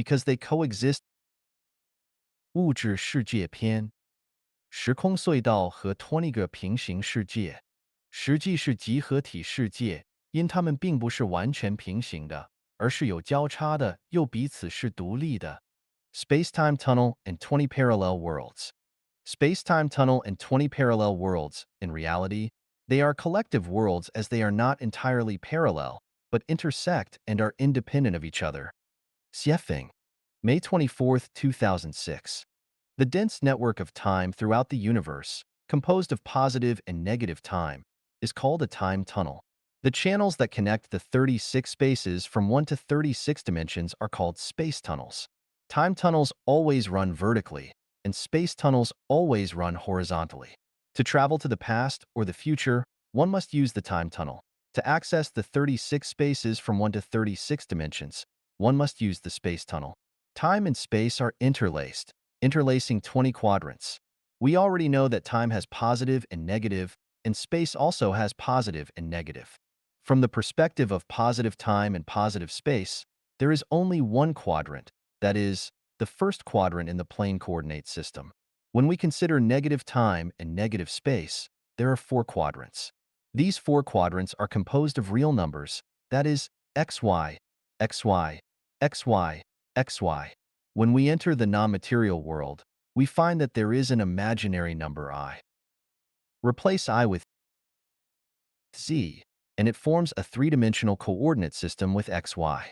because they coexist. 物质世界篇，时空隧道和20个平行世界，实际是集合体世界，因它们并不是完全平行的，而是有交叉的，又彼此是独立的。Space-time tunnel and 20 parallel worlds. Space-time tunnel and 20 parallel worlds, in reality, they are collective worlds as they are not entirely parallel, but intersect and are independent of each other. Xiefeng, May 24, 2006. The dense network of time throughout the universe, composed of positive and negative time, is called a time tunnel. The channels that connect the 36 spaces from 1 to 36 dimensions are called space tunnels. Time tunnels always run vertically, and space tunnels always run horizontally. To travel to the past or the future, one must use the time tunnel. To access the 36 spaces from 1 to 36 dimensions, one must use the space tunnel. Time and space are interlaced, interlacing 20 quadrants. We already know that time has positive and negative, and space also has positive and negative. From the perspective of positive time and positive space, there is only one quadrant, that is, the first quadrant in the plane coordinate system. When we consider negative time and negative space, there are four quadrants. These four quadrants are composed of real numbers, that is, xy, xy, xy, xy. When we enter the non-material world, we find that there is an imaginary number I. Replace I with z, and it forms a three-dimensional coordinate system with xy.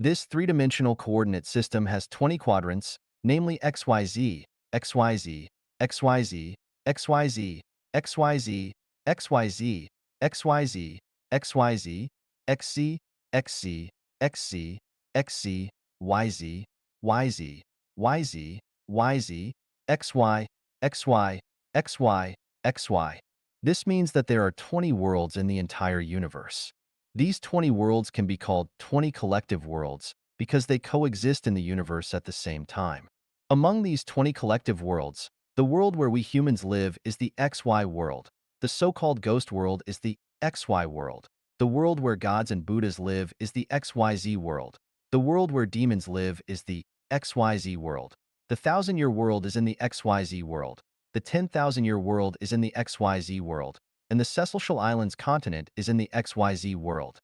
This three-dimensional coordinate system has 20 quadrants, namely xyz, xyz, xyz, xyz, xyz, xyz, xyz, xyz, xc, xc, xc, xc, yz, yz, yz, yz, xy, xy, xy, xy. This means that there are 20 worlds in the entire universe. These 20 worlds can be called 20 collective worlds because they coexist in the universe at the same time. Among these 20 collective worlds, the world where we humans live is the XY world. The so-called ghost world is the XY world. The world where gods and Buddhas live is the XYZ world. The world where demons live is the XYZ world. The 1,000-year world is in the XYZ world. The 10,000-year world is in the XYZ world, and the Seychelles Islands continent is in the XYZ world.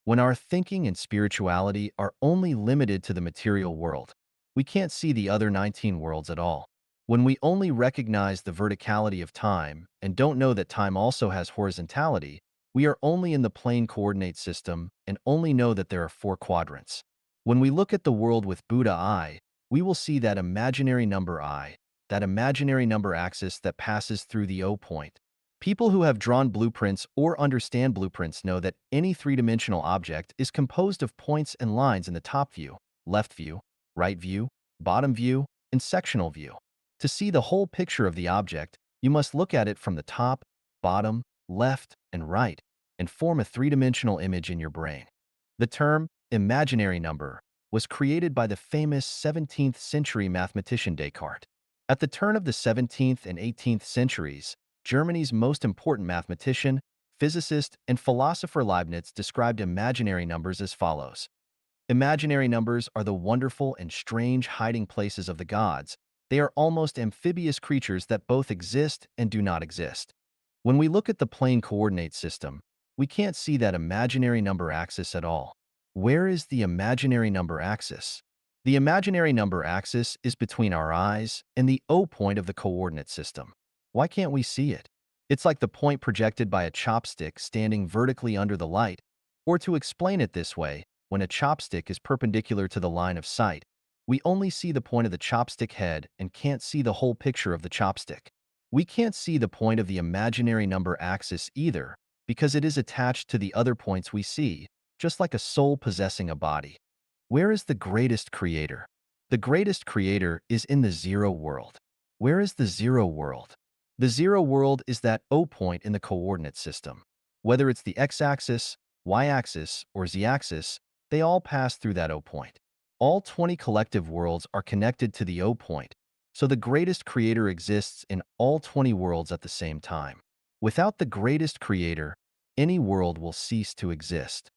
When our thinking and spirituality are only limited to the material world, we can't see the other 19 worlds at all. When we only recognize the verticality of time and don't know that time also has horizontality, we are only in the plane coordinate system and only know that there are four quadrants. When we look at the world with Buddha eye, we will see that imaginary number I, that imaginary number axis that passes through the O point. People who have drawn blueprints or understand blueprints know that any three-dimensional object is composed of points and lines in the top view, left view, right view, bottom view, and sectional view. To see the whole picture of the object, you must look at it from the top, bottom, left, and right, and form a three-dimensional image in your brain. The term imaginary number was created by the famous 17th century mathematician Descartes. At the turn of the 17th and 18th centuries, Germany's most important mathematician, physicist, and philosopher Leibniz described imaginary numbers as follows. Imaginary numbers are the wonderful and strange hiding places of the gods. They are almost amphibious creatures that both exist and do not exist. When we look at the plane coordinate system, we can't see that imaginary number axis at all. Where is the imaginary number axis? The imaginary number axis is between our eyes and the O point of the coordinate system. Why can't we see it? It's like the point projected by a chopstick standing vertically under the light, or to explain it this way, when a chopstick is perpendicular to the line of sight, we only see the point of the chopstick head and can't see the whole picture of the chopstick. We can't see the point of the imaginary number axis either, because it is attached to the other points we see, just like a soul possessing a body. Where is the greatest creator? The greatest creator is in the zero world. Where is the zero world? The zero world is that O point in the coordinate system. Whether it's the x-axis, y-axis, or z-axis, they all pass through that O point. All 20 collective worlds are connected to the O point, so the greatest creator exists in all 20 worlds at the same time. Without the greatest creator, any world will cease to exist.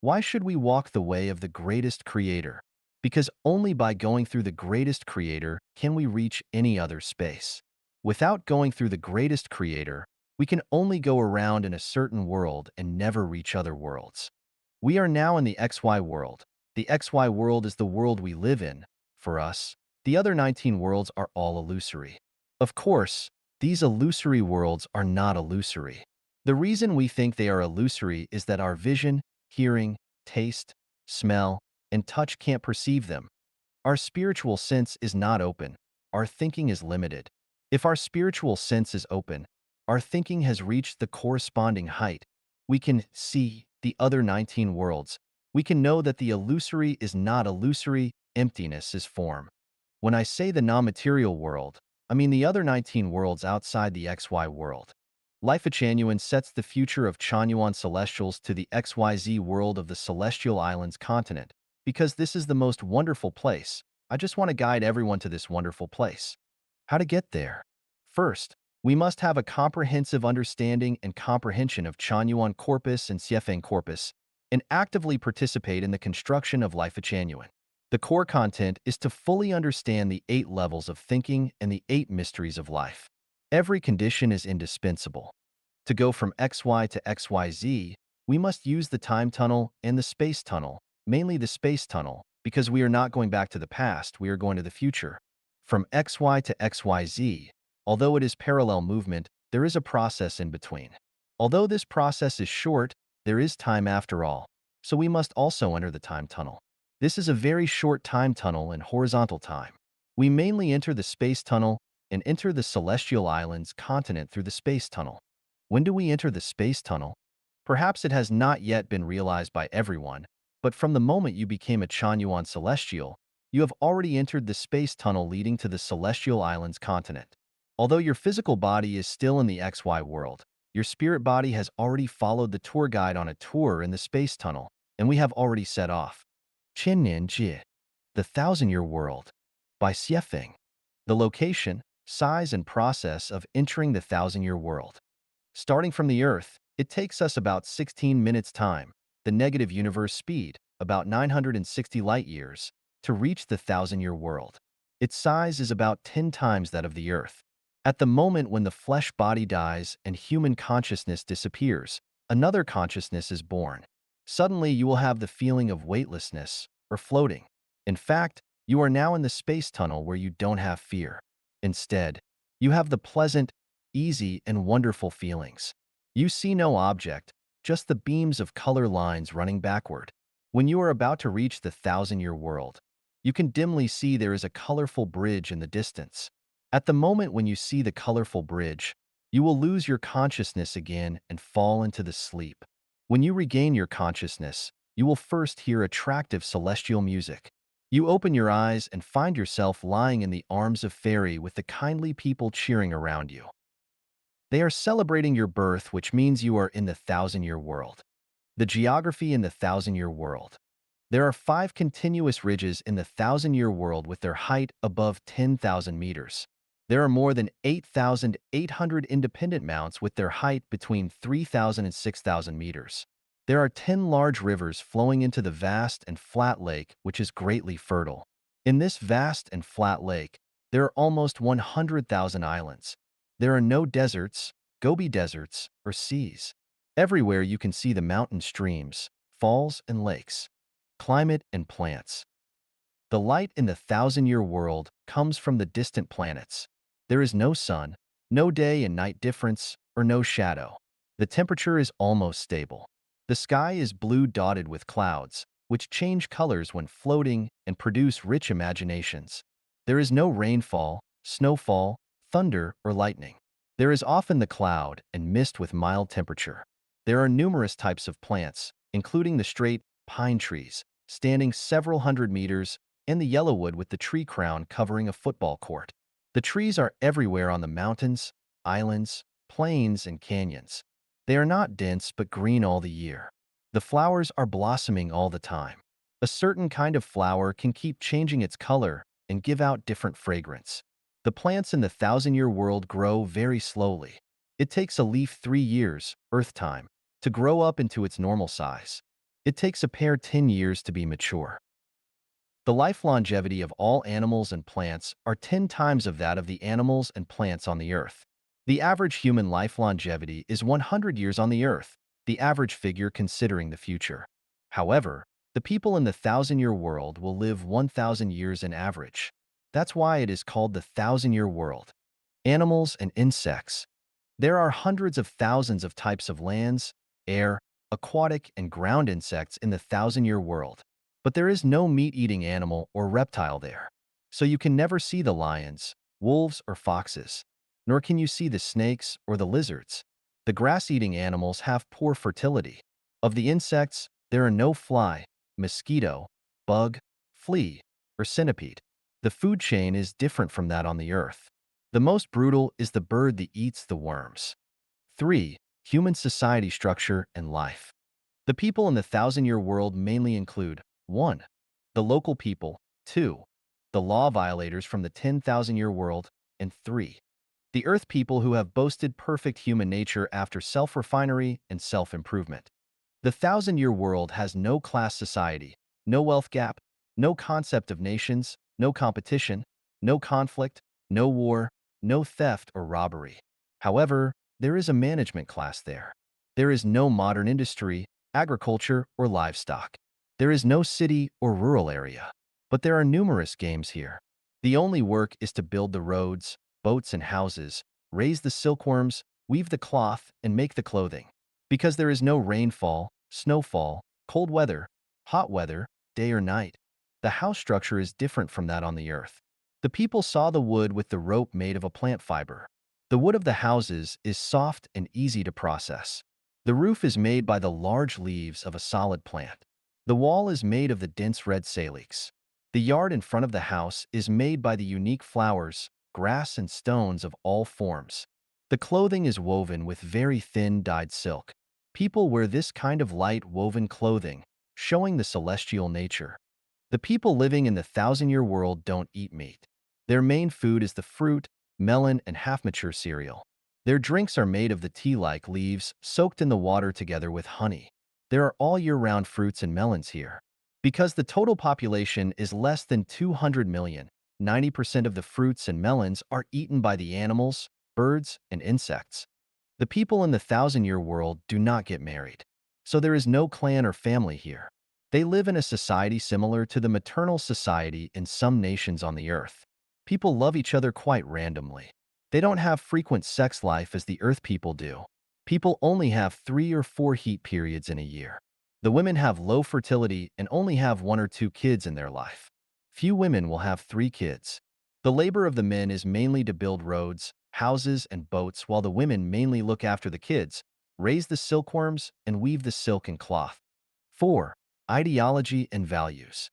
Why should we walk the way of the greatest creator? Because only by going through the greatest creator can we reach any other space. Without going through the greatest creator, we can only go around in a certain world and never reach other worlds. We are now in the XY world. The XY world is the world we live in. For us, the other 19 worlds are all illusory. Of course, these illusory worlds are not illusory. The reason we think they are illusory is that our vision, hearing, taste, smell, and touch can't perceive them. Our spiritual sense is not open. Our thinking is limited. If our spiritual sense is open, our thinking has reached the corresponding height. We can see the other 19 worlds. We can know that the illusory is not illusory, emptiness is form. When I say the non-material world, I mean the other 19 worlds outside the XY world. Life Changyuan sets the future of Chanyuan celestials to the XYZ world of the Celestial Islands continent. Because this is the most wonderful place, I just want to guide everyone to this wonderful place. How to get there? First, we must have a comprehensive understanding and comprehension of Chanyuan corpus and Siefeng corpus, and actively participate in the construction of Life Changyuan. The core content is to fully understand the 8 levels of thinking and the 8 mysteries of life. Every condition is indispensable. To go from XY to XYZ, we must use the time tunnel and the space tunnel, mainly the space tunnel, because we are not going back to the past, we are going to the future. From XY to XYZ, although it is parallel movement, there is a process in between. Although this process is short, there is time after all, so we must also enter the time tunnel. This is a very short time tunnel in horizontal time. We mainly enter the space tunnel and enter the Celestial Islands continent through the space tunnel. When do we enter the space tunnel? Perhaps it has not yet been realized by everyone, but from the moment you became a Chanyuan Celestial, you have already entered the space tunnel leading to the Celestial Islands continent. Although your physical body is still in the XY world, your spirit body has already followed the tour guide on a tour in the space tunnel, and we have already set off. Qiannian Jie, the Thousand-Year World, by Siefeng. The location, size, and process of entering the Thousand-Year World. Starting from the Earth, it takes us about 16 minutes time, the negative universe speed, about 960 light-years, to reach the Thousand-Year World. Its size is about 10 times that of the Earth. At the moment when the flesh body dies and human consciousness disappears, another consciousness is born. Suddenly, you will have the feeling of weightlessness or floating. In fact, you are now in the space tunnel where you don't have fear. Instead, you have the pleasant, easy, and wonderful feelings. You see no object, just the beams of color lines running backward. When you are about to reach the Thousand-Year World, you can dimly see there is a colorful bridge in the distance. At the moment when you see the colorful bridge, you will lose your consciousness again and fall into the sleep. When you regain your consciousness, you will first hear attractive celestial music. You open your eyes and find yourself lying in the arms of fairy with the kindly people cheering around you. They are celebrating your birth, which means you are in the Thousand-Year World. The geography in the Thousand-Year World. There are 5 continuous ridges in the Thousand-Year World with their height above 10,000 meters. There are more than 8,800 independent mounts with their height between 3,000 and 6,000 meters. There are 10 large rivers flowing into the vast and flat lake, which is greatly fertile. In this vast and flat lake, there are almost 100,000 islands. There are no deserts, Gobi deserts, or seas. Everywhere you can see the mountain streams, falls, and lakes. Climate and plants. The light in the Thousand-Year World comes from the distant planets. There is no sun, no day and night difference, or no shadow. The temperature is almost stable. The sky is blue dotted with clouds, which change colors when floating and produce rich imaginations. There is no rainfall, snowfall, thunder, or lightning. There is often the cloud and mist with mild temperature. There are numerous types of plants, including the straight pine trees, standing several hundred meters, and the yellowwood with the tree crown covering a football court. The trees are everywhere on the mountains, islands, plains, and canyons. They are not dense but green all the year. The flowers are blossoming all the time. A certain kind of flower can keep changing its color and give out different fragrance. The plants in the Thousand-Year World grow very slowly. It takes a leaf 3 years, Earth time, to grow up into its normal size. It takes a pear 10 years to be mature. The life longevity of all animals and plants are 10 times of that of the animals and plants on the Earth. The average human life longevity is 100 years on the Earth, the average figure considering the future. However, the people in the thousand-year world will live 1,000 years in average. That's why it is called the thousand-year world. Animals and insects. There are hundreds of thousands of types of lands, air, aquatic, and ground insects in the thousand-year world. But there is no meat-eating animal or reptile there. So you can never see the lions, wolves, or foxes. Nor can you see the snakes or the lizards. The grass-eating animals have poor fertility. Of the insects, there are no fly, mosquito, bug, flea, or centipede. The food chain is different from that on the Earth. The most brutal is the bird that eats the worms. 3. Human society structure and life. The people in the thousand-year world mainly include 1. The local people, 2. The law violators from the 10,000-year world, and 3. The Earth people who have boasted perfect human nature after self-refinery and self-improvement. The thousand-year world has no class society, no wealth gap, no concept of nations, no competition, no conflict, no war, no theft or robbery. However, there is a management class there. There is no modern industry, agriculture, or livestock. There is no city or rural area. But there are numerous games here. The only work is to build the roads, boats, and houses, raise the silkworms, weave the cloth, and make the clothing. Because there is no rainfall, snowfall, cold weather, hot weather, day or night, the house structure is different from that on the Earth. The people saw the wood with the rope made of a plant fiber. The wood of the houses is soft and easy to process. The roof is made by the large leaves of a solid plant. The wall is made of the dense red salix. The yard in front of the house is made by the unique flowers, grass, and stones of all forms. The clothing is woven with very thin dyed silk. People wear this kind of light woven clothing, showing the celestial nature. The people living in the thousand-year world don't eat meat. Their main food is the fruit, melon, and half-mature cereal. Their drinks are made of the tea-like leaves soaked in the water together with honey. There are all year-round fruits and melons here. Because the total population is less than 200 million, 90% of the fruits and melons are eaten by the animals, birds, and insects. The people in the thousand-year world do not get married. So there is no clan or family here. They live in a society similar to the maternal society in some nations on the Earth. People love each other quite randomly. They don't have frequent sex life as the Earth people do. People only have 3 or 4 heat periods in a year. The women have low fertility and only have 1 or 2 kids in their life. Few women will have 3 kids. The labor of the men is mainly to build roads, houses, and boats, while the women mainly look after the kids, raise the silkworms, and weave the silk and cloth. 4. Ideology and values.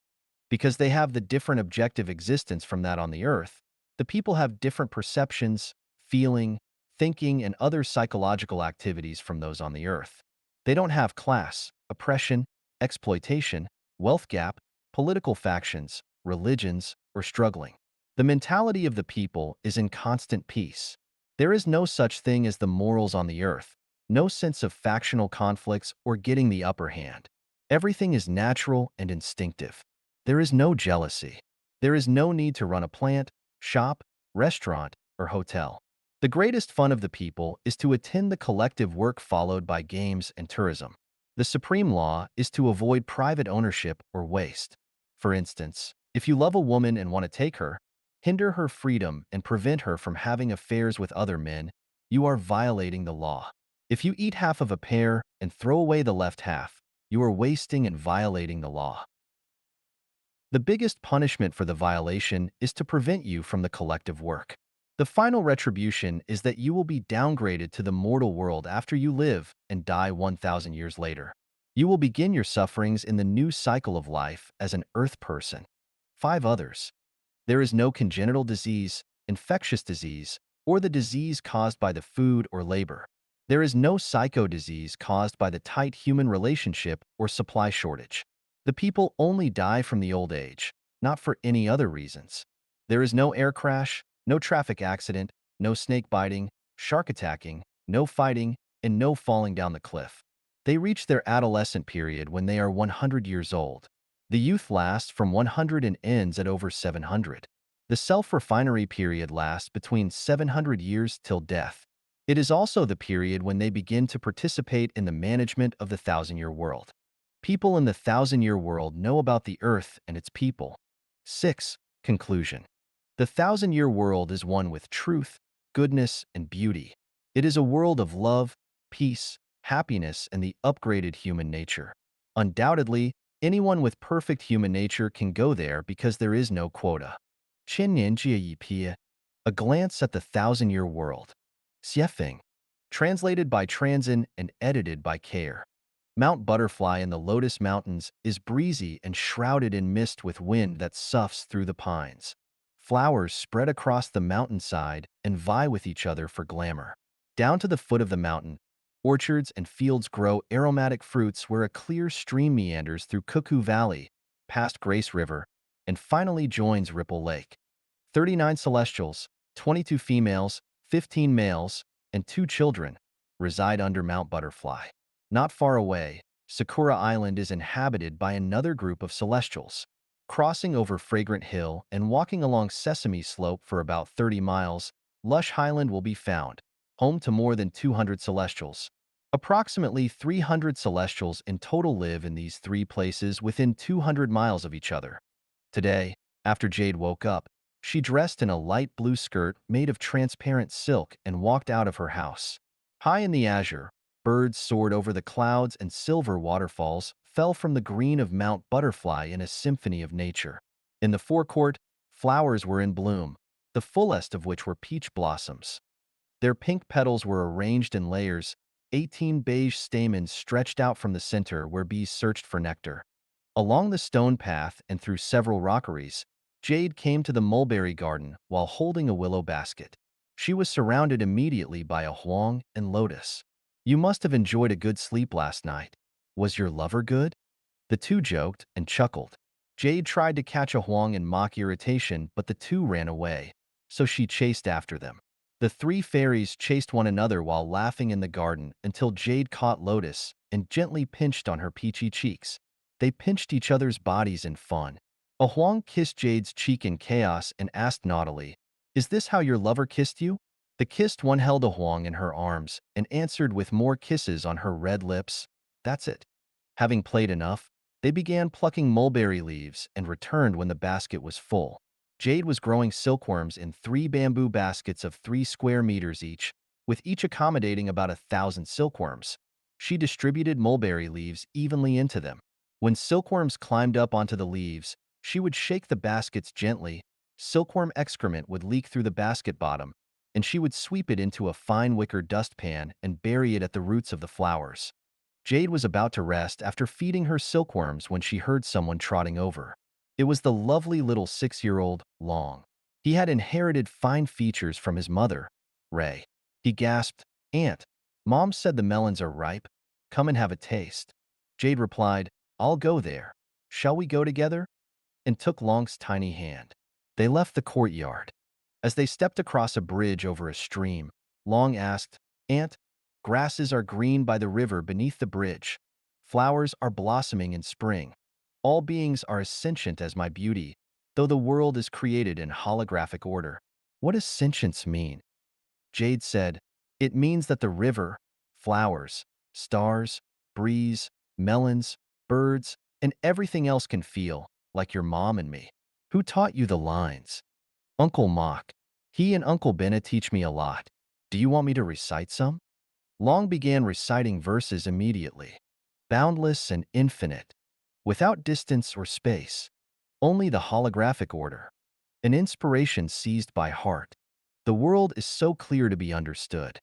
Because they have the different objective existence from that on the Earth, the people have different perceptions, feeling, thinking, and other psychological activities from those on the Earth. They don't have class, oppression, exploitation, wealth gap, political factions, religions, or struggling. The mentality of the people is in constant peace. There is no such thing as the morals on the Earth, no sense of factional conflicts or getting the upper hand. Everything is natural and instinctive. There is no jealousy. There is no need to run a plant, shop, restaurant, or hotel. The greatest fun of the people is to attend the collective work followed by games and tourism. The supreme law is to avoid private ownership or waste. For instance, if you love a woman and want to take her, hinder her freedom and prevent her from having affairs with other men, you are violating the law. If you eat half of a pear and throw away the left half, you are wasting and violating the law. The biggest punishment for the violation is to prevent you from the collective work. The final retribution is that you will be downgraded to the mortal world after you live and die 1,000 years later. You will begin your sufferings in the new cycle of life as an earth person. 5 others. There is no congenital disease, infectious disease, or the disease caused by the food or labor. There is no psycho disease caused by the tight human relationship or supply shortage. The people only die from the old age, not for any other reasons. There is no air crash, no traffic accident, no snake biting, shark attacking, no fighting, and no falling down the cliff. They reach their adolescent period when they are 100 years old. The youth lasts from 100 and ends at over 700. The self-refinery period lasts between 700 years till death. It is also the period when they begin to participate in the management of the thousand-year world. People in the thousand-year world know about the earth and its people. 6. Conclusion. The thousand-year world is one with truth, goodness, and beauty. It is a world of love, peace, happiness, and the upgraded human nature. Undoubtedly, anyone with perfect human nature can go there because there is no quota. 千年界一瞥, a glance at the thousand-year world. 写评. Translated by Transin and edited by Care. Mount Butterfly in the Lotus Mountains is breezy and shrouded in mist with wind that soughs through the pines. Flowers spread across the mountainside and vie with each other for glamour. Down to the foot of the mountain, orchards and fields grow aromatic fruits where a clear stream meanders through Cuckoo Valley, past Grace River, and finally joins Ripple Lake. 39 celestials, 22 females, 15 males, and 2 children reside under Mount Butterfly. Not far away, Sakura Island is inhabited by another group of celestials. Crossing over Fragrant Hill and walking along Sesame Slope for about 30 miles, Lush Highland will be found, home to more than 200 celestials. Approximately 300 celestials in total live in these 3 places within 200 miles of each other. Today, after Jade woke up, she dressed in a light blue skirt made of transparent silk and walked out of her house. High in the azure, birds soared over the clouds and silver waterfalls fell from the green of Mount Butterfly in a symphony of nature. In the forecourt, flowers were in bloom, the fullest of which were peach blossoms. Their pink petals were arranged in layers, 18 beige stamens stretched out from the center where bees searched for nectar. Along the stone path and through several rockeries, Jade came to the mulberry garden while holding a willow basket. She was surrounded immediately by a Huang and Lotus. "You must have enjoyed a good sleep last night. Was your lover good?" The two joked and chuckled. Jade tried to catch a Huang in mock irritation, but the two ran away, so she chased after them. The 3 fairies chased one another while laughing in the garden until Jade caught Lotus and gently pinched on her peachy cheeks. They pinched each other's bodies in fun. A Huang kissed Jade's cheek in chaos and asked naughtily, "Is this how your lover kissed you?" The kissed one held a Huang in her arms and answered with more kisses on her red lips, "That's it." Having played enough, they began plucking mulberry leaves and returned when the basket was full. Jade was growing silkworms in 3 bamboo baskets of 3 square meters each, with each accommodating about 1,000 silkworms. She distributed mulberry leaves evenly into them. When silkworms climbed up onto the leaves, she would shake the baskets gently, silkworm excrement would leak through the basket bottom, and she would sweep it into a fine wicker dustpan and bury it at the roots of the flowers. Jade was about to rest after feeding her silkworms when she heard someone trotting over. It was the lovely little 6-year-old, Long. He had inherited fine features from his mother, Ray. He gasped, "Aunt, Mom said the melons are ripe. Come and have a taste." Jade replied, "I'll go there. Shall we go together?" and took Long's tiny hand. They left the courtyard. As they stepped across a bridge over a stream, Long asked, "Aunt, grasses are green by the river beneath the bridge. Flowers are blossoming in spring. All beings are as sentient as my beauty, though the world is created in holographic order." "What does sentience mean?" Jade said, "It means that the river, flowers, stars, breeze, melons, birds, and everything else can feel, like your mom and me." "Who taught you the lines?" "Uncle Mock. He and Uncle Benna teach me a lot. Do you want me to recite some?" Long began reciting verses immediately. Boundless and infinite, without distance or space, only the holographic order. An inspiration seized by heart. The world is so clear to be understood.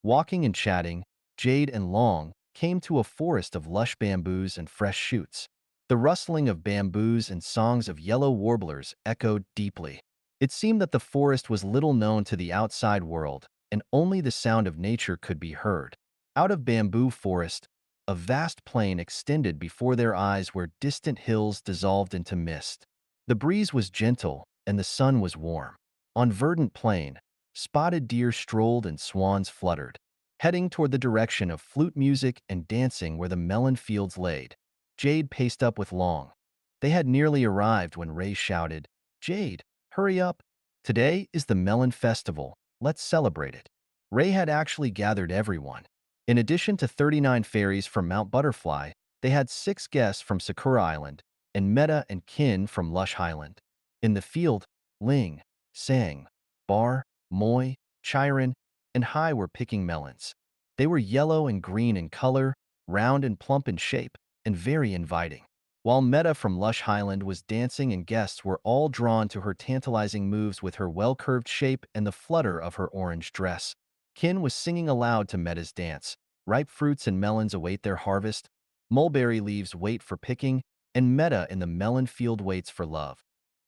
Walking and chatting, Jade and Long came to a forest of lush bamboos and fresh shoots. The rustling of bamboos and songs of yellow warblers echoed deeply. It seemed that the forest was little known to the outside world, and only the sound of nature could be heard. Out of bamboo forest, a vast plain extended before their eyes where distant hills dissolved into mist. The breeze was gentle, and the sun was warm. On verdant plain, spotted deer strolled and swans fluttered, heading toward the direction of flute music and dancing where the melon fields laid. Jade paced up with Long. They had nearly arrived when Ray shouted, "Jade, hurry up! Today is the Melon Festival. Let's celebrate it." Ray had actually gathered everyone. In addition to 39 fairies from Mount Butterfly, they had 6 guests from Sakura Island, and Meta and Kin from Lush Highland. In the field, Ling, Sang, Bar, Moy, Chiron, and Hai were picking melons. They were yellow and green in color, round and plump in shape, and very inviting. While Meta from Lush Highland was dancing and guests were all drawn to her tantalizing moves with her well-curved shape and the flutter of her orange dress. Kin was singing aloud to Meta's dance. Ripe fruits and melons await their harvest, mulberry leaves wait for picking, and Meta in the melon field waits for love.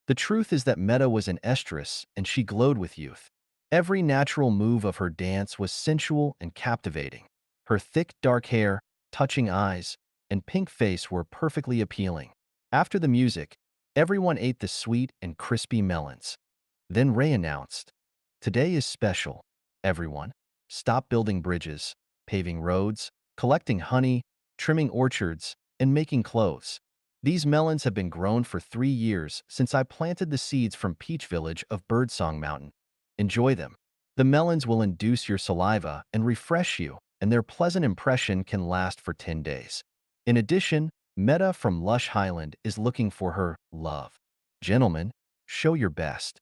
The truth is that Meta was an estrus, and she glowed with youth. Every natural move of her dance was sensual and captivating. Her thick, dark hair, touching eyes, and pink face were perfectly appealing. After the music, everyone ate the sweet and crispy melons. Then Ray announced, "Today is special. Everyone, stop building bridges, paving roads, collecting honey, trimming orchards, and making clothes. These melons have been grown for 3 years since I planted the seeds from Peach Village of Birdsong Mountain. Enjoy them. The melons will induce your saliva and refresh you, and their pleasant impression can last for 10 days. In addition, Meta from Lush Highland is looking for her love. Gentlemen, show your best."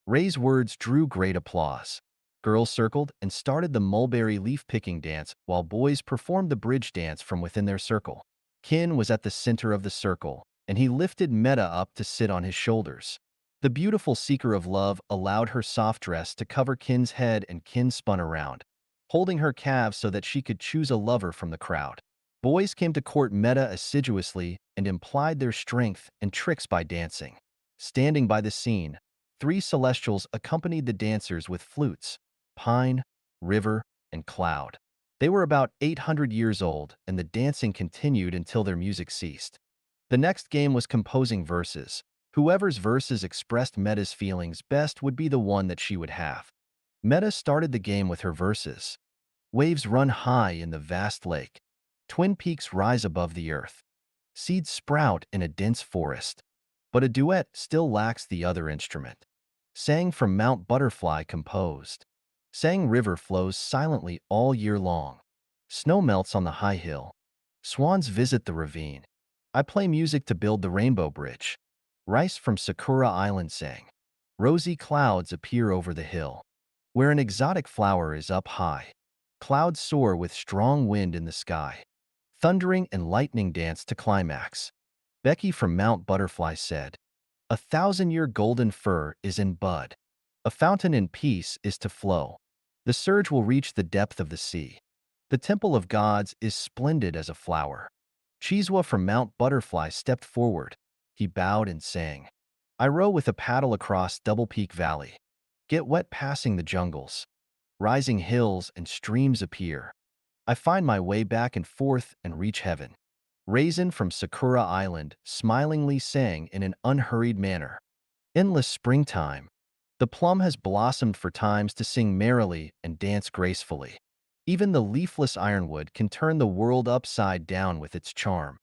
Ray's words drew great applause. Girls circled and started the mulberry leaf-picking dance while boys performed the bridge dance from within their circle. Kin was at the center of the circle, and he lifted Meta up to sit on his shoulders. The beautiful seeker of love allowed her soft dress to cover Kin's head, and Kin spun around, holding her calves so that she could choose a lover from the crowd. Boys came to court Meta assiduously and implied their strength and tricks by dancing. Standing by the scene, 3 celestials accompanied the dancers with flutes: Pine, River, and Cloud. They were about 800 years old, and the dancing continued until their music ceased. The next game was composing verses. Whoever's verses expressed Meta's feelings best would be the one that she would have. Meta started the game with her verses. Waves run high in the vast lake. Twin peaks rise above the earth. Seeds sprout in a dense forest. But a duet still lacks the other instrument. Sang from Mount Butterfly composed. Sang River flows silently all year long. Snow melts on the high hill. Swans visit the ravine. I play music to build the rainbow bridge. Rice from Sakura Island sang. Rosy clouds appear over the hill, where an exotic flower is up high. Clouds soar with strong wind in the sky. Thundering and lightning dance to climax. Becky from Mount Butterfly said, "A 1,000-year golden fir is in bud. A fountain in peace is to flow. The surge will reach the depth of the sea. The temple of gods is splendid as a flower." Chiswa from Mount Butterfly stepped forward. He bowed and sang, "I row with a paddle across Double Peak Valley. Get wet passing the jungles. Rising hills and streams appear. I find my way back and forth and reach heaven." Raisin from Sakura Island smilingly sang in an unhurried manner, "Endless springtime. The plum has blossomed for times to sing merrily and dance gracefully. Even the leafless ironwood can turn the world upside down with its charm."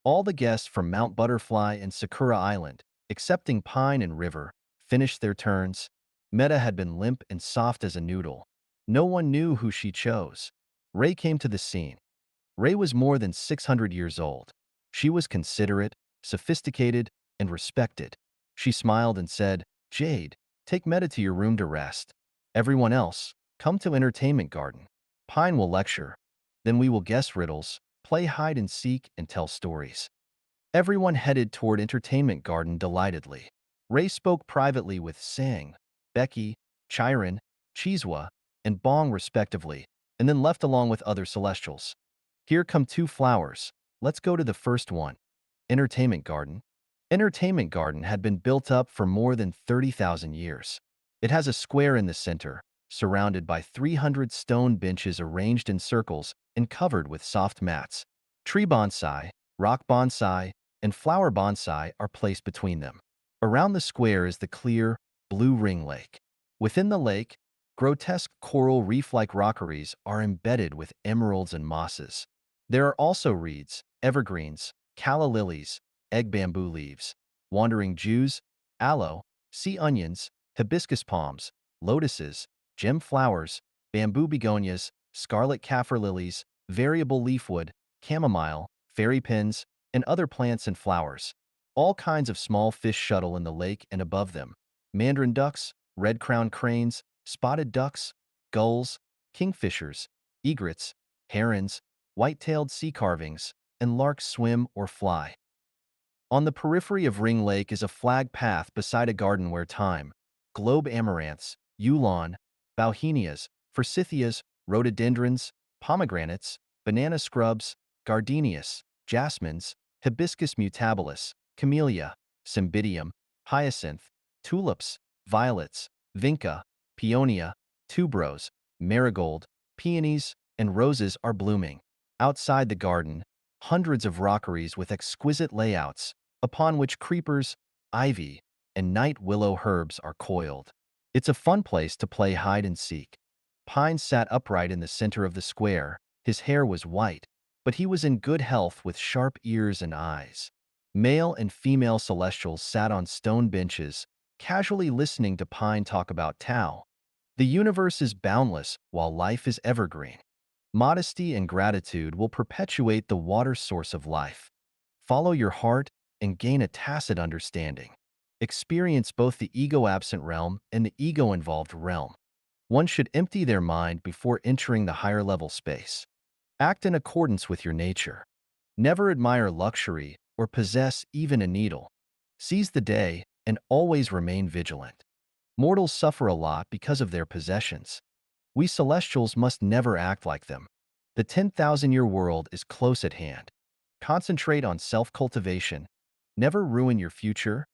All the guests from Mount Butterfly and Sakura Island, excepting Pine and River, finished their turns. Meta had been limp and soft as a noodle. No one knew who she chose. Ray came to the scene. Ray was more than 600 years old. She was considerate, sophisticated, and respected. She smiled and said, "Jade, take Meta to your room to rest. Everyone else, come to Entertainment Garden. Pine will lecture. Then we will guess riddles, play hide and seek, and tell stories." Everyone headed toward Entertainment Garden delightedly. Ray spoke privately with Sang, Becky, Chiron, Chiswa, and Bong respectively, and then left along with other celestials. "Here come 2 flowers. Let's go to the first one." Entertainment Garden. Entertainment Garden had been built up for more than 30,000 years. It has a square in the center, surrounded by 300 stone benches arranged in circles and covered with soft mats. Tree bonsai, rock bonsai, and flower bonsai are placed between them. Around the square is the clear, blue ring lake. Within the lake, grotesque coral reef-like rockeries are embedded with emeralds and mosses. There are also reeds, evergreens, calla lilies, egg bamboo leaves, wandering Jews, aloe, sea onions, hibiscus palms, lotuses, gem flowers, bamboo begonias, scarlet kaffir lilies, variable leafwood, chamomile, fairy pins, and other plants and flowers. All kinds of small fish shuttle in the lake and above them. Mandarin ducks, red-crowned cranes, spotted ducks, gulls, kingfishers, egrets, herons, white-tailed sea carvings, and larks swim or fly. On the periphery of Ring Lake is a flag path beside a garden where thyme, globe amaranths, eulon, bauhinias, forsythias, rhododendrons, pomegranates, banana scrubs, gardenias, jasmines, hibiscus mutabilis, camellia, cymbidium, hyacinth, tulips, violets, vinca, peonia, tuberose, marigold, peonies, and roses are blooming. Outside the garden, hundreds of rockeries with exquisite layouts, upon which creepers, ivy, and night willow herbs are coiled. It's a fun place to play hide and seek. Pine sat upright in the center of the square. His hair was white, but he was in good health with sharp ears and eyes. Male and female celestials sat on stone benches, casually listening to Pine talk about Tao. The universe is boundless while life is evergreen. Modesty and gratitude will perpetuate the water source of life. Follow your heart and gain a tacit understanding. Experience both the ego-absent realm and the ego-involved realm. One should empty their mind before entering the higher-level space. Act in accordance with your nature. Never admire luxury or possess even a needle. Seize the day and always remain vigilant. Mortals suffer a lot because of their possessions. We celestials must never act like them. The 10,000-year world is close at hand. Concentrate on self-cultivation. Never ruin your future.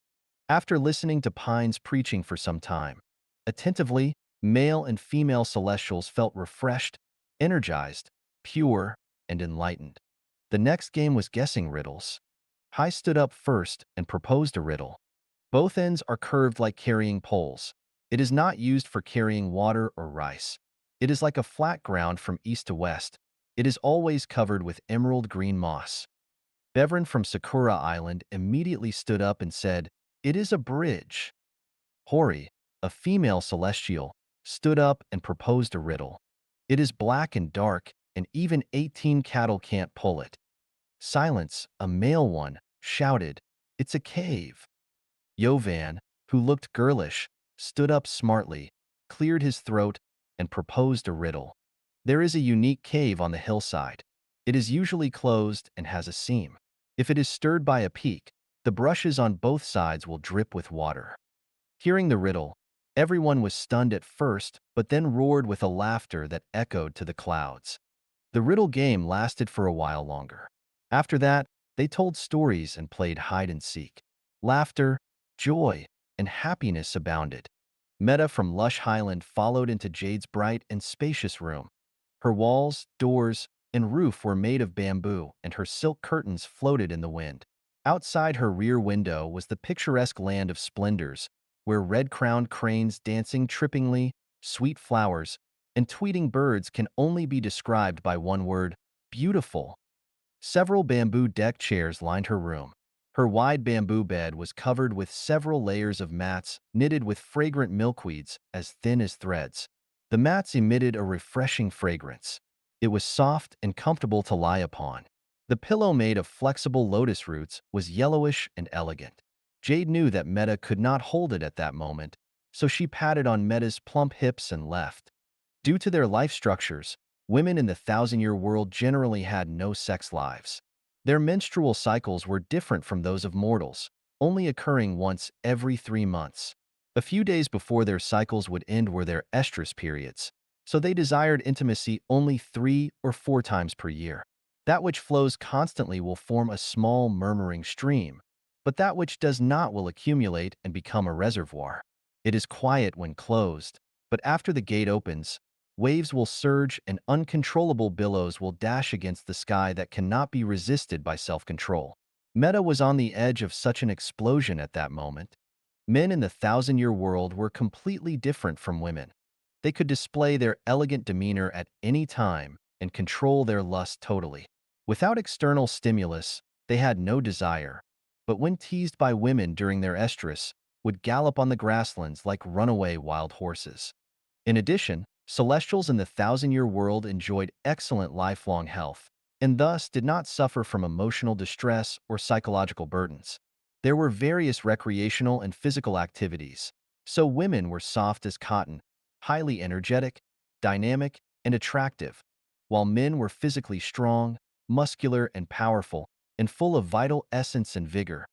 After listening to Pine's preaching for some time, attentively, male and female celestials felt refreshed, energized, pure, and enlightened. The next game was guessing riddles. Hai stood up first and proposed a riddle. Both ends are curved like carrying poles. It is not used for carrying water or rice. It is like a flat ground from east to west. It is always covered with emerald green moss. Bevran from Sakura Island immediately stood up and said, "It is a bridge." Hori, a female celestial, stood up and proposed a riddle. "It is black and dark, and even 18 cattle can't pull it." Silence, a male one, shouted, "It's a cave." Yovan, who looked girlish, stood up smartly, cleared his throat, and proposed a riddle. "There is a unique cave on the hillside. It is usually closed and has a seam. If it is stirred by a peak, the brushes on both sides will drip with water." Hearing the riddle, everyone was stunned at first, but then roared with a laughter that echoed to the clouds. The riddle game lasted for a while longer. After that, they told stories and played hide and seek. Laughter, joy, and happiness abounded. Meta from Lush Highland followed into Jade's bright and spacious room. Her walls, doors, and roof were made of bamboo, and her silk curtains floated in the wind. Outside her rear window was the picturesque land of splendors, where red-crowned cranes dancing trippingly, sweet flowers, and tweeting birds can only be described by one word: beautiful. Several bamboo deck chairs lined her room. Her wide bamboo bed was covered with several layers of mats knitted with fragrant milkweeds as thin as threads. The mats emitted a refreshing fragrance. It was soft and comfortable to lie upon. The pillow made of flexible lotus roots was yellowish and elegant. Jade knew that Meta could not hold it at that moment, so she patted on Meta's plump hips and left. Due to their life structures, women in the thousand-year world generally had no sex lives. Their menstrual cycles were different from those of mortals, only occurring once every 3 months. A few days before their cycles would end were their estrus periods, so they desired intimacy only 3 or 4 times per year. That which flows constantly will form a small murmuring stream, but that which does not will accumulate and become a reservoir. It is quiet when closed, but after the gate opens, waves will surge and uncontrollable billows will dash against the sky that cannot be resisted by self-control. Meta was on the edge of such an explosion at that moment. Men in the thousand-year world were completely different from women. They could display their elegant demeanor at any time and control their lust totally. Without external stimulus, they had no desire, but when teased by women during their estrus, would gallop on the grasslands like runaway wild horses. In addition, celestials in the thousand-year world enjoyed excellent lifelong health, and thus did not suffer from emotional distress or psychological burdens. There were various recreational and physical activities, so women were soft as cotton, highly energetic, dynamic, and attractive, while men were physically strong, muscular, and powerful, and full of vital essence and vigor.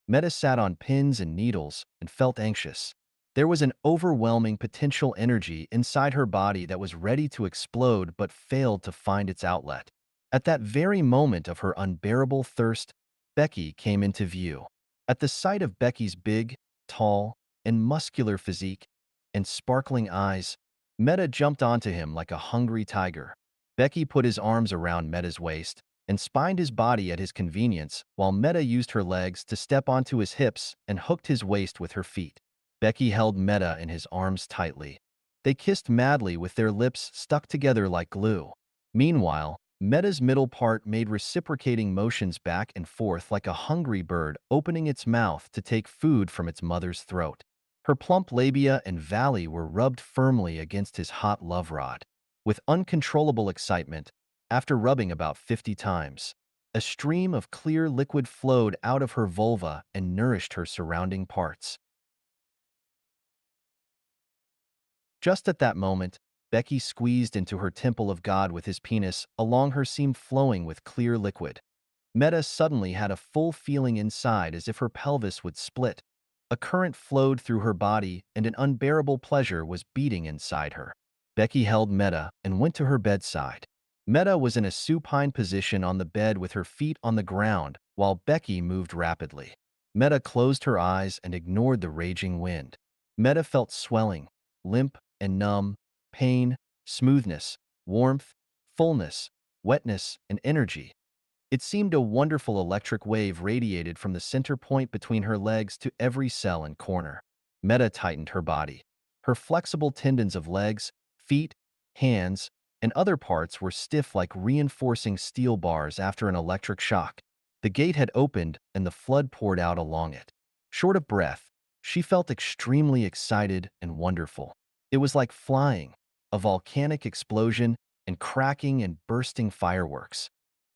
Meta sat on pins and needles and felt anxious. There was an overwhelming potential energy inside her body that was ready to explode but failed to find its outlet. At that very moment of her unbearable thirst, Becky came into view. At the sight of Becky's big, tall, and muscular physique and sparkling eyes, Meta jumped onto him like a hungry tiger. Becky put his arms around Meta's waist and spined his body at his convenience while Meta used her legs to step onto his hips and hooked his waist with her feet. Becky held Meta in his arms tightly. They kissed madly with their lips stuck together like glue. Meanwhile, Meta's middle part made reciprocating motions back and forth like a hungry bird opening its mouth to take food from its mother's throat. Her plump labia and valley were rubbed firmly against his hot love rod. With uncontrollable excitement, after rubbing about 50 times, a stream of clear liquid flowed out of her vulva and nourished her surrounding parts. Just at that moment, Becky squeezed into her temple of God with his penis along her seam flowing with clear liquid. Meta suddenly had a full feeling inside as if her pelvis would split. A current flowed through her body and an unbearable pleasure was beating inside her. Becky held Meta and went to her bedside. Meta was in a supine position on the bed with her feet on the ground while Becky moved rapidly. Meta closed her eyes and ignored the raging wind. Meta felt swelling, limp and numb, pain, smoothness, warmth, fullness, wetness, and energy. It seemed a wonderful electric wave radiated from the center point between her legs to every cell and corner. Meta tightened her body. Her flexible tendons of legs, feet, hands, and other parts were stiff like reinforcing steel bars after an electric shock. The gate had opened and the flood poured out along it. Short of breath, she felt extremely excited and wonderful. It was like flying, a volcanic explosion, and cracking and bursting fireworks.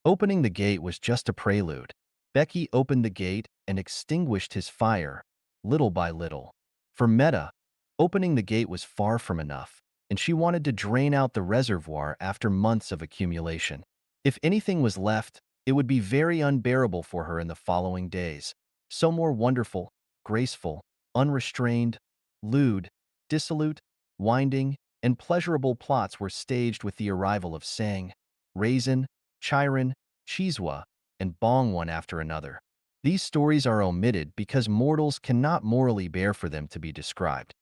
Opening the gate was just a prelude. Becky opened the gate and extinguished his fire, little by little. For Meta, opening the gate was far from enough, and she wanted to drain out the reservoir after months of accumulation. If anything was left, it would be very unbearable for her in the following days. So more wonderful, graceful, unrestrained, lewd, dissolute, winding, and pleasurable plots were staged with the arrival of Sang, Raisin, Chiron, Chiswa, and Bong one after another. These stories are omitted because mortals cannot morally bear for them to be described.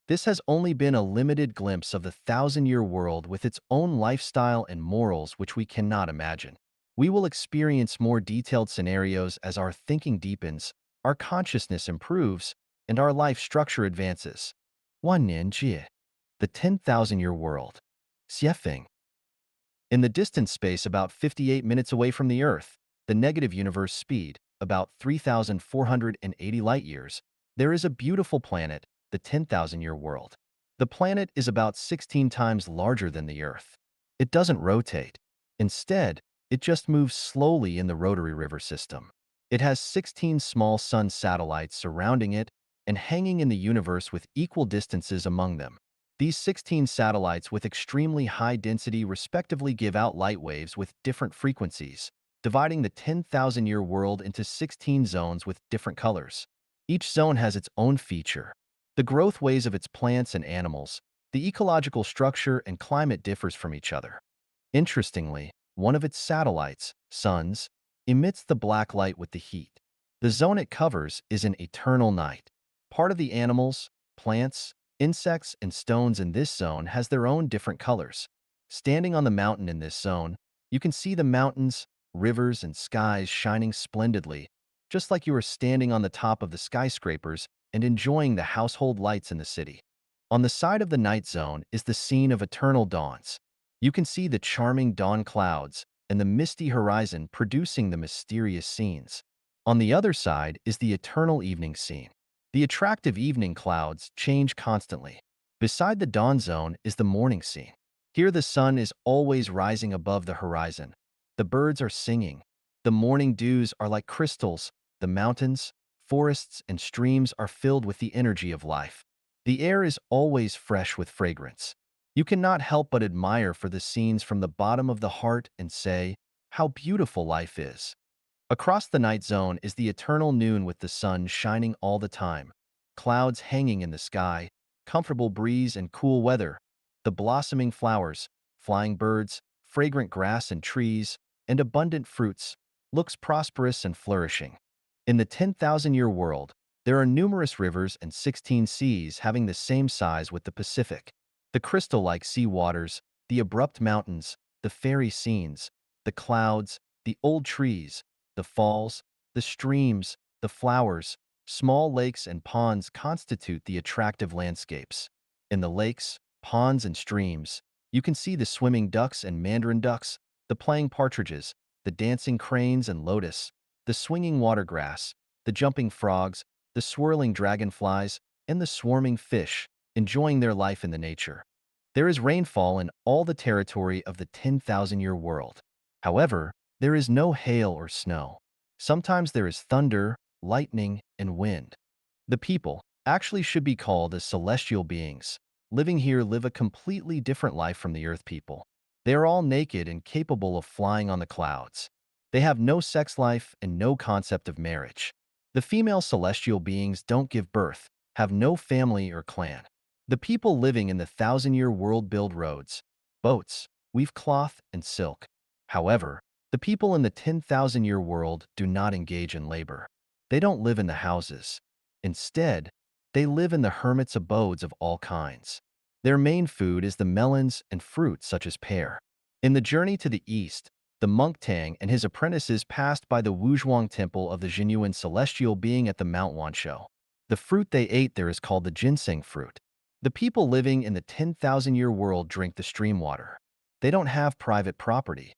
This has only been a limited glimpse of the thousand-year world with its own lifestyle and morals which we cannot imagine. We will experience more detailed scenarios as our thinking deepens, our consciousness improves, and our life structure advances. 1年 the 10,000-year world. Xiefeng. In the distance space about 58 minutes away from the Earth, the negative universe speed, about 3,480 light-years, there is a beautiful planet, the 10,000-year world. The planet is about 16 times larger than the Earth. It doesn't rotate. Instead, it just moves slowly in the rotary river system. It has 16 small sun satellites surrounding it and hanging in the universe with equal distances among them. These 16 satellites with extremely high density respectively give out light waves with different frequencies, dividing the 10,000-year world into 16 zones with different colors. Each zone has its own feature. The growth ways of its plants and animals, the ecological structure and climate differs from each other. Interestingly, one of its satellites, suns, emits the black light with the heat. The zone it covers is an eternal night. Part of the animals, plants, insects, and stones in this zone has their own different colors. Standing on the mountain in this zone, you can see the mountains, rivers, and skies shining splendidly, just like you are standing on the top of the skyscrapers and enjoying the household lights in the city. On the side of the night zone is the scene of eternal dawns. You can see the charming dawn clouds and the misty horizon producing the mysterious scenes. On the other side is the eternal evening scene. The attractive evening clouds change constantly. Beside the dawn zone is the morning scene. Here the sun is always rising above the horizon. The birds are singing. The morning dews are like crystals. The mountains, forests, and streams are filled with the energy of life. The air is always fresh with fragrance. You cannot help but admire for the scenes from the bottom of the heart and say, how beautiful life is. Across the night zone is the eternal noon with the sun shining all the time, clouds hanging in the sky, comfortable breeze and cool weather, the blossoming flowers, flying birds, fragrant grass and trees, and abundant fruits, looks prosperous and flourishing. In the 10,000-year world, there are numerous rivers and 16 seas having the same size with the Pacific. The crystal-like sea waters, the abrupt mountains, the fairy scenes, the clouds, the old trees, the falls, the streams, the flowers, small lakes and ponds constitute the attractive landscapes. In the lakes, ponds, and streams, you can see the swimming ducks and mandarin ducks, the playing partridges, the dancing cranes and lotus, the swinging watergrass, the jumping frogs, the swirling dragonflies, and the swarming fish, enjoying their life in the nature. There is rainfall in all the territory of the 10,000-year world. However, there is no hail or snow. Sometimes there is thunder, lightning, and wind. The people actually should be called as celestial beings. Living here live a completely different life from the earth people. They are all naked and capable of flying on the clouds. They have no sex life and no concept of marriage. The female celestial beings don't give birth, have no family or clan. The people living in the 1,000-year world build roads, boats, weave cloth and silk. However, the people in the 10,000-year world do not engage in labor. They don't live in the houses. Instead, they live in the hermits' abodes of all kinds. Their main food is the melons and fruits such as pear. In the journey to the east, the monk Tang and his apprentices passed by the Wuzhuang temple of the genuine celestial being at the Mount Wanshou. The fruit they ate there is called the ginseng fruit. The people living in the 10,000-year world drink the stream water. They don't have private property.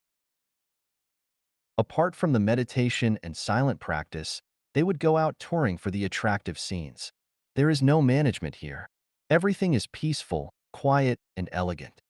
Apart from the meditation and silent practice, they would go out touring for the attractive scenes. There is no management here. Everything is peaceful, quiet, and elegant.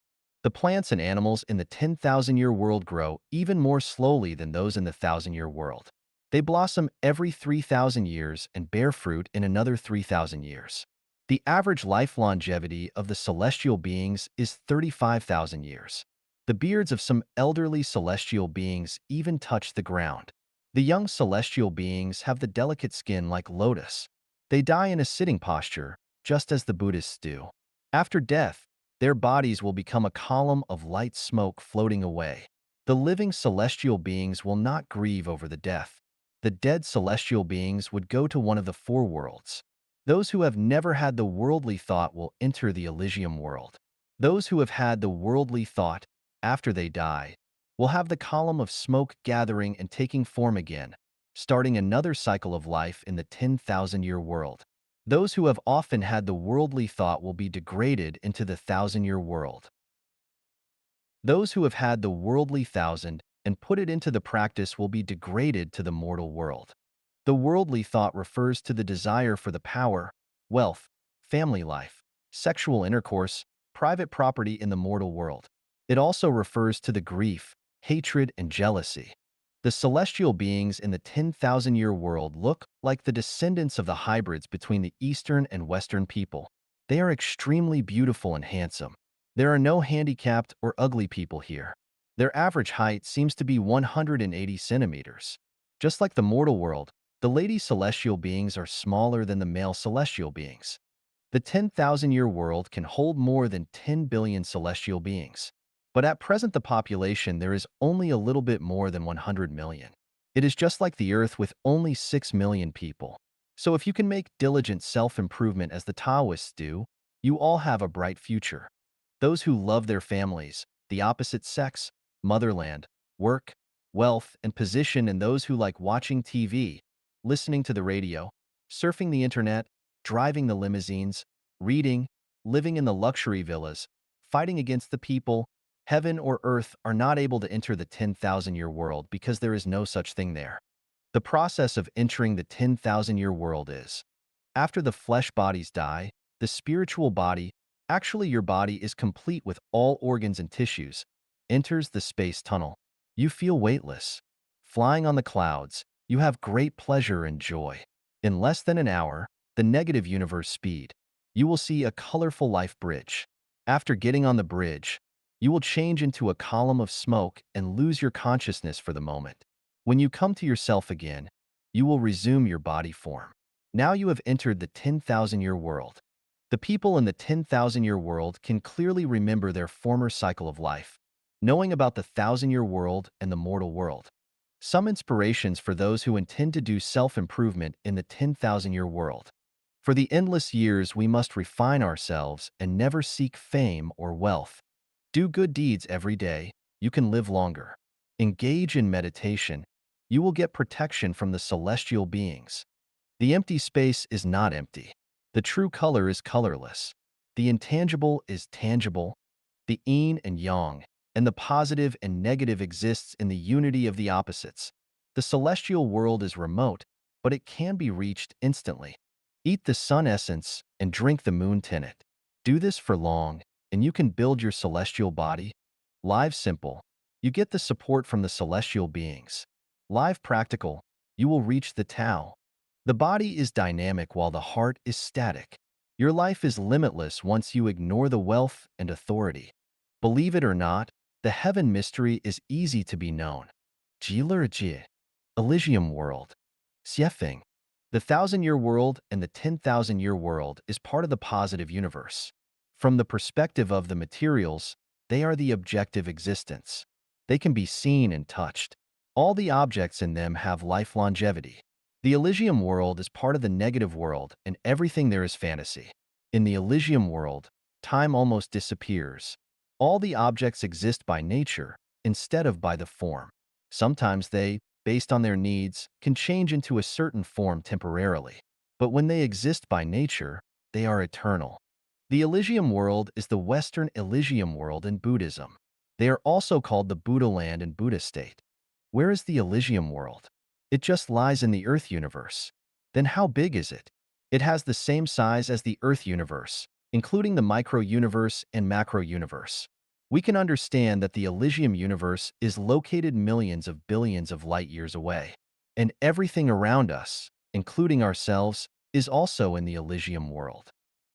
The plants and animals in the 10,000-year world grow even more slowly than those in the 1,000-year world. They blossom every 3,000 years and bear fruit in another 3,000 years. The average life longevity of the celestial beings is 35,000 years. The beards of some elderly celestial beings even touch the ground. The young celestial beings have the delicate skin like lotus. They die in a sitting posture, just as the Buddhists do. After death, their bodies will become a column of light smoke floating away. The living celestial beings will not grieve over the death. The dead celestial beings would go to one of the four worlds. Those who have never had the worldly thought will enter the Elysium world. Those who have had the worldly thought after they die will have the column of smoke gathering and taking form again, starting another cycle of life in the 10,000-year world. Those who have often had the worldly thought will be degraded into the 1,000-year world. Those who have had the worldly thousand and put it into the practice will be degraded to the mortal world. The worldly thought refers to the desire for the power, wealth, family life, sexual intercourse, private property in the mortal world. It also refers to the grief, hatred, and jealousy. The celestial beings in the 10,000-year world look like the descendants of the hybrids between the Eastern and Western people. They are extremely beautiful and handsome. There are no handicapped or ugly people here. Their average height seems to be 180 centimeters. Just like the mortal world, the lady celestial beings are smaller than the male celestial beings. The 10,000-year world can hold more than 10 billion celestial beings. But at present the population there is only a little bit more than 100 million. It is just like the Earth with only 6 million people. So if you can make diligent self-improvement as the Taoists do, you all have a bright future. Those who love their families, the opposite sex, motherland, work, wealth, and position, and those who like watching TV, listening to the radio, surfing the internet, driving the limousines, reading, living in the luxury villas, fighting against the people, heaven or earth are not able to enter the 10,000-year world because there is no such thing there. The process of entering the 10,000-year world is, after the flesh bodies die, the spiritual body, actually your body is complete with all organs and tissues, enters the space tunnel. You feel weightless. Flying on the clouds, you have great pleasure and joy. In less than an hour, the negative universe speed, you will see a colorful life bridge. After getting on the bridge, you will change into a column of smoke and lose your consciousness for the moment. When you come to yourself again, you will resume your body form. Now you have entered the 10,000-year world. The people in the 10,000-year world can clearly remember their former cycle of life, knowing about the 1,000-year world and the mortal world. Some inspirations for those who intend to do self-improvement in the 10,000-year world. For the endless years, we must refine ourselves and never seek fame or wealth. Do good deeds every day, you can live longer. Engage in meditation, you will get protection from the celestial beings. The empty space is not empty. The true color is colorless. The intangible is tangible. The yin and yang, and the positive and negative exists in the unity of the opposites. The celestial world is remote, but it can be reached instantly. Eat the sun essence and drink the moon tenet. Do this for long, and you can build your celestial body. Live simple, you get the support from the celestial beings. Live practical, you will reach the Tao. The body is dynamic while the heart is static. Your life is limitless once you ignore the wealth and authority. Believe it or not, the heaven mystery is easy to be known. Ji, Elysium world. Xiefeng. The 1,000-year world and the 10,000-year world is part of the positive universe. From the perspective of the materials, they are the objective existence. They can be seen and touched. All the objects in them have life longevity. The Elysium world is part of the negative world, and everything there is fantasy. In the Elysium world, time almost disappears. All the objects exist by nature instead of by the form. Sometimes they, based on their needs, can change into a certain form temporarily. But when they exist by nature, they are eternal. The Elysium world is the Western Elysium world in Buddhism. They are also called the Buddha land and Buddha state. Where is the Elysium world? It just lies in the Earth universe. Then how big is it? It has the same size as the Earth universe, including the micro-universe and macro-universe. We can understand that the Elysium universe is located millions of billions of light years away. And everything around us, including ourselves, is also in the Elysium world.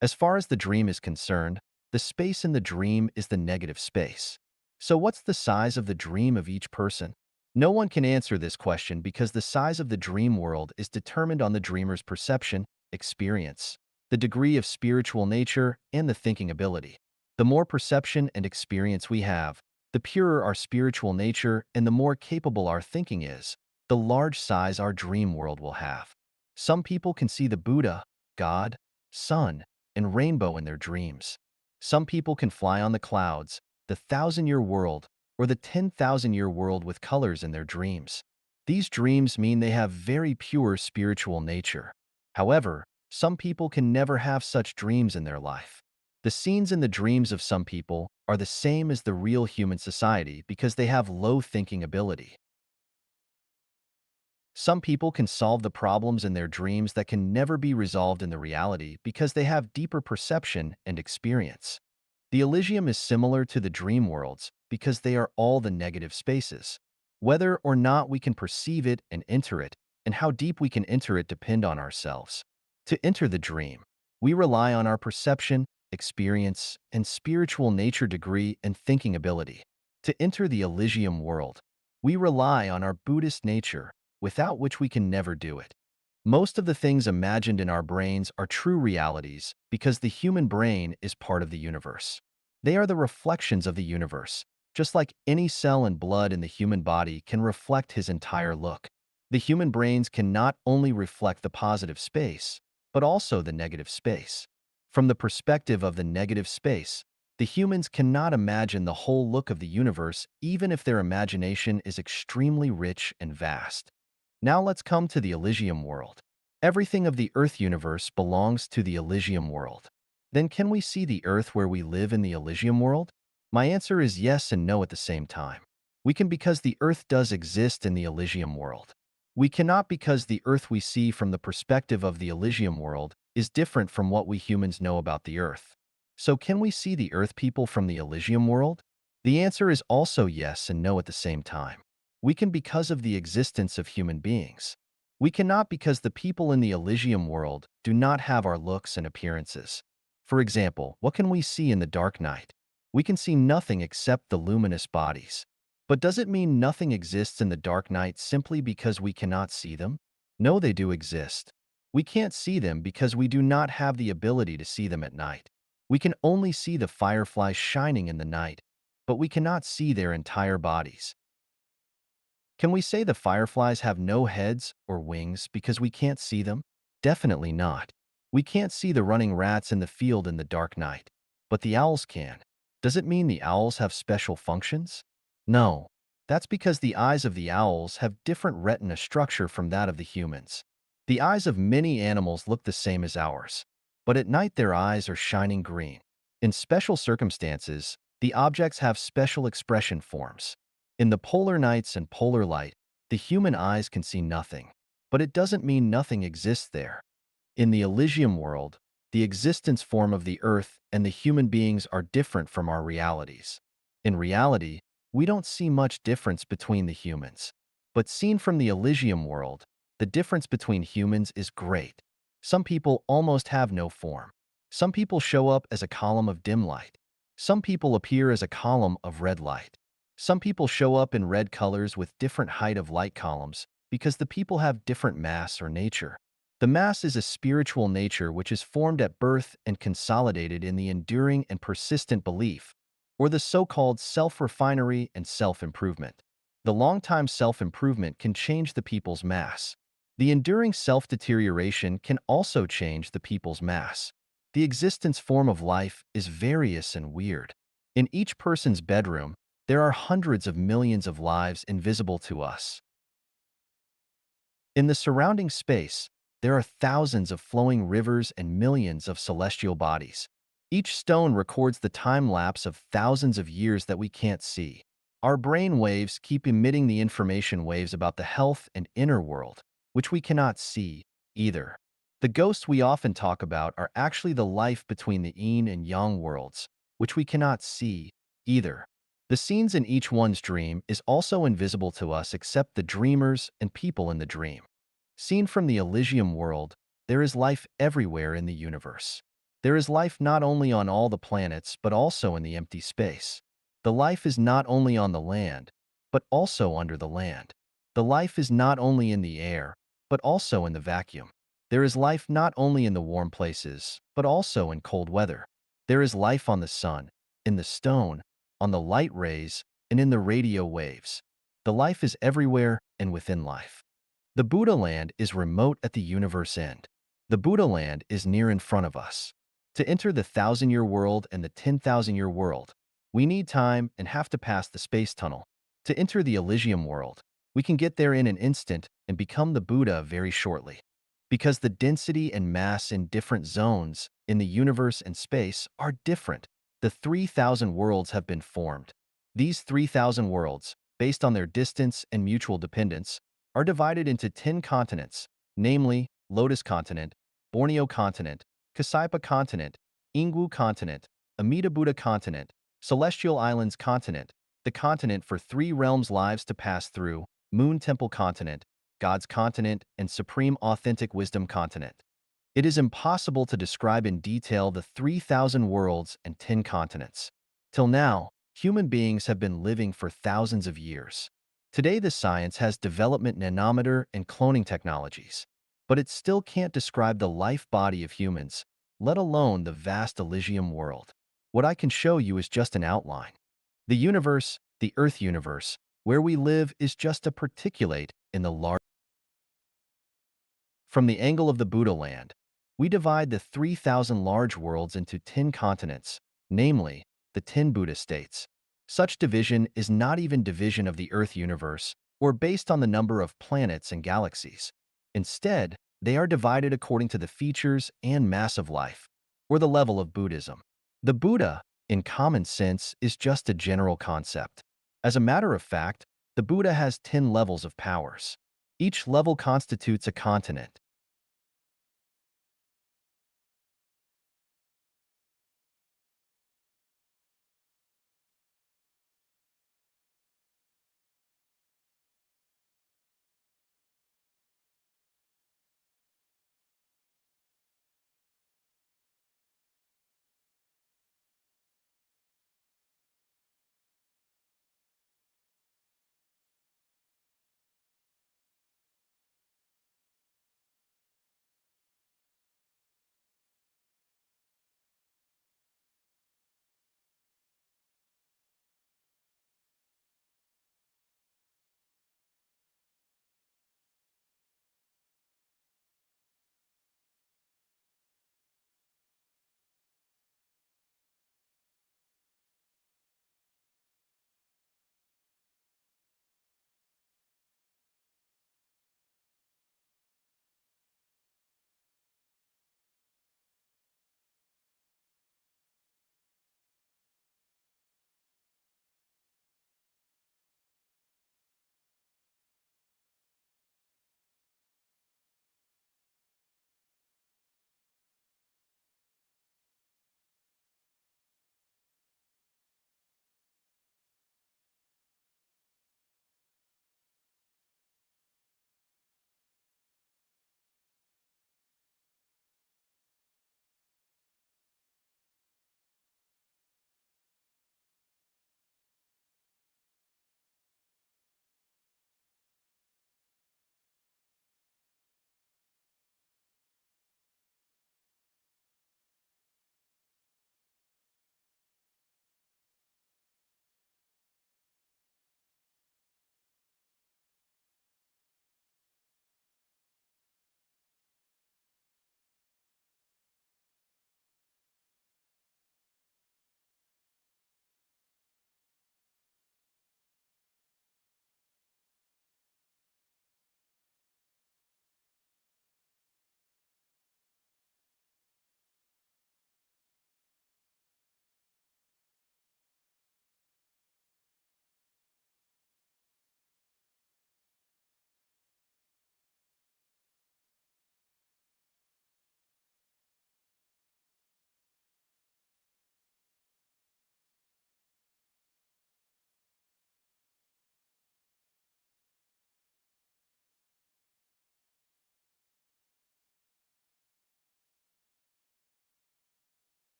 As far as the dream is concerned, the space in the dream is the negative space. So what's the size of the dream of each person? No one can answer this question because the size of the dream world is determined on the dreamer's perception, experience, the degree of spiritual nature, and the thinking ability. The more perception and experience we have, the purer our spiritual nature and the more capable our thinking is, the large size our dream world will have. Some people can see the Buddha, God, sun, and rainbow in their dreams. Some people can fly on the clouds, the 1,000-year world, or the 10,000-year world with colors in their dreams. These dreams mean they have very pure spiritual nature. However, some people can never have such dreams in their life. The scenes in the dreams of some people are the same as the real human society because they have low thinking ability. Some people can solve the problems in their dreams that can never be resolved in the reality because they have deeper perception and experience. The Elysium is similar to the dream worlds because they are all the negative spaces. Whether or not we can perceive it and enter it, and how deep we can enter it depend on ourselves. To enter the dream, we rely on our perception, experience, and spiritual nature degree and thinking ability. To enter the Elysium world, we rely on our Buddhist nature, without which we can never do it. Most of the things imagined in our brains are true realities because the human brain is part of the universe. They are the reflections of the universe, just like any cell and blood in the human body can reflect his entire look. The human brains can not only reflect the positive space, but also the negative space. From the perspective of the negative space, the humans cannot imagine the whole look of the universe even if their imagination is extremely rich and vast. Now let's come to the Elysium world. Everything of the Earth universe belongs to the Elysium world. Then can we see the Earth where we live in the Elysium world? My answer is yes and no at the same time. We can because the Earth does exist in the Elysium world. We cannot because the Earth we see from the perspective of the Elysium world is different from what we humans know about the Earth. So can we see the Earth people from the Elysium world? The answer is also yes and no at the same time. We can because of the existence of human beings. We cannot because the people in the Elysium world do not have our looks and appearances. For example, what can we see in the dark night? We can see nothing except the luminous bodies. But does it mean nothing exists in the dark night simply because we cannot see them? No, they do exist. We can't see them because we do not have the ability to see them at night. We can only see the fireflies shining in the night, but we cannot see their entire bodies. Can we say the fireflies have no heads or wings because we can't see them? Definitely not. We can't see the running rats in the field in the dark night, but the owls can. Does it mean the owls have special functions? No. That's because the eyes of the owls have different retina structure from that of the humans. The eyes of many animals look the same as ours, but at night their eyes are shining green. In special circumstances, the objects have special expression forms. In the polar nights and polar light, the human eyes can see nothing, but it doesn't mean nothing exists there. In the Elysium world, the existence form of the Earth and the human beings are different from our realities. In reality, we don't see much difference between the humans. But seen from the Elysium world, the difference between humans is great. Some people almost have no form. Some people show up as a column of dim light. Some people appear as a column of red light. Some people show up in red colors with different height of light columns because the people have different mass or nature. The mass is a spiritual nature which is formed at birth and consolidated in the enduring and persistent belief, or the so-called self-refinery and self-improvement. The long-time self-improvement can change the people's mass. The enduring self-deterioration can also change the people's mass. The existence form of life is various and weird. In each person's bedroom, there are hundreds of millions of lives invisible to us. In the surrounding space, there are thousands of flowing rivers and millions of celestial bodies. Each stone records the time lapse of thousands of years that we can't see. Our brain waves keep emitting the information waves about the health and inner world, which we cannot see either. The ghosts we often talk about are actually the life between the yin and yang worlds, which we cannot see either. The scenes in each one's dream is also invisible to us except the dreamers and people in the dream. Seen from the Elysium world, there is life everywhere in the universe. There is life not only on all the planets but also in the empty space. The life is not only on the land, but also under the land. The life is not only in the air, but also in the vacuum. There is life not only in the warm places, but also in cold weather. There is life on the sun, in the stone, on the light rays, and in the radio waves. The life is everywhere and within life. The Buddha land is remote at the universe end. The Buddha land is near in front of us. To enter the 1,000-year world and the 10,000-year world, we need time and have to pass the space tunnel. To enter the Elysium world, we can get there in an instant and become the Buddha very shortly. Because the density and mass in different zones in the universe and space are different, the 3,000 worlds have been formed. These 3,000 worlds, based on their distance and mutual dependence, are divided into 10 continents, namely Lotus Continent, Borneo Continent, Kasaipa Continent, Ingwu Continent, Amida Buddha Continent, Celestial Islands Continent, the continent for 3 realms lives to pass through, Moon Temple Continent, God's Continent, and Supreme Authentic Wisdom Continent. It is impossible to describe in detail the 3,000 worlds and 10 continents. Till now, human beings have been living for thousands of years. Today, the science has development nanometer and cloning technologies, but it still can't describe the life body of humans, let alone the vast Elysium world. What I can show you is just an outline. The universe, the Earth universe, where we live is just a particulate in the large. From the angle of the Buddha land, we divide the 3,000 large worlds into 10 continents, namely, the 10 Buddha states. Such division is not even division of the Earth universe or based on the number of planets and galaxies. Instead, they are divided according to the features and mass of life, or the level of Buddhism. The Buddha, in common sense, is just a general concept. As a matter of fact, the Buddha has 10 levels of powers. Each level constitutes a continent.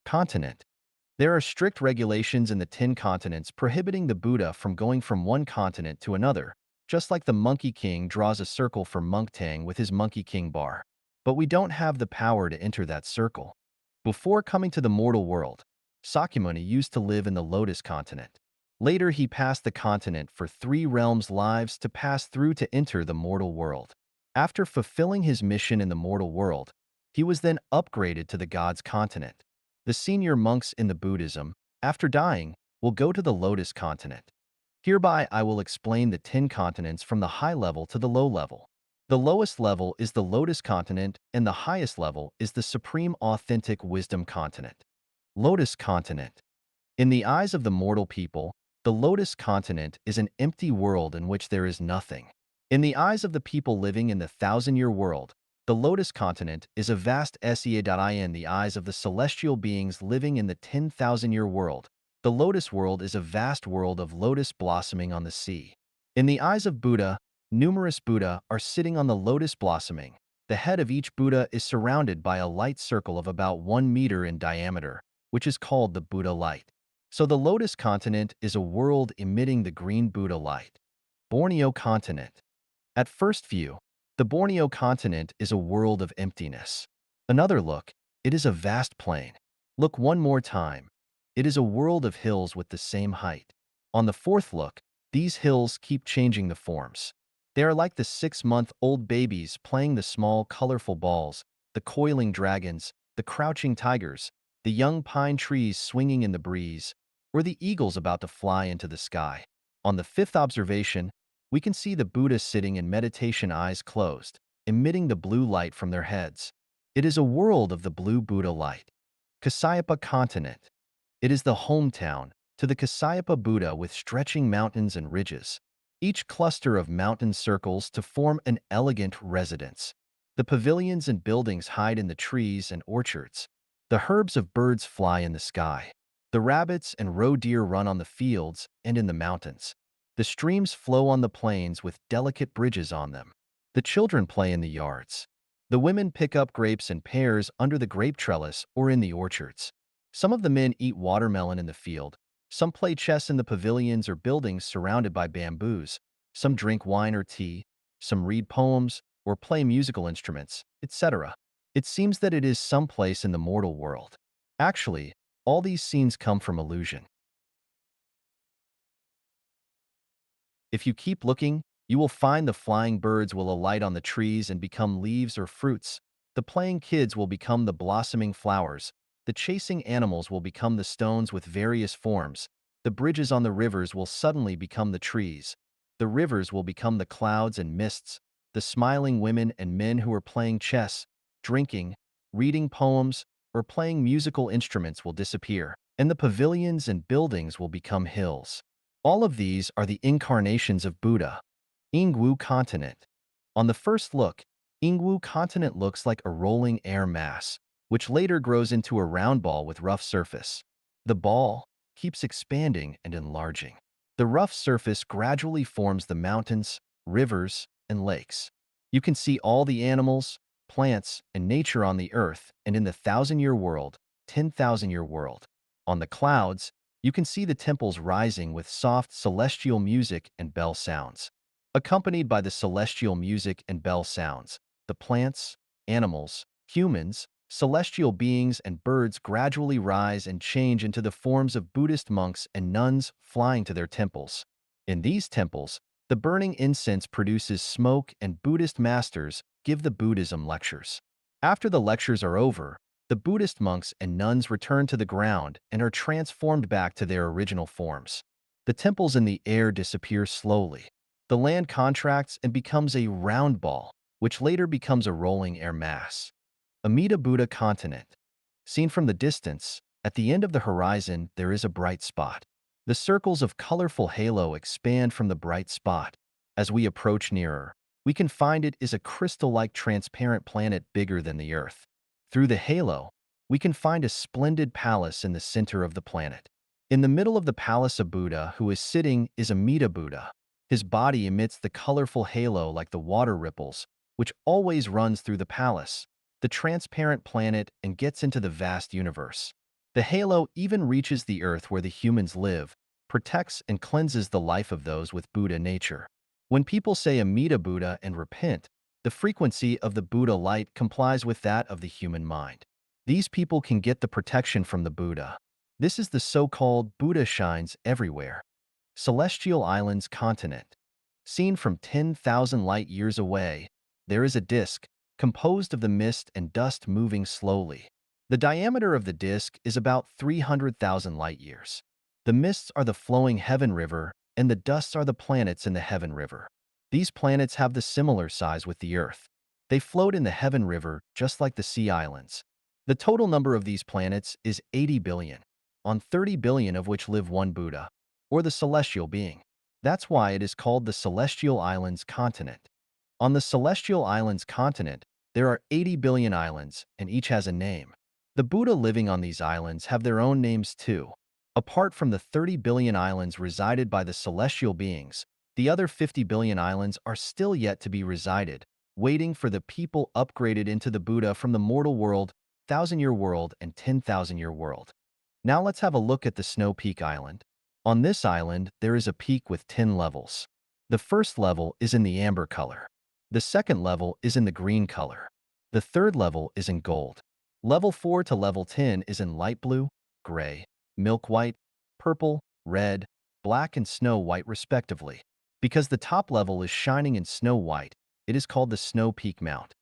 Continent. There are strict regulations in the 10 continents prohibiting the Buddha from going from one continent to another, just like the Monkey King draws a circle for Mongtang with his Monkey King bar. But we don't have the power to enter that circle. Before coming to the mortal world, Sakyamuni used to live in the Lotus continent. Later, he passed the continent for 3 realms lives to pass through to enter the mortal world. After fulfilling his mission in the mortal world, he was then upgraded to the God's continent. The senior monks in the Buddhism, after dying, will go to the Lotus continent. Hereby, I will explain the 10 continents from the high level to the low level. The lowest level is the Lotus continent, and the highest level is the Supreme Authentic Wisdom continent. Lotus continent. In the eyes of the mortal people, the Lotus continent is an empty world in which there is nothing. In the eyes of the people living in the thousand-year world, the Lotus continent is a vast sea. In the eyes of the celestial beings living in the 10,000-year world, the Lotus world is a vast world of lotus blossoming on the sea. In the eyes of Buddha, numerous Buddha are sitting on the lotus blossoming. The head of each Buddha is surrounded by a light circle of about 1 meter in diameter, which is called the Buddha light. So the Lotus continent is a world emitting the green Buddha light. Borneo continent. At first view, the Borneo continent is a world of emptiness. Another look, it is a vast plain. Look one more time. It is a world of hills with the same height. On the fourth look, these hills keep changing the forms. They are like the 6-month-old babies playing the small, colorful balls, the coiling dragons, the crouching tigers, the young pine trees swinging in the breeze, or the eagles about to fly into the sky. On the fifth observation, we can see the Buddha sitting in meditation, eyes closed, emitting the blue light from their heads. It is a world of the blue Buddha light. Kasyapa continent. It is the hometown to the Kasyapa Buddha with stretching mountains and ridges. Each cluster of mountain circles to form an elegant residence. The pavilions and buildings hide in the trees and orchards. The herbs of birds fly in the sky. The rabbits and roe deer run on the fields and in the mountains. The streams flow on the plains with delicate bridges on them. The children play in the yards. The women pick up grapes and pears under the grape trellis or in the orchards. Some of the men eat watermelon in the field. Some play chess in the pavilions or buildings surrounded by bamboos. Some drink wine or tea. Some read poems or play musical instruments, etc. It seems that it is someplace in the mortal world. Actually, all these scenes come from illusion. If you keep looking, you will find the flying birds will alight on the trees and become leaves or fruits. The playing kids will become the blossoming flowers. The chasing animals will become the stones with various forms. The bridges on the rivers will suddenly become the trees. The rivers will become the clouds and mists. The smiling women and men who are playing chess, drinking, reading poems, or playing musical instruments will disappear, and the pavilions and buildings will become hills. All of these are the incarnations of Buddha. Ingwu continent. On the first look, Ingwu continent looks like a rolling air mass, which later grows into a round ball with rough surface. The ball keeps expanding and enlarging. The rough surface gradually forms the mountains, rivers, and lakes. You can see all the animals, plants, and nature on the earth and in the 1,000-year world, 10,000-year world. On the clouds, you can see the temples rising with soft celestial music and bell sounds. Accompanied by the celestial music and bell sounds, the plants, animals, humans, celestial beings, and birds gradually rise and change into the forms of Buddhist monks and nuns flying to their temples. In these temples, the burning incense produces smoke and Buddhist masters give the Buddhism lectures. After the lectures are over, the Buddhist monks and nuns return to the ground and are transformed back to their original forms. The temples in the air disappear slowly. The land contracts and becomes a round ball, which later becomes a rolling air mass. Amida Buddha continent. Seen from the distance, at the end of the horizon there is a bright spot. The circles of colorful halo expand from the bright spot. As we approach nearer, we can find it is a crystal-like transparent planet bigger than the Earth. Through the halo, we can find a splendid palace in the center of the planet. In the middle of the palace, a Buddha who is sitting is Amida Buddha. His body emits the colorful halo like the water ripples, which always runs through the palace, the transparent planet, and gets into the vast universe. The halo even reaches the earth where the humans live, protects and cleanses the life of those with Buddha nature. When people say Amida Buddha and repent, the frequency of the Buddha light complies with that of the human mind. These people can get the protection from the Buddha. This is the so-called Buddha shines everywhere. Celestial Islands continent. Seen from 10,000 light years away, there is a disk, composed of the mist and dust moving slowly. The diameter of the disk is about 300,000 light years. The mists are the flowing heaven river, and the dusts are the planets in the heaven river. These planets have the similar size with the Earth. They float in the heaven river just like the sea islands. The total number of these planets is 80 billion, on 30 billion of which live one Buddha, or the celestial being. That's why it is called the Celestial Islands continent. On the Celestial Islands continent, there are 80 billion islands, and each has a name. The Buddha living on these islands have their own names too. Apart from the 30 billion islands resided by the celestial beings, the other 50 billion islands are still yet to be resided, waiting for the people upgraded into the Buddha from the mortal world, 1,000-year world, and 10,000-year world. Now let's have a look at the Snow Peak Island. On this island, there is a peak with 10 levels. The first level is in the amber color. The second level is in the green color. The third level is in gold. Level 4 to level 10 is in light blue, gray, milk white, purple, red, black, and snow white respectively. Because the top level is shining in snow white, it is called the Snow Peak Mount.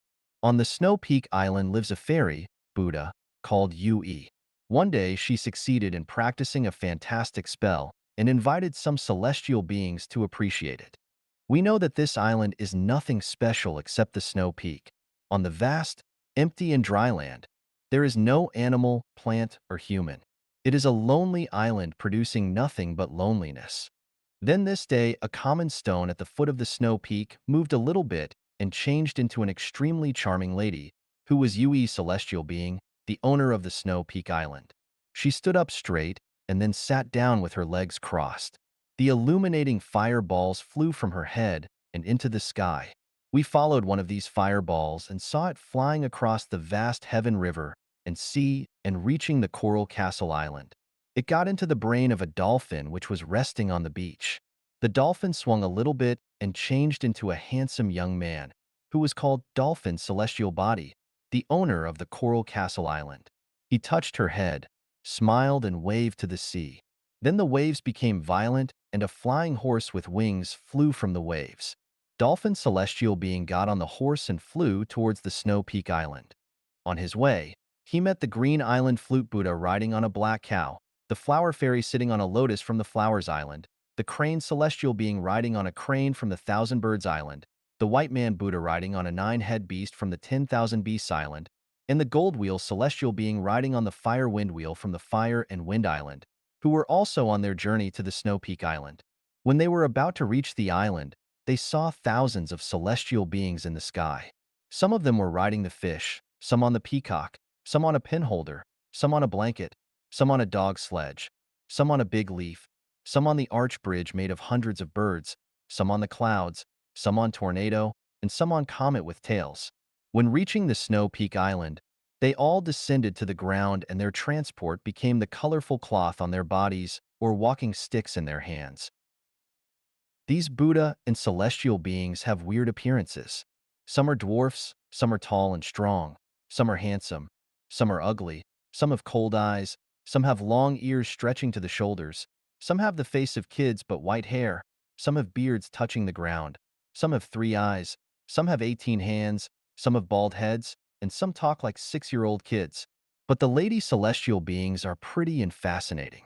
On the Snow Peak Island lives a fairy, Buddha, called Yue. One day she succeeded in practicing a fantastic spell and invited some celestial beings to appreciate it. We know that this island is nothing special except the Snow Peak. On the vast, empty and dry land, there is no animal, plant, or human. It is a lonely island producing nothing but loneliness. Then this day, a common stone at the foot of the Snow Peak moved a little bit and changed into an extremely charming lady, who was Yue celestial being, the owner of the Snow Peak Island. She stood up straight and then sat down with her legs crossed. The illuminating fireballs flew from her head and into the sky. We followed one of these fireballs and saw it flying across the vast heaven river and sea and reaching the Coral Castle Island. It got into the brain of a dolphin which was resting on the beach. The dolphin swung a little bit and changed into a handsome young man, who was called Dolphin Celestial Body, the owner of the Coral Castle Island. He touched her head, smiled, and waved to the sea. Then the waves became violent, and a flying horse with wings flew from the waves. Dolphin Celestial Being got on the horse and flew towards the Snow Peak Island. On his way, he met the Green Island Flute Buddha riding on a black cow, the Flower Fairy sitting on a lotus from the Flowers Island, the Crane Celestial Being riding on a crane from the Thousand Birds Island, the White Man Buddha riding on a 9-head beast from the 10,000 Beasts Island, and the Gold Wheel Celestial Being riding on the Fire Wind Wheel from the Fire and Wind Island, who were also on their journey to the Snow Peak Island. When they were about to reach the island, they saw thousands of celestial beings in the sky. Some of them were riding the fish, some on the peacock, some on a pinholder, some on a blanket, some on a dog sledge, some on a big leaf, some on the arch bridge made of hundreds of birds, some on the clouds, some on tornado, and some on comet with tails. When reaching the Snow Peak Island, they all descended to the ground and their transport became the colorful cloth on their bodies or walking sticks in their hands. These Buddha and celestial beings have weird appearances. Some are dwarfs, some are tall and strong, some are handsome, some are ugly, some have cold eyes, some have long ears stretching to the shoulders, some have the face of kids but white hair, some have beards touching the ground, some have 3 eyes, some have 18 hands, some have bald heads, and some talk like 6-year-old kids. But the lady celestial beings are pretty and fascinating.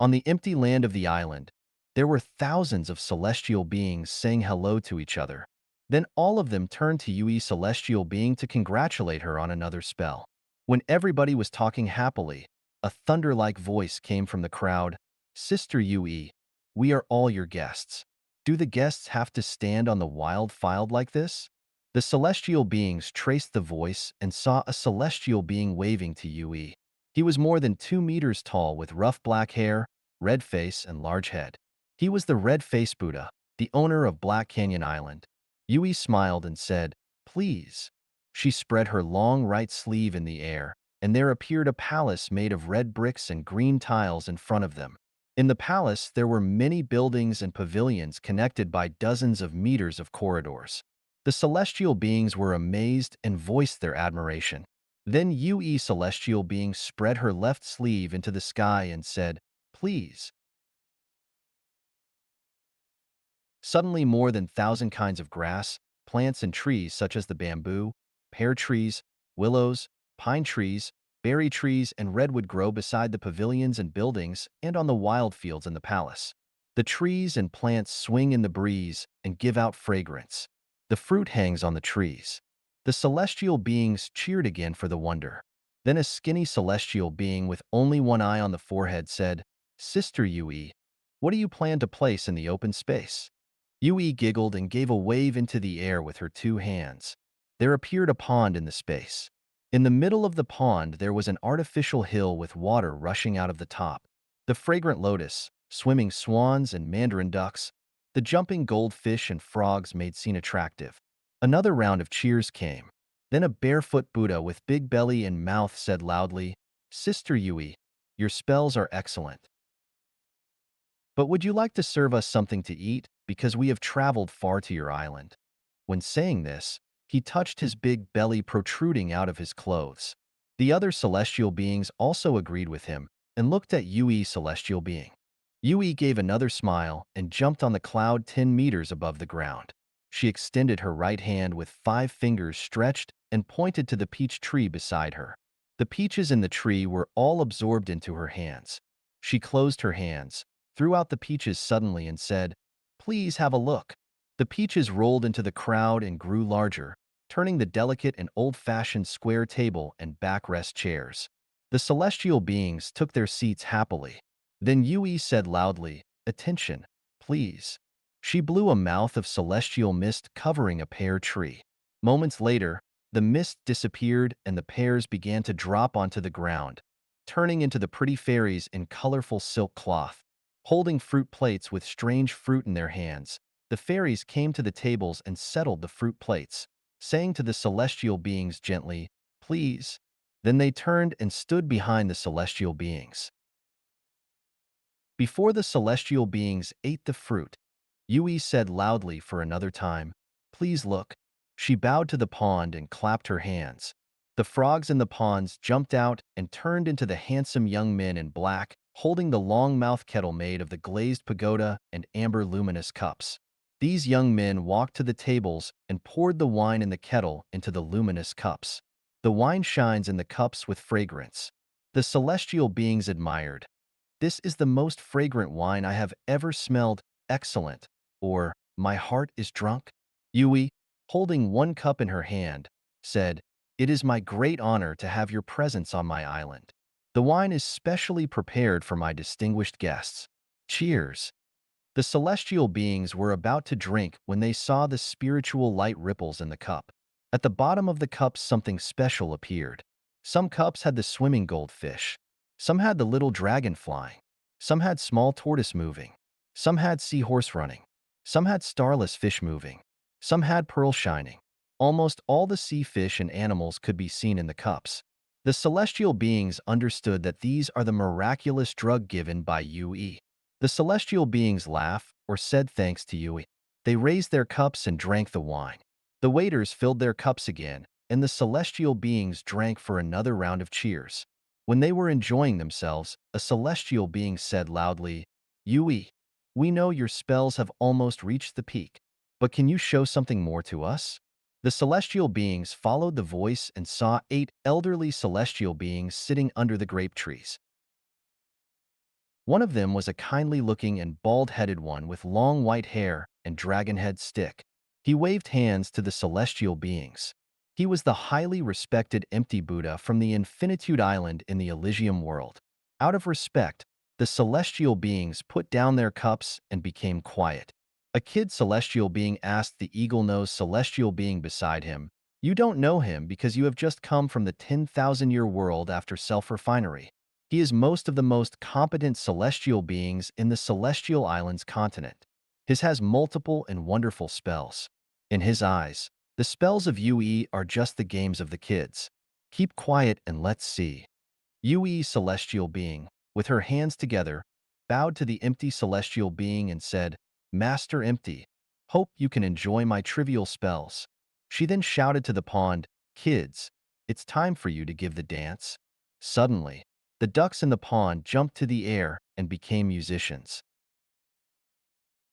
On the empty land of the island, there were thousands of celestial beings saying hello to each other. Then all of them turned to Yue celestial being to congratulate her on another spell. When everybody was talking happily, a thunder-like voice came from the crowd. "Sister Yue, we are all your guests. Do the guests have to stand on the wild field like this?" The celestial beings traced the voice and saw a celestial being waving to Yue. He was more than 2 meters tall with rough black hair, red face, and large head. He was the Red Face Buddha, the owner of Black Canyon Island. Yue smiled and said, "Please." She spread her long right sleeve in the air, and there appeared a palace made of red bricks and green tiles in front of them. In the palace, there were many buildings and pavilions connected by dozens of meters of corridors. The celestial beings were amazed and voiced their admiration. Then Yue celestial being spread her left sleeve into the sky and said, "Please." Suddenly more than 1,000 kinds of grass, plants and trees such as the bamboo, pear trees, willows, pine trees, berry trees, and redwood grow beside the pavilions and buildings and on the wild fields in the palace. The trees and plants swing in the breeze and give out fragrance. The fruit hangs on the trees. The celestial beings cheered again for the wonder. Then a skinny celestial being with only one eye on the forehead said, "Sister Yue, what do you plan to place in the open space?" Yue giggled and gave a wave into the air with her two hands. There appeared a pond in the space. In the middle of the pond there was an artificial hill with water rushing out of the top. The fragrant lotus, swimming swans and mandarin ducks, the jumping goldfish and frogs made scene attractive. Another round of cheers came. Then a barefoot Buddha with big belly and mouth said loudly, "Sister Yue, your spells are excellent. But would you like to serve us something to eat, because we have traveled far to your island?" When saying this, he touched his big belly protruding out of his clothes. The other celestial beings also agreed with him and looked at Yue celestial being. Yue gave another smile and jumped on the cloud 10 meters above the ground. She extended her right hand with 5 fingers stretched and pointed to the peach tree beside her. The peaches in the tree were all absorbed into her hands. She closed her hands, threw out the peaches suddenly and said, "Please have a look." The peaches rolled into the crowd and grew larger, turning the delicate and old-fashioned square table and backrest chairs. The celestial beings took their seats happily. Then Yue said loudly, "Attention, please." She blew a mouth of celestial mist covering a pear tree. Moments later, the mist disappeared and the pears began to drop onto the ground, turning into the pretty fairies in colorful silk cloth. Holding fruit plates with strange fruit in their hands, the fairies came to the tables and settled the fruit plates, saying to the celestial beings gently, "Please." Then they turned and stood behind the celestial beings. Before the celestial beings ate the fruit, Yue said loudly for another time, "Please look." She bowed to the pond and clapped her hands. The frogs in the ponds jumped out and turned into the handsome young men in black, holding the long-mouthed kettle made of the glazed pagoda and amber luminous cups. These young men walked to the tables and poured the wine in the kettle into the luminous cups. The wine shines in the cups with fragrance. The celestial beings admired. "This is the most fragrant wine I have ever smelled, excellent," or "My heart is drunk." Yue, holding one cup in her hand, said, "It is my great honor to have your presence on my island. The wine is specially prepared for my distinguished guests. Cheers." The celestial beings were about to drink when they saw the spiritual light ripples in the cup. At the bottom of the cups something special appeared. Some cups had the swimming goldfish. Some had the little dragon flying. Some had small tortoise moving. Some had seahorse running. Some had starless fish moving. Some had pearl shining. Almost all the sea fish and animals could be seen in the cups. The celestial beings understood that these are the miraculous drug given by Yue. The celestial beings laughed or said thanks to Yue. They raised their cups and drank the wine. The waiters filled their cups again, and the celestial beings drank for another round of cheers. When they were enjoying themselves, a celestial being said loudly, "Yue, we know your spells have almost reached the peak, but can you show something more to us?" The celestial beings followed the voice and saw 8 elderly celestial beings sitting under the grape trees. One of them was a kindly-looking and bald-headed one with long white hair and dragon-head stick. He waved hands to the celestial beings. He was the highly respected empty Buddha from the Infinitude Island in the Elysium world. Out of respect, the celestial beings put down their cups and became quiet. A kid celestial being asked the eagle-nosed celestial being beside him, "You don't know him because you have just come from the 10,000-year world after self-refinery. He is most of the most competent celestial beings in the Celestial Islands continent. His has multiple and wonderful spells. In his eyes, the spells of Yue are just the games of the kids." Keep quiet and let's see. Yue, celestial being, with her hands together, bowed to the empty celestial being and said, Master Empty, hope you can enjoy my trivial spells. She then shouted to the pond, Kids, it's time for you to give the dance. Suddenly, the ducks in the pond jumped to the air and became musicians.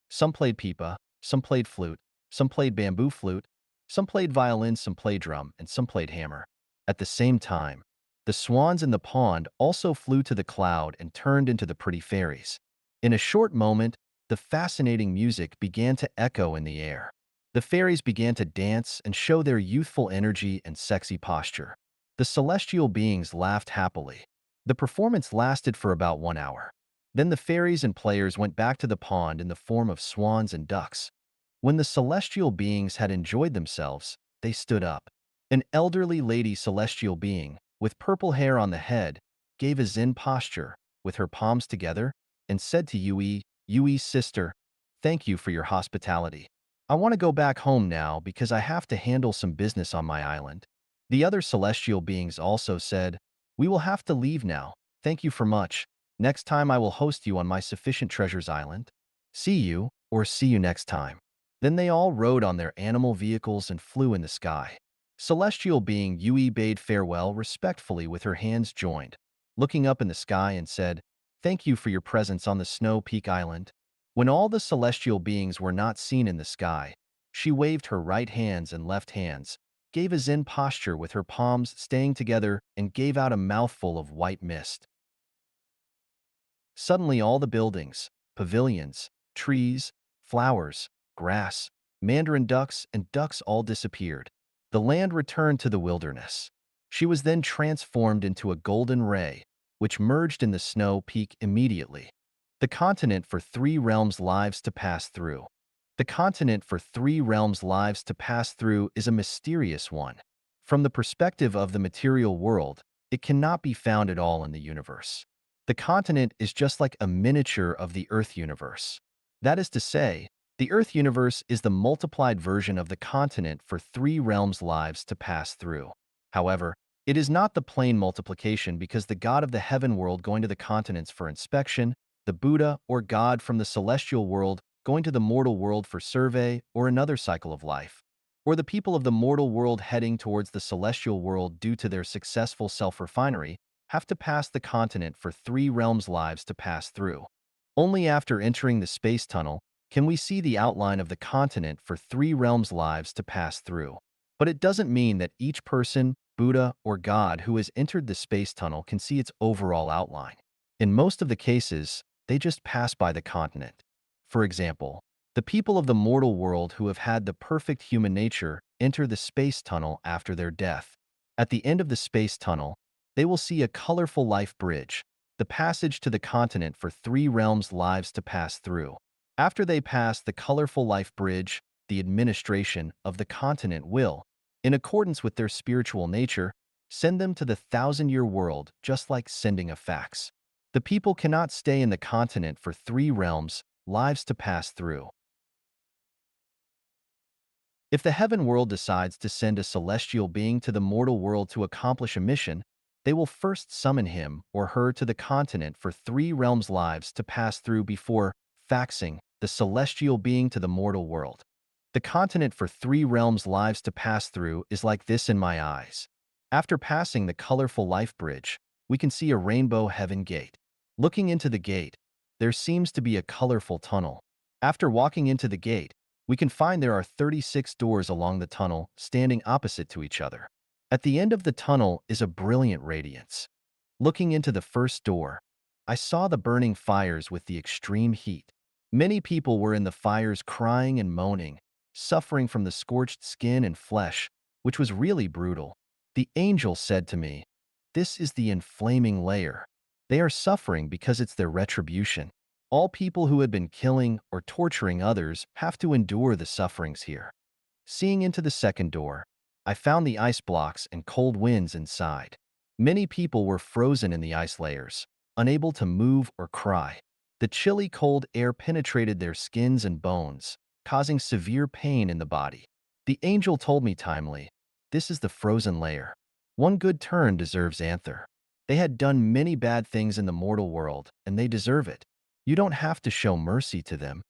Some played pipa, some played flute, some played bamboo flute, some played violin, some played drum, and some played hammer. At the same time, the swans in the pond also flew to the cloud and turned into the pretty fairies. In a short moment, the fascinating music began to echo in the air. The fairies began to dance and show their youthful energy and sexy posture. The celestial beings laughed happily. The performance lasted for about 1 hour. Then the fairies and players went back to the pond in the form of swans and ducks. When the celestial beings had enjoyed themselves, they stood up. An elderly lady celestial being, with purple hair on the head, gave a Zen posture, with her palms together, and said to Yui's sister, Thank you for your hospitality. I want to go back home now because I have to handle some business on my island. The other celestial beings also said, We will have to leave now. Thank you for much. Next time I will host you on my Sufficient Treasures Island. See you, or see you next time. Then they all rode on their animal vehicles and flew in the sky. Celestial being Yui bade farewell respectfully with her hands joined, looking up in the sky and said, Thank you for your presence on the Snow Peak Island. When all the celestial beings were not seen in the sky, she waved her right hands and left hands, gave a Zen posture with her palms staying together, and gave out a mouthful of white mist. Suddenly all the buildings, pavilions, trees, flowers, grass, mandarin ducks, and ducks all disappeared. The land returned to the wilderness. She was then transformed into a golden ray, which merged in the snow peak immediately. The continent for 3 realms lives to pass through. The continent for 3 realms lives to pass through is a mysterious one. From the perspective of the material world, it cannot be found at all in the universe. The continent is just like a miniature of the Earth universe. That is to say, the Earth universe is the multiplied version of the continent for 3 realms lives to pass through. However, it is not the plain multiplication because the god of the heaven world going to the continents for inspection, the Buddha or God from the celestial world going to the mortal world for survey or another cycle of life, or the people of the mortal world heading towards the celestial world due to their successful self-refinery, have to pass the continent for 3 realms lives to pass through. Only after entering the space tunnel can we see the outline of the continent for 3 realms lives to pass through. But it doesn't mean that each person, Buddha, or God who has entered the space tunnel can see its overall outline. In most of the cases, they just pass by the continent. For example, the people of the mortal world who have had the perfect human nature enter the space tunnel after their death. At the end of the space tunnel, they will see a colorful life bridge, the passage to the continent for 3 realms lives to pass through. After they pass the colorful life bridge, the administration of the continent will, in accordance with their spiritual nature, send them to the 1,000-year world just like sending a fax. The people cannot stay in the continent for 3 realms lives to pass through. If the heaven world decides to send a celestial being to the mortal world to accomplish a mission, they will first summon him or her to the continent for 3 realms lives to pass through before faxing the celestial being to the mortal world. The continent for 3 realms lives to pass through is like this in my eyes. After passing the colorful life bridge, we can see a rainbow heaven gate. Looking into the gate, there seems to be a colorful tunnel. After walking into the gate, we can find there are 36 doors along the tunnel standing opposite to each other. At the end of the tunnel is a brilliant radiance. Looking into the first door, I saw the burning fires with the extreme heat. Many people were in the fires crying and moaning, suffering from the scorched skin and flesh, which was really brutal. The angel said to me, This is the inflaming layer. They are suffering because it's their retribution. All people who had been killing or torturing others have to endure the sufferings here. Seeing into the second door, I found the ice blocks and cold winds inside. Many people were frozen in the ice layers, unable to move or cry. The chilly cold air penetrated their skins and bones, causing severe pain in the body. The angel told me timely, This is the frozen layer. One good turn deserves answer. They had done many bad things in the mortal world, and they deserve it. You don't have to show mercy to them.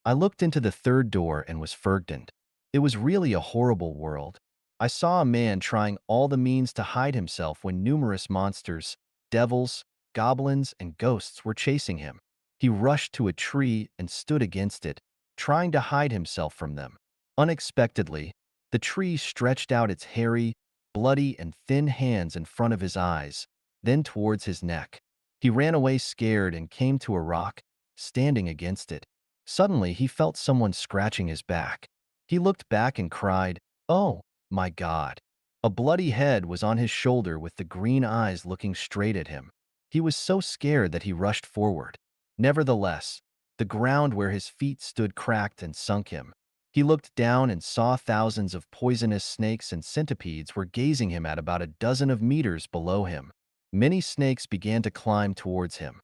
I looked into the third door and was frightened. It was really a horrible world. I saw a man trying all the means to hide himself when numerous monsters, devils, goblins, and ghosts were chasing him. He rushed to a tree and stood against it, trying to hide himself from them. Unexpectedly, the tree stretched out its hairy, bloody, and thin hands in front of his eyes, then towards his neck. He ran away scared and came to a rock, standing against it. Suddenly, he felt someone scratching his back. He looked back and cried, "Oh, my God." A bloody head was on his shoulder with the green eyes looking straight at him. He was so scared that he rushed forward. Nevertheless, the ground where his feet stood cracked and sunk him. He looked down and saw thousands of poisonous snakes and centipedes were gazing him at about a dozen of meters below him. Many snakes began to climb towards him.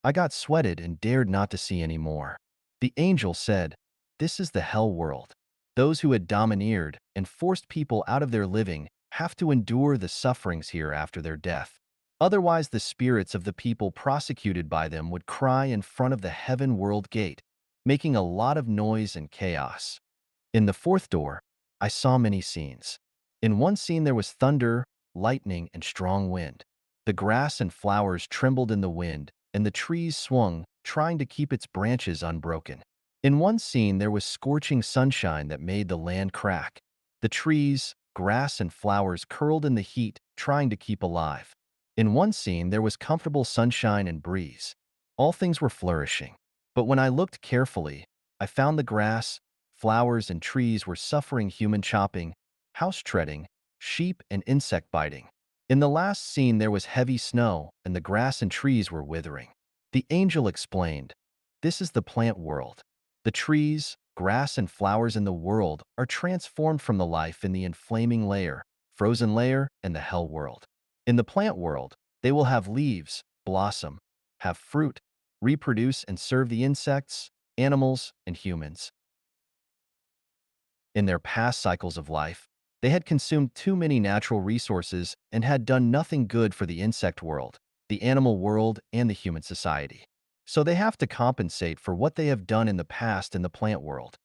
I got sweated and dared not to see any more. The angel said, "This is the hell world. Those who had domineered and forced people out of their living have to endure the sufferings here after their death. Otherwise, the spirits of the people prosecuted by them would cry in front of the heaven world gate, making a lot of noise and chaos." In the fourth door, I saw many scenes. In one scene, there was thunder, lightning, and strong wind. The grass and flowers trembled in the wind, and the trees swung, trying to keep its branches unbroken. In one scene, there was scorching sunshine that made the land crack. The trees, grass, and flowers curled in the heat, trying to keep alive. In one scene, there was comfortable sunshine and breeze. All things were flourishing. But when I looked carefully, I found the grass, flowers, and trees were suffering human chopping, house treading, sheep, and insect biting. In the last scene, there was heavy snow, and the grass and trees were withering. The angel explained, "This is the plant world. The trees, grass, and flowers in the world are transformed from the life in the inflaming layer, frozen layer, and the hell world. In the plant world, they will have leaves, blossom, have fruit, reproduce, and serve the insects, animals, and humans. In their past cycles of life, they had consumed too many natural resources and had done nothing good for the insect world, the animal world, and the human society. So they have to compensate for what they have done in the past in the plant world.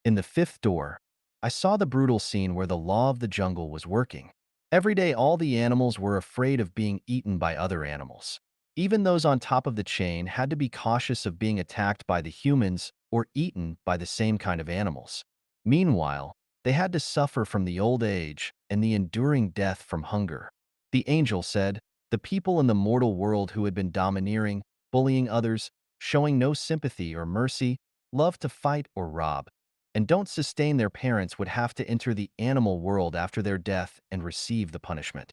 In the fifth door, I saw the brutal scene where the law of the jungle was working. Every day, all the animals were afraid of being eaten by other animals. Even those on top of the chain had to be cautious of being attacked by the humans or eaten by the same kind of animals. Meanwhile, they had to suffer from the old age and the enduring death from hunger. The angel said, "The people in the mortal world who had been domineering, bullying others, showing no sympathy or mercy, love to fight or rob, and don't sustain their parents would have to enter the animal world after their death and receive the punishment."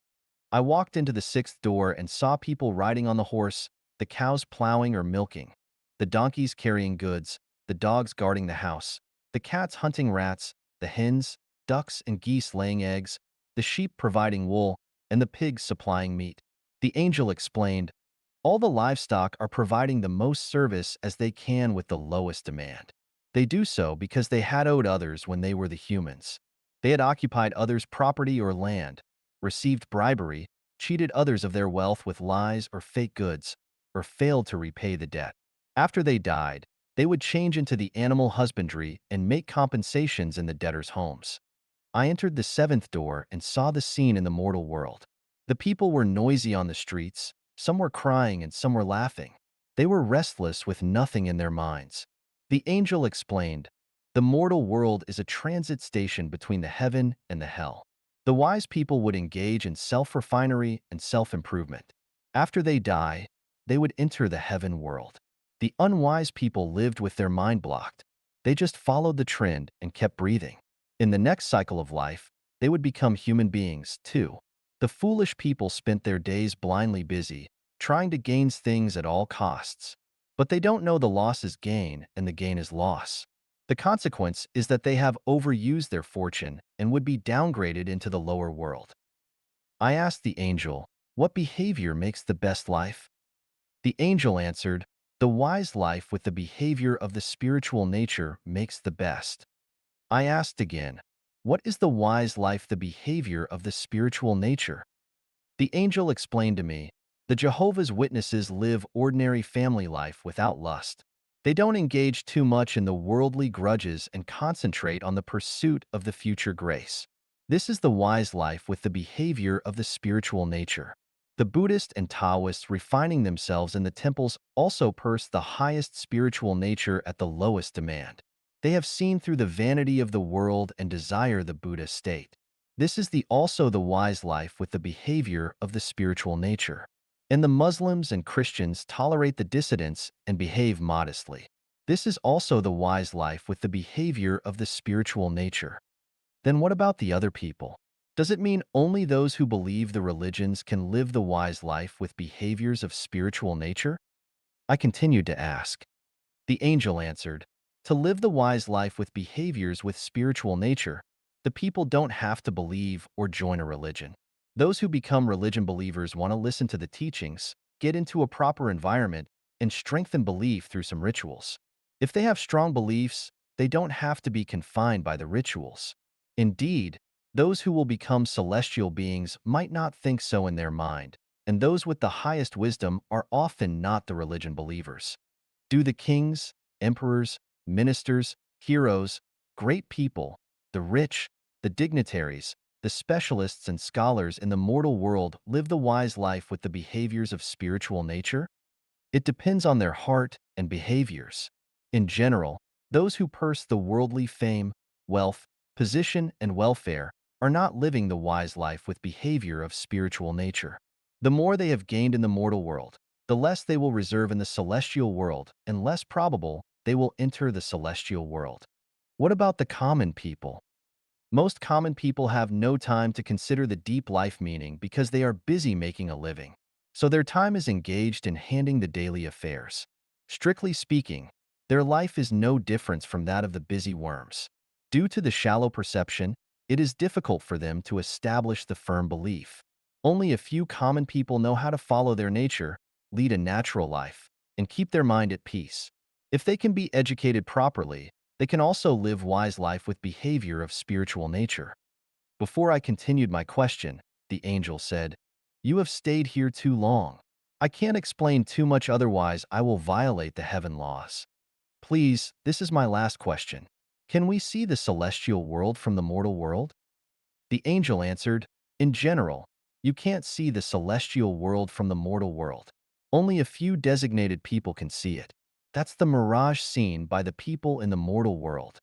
I walked into the sixth door and saw people riding on the horse, the cows plowing or milking, the donkeys carrying goods, the dogs guarding the house, the cats hunting rats, the hens, ducks, and geese laying eggs, the sheep providing wool, and the pigs supplying meat. The angel explained, "All the livestock are providing the most service as they can with the lowest demand. They do so because they had owed others when they were the humans. They had occupied others' property or land, received bribery, cheated others of their wealth with lies or fake goods, or failed to repay the debt. After they died, they would change into the animal husbandry and make compensations in the debtors' homes." I entered the seventh door and saw the scene in the mortal world. The people were noisy on the streets, some were crying and some were laughing. They were restless with nothing in their minds. The angel explained, "The mortal world is a transit station between the heaven and the hell. The wise people would engage in self-refinery and self-improvement. After they die, they would enter the heaven world. The unwise people lived with their mind blocked. They just followed the trend and kept breathing. In the next cycle of life, they would become human beings, too. The foolish people spent their days blindly busy, trying to gain things at all costs. But they don't know the loss is gain and the gain is loss. The consequence is that they have overused their fortune and would be downgraded into the lower world." I asked the angel, "What behavior makes the best life?" The angel answered, "The wise life with the behavior of the spiritual nature makes the best." I asked again, "What is the wise life, the behavior of the spiritual nature?" The angel explained to me, the Jehovah's Witnesses live ordinary family life without lust. They don't engage too much in the worldly grudges and concentrate on the pursuit of the future grace. This is the wise life with the behavior of the spiritual nature. The Buddhist and Taoists refining themselves in the temples also pursue the highest spiritual nature at the lowest demand. They have seen through the vanity of the world and desire the Buddha state. This is also the wise life with the behavior of the spiritual nature. And the Muslims and Christians tolerate the dissidents and behave modestly. This is also the wise life with the behavior of the spiritual nature. Then what about the other people? Does it mean only those who believe the religions can live the wise life with behaviors of spiritual nature? I continued to ask. The angel answered, to live the wise life with behaviors with spiritual nature, the people don't have to believe or join a religion. Those who become religion believers want to listen to the teachings, get into a proper environment, and strengthen belief through some rituals. If they have strong beliefs, they don't have to be confined by the rituals. Indeed, those who will become celestial beings might not think so in their mind, and those with the highest wisdom are often not the religion believers. Do the kings, emperors, ministers, heroes, great people, the rich, the dignitaries, the specialists and scholars in the mortal world live the wise life with the behaviors of spiritual nature? It depends on their heart and behaviors. In general, those who pursue the worldly fame, wealth, position, and welfare are not living the wise life with behavior of spiritual nature. The more they have gained in the mortal world, the less they will reserve in the celestial world, and less probable they will enter the celestial world. What about the common people? Most common people have no time to consider the deep life meaning because they are busy making a living. So their time is engaged in handling the daily affairs. Strictly speaking, their life is no different from that of the busy worms. Due to the shallow perception, it is difficult for them to establish the firm belief. Only a few common people know how to follow their nature, lead a natural life, and keep their mind at peace. If they can be educated properly, they can also live wise life with behavior of spiritual nature. Before I continued my question, the angel said, you have stayed here too long. I can't explain too much otherwise I will violate the heaven laws. Please, this is my last question. Can we see the celestial world from the mortal world? The angel answered, in general, you can't see the celestial world from the mortal world. Only a few designated people can see it. That's the mirage seen by the people in the mortal world.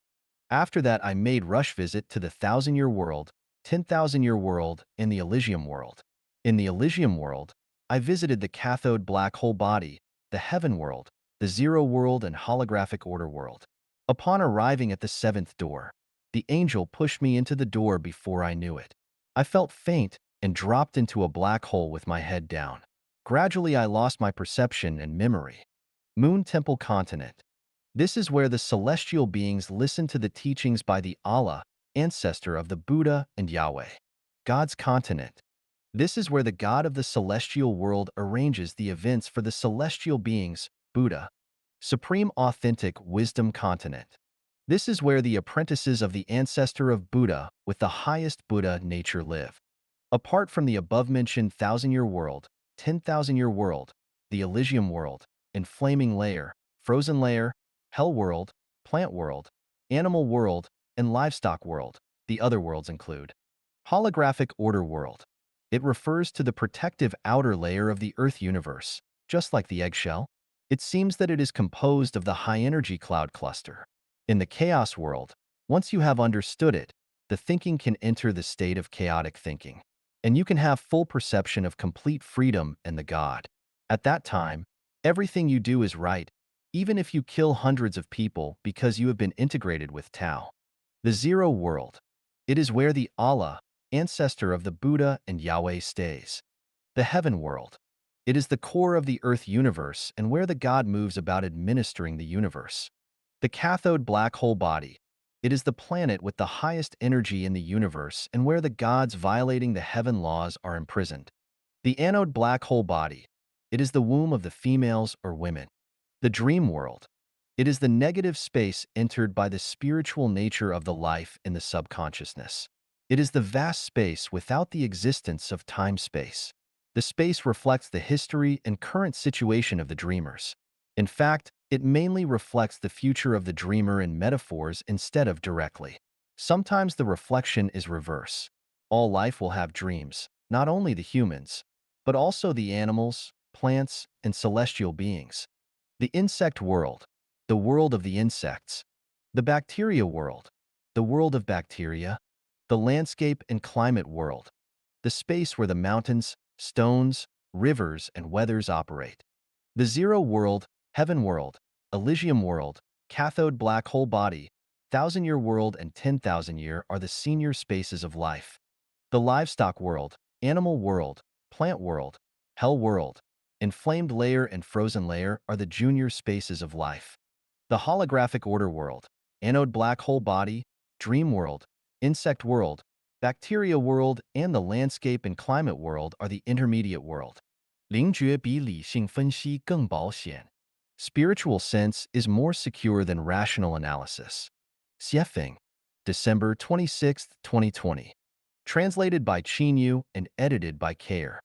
After that, I made rush visit to the 1,000-year world, 10,000-year world, and the Elysium world. In the Elysium world, I visited the cathode black hole body, the heaven world, the zero world, and holographic order world. Upon arriving at the seventh door, the angel pushed me into the door before I knew it. I felt faint and dropped into a black hole with my head down. Gradually, I lost my perception and memory. Moon Temple Continent. This is where the celestial beings listen to the teachings by the Allah, ancestor of the Buddha and Yahweh. God's continent. This is where the God of the celestial world arranges the events for the celestial beings, Buddha. Supreme Authentic Wisdom Continent. This is where the apprentices of the ancestor of Buddha with the highest Buddha nature live. Apart from the above-mentioned 1,000-year world, 10,000-year world, the Elysium world, and Flaming Layer, Frozen Layer, Hell World, Plant World, Animal World, and Livestock World, the other worlds include Holographic Order World. It refers to the protective outer layer of the Earth universe, just like the eggshell. It seems that it is composed of the high-energy cloud cluster. In the Chaos World, once you have understood it, the thinking can enter the state of chaotic thinking, and you can have full perception of complete freedom and the God. At that time, everything you do is right, even if you kill hundreds of people because you have been integrated with Tao. The Zero World. It is where the Allah, ancestor of the Buddha and Yahweh stays. The Heaven World. It is the core of the Earth universe and where the God moves about administering the universe. The Cathode Black Hole Body. It is the planet with the highest energy in the universe and where the gods violating the heaven laws are imprisoned. The Anode Black Hole Body. It is the womb of the females or women. The Dream World. It is the negative space entered by the spiritual nature of the life in the subconsciousness. It is the vast space without the existence of time-space. The space reflects the history and current situation of the dreamers. In fact, it mainly reflects the future of the dreamer in metaphors instead of directly. Sometimes the reflection is reverse. All life will have dreams, not only the humans, but also the animals, plants, and celestial beings. The insect world, the world of the insects. The bacteria world, the world of bacteria. The landscape and climate world, the space where the mountains, stones, rivers, and weathers operate. The zero world, heaven world, Elysium world, cathode black hole body, thousand-year world, and 10,000-year are the senior spaces of life. The livestock world, animal world, plant world, hell world, inflamed layer and frozen layer are the junior spaces of life. The holographic order world, anode black hole body, dream world, insect world, bacteria world, and the landscape and climate world are the intermediate world. 灵觉比理性分析更保险. Spiritual sense is more secure than rational analysis. Xiefeng, December 26, 2020. Translated by Qin Yu and edited by Care.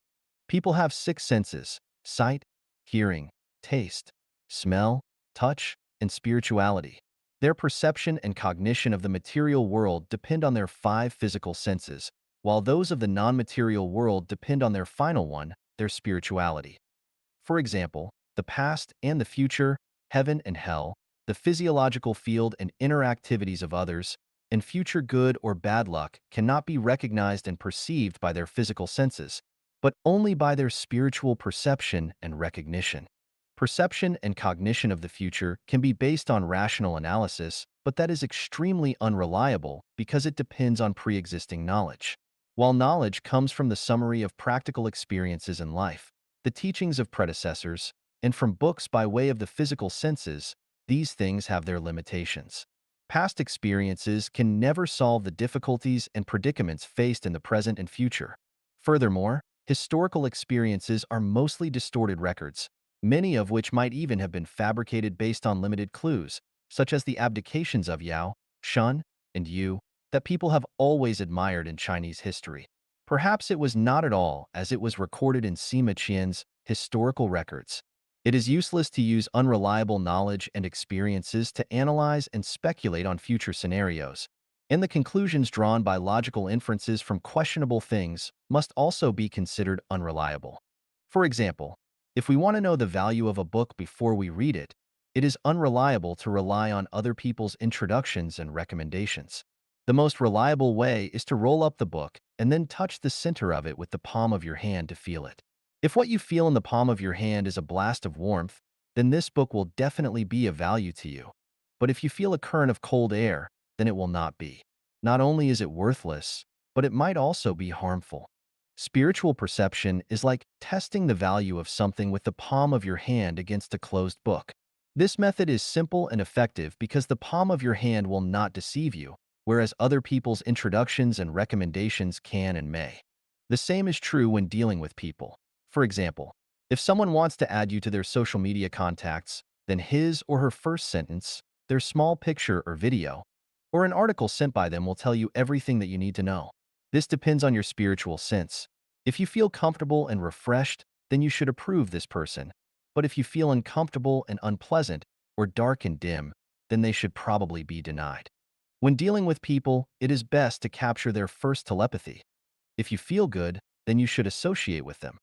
People have six senses: sight, hearing, taste, smell, touch, and spirituality. Their perception and cognition of the material world depend on their five physical senses, while those of the non-material world depend on their final one, their spirituality. For example, the past and the future, heaven and hell, the physiological field and interactivities of others, and future good or bad luck cannot be recognized and perceived by their physical senses, but only by their spiritual perception and recognition. Perception and cognition of the future can be based on rational analysis, but that is extremely unreliable because it depends on pre-existing knowledge. While knowledge comes from the summary of practical experiences in life, the teachings of predecessors, and from books by way of the physical senses, these things have their limitations. Past experiences can never solve the difficulties and predicaments faced in the present and future. Furthermore, historical experiences are mostly distorted records, many of which might even have been fabricated based on limited clues, such as the abdications of Yao, Shun, and Yu, that people have always admired in Chinese history. Perhaps it was not at all as it was recorded in Sima Qian's historical records. It is useless to use unreliable knowledge and experiences to analyze and speculate on future scenarios, and the conclusions drawn by logical inferences from questionable things must also be considered unreliable. For example, if we want to know the value of a book before we read it, it is unreliable to rely on other people's introductions and recommendations. The most reliable way is to roll up the book and then touch the center of it with the palm of your hand to feel it. If what you feel in the palm of your hand is a blast of warmth, then this book will definitely be of value to you. But if you feel a current of cold air, then it will not be. Not only is it worthless, but it might also be harmful. Spiritual perception is like testing the value of something with the palm of your hand against a closed book. This method is simple and effective because the palm of your hand will not deceive you, whereas other people's introductions and recommendations can and may. The same is true when dealing with people. For example, if someone wants to add you to their social media contacts, then his or her first sentence, their small picture or video, or an article sent by them will tell you everything that you need to know. This depends on your spiritual sense. If you feel comfortable and refreshed, then you should approve this person. But if you feel uncomfortable and unpleasant, or dark and dim, then they should probably be denied. When dealing with people, it is best to capture their first telepathy. If you feel good, then you should associate with them.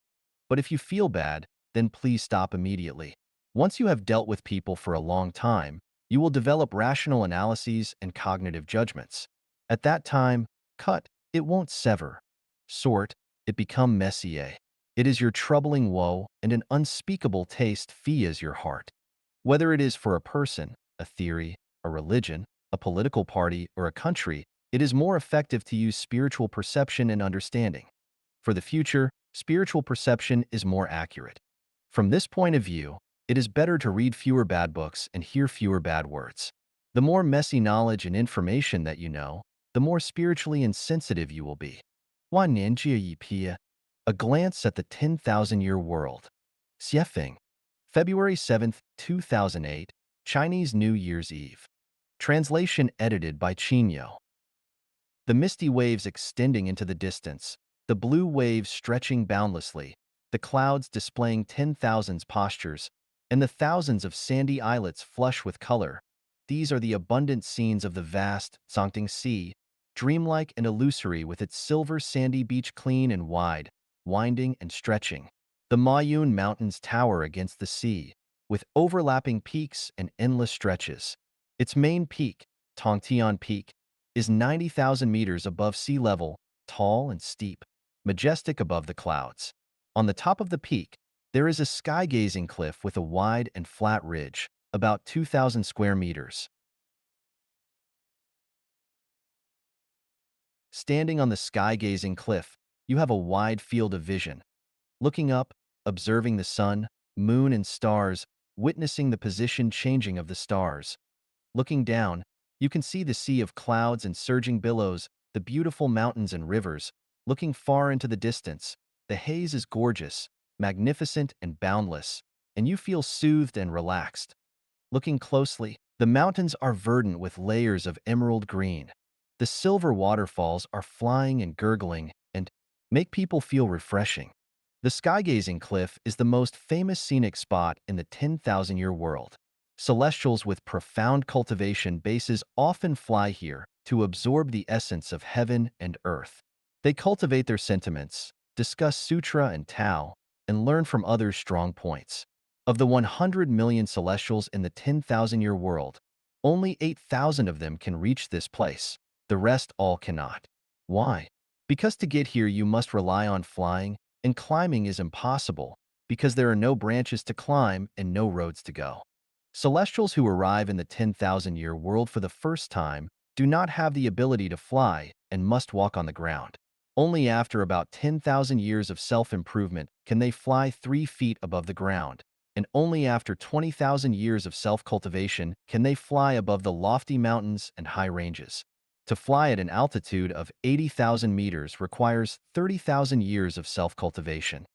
But if you feel bad, then please stop immediately. Once you have dealt with people for a long time, you will develop rational analyses and cognitive judgments. At that time, cut, it won't sever. Sort, it become messier. It is your troubling woe and an unspeakable taste fills your heart. Whether it is for a person, a theory, a religion, a political party, or a country, it is more effective to use spiritual perception and understanding. For the future, spiritual perception is more accurate. From this point of view, it is better to read fewer bad books and hear fewer bad words. The more messy knowledge and information that you know, the more spiritually insensitive you will be. 万年这一瞥, a glance at the 10,000-year world. Xiefeng, February 7, 2008, Chinese New Year's Eve. Translation edited by Qinyo. The misty waves extending into the distance, the blue waves stretching boundlessly, the clouds displaying 10,000 postures, and the thousands of sandy islets flush with color. These are the abundant scenes of the vast Zongting Sea, dreamlike and illusory with its silver sandy beach clean and wide, winding and stretching. The Mayun Mountains tower against the sea, with overlapping peaks and endless stretches. Its main peak, Tongtian Peak, is 90,000 meters above sea level, tall and steep, majestic above the clouds. On the top of the peak, there is a sky-gazing cliff with a wide and flat ridge, about 2,000 square meters. Standing on the sky-gazing cliff, you have a wide field of vision. Looking up, observing the sun, moon, and stars, witnessing the position changing of the stars. Looking down, you can see the sea of clouds and surging billows, the beautiful mountains and rivers. Looking far into the distance, the haze is gorgeous, magnificent, and boundless, and you feel soothed and relaxed. Looking closely, the mountains are verdant with layers of emerald green. The silver waterfalls are flying and gurgling and make people feel refreshing. The sky-gazing cliff is the most famous scenic spot in the 10,000-year world. Celestials with profound cultivation bases often fly here to absorb the essence of heaven and earth. They cultivate their sentiments, discuss sutra and Tao, and learn from others' strong points. Of the 100 million celestials in the 10,000-year world, only 8,000 of them can reach this place. The rest all cannot. Why? Because to get here you must rely on flying, and climbing is impossible because there are no branches to climb and no roads to go. Celestials who arrive in the 10,000-year world for the first time do not have the ability to fly and must walk on the ground. Only after about 10,000 years of self-improvement can they fly 3 feet above the ground, and only after 20,000 years of self-cultivation can they fly above the lofty mountains and high ranges. To fly at an altitude of 80,000 meters requires 30,000 years of self-cultivation.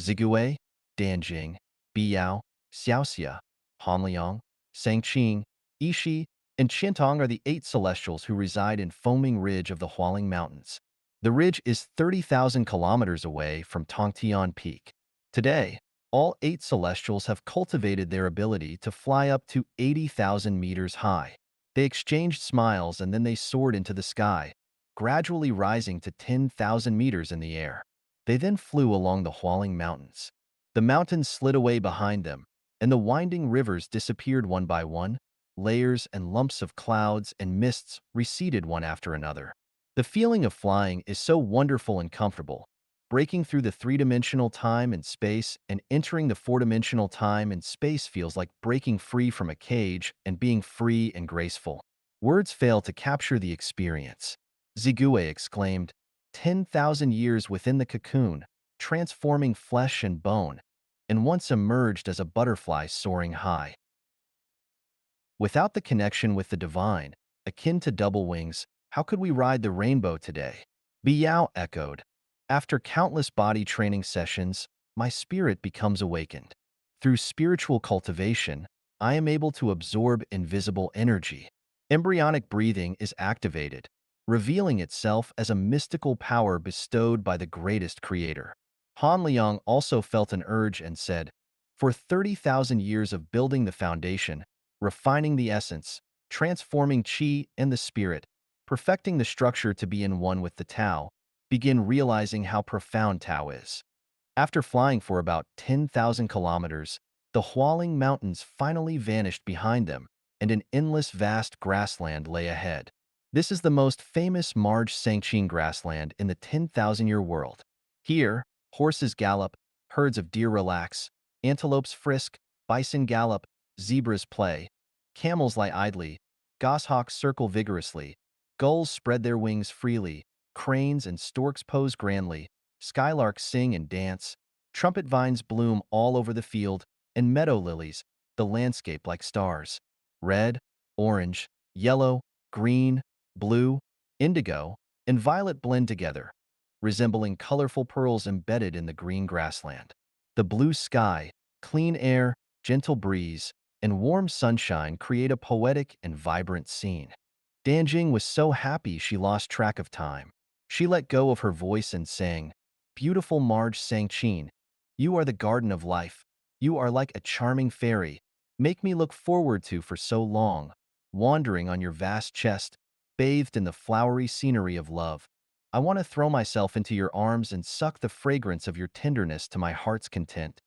Zigui, Danjing, Biyao, Xiaoxia, Hanliang, Sangqing, Yishi, and Qintong are the 8 celestials who reside in Foaming Ridge of the Hualing Mountains. The ridge is 30,000 kilometers away from Tongtian Peak. Today, all 8 celestials have cultivated their ability to fly up to 80,000 meters high. They exchanged smiles and then they soared into the sky, gradually rising to 10,000 meters in the air. They then flew along the Hualing Mountains. The mountains slid away behind them, and the winding rivers disappeared one by one. Layers and lumps of clouds and mists receded one after another. The feeling of flying is so wonderful and comfortable. Breaking through the 3-dimensional time and space and entering the 4-dimensional time and space feels like breaking free from a cage and being free and graceful. Words fail to capture the experience. Zigui exclaimed, 10,000 years within the cocoon, transforming flesh and bone, and once emerged as a butterfly soaring high. Without the connection with the divine, akin to double wings, how could we ride the rainbow today? Biao echoed. After countless body training sessions, my spirit becomes awakened. Through spiritual cultivation, I am able to absorb invisible energy. Embryonic breathing is activated, revealing itself as a mystical power bestowed by the greatest creator. Han Liang also felt an urge and said, for 30,000 years of building the foundation, refining the essence, transforming qi and the spirit, perfecting the structure to be in one with the Tao, begin realizing how profound Tao is. After flying for about 10,000 kilometers, the Hualing Mountains finally vanished behind them, and an endless vast grassland lay ahead. This is the most famous Marge Sangqing grassland in the 10,000-year world. Here, horses gallop, herds of deer relax, antelopes frisk, bison gallop, zebras play, camels lie idly, goshawks circle vigorously, gulls spread their wings freely, cranes and storks pose grandly, skylarks sing and dance, trumpet vines bloom all over the field, and meadow lilies, the landscape like stars. Red, orange, yellow, green, blue, indigo, and violet blend together, resembling colorful pearls embedded in the green grassland. The blue sky, clean air, gentle breeze, and warm sunshine create a poetic and vibrant scene. Danjing was so happy she lost track of time. She let go of her voice and sang, "Beautiful Marge Sangqing, You are the garden of life. You are like a charming fairy. Make me look forward to for so long, wandering on your vast chest, bathed in the flowery scenery of love. I want to throw myself into your arms and suck the fragrance of your tenderness to my heart's content.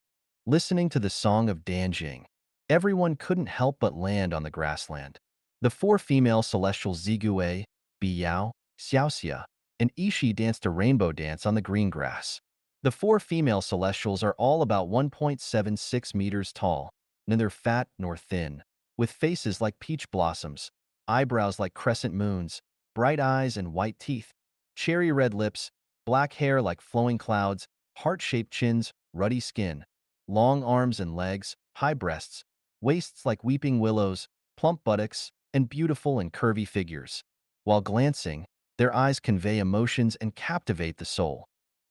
Listening to the song of Danjing, everyone couldn't help but land on the grassland. The four female celestials Zigue, Biyao, Xiaoxia, and Ishi danced a rainbow dance on the green grass. The four female celestials are all about 1.76 meters tall, neither fat nor thin, with faces like peach blossoms, eyebrows like crescent moons, bright eyes and white teeth, cherry red lips, black hair like flowing clouds, heart-shaped chins, ruddy skin, long arms and legs, high breasts, waists like weeping willows, plump buttocks, and beautiful and curvy figures. While glancing, their eyes convey emotions and captivate the soul.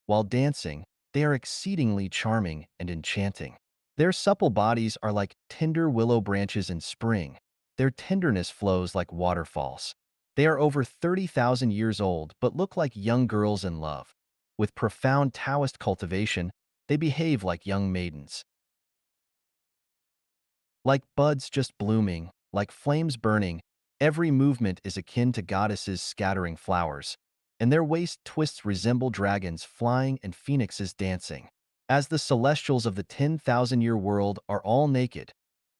While dancing, they are exceedingly charming and enchanting. Their supple bodies are like tender willow branches in spring. Their tenderness flows like waterfalls. They are over 30,000 years old but look like young girls in love. With profound Taoist cultivation, they behave like young maidens. Like buds just blooming, like flames burning, every movement is akin to goddesses scattering flowers, and their waist twists resemble dragons flying and phoenixes dancing. As the celestials of the 10,000-year world are all naked,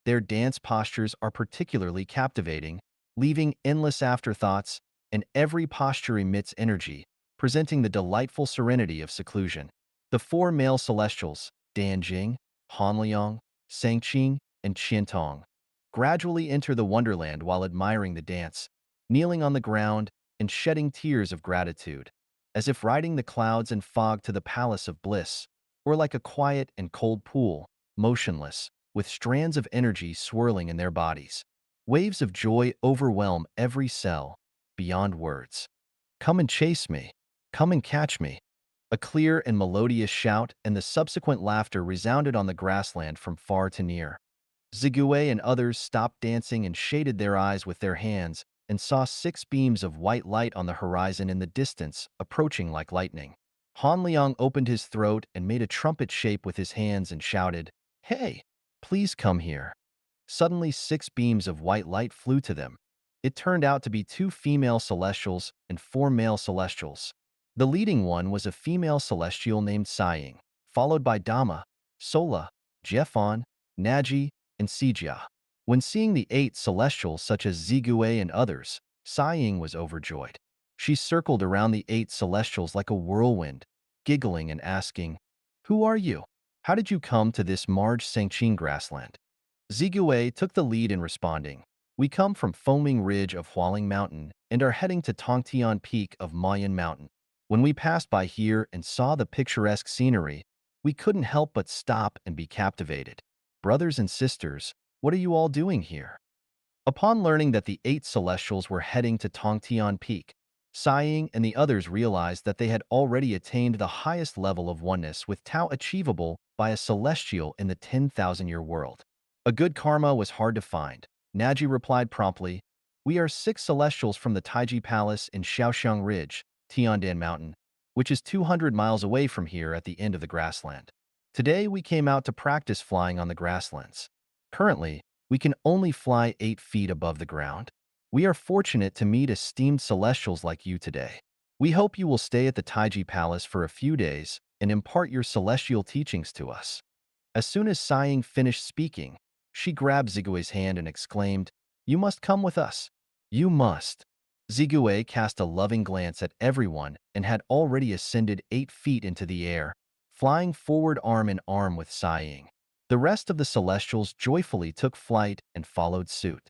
their dance postures are particularly captivating, leaving endless afterthoughts, and every posture emits energy, presenting the delightful serenity of seclusion. The four male celestials, Danjing, Hanliang, Sangqing, and Qiantong, gradually enter the wonderland while admiring the dance, kneeling on the ground and shedding tears of gratitude, as if riding the clouds and fog to the palace of bliss, or like a quiet and cold pool, motionless, with strands of energy swirling in their bodies. Waves of joy overwhelm every cell, beyond words. Come and chase me. Come and catch me. A clear and melodious shout and the subsequent laughter resounded on the grassland from far to near. Zigue and others stopped dancing and shaded their eyes with their hands and saw 6 beams of white light on the horizon in the distance, approaching like lightning. Han Liang opened his throat and made a trumpet shape with his hands and shouted, "Hey, please come here." Suddenly 6 beams of white light flew to them. It turned out to be 2 female celestials and 4 male celestials. The leading one was a female celestial named Saiying, followed by Dama, Sola, Jeffon, Naji, and Sijia. When seeing the 8 celestials such as Zigue and others, Saiying was overjoyed. She circled around the 8 celestials like a whirlwind, giggling and asking, "Who are you? How did you come to this Marge Sangqing grassland?" Zigue took the lead in responding, "We come from Foaming Ridge of Hualing Mountain and are heading to Tongtian Peak of Mayan Mountain. When we passed by here and saw the picturesque scenery, we couldn't help but stop and be captivated. Brothers and sisters, what are you all doing here?" Upon learning that the 8 celestials were heading to Tongtian Peak, Sighing and the others realized that they had already attained the highest level of oneness with Tao achievable by a celestial in the 10,000-year world. A good karma was hard to find. Naji replied promptly, "We are 6 celestials from the Taiji Palace in Shaoxiang Ridge, Tiandan Mountain, which is 200 miles away from here at the end of the grassland. Today we came out to practice flying on the grasslands. Currently, we can only fly 8 feet above the ground. We are fortunate to meet esteemed celestials like you today. We hope you will stay at the Taiji Palace for a few days and impart your celestial teachings to us." As soon as Sighing finished speaking, she grabbed Zigue's hand and exclaimed, "You must come with us. You must." Zigue cast a loving glance at everyone and had already ascended 8 feet into the air, flying forward arm in arm with Sighing. The rest of the celestials joyfully took flight and followed suit.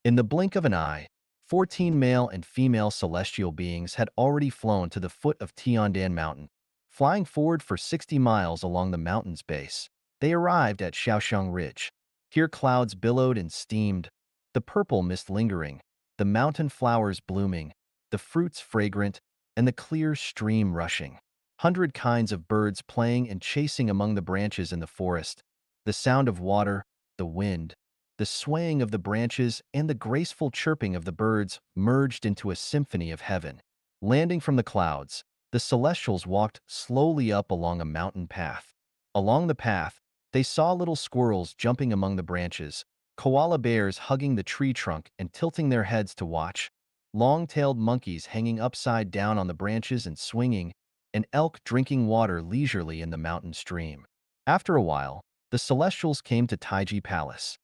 In the blink of an eye, 14 male and female celestial beings had already flown to the foot of Tiandan Mountain. Flying forward for 60 miles along the mountain's base, they arrived at Shaoxiang Ridge. Here clouds billowed and steamed, the purple mist lingering, the mountain flowers blooming, the fruits fragrant, and the clear stream rushing. 100 kinds of birds playing and chasing among the branches in the forest, the sound of water, the wind, the swaying of the branches, and the graceful chirping of the birds merged into a symphony of heaven. Landing from the clouds, the celestials walked slowly up along a mountain path. Along the path, they saw little squirrels jumping among the branches, koala bears hugging the tree trunk and tilting their heads to watch, long-tailed monkeys hanging upside down on the branches and swinging, and elk drinking water leisurely in the mountain stream. After a while, the Celestials came to Taiji Palace.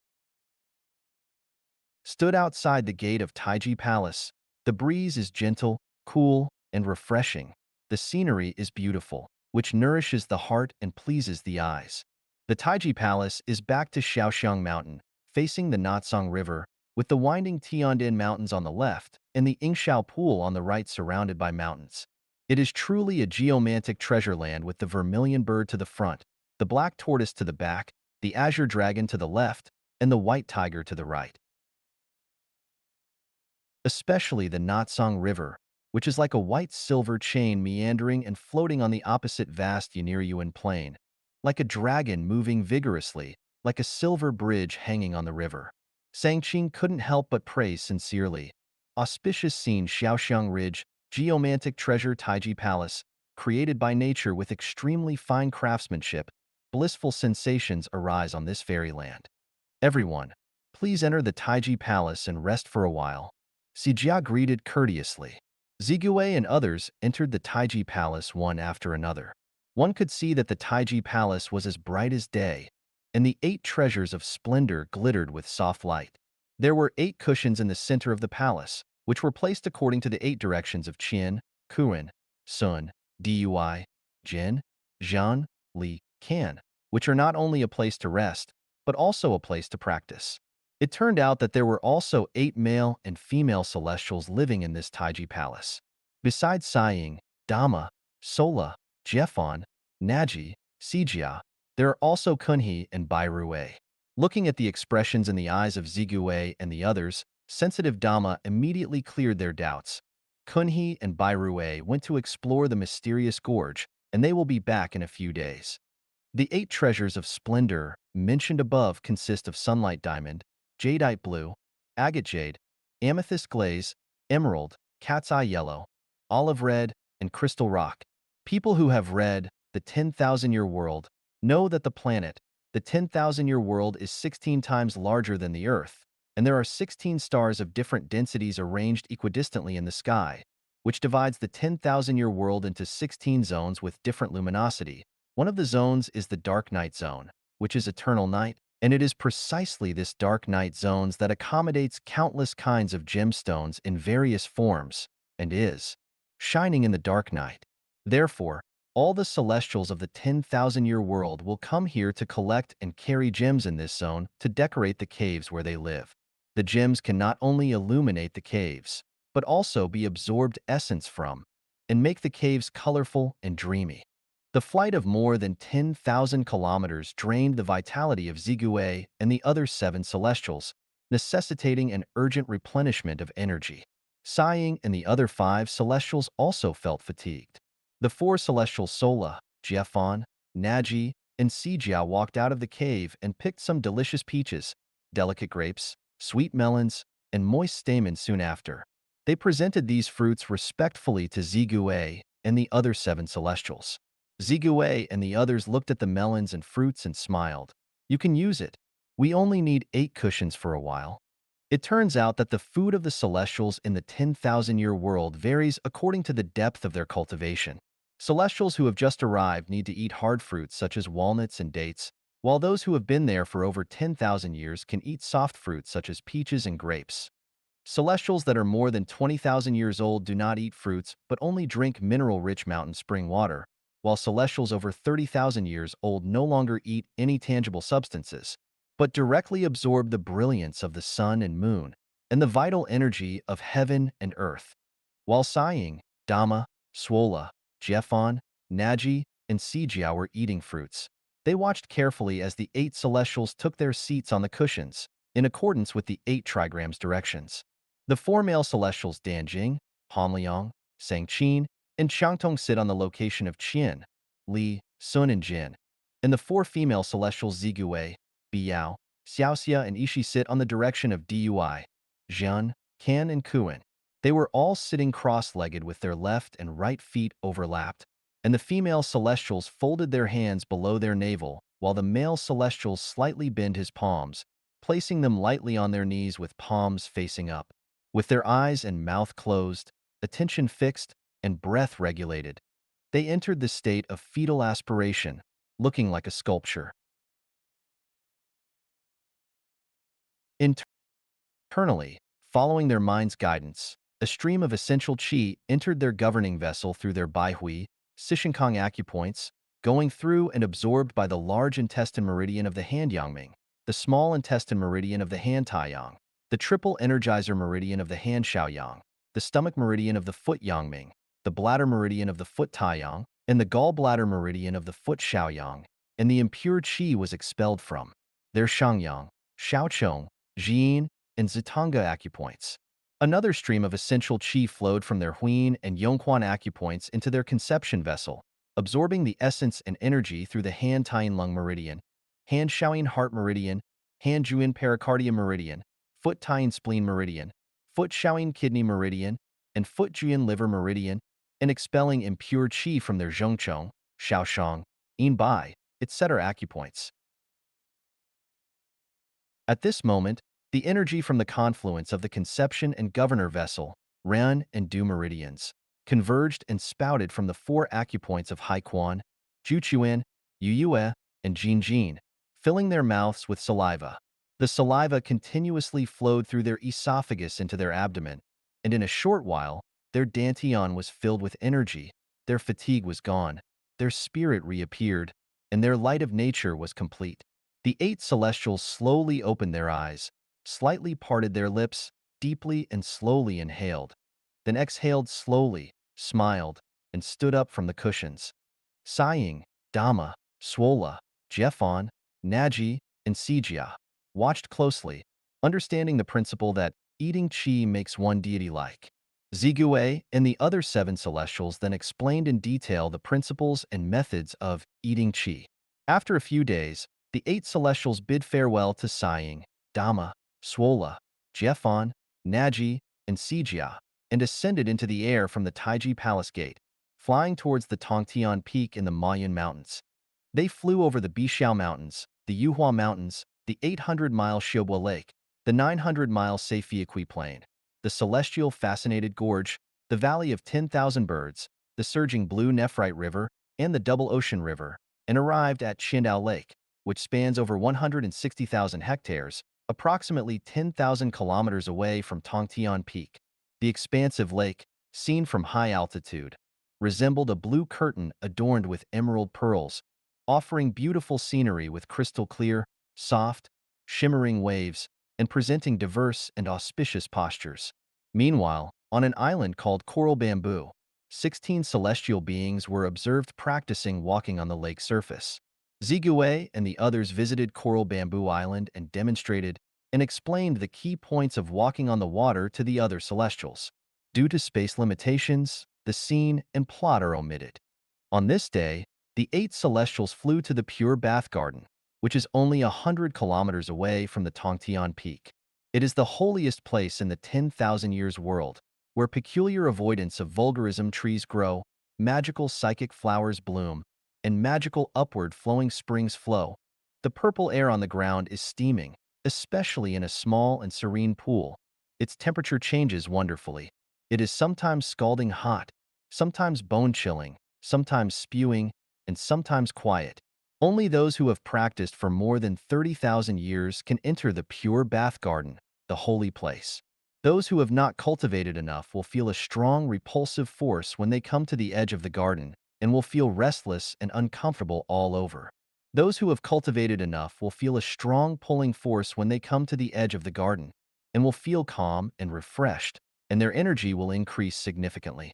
Stood outside the gate of Taiji Palace. The breeze is gentle, cool, and refreshing. The scenery is beautiful, which nourishes the heart and pleases the eyes. The Taiji Palace is back to Shaoxiang Mountain, facing the Natsong River, with the winding Tiandin Mountains on the left and the Ingshao Pool on the right surrounded by mountains. It is truly a geomantic treasure land with the vermilion bird to the front, the black tortoise to the back, the azure dragon to the left, and the white tiger to the right. Especially the Natsong River, which is like a white-silver chain meandering and floating on the opposite vast Yaniryuan plain, like a dragon moving vigorously, like a silver bridge hanging on the river. Sangqing couldn't help but praise sincerely. Auspicious scene Xiaoxiang Ridge, geomantic treasure Taiji Palace, created by nature with extremely fine craftsmanship, blissful sensations arise on this fairyland. Everyone, please enter the Taiji Palace and rest for a while. Sijia greeted courteously. Zigue and others entered the Taiji Palace one after another. One could see that the Taiji Palace was as bright as day, and the 8 treasures of splendor glittered with soft light. There were 8 cushions in the center of the palace, which were placed according to the 8 directions of Qian, Kuan, Sun, Dui, Jin, Zhan, Li, Can, which are not only a place to rest, but also a place to practice. It turned out that there were also 8 male and female celestials living in this Taiji palace. Besides Saiying, Dama, Sola, Jeffon, Naji, Sijia, there are also Kunhe and Bairue. Looking at the expressions in the eyes of Zigue and the others, sensitive Dama immediately cleared their doubts. Kunhe and Bairue went to explore the mysterious gorge, and they will be back in a few days. The 8 treasures of splendor mentioned above consist of sunlight diamond, jadeite blue, agate jade, amethyst glaze, emerald, cat's eye yellow, olive red, and crystal rock. People who have read The 10,000-Year World know that the 10,000-year world is 16 times larger than the Earth, and there are 16 stars of different densities arranged equidistantly in the sky, which divides the 10,000-year world into 16 zones with different luminosity. One of the zones is the dark night zone, which is eternal night, and it is precisely this dark night zones that accommodates countless kinds of gemstones in various forms, and is shining in the dark night. Therefore, all the celestials of the 10,000-year world will come here to collect and carry gems in this zone to decorate the caves where they live. The gems can not only illuminate the caves, but also be absorbed essence from, and make the caves colorful and dreamy. The flight of more than 10,000 kilometers drained the vitality of Zigue and the other 7 celestials, necessitating an urgent replenishment of energy. Sighing and the other 5 celestials also felt fatigued. The 4 celestials Sola, Jiefan, Naji, and Sijia walked out of the cave and picked some delicious peaches, delicate grapes, sweet melons, and moist stamens soon after. They presented these fruits respectfully to Zigue and the other 7 celestials. Zigue and the others looked at the melons and fruits and smiled. You can use it. We only need 8 cushions for a while. It turns out that the food of the celestials in the 10,000-year world varies according to the depth of their cultivation. Celestials who have just arrived need to eat hard fruits such as walnuts and dates, while those who have been there for over 10,000 years can eat soft fruits such as peaches and grapes. Celestials that are more than 20,000 years old do not eat fruits but only drink mineral-rich mountain spring water, while celestials over 30,000 years old no longer eat any tangible substances, but directly absorb the brilliance of the sun and moon and the vital energy of heaven and earth. While sighing, Dama, Swola, Jeffon, Naji, and Sijia were eating fruits. They watched carefully as the 8 celestials took their seats on the cushions, in accordance with the 8 trigrams directions. The 4 male celestials Danjing, Hanliang, Sangqin, and Changtong sit on the location of Qian, Li, Sun, and Jin, and the 4 female celestials Zigue, Biao, Xiaoxia, and Ishi sit on the direction of Dui, Zhan, Can, and Kuan. They were all sitting cross-legged with their left and right feet overlapped, and the female celestials folded their hands below their navel, while the male celestials slightly bent his palms, placing them lightly on their knees with palms facing up. With their eyes and mouth closed, attention fixed, and breath regulated, they entered the state of fetal aspiration, looking like a sculpture. Internally, following their mind's guidance, a stream of essential qi entered their governing vessel through their baihui, Sishinkang acupoints, going through and absorbed by the large intestine meridian of the hand Yangming, the small intestine meridian of the hand Taiyang, the triple energizer meridian of the hand Shaoyang, the stomach meridian of the foot Yangming, the bladder meridian of the foot Taiyang, and the gallbladder meridian of the foot Shaoyang, and the impure qi was expelled from their Shangyang, Shaochong, Jin, and Zitanga acupoints. Another stream of essential qi flowed from their Huin and Yongquan acupoints into their conception vessel, absorbing the essence and energy through the hand Taiyin lung meridian, hand Shaoyin heart meridian, hand Juyin pericardium meridian, foot Taiyin spleen meridian, foot Shaoyin kidney meridian, and foot Juyin liver meridian, and expelling impure qi from their Zhengchong, Shaoshang, Yinbai, etc. acupoints. At this moment, the energy from the confluence of the conception and governor vessel, Ren and Du meridians, converged and spouted from the four acupoints of Haiquan, Juchuan, Yuyue, and Jinjin, filling their mouths with saliva. The saliva continuously flowed through their esophagus into their abdomen, and in a short while, their dantian was filled with energy, their fatigue was gone, their spirit reappeared, and their light of nature was complete. The eight celestials slowly opened their eyes, slightly parted their lips, deeply and slowly inhaled, then exhaled slowly, smiled, and stood up from the cushions. Sighing, Dama, Swola, Jeffon, Naji, and Sijia watched closely, understanding the principle that eating qi makes one deity-like. Zigue and the other seven celestials then explained in detail the principles and methods of eating qi. After a few days, the eight celestials bid farewell to Sighing, Dama, Swola, Jeffon, Naji, and Sijia, and ascended into the air from the Taiji Palace Gate, flying towards the Tongtian Peak in the Mayan Mountains. They flew over the Bixiao Mountains, the Yuhua Mountains, the 800-mile Xiobua Lake, the 900-mile Seifiaqui Plain, the celestial Fascinated Gorge, the Valley of 10,000 Birds, the surging Blue Nephrite River, and the Double Ocean River, and arrived at Qindao Lake, which spans over 160,000 hectares, approximately 10,000 kilometers away from Tongtian Peak. The expansive lake, seen from high altitude, resembled a blue curtain adorned with emerald pearls, offering beautiful scenery with crystal clear, soft, shimmering waves, and presenting diverse and auspicious postures. Meanwhile, on an island called Coral Bamboo, 16 celestial beings were observed practicing walking on the lake surface. Zigue and the others visited Coral Bamboo Island and demonstrated and explained the key points of walking on the water to the other celestials. Due to space limitations, the scene and plot are omitted. On this day, the eight celestials flew to the Pure Bath Garden, which is only 100 kilometers away from the Tongtian Peak. It is the holiest place in the 10,000 years world, where peculiar avoidance of vulgarism trees grow, magical psychic flowers bloom, and magical upward flowing springs flow. The purple air on the ground is steaming, especially in a small and serene pool. Its temperature changes wonderfully. It is sometimes scalding hot, sometimes bone-chilling, sometimes spewing, and sometimes quiet. Only those who have practiced for more than 30,000 years can enter the pure bath garden, the holy place. Those who have not cultivated enough will feel a strong repulsive force when they come to the edge of the garden, and will feel restless and uncomfortable all over. Those who have cultivated enough will feel a strong pulling force when they come to the edge of the garden, and will feel calm and refreshed, and their energy will increase significantly.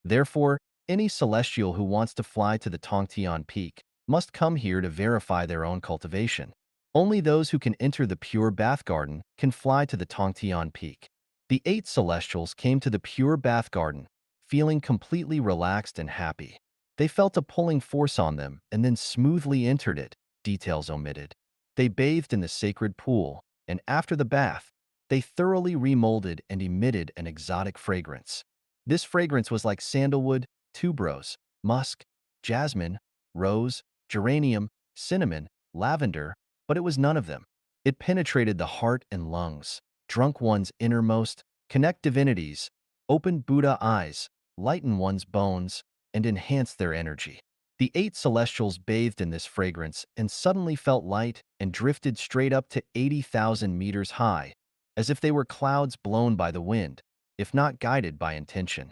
Therefore, any celestial who wants to fly to the Tongtian Peak must come here to verify their own cultivation. Only those who can enter the pure bath garden can fly to the Tongtian Peak. The eight celestials came to the pure bath garden, feeling completely relaxed and happy. They felt a pulling force on them and then smoothly entered it, details omitted. They bathed in the sacred pool, and after the bath, they thoroughly remolded and emitted an exotic fragrance. This fragrance was like sandalwood, tuberose, musk, jasmine, rose, geranium, cinnamon, lavender, but it was none of them. It penetrated the heart and lungs, drunk one's innermost, connect divinities, opened Buddha eyes, lighten one's bones, and enhance their energy. The eight celestials bathed in this fragrance and suddenly felt light and drifted straight up to 80,000 meters high, as if they were clouds blown by the wind, if not guided by intention.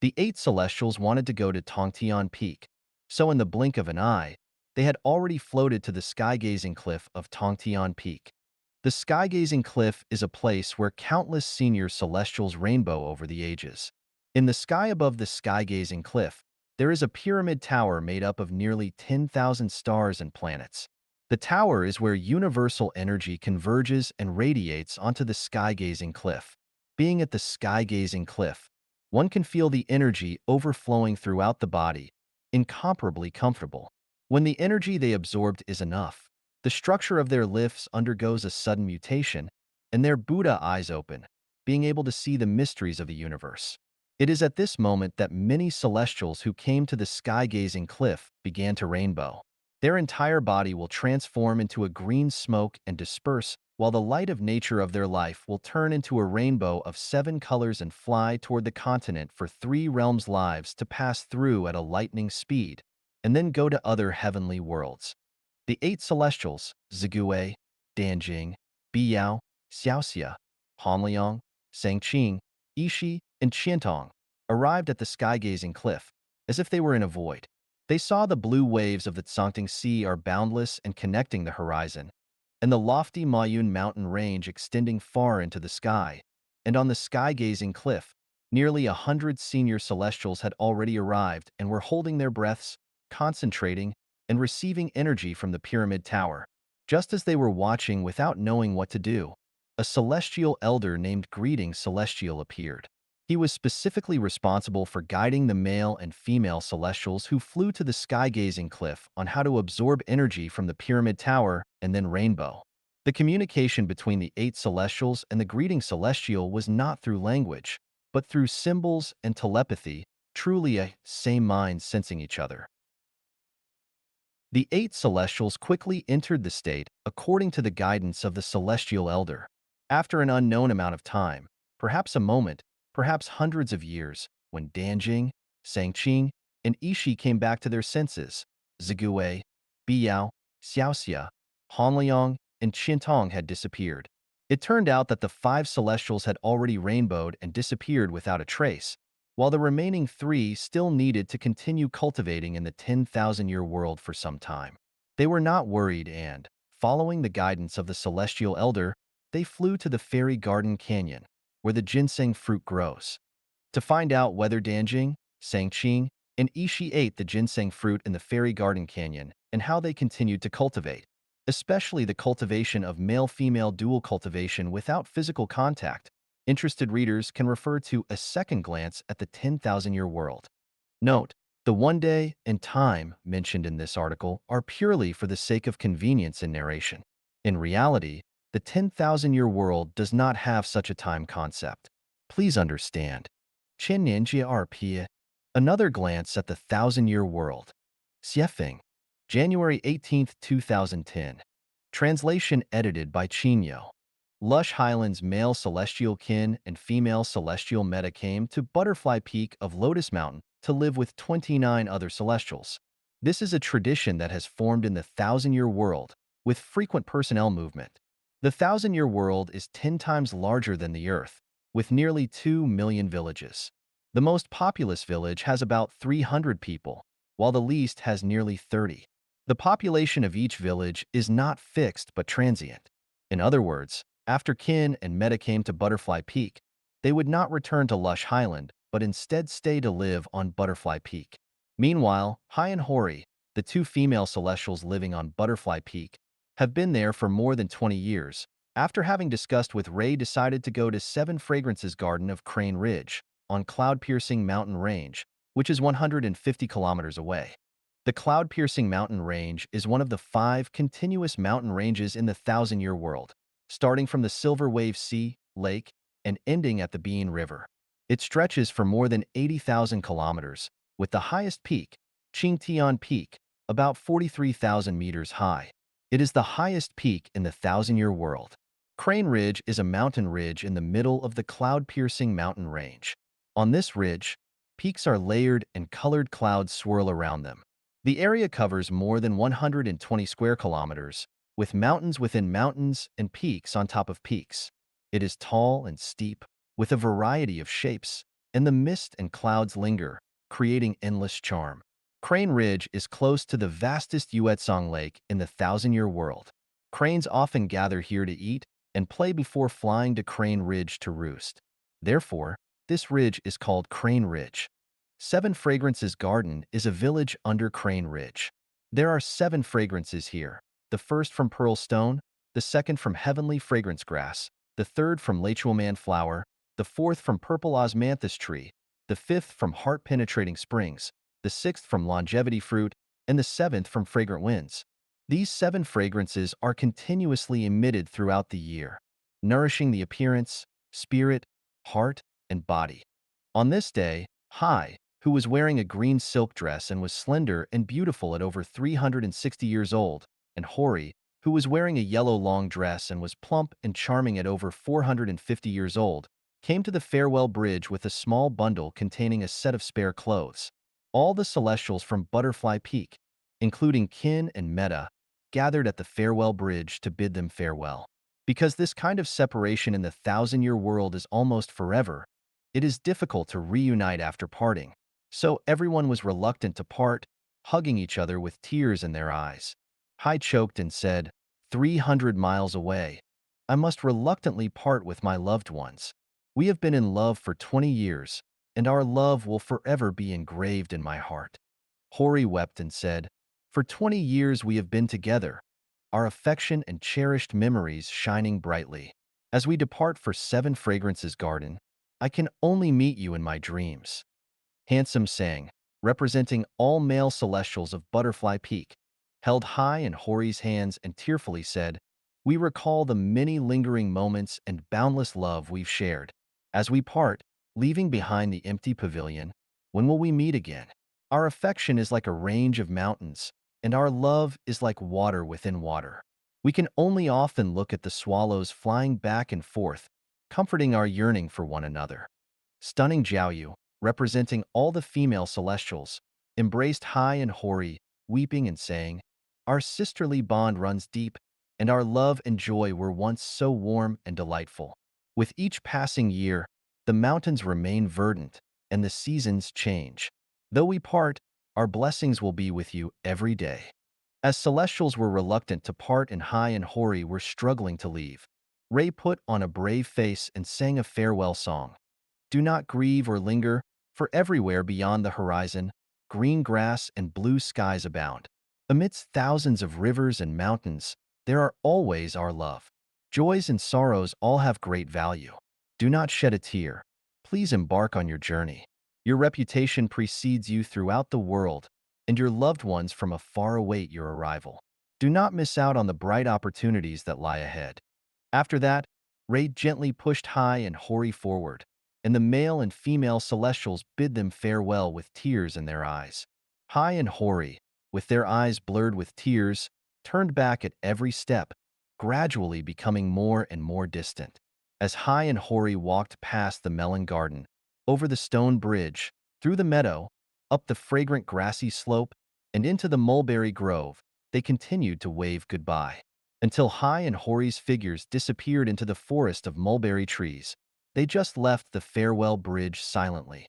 The eight celestials wanted to go to Tongtian Peak, so in the blink of an eye, they had already floated to the sky-gazing cliff of Tongtian Peak. The sky-gazing cliff is a place where countless senior celestials rainbow over the ages. In the sky above the sky-gazing cliff, there is a pyramid tower made up of nearly 10,000 stars and planets. The tower is where universal energy converges and radiates onto the sky-gazing cliff. Being at the sky-gazing cliff, one can feel the energy overflowing throughout the body, incomparably comfortable. When the energy they absorbed is enough, the structure of their lifts undergoes a sudden mutation, and their Buddha eyes open, being able to see the mysteries of the universe. It is at this moment that many celestials who came to the sky-gazing cliff began to rainbow. Their entire body will transform into a green smoke and disperse, while the light of nature of their life will turn into a rainbow of 7 colors and fly toward the continent for 3 realms' lives to pass through at a lightning speed, and then go to other heavenly worlds. The eight celestials, Zigui, Danjing, Biyao, Xiaoxia, Hanliang, Sangqing, Ishi, and Qiantong, arrived at the sky-gazing cliff, as if they were in a void. They saw the blue waves of the Tsangting Sea are boundless and connecting the horizon, and the lofty Mayun mountain range extending far into the sky. And on the sky-gazing cliff, nearly 100 senior celestials had already arrived and were holding their breaths, concentrating, and receiving energy from the pyramid tower. Just as they were watching without knowing what to do, a celestial elder named Greeting Celestial appeared. He was specifically responsible for guiding the male and female celestials who flew to the sky-gazing cliff on how to absorb energy from the pyramid tower and then rainbow. The communication between the eight celestials and the Greeting Celestial was not through language, but through symbols and telepathy, truly a same mind sensing each other. The eight celestials quickly entered the state according to the guidance of the celestial elder. After an unknown amount of time, perhaps a moment, perhaps hundreds of years, when Danjing, Sangqing, and Ishi came back to their senses, Zigui, Biyao, Xiaoxia, Hanliang, and Qiantong had disappeared. It turned out that the 5 celestials had already rainbowed and disappeared without a trace, while the remaining 3 still needed to continue cultivating in the 10,000-year world for some time. They were not worried and, following the guidance of the celestial elder, they flew to the Fairy Garden Canyon, where the ginseng fruit grows. To find out whether Danjing, Sangqing, and Ishi ate the ginseng fruit in the Fairy Garden Canyon and how they continued to cultivate, especially the cultivation of male-female dual cultivation without physical contact, interested readers can refer to A Second Glance at the 10,000-Year World. Note, the one day and time mentioned in this article are purely for the sake of convenience in narration. In reality, the 10,000-year world does not have such a time concept. Please understand. 10年界2 Another glance at the 1,000-year world. Xiefeng. January 18, 2010. Translation edited by Chinyo. Lush Highlands male celestial kin and female celestial meta came to Butterfly Peak of Lotus Mountain to live with 29 other celestials. This is a tradition that has formed in the 1,000-year world, with frequent personnel movement. The 1,000-year world is 10 times larger than the Earth, with nearly 2 million villages. The most populous village has about 300 people, while the least has nearly 30. The population of each village is not fixed but transient. In other words, after Kin and Meta came to Butterfly Peak, they would not return to Lush Highland, but instead stay to live on Butterfly Peak. Meanwhile, Hai and Hori, the 2 female celestials living on Butterfly Peak, have been there for more than 20 years. After having discussed with Ray, decided to go to 7 Fragrances Garden of Crane Ridge, on Cloud-Piercing Mountain Range, which is 150 kilometers away. The Cloud-Piercing Mountain Range is one of the 5 continuous mountain ranges in the 1,000-year world, starting from the Silver Wave Sea, lake, and ending at the Bean River. It stretches for more than 80,000 kilometers, with the highest peak, Qingtian Peak, about 43,000 meters high. It is the highest peak in the Thousand-Year World. Crane Ridge is a mountain ridge in the middle of the cloud-piercing mountain range. On this ridge, peaks are layered and colored clouds swirl around them. The area covers more than 120 square kilometers, with mountains within mountains and peaks on top of peaks. It is tall and steep, with a variety of shapes, and the mist and clouds linger, creating endless charm. Crane Ridge is close to the vastest Yuetsong Lake in the Thousand-Year World. Cranes often gather here to eat and play before flying to Crane Ridge to roost. Therefore, this ridge is called Crane Ridge. Seven Fragrances Garden is a village under Crane Ridge. There are 7 fragrances here, the first from Pearl Stone, the second from Heavenly Fragrance Grass, the third from Lechuaman Flower, the fourth from Purple Osmanthus Tree, the fifth from Heart Penetrating Springs, the sixth from Longevity Fruit, and the seventh from Fragrant Winds. These 7 fragrances are continuously emitted throughout the year, nourishing the appearance, spirit, heart, and body. On this day, Hai, who was wearing a green silk dress and was slender and beautiful at over 360 years old, and Hori, who was wearing a yellow long dress and was plump and charming at over 450 years old, came to the farewell bridge with a small bundle containing a set of spare clothes. All the celestials from Butterfly Peak, including Kin and Meta, gathered at the farewell bridge to bid them farewell. Because this kind of separation in the Thousand-Year World is almost forever, it is difficult to reunite after parting. So everyone was reluctant to part, hugging each other with tears in their eyes. Hai choked and said, 300 miles away, I must reluctantly part with my loved ones. We have been in love for 20 years, and our love will forever be engraved in my heart. Hori wept and said, for 20 years we have been together, our affection and cherished memories shining brightly. As we depart for 7 Fragrances Garden, I can only meet you in my dreams. Handsome sang, representing all male celestials of Butterfly Peak, held Hai in Hori's hands and tearfully said, we recall the many lingering moments and boundless love we've shared. As we part, leaving behind the empty pavilion, when will we meet again? Our affection is like a range of mountains, and our love is like water within water. We can only often look at the swallows flying back and forth, comforting our yearning for one another. Stunning Jiaoyu, representing all the female celestials, embraced Hai and Hori, weeping and saying, our sisterly bond runs deep, and our love and joy were once so warm and delightful. With each passing year, the mountains remain verdant, and the seasons change. Though we part, our blessings will be with you every day. As celestials were reluctant to part and Hai and Hori were struggling to leave, Ray put on a brave face and sang a farewell song. Do not grieve or linger, for everywhere beyond the horizon, green grass and blue skies abound. Amidst thousands of rivers and mountains, there are always our love. Joys and sorrows all have great value. Do not shed a tear. Please embark on your journey. Your reputation precedes you throughout the world, and your loved ones from afar await your arrival. Do not miss out on the bright opportunities that lie ahead. After that, Ray gently pushed Hai and Hori forward, and the male and female celestials bid them farewell with tears in their eyes. Hai and Hori, with their eyes blurred with tears, turned back at every step, gradually becoming more and more distant. As Hai and Hori walked past the melon garden, over the stone bridge, through the meadow, up the fragrant grassy slope, and into the mulberry grove, they continued to wave goodbye. Until Hai and Hori's figures disappeared into the forest of mulberry trees, they just left the farewell bridge silently.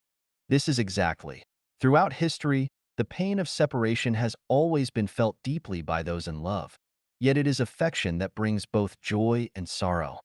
This is exactly. Throughout history, the pain of separation has always been felt deeply by those in love. Yet it is affection that brings both joy and sorrow.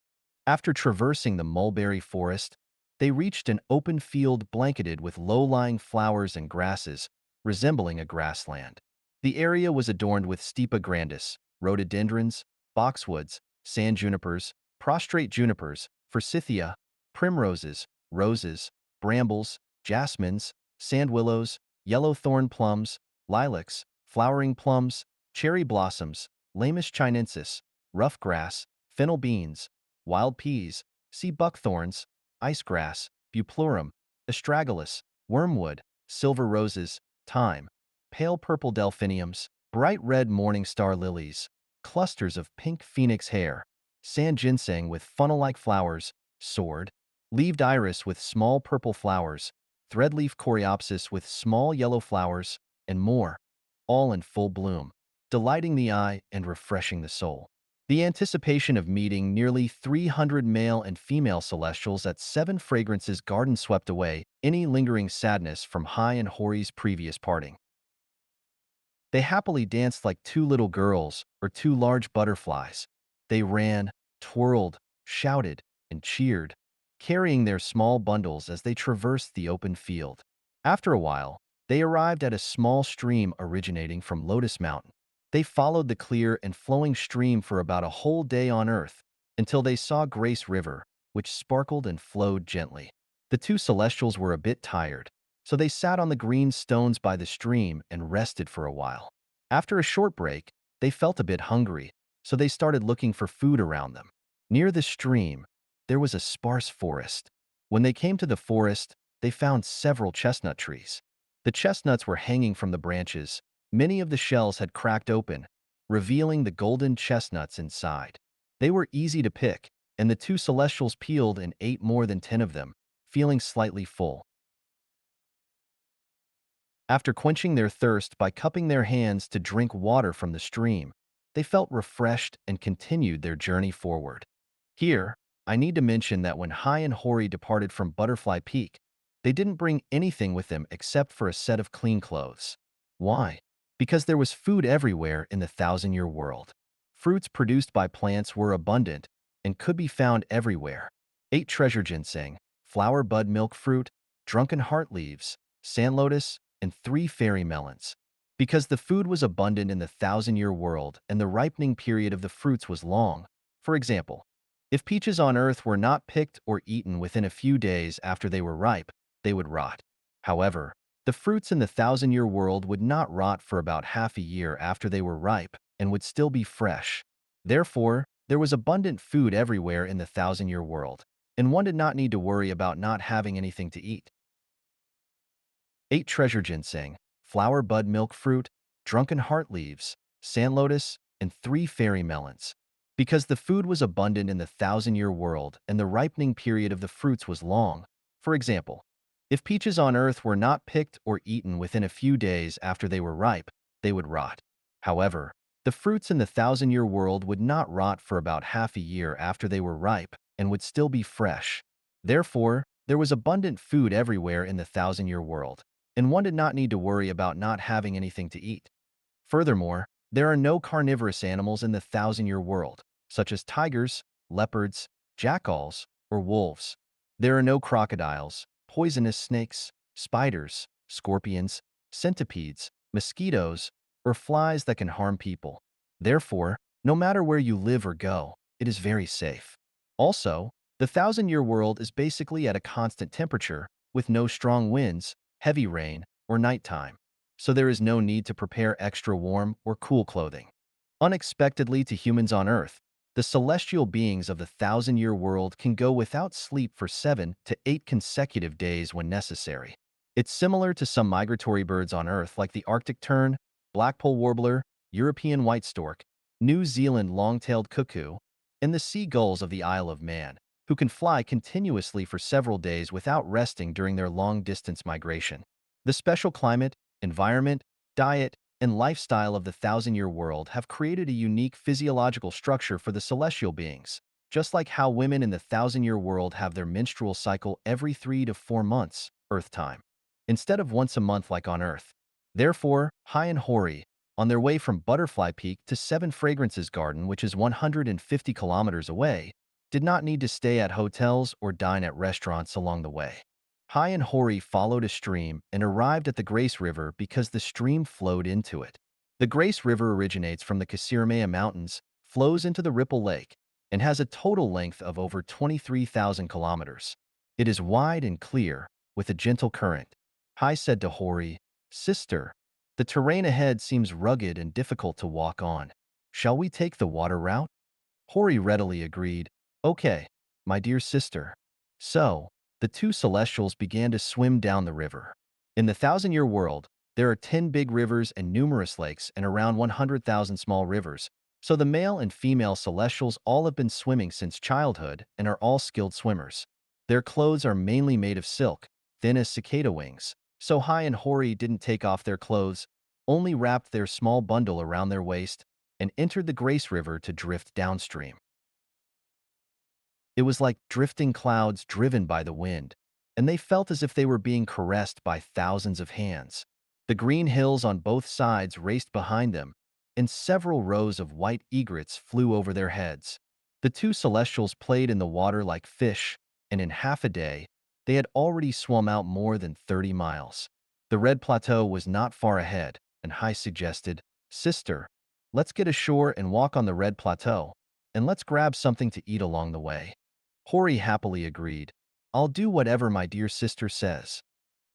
After traversing the mulberry forest, they reached an open field blanketed with low-lying flowers and grasses, resembling a grassland. The area was adorned with Stipa grandis, rhododendrons, boxwoods, sand junipers, prostrate junipers, forsythia, primroses, roses, brambles, jasmines, sand willows, yellow thorn plums, lilacs, flowering plums, cherry blossoms, Lamus chinensis, rough grass, fennel beans, wild peas, sea buckthorns, icegrass, bupleurum, astragalus, wormwood, silver roses, thyme, pale purple delphiniums, bright red morning star lilies, clusters of pink phoenix hair, sand ginseng with funnel-like flowers, sword, leaved iris with small purple flowers, threadleaf coreopsis with small yellow flowers, and more, all in full bloom, delighting the eye and refreshing the soul. The anticipation of meeting nearly 300 male and female celestials at 7 Fragrances Garden swept away any lingering sadness from Hai and Hori's previous parting. They happily danced like two little girls or two large butterflies. They ran, twirled, shouted, and cheered, carrying their small bundles as they traversed the open field. After a while, they arrived at a small stream originating from Lotus Mountain. They followed the clear and flowing stream for about a whole day on Earth until they saw Grace River, which sparkled and flowed gently. The two celestials were a bit tired, so they sat on the green stones by the stream and rested for a while. After a short break, they felt a bit hungry, so they started looking for food around them. Near the stream, there was a sparse forest. When they came to the forest, they found several chestnut trees. The chestnuts were hanging from the branches. Many of the shells had cracked open, revealing the golden chestnuts inside. They were easy to pick, and the two celestials peeled and ate more than 10 of them, feeling slightly full. After quenching their thirst by cupping their hands to drink water from the stream, they felt refreshed and continued their journey forward. Here, I need to mention that when Hai and Hori departed from Butterfly Peak, they didn't bring anything with them except for a set of clean clothes. Why? Because there was food everywhere in the thousand-year world. Fruits produced by plants were abundant and could be found everywhere. 8 treasure ginseng, flower bud milk fruit, drunken heart leaves, sand lotus, and 3 fairy melons. Because the food was abundant in the thousand-year world and the ripening period of the fruits was long. For example, if peaches on Earth were not picked or eaten within a few days after they were ripe, they would rot. However, the fruits in the thousand-year world would not rot for about half a year after they were ripe and would still be fresh. Therefore, there was abundant food everywhere in the thousand-year world, and one did not need to worry about not having anything to eat. 8 treasure ginseng, flower bud milk fruit, drunken heart leaves, sand lotus, and 3 fairy melons. Because the food was abundant in the thousand-year world and the ripening period of the fruits was long. For example, if peaches on Earth were not picked or eaten within a few days after they were ripe, they would rot. However, the fruits in the thousand-year world would not rot for about half a year after they were ripe and would still be fresh. Therefore, there was abundant food everywhere in the thousand-year world, and one did not need to worry about not having anything to eat. Furthermore, there are no carnivorous animals in the thousand-year world, such as tigers, leopards, jackals, or wolves. There are no crocodiles, poisonous snakes, spiders, scorpions, centipedes, mosquitoes, or flies that can harm people. Therefore, no matter where you live or go, it is very safe. Also, the thousand-year world is basically at a constant temperature, with no strong winds, heavy rain, or nighttime, so there is no need to prepare extra warm or cool clothing. Unexpectedly to humans on Earth, the celestial beings of the thousand-year world can go without sleep for 7 to 8 consecutive days when necessary. It's similar to some migratory birds on Earth like the Arctic tern, blackpoll warbler, European white stork, New Zealand long-tailed cuckoo, and the seagulls of the Isle of Man, who can fly continuously for several days without resting during their long-distance migration. The special climate, environment, diet, and lifestyle of the thousand-year world have created a unique physiological structure for the celestial beings, just like how women in the thousand-year world have their menstrual cycle every 3 to 4 months, Earth time, instead of once a month like on Earth. Therefore, Hai and Hori, on their way from Butterfly Peak to 7 Fragrances Garden, which is 150 kilometers away, did not need to stay at hotels or dine at restaurants along the way. Hai and Hori followed a stream and arrived at the Grace River because the stream flowed into it. The Grace River originates from the Kasirmaya Mountains, flows into the Ripple Lake, and has a total length of over 23,000 kilometers. It is wide and clear, with a gentle current. Hai said to Hori, "Sister, the terrain ahead seems rugged and difficult to walk on. Shall we take the water route?" Hori readily agreed, "Okay, my dear sister." So, The two celestials began to swim down the river. In the thousand-year world, there are 10 big rivers and numerous lakes and around 100,000 small rivers, so the male and female celestials all have been swimming since childhood and are all skilled swimmers. Their clothes are mainly made of silk, thin as cicada wings, so Hai and Hori didn't take off their clothes, only wrapped their small bundle around their waist and entered the Grace River to drift downstream. It was like drifting clouds driven by the wind, and they felt as if they were being caressed by thousands of hands. The green hills on both sides raced behind them, and several rows of white egrets flew over their heads. The two celestials played in the water like fish, and in half a day, they had already swum out more than 30 miles. The red plateau was not far ahead, and Hai suggested, "Sister, let's get ashore and walk on the red plateau, and let's grab something to eat along the way." Hori happily agreed. "I'll do whatever my dear sister says."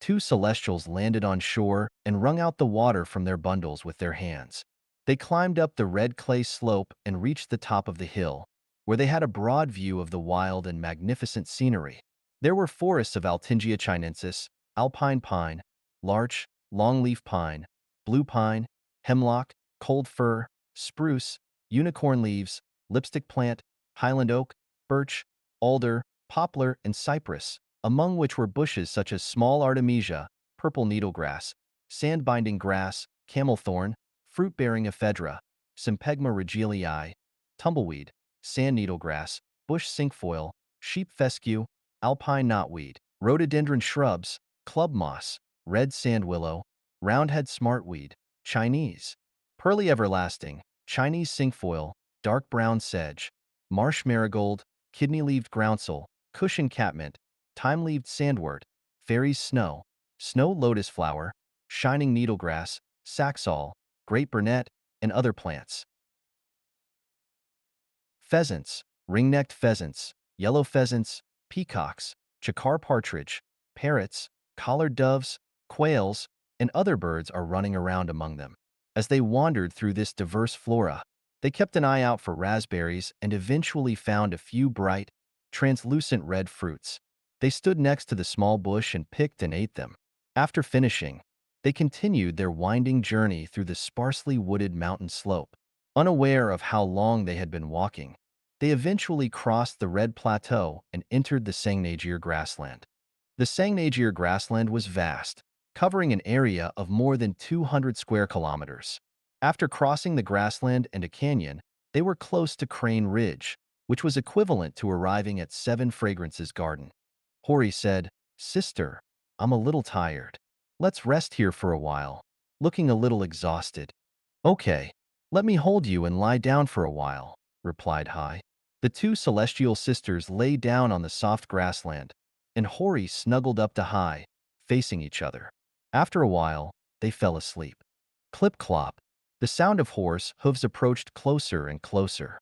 Two celestials landed on shore and wrung out the water from their bundles with their hands. They climbed up the red clay slope and reached the top of the hill, where they had a broad view of the wild and magnificent scenery. There were forests of Altingia chinensis, alpine pine, larch, longleaf pine, blue pine, hemlock, cold fir, spruce, unicorn leaves, lipstick plant, highland oak, birch, alder, poplar, and cypress, among which were bushes such as small artemisia, purple needlegrass, sand-binding grass, camelthorn, fruit-bearing ephedra, Sympegma regilii, tumbleweed, sand needlegrass, bush cinquefoil, sheep fescue, alpine knotweed, rhododendron shrubs, club moss, red sand willow, roundhead smartweed, Chinese, pearly everlasting, Chinese cinquefoil, dark brown sedge, marsh marigold, kidney-leaved groundsel, cushion catmint, time-leaved sandwort, fairies snow, snow lotus flower, shining needlegrass, saxaul, great burnet, and other plants. Pheasants, ring-necked pheasants, yellow pheasants, peacocks, chakar partridge, parrots, collared doves, quails, and other birds are running around among them. As they wandered through this diverse flora, they kept an eye out for raspberries and eventually found a few bright, translucent red fruits. They stood next to the small bush and picked and ate them. After finishing, they continued their winding journey through the sparsely wooded mountain slope. Unaware of how long they had been walking, they eventually crossed the Red Plateau and entered the Sangnagir grassland. The Sangnagir grassland was vast, covering an area of more than 200 square kilometers. After crossing the grassland and a canyon, they were close to Crane Ridge, which was equivalent to arriving at Seven Fragrances Garden. Hori said, "Sister, I'm a little tired. Let's rest here for a while," looking a little exhausted. "Okay, let me hold you and lie down for a while," replied Hai. The two celestial sisters lay down on the soft grassland, and Hori snuggled up to Hai, facing each other. After a while, they fell asleep. Clip-clop. The sound of horse hooves approached closer and closer.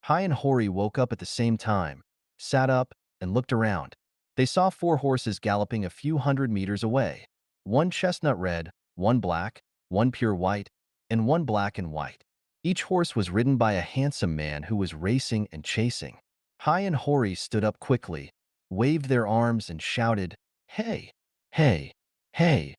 Hai and Hori woke up at the same time, sat up, and looked around. They saw four horses galloping a few hundred meters away. One chestnut red, one black, one pure white, and one black and white. Each horse was ridden by a handsome man who was racing and chasing. Hai and Hori stood up quickly, waved their arms, and shouted, "Hey! Hey! Hey!"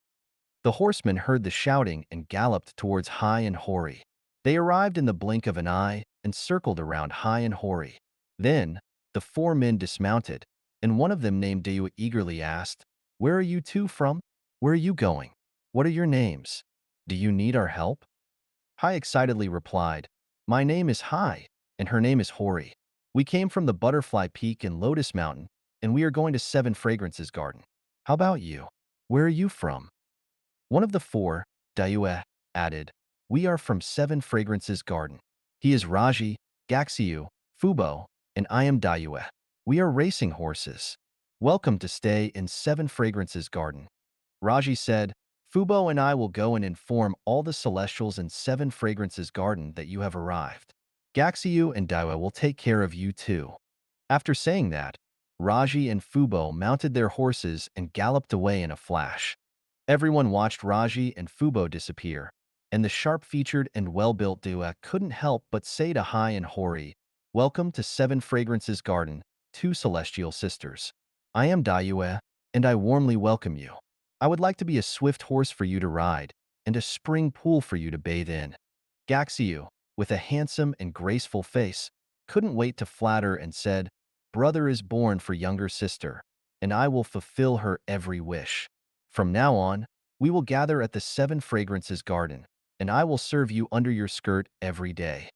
The horsemen heard the shouting and galloped towards Hai and Hori. They arrived in the blink of an eye and circled around Hai and Hori. Then, the four men dismounted, and one of them named Dayu eagerly asked, "Where are you two from? Where are you going? What are your names? Do you need our help?" Hai excitedly replied, "My name is Hai, and her name is Hori. We came from the Butterfly Peak and Lotus Mountain, and we are going to Seven Fragrances Garden. How about you? Where are you from?" One of the four, Dayue, added, "We are from Seven Fragrances Garden. He is Raji, Gaxiu, Fubo, and I am Dayue. We are racing horses. Welcome to stay in Seven Fragrances Garden." Raji said, "Fubo and I will go and inform all the Celestials in Seven Fragrances Garden that you have arrived. Gaxiu and Daiwa will take care of you too." After saying that, Raji and Fubo mounted their horses and galloped away in a flash. Everyone watched Raji and Fubo disappear, and the sharp-featured and well-built Dua couldn't help but say to Hai and Hori, "Welcome to Seven Fragrances Garden, two celestial sisters." I am Dayue, and I warmly welcome you. I would like to be a swift horse for you to ride, and a spring pool for you to bathe in. Gaxiu, with a handsome and graceful face, couldn't wait to flatter and said, Brother is born for younger sister, and I will fulfill her every wish. From now on, we will gather at the Seven Fragrances garden, and I will serve you under your skirt every day.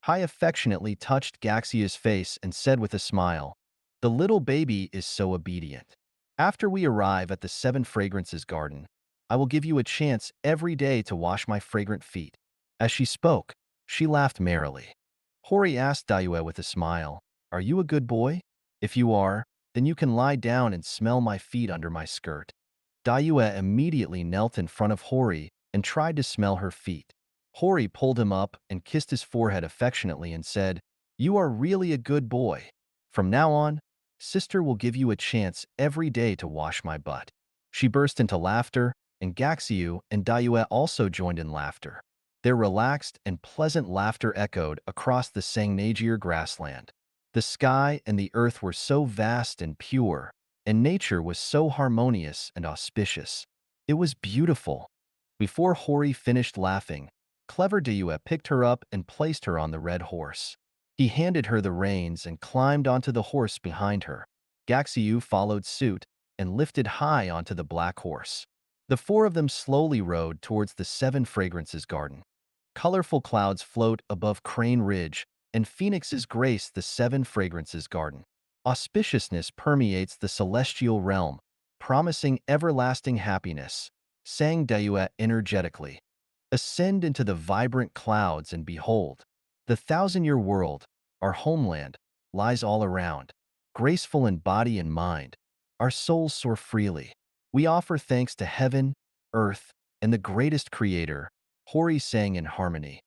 Hai affectionately touched Gaxia's face and said with a smile, The little baby is so obedient. After we arrive at the Seven Fragrances garden, I will give you a chance every day to wash my fragrant feet. As she spoke, she laughed merrily. Hori asked Dayue with a smile, Are you a good boy? If you are, then you can lie down and smell my feet under my skirt. Dayue immediately knelt in front of Hori and tried to smell her feet. Hori pulled him up and kissed his forehead affectionately and said, You are really a good boy. From now on, sister will give you a chance every day to wash my butt. She burst into laughter, and Gaxiu and Dayue also joined in laughter. Their relaxed and pleasant laughter echoed across the Sangnagir grassland. The sky and the earth were so vast and pure, and nature was so harmonious and auspicious. It was beautiful. Before Hori finished laughing, clever Dayue picked her up and placed her on the red horse. He handed her the reins and climbed onto the horse behind her. Gaxiu followed suit and lifted high onto the black horse. The four of them slowly rode towards the Seven Fragrances garden. Colorful clouds float above Crane Ridge, and phoenixes grace the Seven Fragrances garden. Auspiciousness permeates the celestial realm, promising everlasting happiness, sang Dayue energetically. Ascend into the vibrant clouds and behold, the thousand-year world, our homeland, lies all around. Graceful in body and mind, our souls soar freely. We offer thanks to heaven, earth, and the greatest creator, Hori sang in harmony.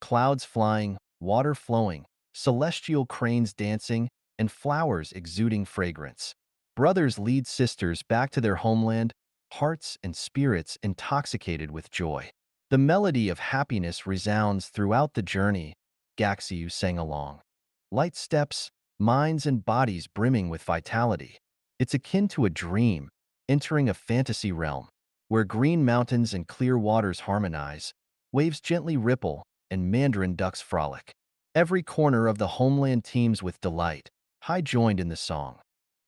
Clouds flying, water flowing, celestial cranes dancing, and flowers exuding fragrance. Brothers lead sisters back to their homeland, hearts and spirits intoxicated with joy. The melody of happiness resounds throughout the journey, Gaxiu sang along. Light steps, minds and bodies brimming with vitality. It's akin to a dream, entering a fantasy realm, where green mountains and clear waters harmonize, waves gently ripple, and mandarin ducks frolic. Every corner of the homeland teems with delight. Hai joined in the song.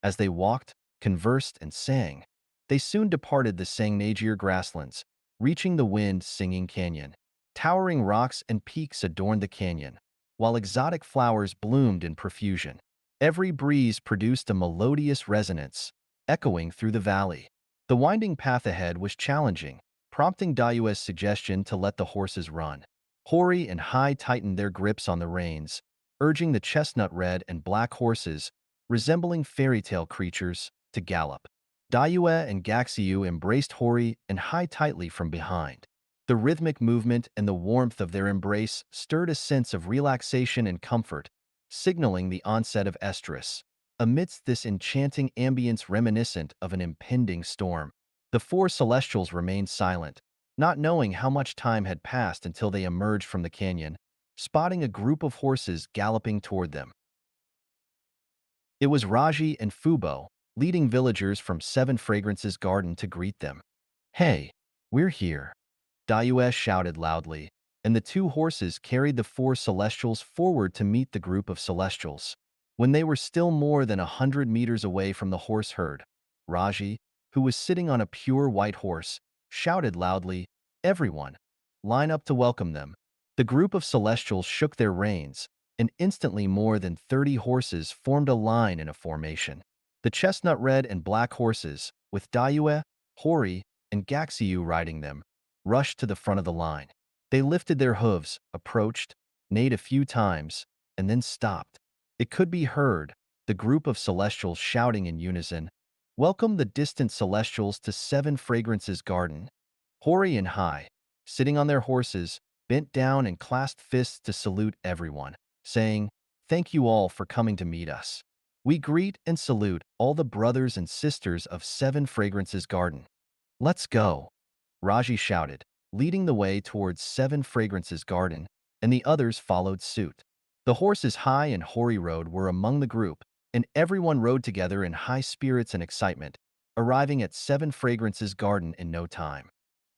As they walked, conversed, and sang, they soon departed the Sangnagir grasslands, reaching the wind-singing canyon. Towering rocks and peaks adorned the canyon, while exotic flowers bloomed in profusion. Every breeze produced a melodious resonance, echoing through the valley. The winding path ahead was challenging, prompting Dayue's suggestion to let the horses run. Hori and Hai tightened their grips on the reins, urging the chestnut red and black horses, resembling fairy tale creatures, to gallop. Dayue and Gaxiu embraced Hori and Hai tightly from behind. The rhythmic movement and the warmth of their embrace stirred a sense of relaxation and comfort, signaling the onset of estrus. Amidst this enchanting ambience reminiscent of an impending storm, the four celestials remained silent, not knowing how much time had passed until they emerged from the canyon, spotting a group of horses galloping toward them. It was Raji and Fubo, leading villagers from Seven Fragrances garden to greet them. Hey, we're here, Dayue shouted loudly, and the two horses carried the four celestials forward to meet the group of celestials. When they were still more than 100 meters away from the horse herd, Raji, who was sitting on a pure white horse, shouted loudly, Everyone, line up to welcome them. The group of celestials shook their reins, and instantly more than 30 horses formed a line in a formation. The chestnut red and black horses, with Dayue, Hori, and Gaxiu riding them, rushed to the front of the line. They lifted their hooves, approached, neighed a few times, and then stopped. It could be heard, the group of celestials shouting in unison, Welcome the distant celestials to Seven Fragrances garden. Hori and Hai, sitting on their horses, bent down and clasped fists to salute everyone, saying, Thank you all for coming to meet us. We greet and salute all the brothers and sisters of Seven Fragrances garden. Let's go, Raji shouted, leading the way towards Seven Fragrances garden, and the others followed suit. The horses Hai and Hori rode were among the group, and everyone rode together in high spirits and excitement, arriving at Seven Fragrances Garden in no time.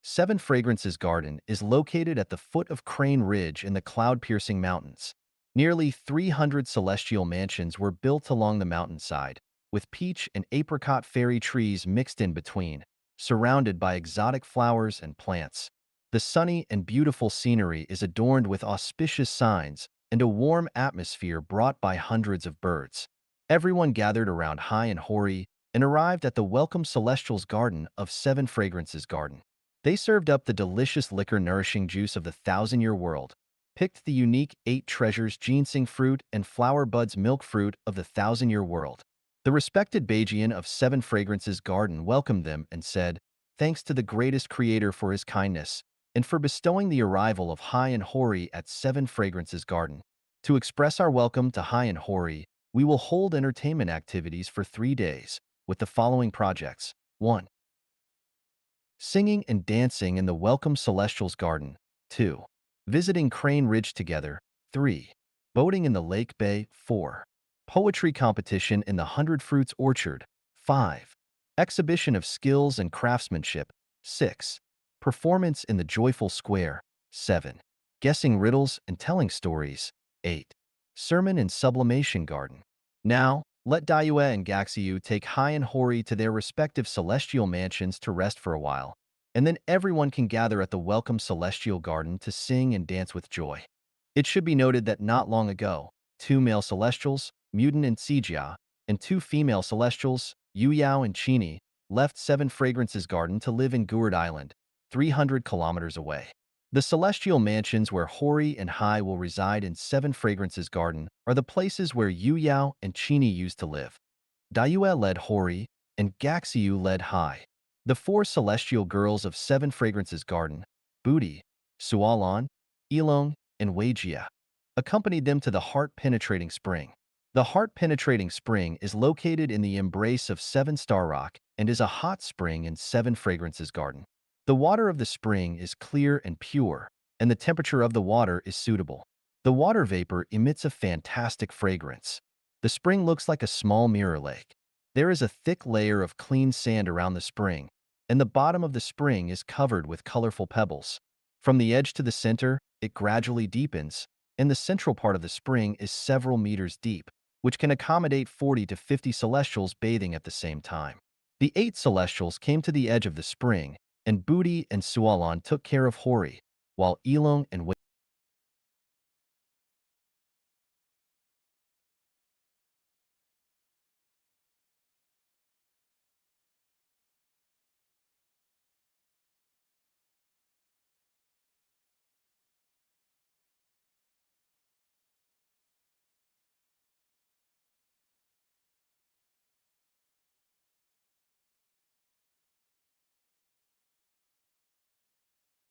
Seven Fragrances Garden is located at the foot of Crane Ridge in the cloud-piercing mountains. Nearly 300 celestial mansions were built along the mountainside, with peach and apricot fairy trees mixed in between, surrounded by exotic flowers and plants. The sunny and beautiful scenery is adorned with auspicious signs and a warm atmosphere brought by hundreds of birds. Everyone gathered around High and Hoary and arrived at the welcome Celestial's Garden of Seven Fragrances Garden. They served up the delicious liquor-nourishing juice of the thousand-year world, picked the unique 8 treasures ginseng fruit and flower buds milk fruit of the thousand-year world. The respected Beijian of Seven Fragrances Garden welcomed them and said, "Thanks to the greatest creator for his kindness, and for bestowing the arrival of High and Hoary at Seven Fragrances Garden. To express our welcome to High and Hoary, we will hold entertainment activities for 3 days, with the following projects. 1. Singing and dancing in the welcome Celestial's Garden. 2. Visiting Crane Ridge together. 3. Boating in the Lake Bay. 4. Poetry competition in the Hundred Fruits Orchard. 5. Exhibition of skills and craftsmanship. 6. Performance in the Joyful Square. 7. Guessing riddles and telling stories. 8. Sermon in Sublimation Garden. Now, let Dayue and Gaxiu take High and Hoary to their respective celestial mansions to rest for a while, and then everyone can gather at the welcome celestial garden to sing and dance with joy. It should be noted that not long ago, 2 male celestials, Mutant and Sijia, and 2 female celestials, Yuyao and Chini, left Seven Fragrances Garden to live in Gourd Island, 300 kilometers away. The celestial mansions where Hori and Hai will reside in Seven Fragrances Garden are the places where Yu Yao and Chini used to live. Dayue led Hori, and Gaxiu led Hai. The 4 celestial girls of Seven Fragrances Garden, Booty, Sualon, Ilong, and Weijia, accompanied them to the heart-penetrating spring. The heart-penetrating spring is located in the embrace of Seven Star Rock and is a hot spring in Seven Fragrances Garden. The water of the spring is clear and pure, and the temperature of the water is suitable. The water vapor emits a fantastic fragrance. The spring looks like a small mirror lake. There is a thick layer of clean sand around the spring, and the bottom of the spring is covered with colorful pebbles. From the edge to the center, it gradually deepens, and the central part of the spring is several meters deep, which can accommodate 40 to 50 celestials bathing at the same time. The 8 celestials came to the edge of the spring, and Booty and Sualon took care of Hori, while Ilong and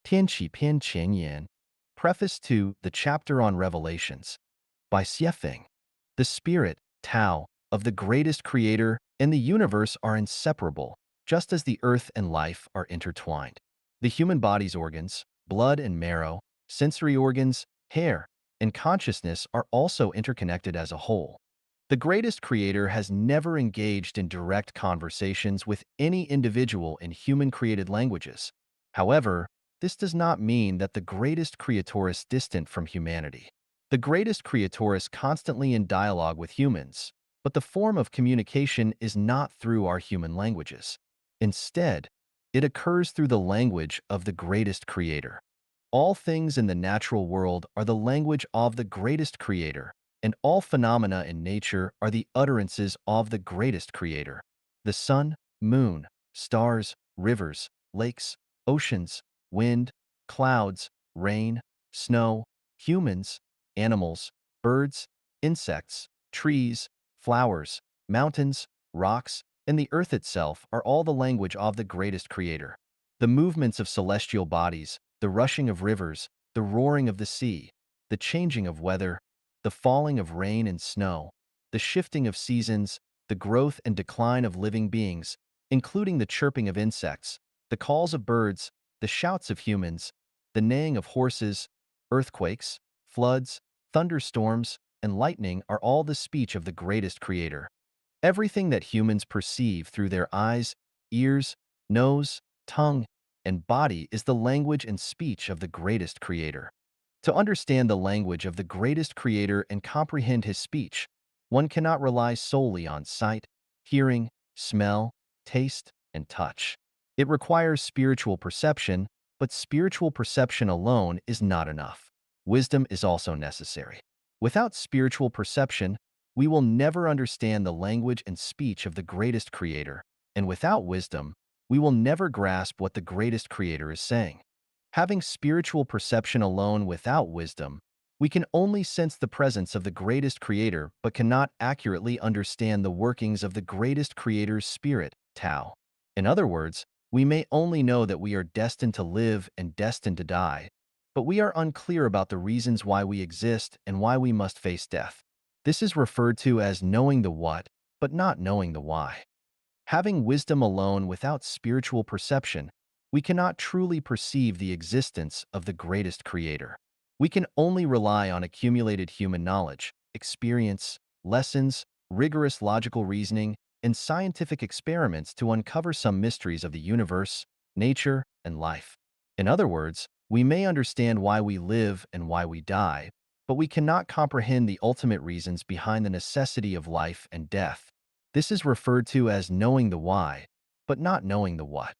天启篇前言, Preface to The Chapter on Revelations, by Xiefeng. The spirit, Tao, of the greatest creator and the universe are inseparable, just as the earth and life are intertwined. The human body's organs, blood and marrow, sensory organs, hair, and consciousness are also interconnected as a whole. The greatest creator has never engaged in direct conversations with any individual in human-created languages. However, this does not mean that the greatest creator is distant from humanity. The greatest creator is constantly in dialogue with humans, but the form of communication is not through our human languages. Instead, it occurs through the language of the greatest creator. All things in the natural world are the language of the greatest creator, and all phenomena in nature are the utterances of the greatest creator. The sun, moon, stars, rivers, lakes, oceans, wind, clouds, rain, snow, humans, animals, birds, insects, trees, flowers, mountains, rocks, and the earth itself are all the language of the greatest creator. The movements of celestial bodies, the rushing of rivers, the roaring of the sea, the changing of weather, the falling of rain and snow, the shifting of seasons, the growth and decline of living beings, including the chirping of insects, the calls of birds, the shouts of humans, the neighing of horses, earthquakes, floods, thunderstorms, and lightning are all the speech of the greatest creator. Everything that humans perceive through their eyes, ears, nose, tongue, and body is the language and speech of the greatest creator. To understand the language of the greatest creator and comprehend his speech, one cannot rely solely on sight, hearing, smell, taste, and touch. It requires spiritual perception, but spiritual perception alone is not enough. Wisdom is also necessary. Without spiritual perception, we will never understand the language and speech of the greatest creator, and without wisdom, we will never grasp what the greatest creator is saying. Having spiritual perception alone without wisdom, we can only sense the presence of the greatest creator but cannot accurately understand the workings of the greatest creator's spirit, Tao. In other words, we may only know that we are destined to live and destined to die, but we are unclear about the reasons why we exist and why we must face death. This is referred to as knowing the what, but not knowing the why. Having wisdom alone without spiritual perception, we cannot truly perceive the existence of the greatest creator. We can only rely on accumulated human knowledge, experience, lessons, rigorous logical reasoning, and scientific experiments to uncover some mysteries of the universe, nature, and life. In other words, we may understand why we live and why we die, but we cannot comprehend the ultimate reasons behind the necessity of life and death. This is referred to as knowing the why, but not knowing the what.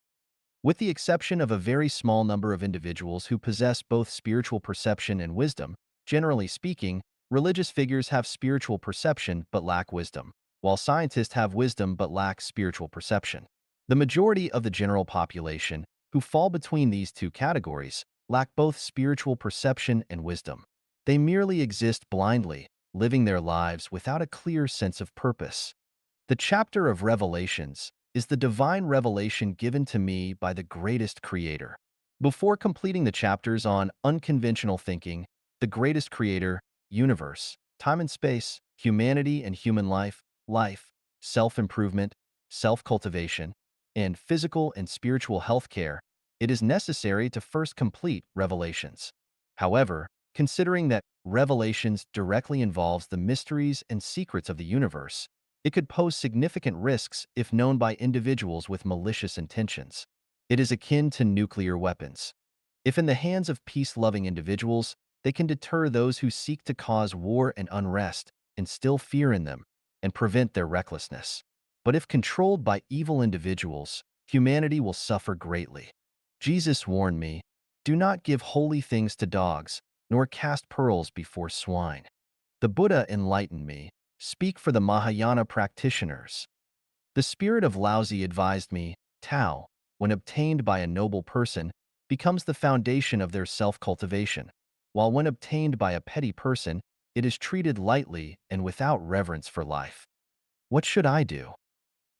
With the exception of a very small number of individuals who possess both spiritual perception and wisdom, generally speaking, religious figures have spiritual perception but lack wisdom, while scientists have wisdom but lack spiritual perception. The majority of the general population, who fall between these two categories, lack both spiritual perception and wisdom. They merely exist blindly, living their lives without a clear sense of purpose. The chapter of Revelations is the divine revelation given to me by the greatest creator. Before completing the chapters on unconventional thinking, the greatest creator, universe, time and space, humanity and human life, self-improvement, self-cultivation, and physical and spiritual health care, it is necessary to first complete Revelations. However, considering that Revelations directly involves the mysteries and secrets of the universe, it could pose significant risks if known by individuals with malicious intentions. It is akin to nuclear weapons. If in the hands of peace-loving individuals, they can deter those who seek to cause war and unrest, instill fear in them, and prevent their recklessness. But if controlled by evil individuals, humanity will suffer greatly. Jesus warned me, "Do not give holy things to dogs, nor cast pearls before swine." The Buddha enlightened me, "Speak for the Mahayana practitioners." The spirit of Laozi advised me, Tao, when obtained by a noble person, becomes the foundation of their self-cultivation, while when obtained by a petty person, it is treated lightly and without reverence for life. What should I do?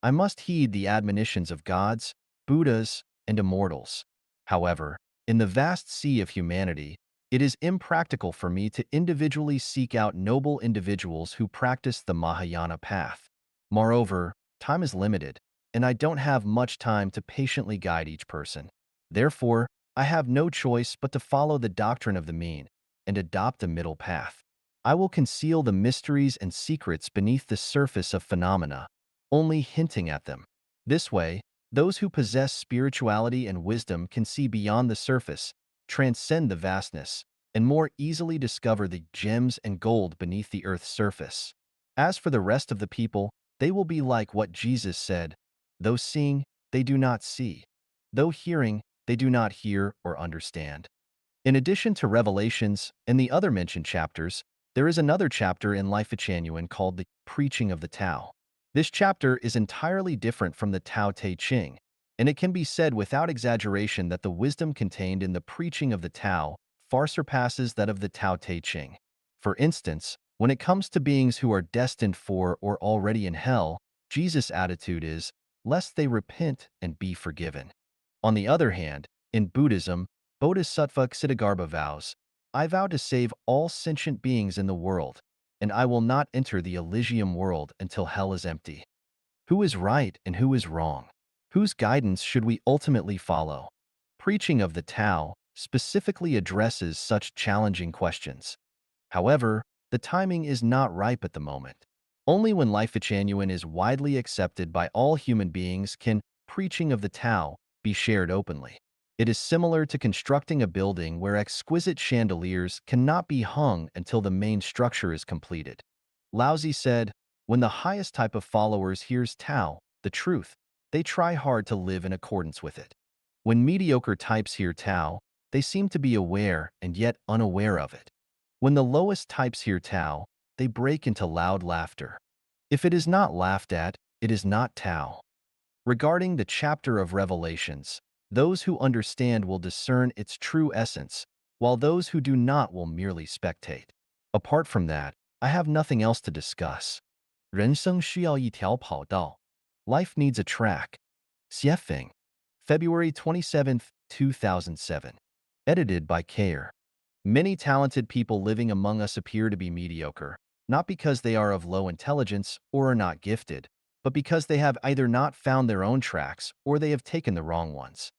I must heed the admonitions of gods, Buddhas, and immortals. However, in the vast sea of humanity, it is impractical for me to individually seek out noble individuals who practice the Mahayana path. Moreover, time is limited, and I don't have much time to patiently guide each person. Therefore, I have no choice but to follow the doctrine of the mean and adopt a middle path. I will conceal the mysteries and secrets beneath the surface of phenomena, only hinting at them. This way, those who possess spirituality and wisdom can see beyond the surface, transcend the vastness, and more easily discover the gems and gold beneath the earth's surface. As for the rest of the people, they will be like what Jesus said, "Though seeing, they do not see. Though hearing, they do not hear or understand." In addition to Revelations and the other mentioned chapters, there is another chapter in Life of Changyuan called the Preaching of the Tao. This chapter is entirely different from the Tao Te Ching, and it can be said without exaggeration that the wisdom contained in the preaching of the Tao far surpasses that of the Tao Te Ching. For instance, when it comes to beings who are destined for or already in hell, Jesus' attitude is, "Lest they repent and be forgiven." On the other hand, in Buddhism, Bodhisattva Ksitigarbha vows, "I vow to save all sentient beings in the world, and I will not enter the Elysium world until hell is empty." Who is right and who is wrong? Whose guidance should we ultimately follow? Preaching of the Tao specifically addresses such challenging questions. However, the timing is not ripe at the moment. Only when life genuine is widely accepted by all human beings can preaching of the Tao be shared openly. It is similar to constructing a building where exquisite chandeliers cannot be hung until the main structure is completed. Laozi said, when the highest type of followers hears Tao, the truth, they try hard to live in accordance with it. When mediocre types hear Tao, they seem to be aware and yet unaware of it. When the lowest types hear Tao, they break into loud laughter. If it is not laughed at, it is not Tao. Regarding the chapter of Revelations, those who understand will discern its true essence, while those who do not will merely spectate. Apart from that, I have nothing else to discuss. 人生需要一条跑道. Life needs a track. Xiefeng. February 27th, 2007. Edited by Kayer. Many talented people living among us appear to be mediocre, not because they are of low intelligence or are not gifted, but because they have either not found their own tracks or they have taken the wrong ones.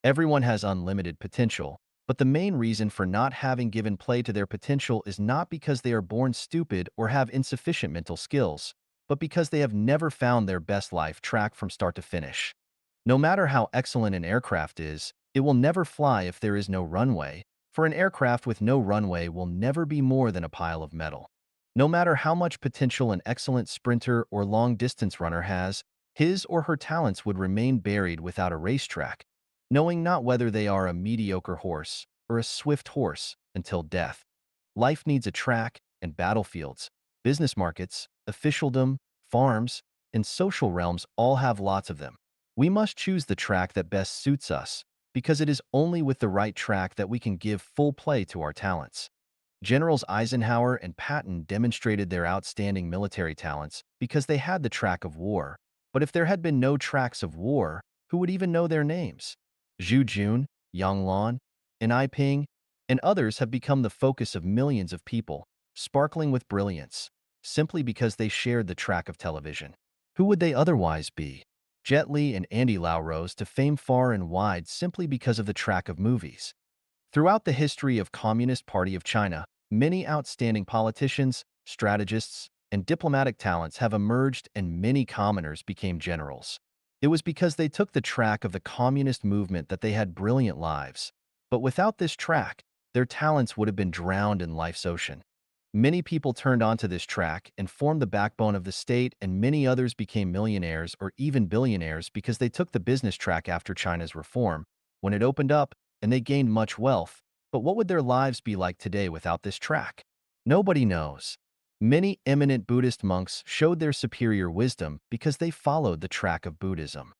Everyone has unlimited potential, but the main reason for not having given play to their potential is not because they are born stupid or have insufficient mental skills, but because they have never found their best life track from start to finish. No matter how excellent an aircraft is, it will never fly if there is no runway, for an aircraft with no runway will never be more than a pile of metal. No matter how much potential an excellent sprinter or long-distance runner has, his or her talents would remain buried without a racetrack, knowing not whether they are a mediocre horse or a swift horse until death. Life needs a track and battlefields. Business markets, officialdom, farms, and social realms all have lots of them. We must choose the track that best suits us, because it is only with the right track that we can give full play to our talents. Generals Eisenhower and Patton demonstrated their outstanding military talents because they had the track of war. But if there had been no tracks of war, who would even know their names? Zhu Jun, Yang Lan, and Ai Ping, and others have become the focus of millions of people, sparkling with brilliance, simply because they shared the track of television. Who would they otherwise be? Jet Li and Andy Lau rose to fame far and wide simply because of the track of movies. Throughout the history of Communist Party of China, many outstanding politicians, strategists, and diplomatic talents have emerged and many commoners became generals. It was because they took the track of the communist movement that they had brilliant lives. But without this track, their talents would have been drowned in life's ocean. Many people turned onto this track and formed the backbone of the state, and many others became millionaires or even billionaires because they took the business track after China's reform, when it opened up, and they gained much wealth. But what would their lives be like today without this track? Nobody knows. Many eminent Buddhist monks showed their superior wisdom because they followed the track of Buddhism.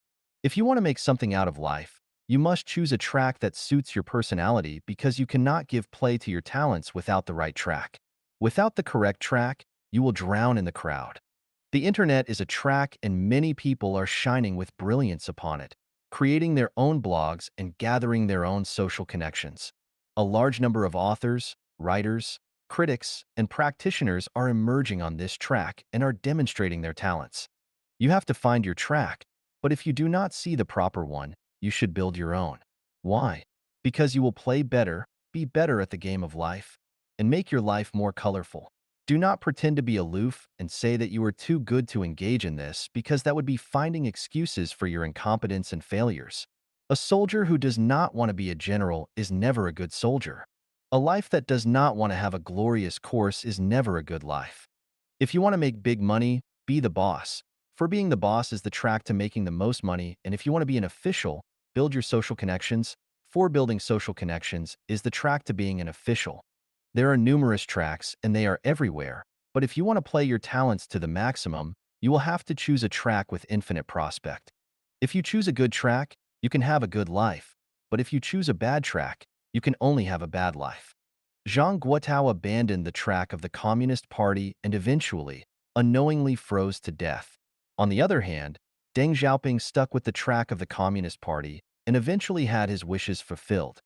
If you want to make something out of life, you must choose a track that suits your personality, because you cannot give play to your talents without the right track. Without the correct track, you will drown in the crowd. The internet is a track, and many people are shining with brilliance upon it, creating their own blogs and gathering their own social connections. A large number of authors, writers, critics, and practitioners are emerging on this track and are demonstrating their talents. You have to find your track, but if you do not see the proper one, you should build your own. Why? Because you will play better, be better at the game of life, and make your life more colorful. Do not pretend to be aloof and say that you are too good to engage in this, because that would be finding excuses for your incompetence and failures. A soldier who does not want to be a general is never a good soldier. A life that does not want to have a glorious course is never a good life. If you want to make big money, be the boss. For being the boss is the track to making the most money, and if you want to be an official, build your social connections. For building social connections is the track to being an official. There are numerous tracks, and they are everywhere. But if you want to play your talents to the maximum, you will have to choose a track with infinite prospect. If you choose a good track, you can have a good life. But if you choose a bad track, you can only have a bad life. Zhang Guotao abandoned the track of the Communist Party and eventually, unknowingly froze to death. On the other hand, Deng Xiaoping stuck with the track of the Communist Party and eventually had his wishes fulfilled.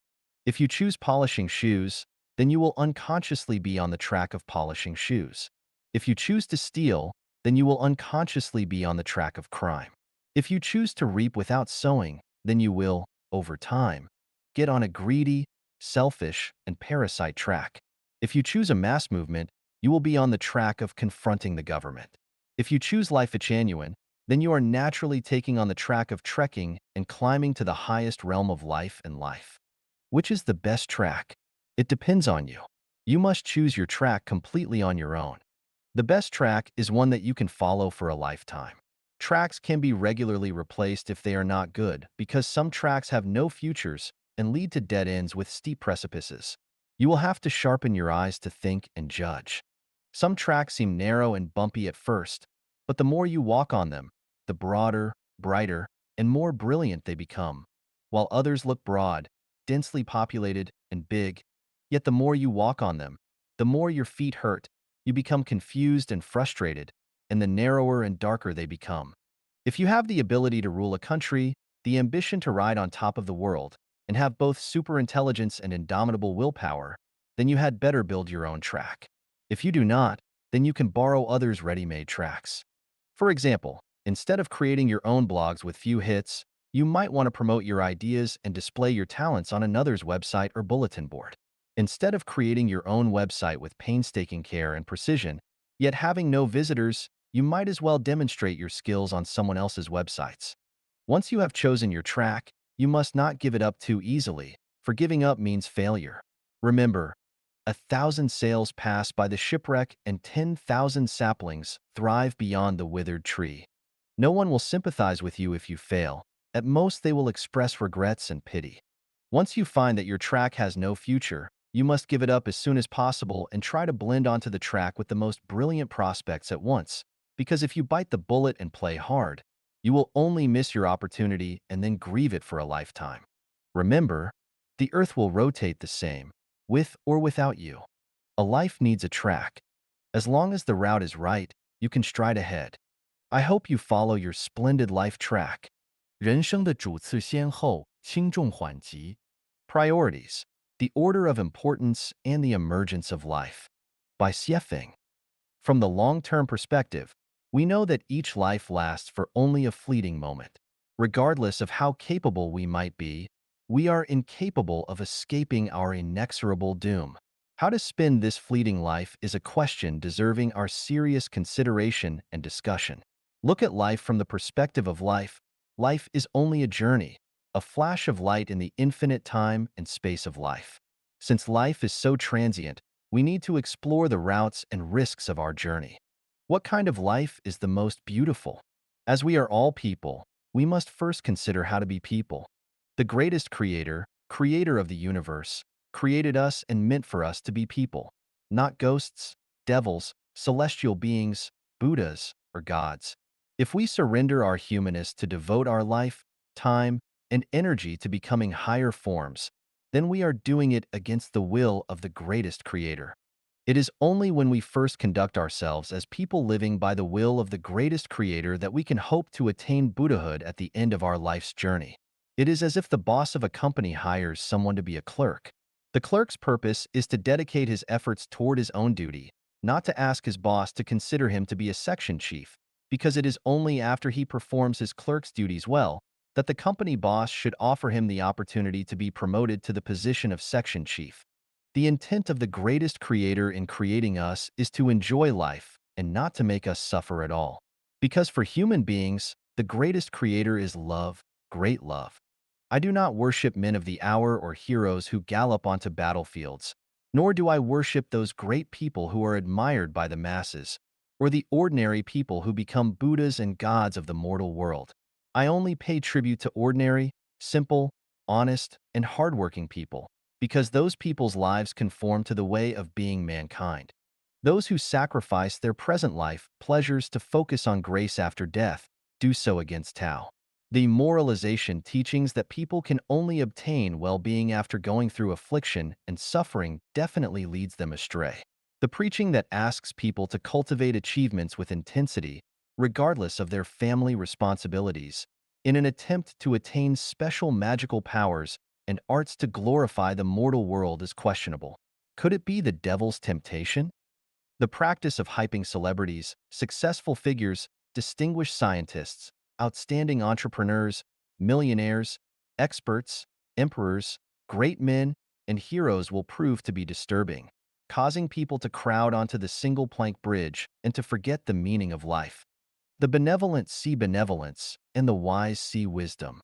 If you choose polishing shoes, then you will unconsciously be on the track of polishing shoes. If you choose to steal, then you will unconsciously be on the track of crime. If you choose to reap without sowing, then you will, over time, get on a greedy, selfish, and parasite track. If you choose a mass movement, you will be on the track of confronting the government. If you choose Life Genuine, then you are naturally taking on the track of trekking and climbing to the highest realm of life and life. Which is the best track? It depends on you. You must choose your track completely on your own. The best track is one that you can follow for a lifetime. Tracks can be regularly replaced if they are not good, because some tracks have no futures and lead to dead ends with steep precipices. You will have to sharpen your eyes to think and judge. Some tracks seem narrow and bumpy at first, but the more you walk on them, the broader, brighter, and more brilliant they become, while others look broad, densely populated, and big. Yet the more you walk on them, the more your feet hurt, you become confused and frustrated, and the narrower and darker they become. If you have the ability to rule a country, the ambition to ride on top of the world, and have both superintelligence and indomitable willpower, then you had better build your own track. If you do not, then you can borrow others' ready-made tracks. For example, instead of creating your own blogs with few hits, you might want to promote your ideas and display your talents on another's website or bulletin board. Instead of creating your own website with painstaking care and precision, yet having no visitors, you might as well demonstrate your skills on someone else's websites. Once you have chosen your track, you must not give it up too easily, for giving up means failure. Remember, 1,000 sails pass by the shipwreck and 10,000 saplings thrive beyond the withered tree. No one will sympathize with you if you fail. At most, they will express regrets and pity. Once you find that your track has no future, you must give it up as soon as possible and try to blend onto the track with the most brilliant prospects at once, because if you bite the bullet and play hard, you will only miss your opportunity and then grieve it for a lifetime. Remember, the earth will rotate the same, with or without you. A life needs a track. As long as the route is right, you can stride ahead. I hope you follow your splendid life track. 人生的主次先后，轻重缓急. Priorities, the order of importance and the emergence of life. By Xiefeng. From the long-term perspective, we know that each life lasts for only a fleeting moment. Regardless of how capable we might be, we are incapable of escaping our inexorable doom. How to spend this fleeting life is a question deserving our serious consideration and discussion. Look at life from the perspective of life. Life is only a journey, a flash of light in the infinite time and space of life. Since life is so transient, we need to explore the routes and risks of our journey. What kind of life is the most beautiful? As we are all people, we must first consider how to be people. The greatest creator of the universe, created us and meant for us to be people, not ghosts, devils, celestial beings, Buddhas, or gods. If we surrender our humanness to devote our life, time, and energy to becoming higher forms, then we are doing it against the will of the greatest creator. It is only when we first conduct ourselves as people living by the will of the greatest creator that we can hope to attain Buddhahood at the end of our life's journey. It is as if the boss of a company hires someone to be a clerk. The clerk's purpose is to dedicate his efforts toward his own duty, not to ask his boss to consider him to be a section chief, because it is only after he performs his clerk's duties well that the company boss should offer him the opportunity to be promoted to the position of section chief. The intent of the greatest creator in creating us is to enjoy life and not to make us suffer at all. Because for human beings, the greatest creator is love, great love. I do not worship men of the hour or heroes who gallop onto battlefields, nor do I worship those great people who are admired by the masses, or the ordinary people who become Buddhas and gods of the mortal world. I only pay tribute to ordinary, simple, honest, and hardworking people, because those people's lives conform to the way of being mankind. Those who sacrifice their present life pleasures to focus on grace after death do so against Tao. The moralization teachings that people can only obtain well-being after going through affliction and suffering definitely leads them astray. The preaching that asks people to cultivate achievements with intensity, regardless of their family responsibilities, in an attempt to attain special magical powers and arts to glorify the mortal world is questionable. Could it be the devil's temptation? The practice of hyping celebrities, successful figures, distinguished scientists, outstanding entrepreneurs, millionaires, experts, emperors, great men, and heroes will prove to be disturbing, causing people to crowd onto the single-plank bridge and to forget the meaning of life. The benevolent see benevolence, and the wise see wisdom.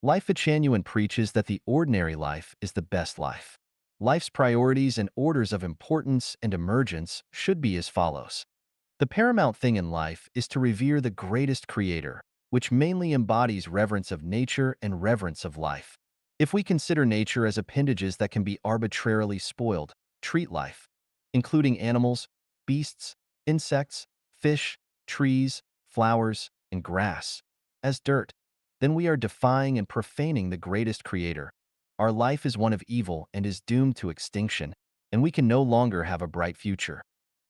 Life Genuine preaches that the ordinary life is the best life. Life's priorities and orders of importance and emergence should be as follows. The paramount thing in life is to revere the greatest creator, which mainly embodies reverence of nature and reverence of life. If we consider nature as appendages that can be arbitrarily spoiled, treat life, including animals, beasts, insects, fish, trees, flowers, and grass, as dirt, then we are defying and profaning the greatest creator. Our life is one of evil and is doomed to extinction, and we can no longer have a bright future.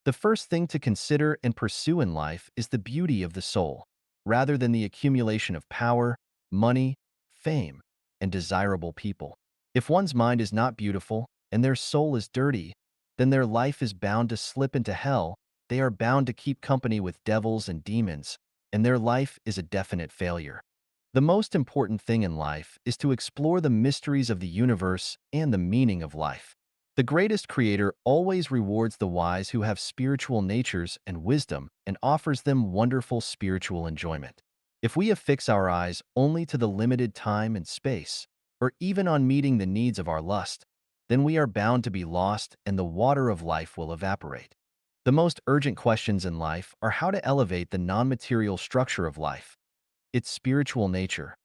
The first thing to consider and pursue in life is the beauty of the soul, rather than the accumulation of power, money, fame, and desirable people. If one's mind is not beautiful and their soul is dirty, then their life is bound to slip into hell. They are bound to keep company with devils and demons, and their life is a definite failure. The most important thing in life is to explore the mysteries of the universe and the meaning of life. The greatest creator always rewards the wise who have spiritual natures and wisdom and offers them wonderful spiritual enjoyment. If we affix our eyes only to the limited time and space, or even on meeting the needs of our lust, then we are bound to be lost and the water of life will evaporate. The most urgent questions in life are how to elevate the non-material structure of life, its spiritual nature,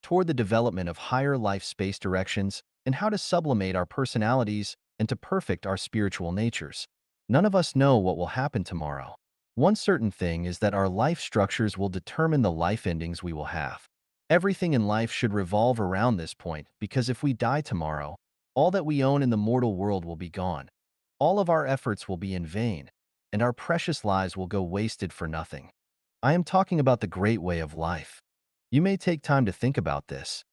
toward the development of higher life space directions, and how to sublimate our personalities and to perfect our spiritual natures. None of us know what will happen tomorrow. One certain thing is that our life structures will determine the life endings we will have. Everything in life should revolve around this point because if we die tomorrow, all that we own in the mortal world will be gone. All of our efforts will be in vain, and our precious lives will go wasted for nothing. I am talking about the great way of life. You may take time to think about this.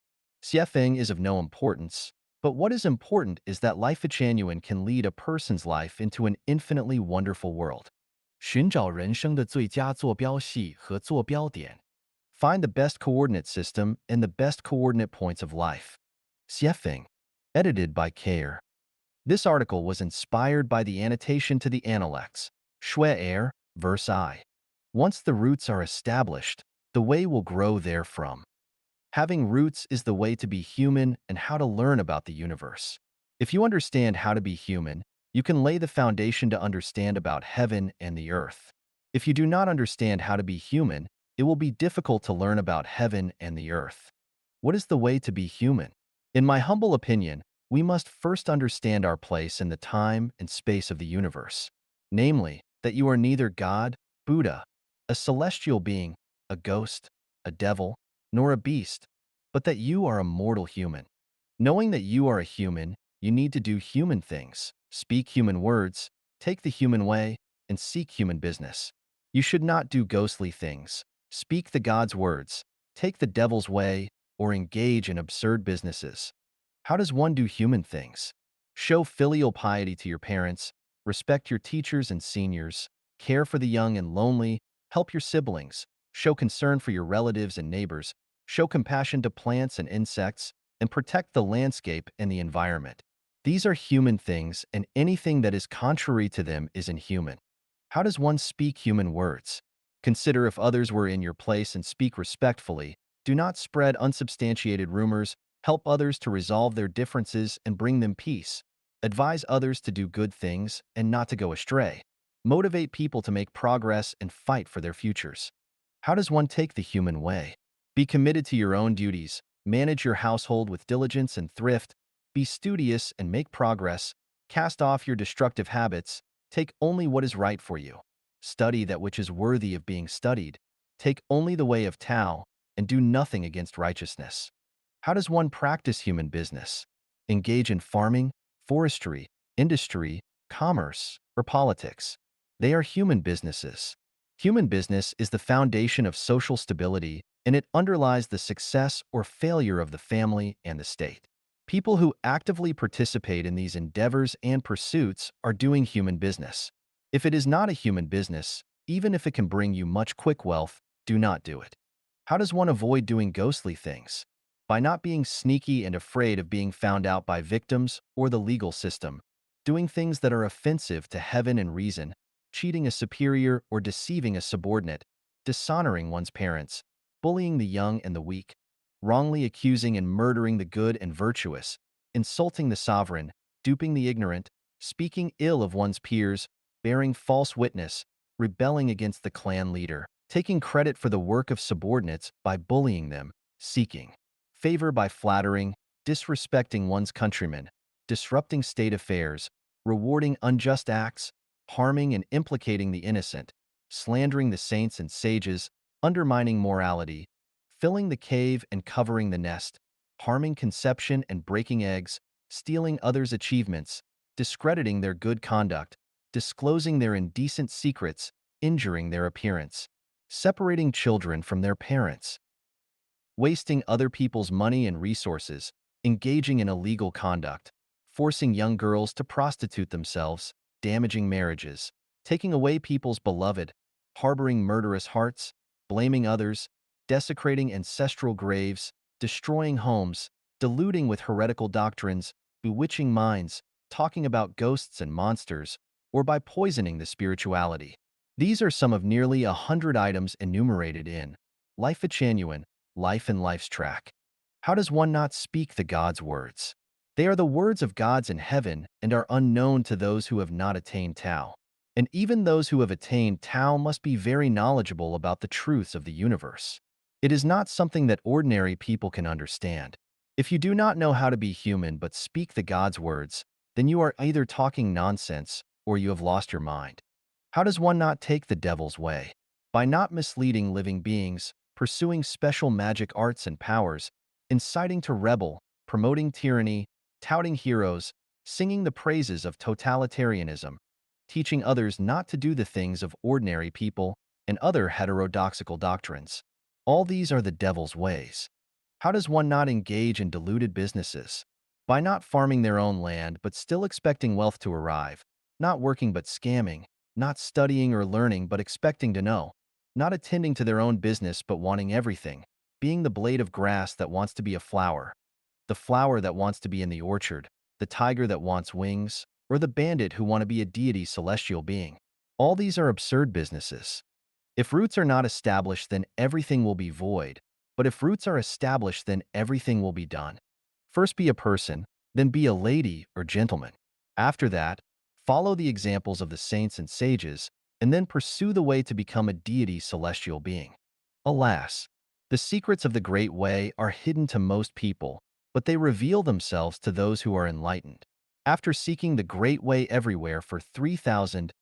Xiefeng is of no importance, but what is important is that Life Genuine can lead a person's life into an infinitely wonderful world. 寻找人生的最佳坐标系和坐标点. Find the best coordinate system and the best coordinate points of life. Xiefeng. Edited by Kair. This article was inspired by the annotation to the Analects, Shui Er, verse I. Once the roots are established, the way will grow therefrom. Having roots is the way to be human and how to learn about the universe. If you understand how to be human, you can lay the foundation to understand about heaven and the earth. If you do not understand how to be human, it will be difficult to learn about heaven and the earth. What is the way to be human? In my humble opinion, we must first understand our place in the time and space of the universe. Namely, that you are neither God, Buddha, a celestial being, a ghost, a devil, nor a beast, but that you are a mortal human. Knowing that you are a human, you need to do human things, speak human words, take the human way, and seek human business. You should not do ghostly things, speak the God's words, take the devil's way, or engage in absurd businesses. How does one do human things? Show filial piety to your parents, respect your teachers and seniors, care for the young and lonely, help your siblings, show concern for your relatives and neighbors, show compassion to plants and insects, and protect the landscape and the environment. These are human things, and anything that is contrary to them is inhuman. How does one speak human words? Consider if others were in your place and speak respectfully. Do not spread unsubstantiated rumors. Help others to resolve their differences and bring them peace. Advise others to do good things and not to go astray. Motivate people to make progress and fight for their futures. How does one take the human way? Be committed to your own duties. Manage your household with diligence and thrift. Be studious and make progress. Cast off your destructive habits. Take only what is right for you. Study that which is worthy of being studied. Take only the way of Tao, and do nothing against righteousness. How does one practice human business? Engage in farming, forestry, industry, commerce, or politics. They are human businesses. Human business is the foundation of social stability, and it underlies the success or failure of the family and the state. People who actively participate in these endeavors and pursuits are doing human business. If it is not a human business, even if it can bring you much quick wealth, do not do it. How does one avoid doing ghostly things? By not being sneaky and afraid of being found out by victims or the legal system, doing things that are offensive to heaven and reason, cheating a superior or deceiving a subordinate, dishonoring one's parents, bullying the young and the weak, wrongly accusing and murdering the good and virtuous, insulting the sovereign, duping the ignorant, speaking ill of one's peers, bearing false witness, rebelling against the clan leader, taking credit for the work of subordinates by bullying them, seeking favor by flattering, disrespecting one's countrymen, disrupting state affairs, rewarding unjust acts, harming and implicating the innocent, slandering the saints and sages, undermining morality, filling the cave and covering the nest, harming conception and breaking eggs, stealing others' achievements, discrediting their good conduct, disclosing their indecent secrets, injuring their appearance, separating children from their parents, wasting other people's money and resources, engaging in illegal conduct, forcing young girls to prostitute themselves, damaging marriages, taking away people's beloved, harboring murderous hearts, blaming others, desecrating ancestral graves, destroying homes, deluding with heretical doctrines, bewitching minds, talking about ghosts and monsters, or by poisoning the spirituality. These are some of nearly 100 items enumerated in Life Genuine, Life and Life's Track. How does one not speak the God's words? They are the words of gods in heaven and are unknown to those who have not attained Tao. And even those who have attained Tao must be very knowledgeable about the truths of the universe. It is not something that ordinary people can understand. If you do not know how to be human but speak the God's words, then you are either talking nonsense or you have lost your mind. How does one not take the devil's way? By not misleading living beings, pursuing special magic arts and powers, inciting to rebel, promoting tyranny, touting heroes, singing the praises of totalitarianism, teaching others not to do the things of ordinary people, and other heterodoxical doctrines. All these are the devil's ways. How does one not engage in deluded businesses? By not farming their own land but still expecting wealth to arrive, not working but scamming, not studying or learning but expecting to know, not attending to their own business but wanting everything, being the blade of grass that wants to be a flower, the flower that wants to be in the orchard, the tiger that wants wings, or the bandit who want to be a deity celestial being. All these are absurd businesses. If roots are not established, then everything will be void, but if roots are established, then everything will be done. First be a person, then be a lady or gentleman. After that, follow the examples of the saints and sages, and then pursue the way to become a deity celestial being. Alas, the secrets of the Great Way are hidden to most people, but they reveal themselves to those who are enlightened. After seeking the Great Way everywhere for 3,000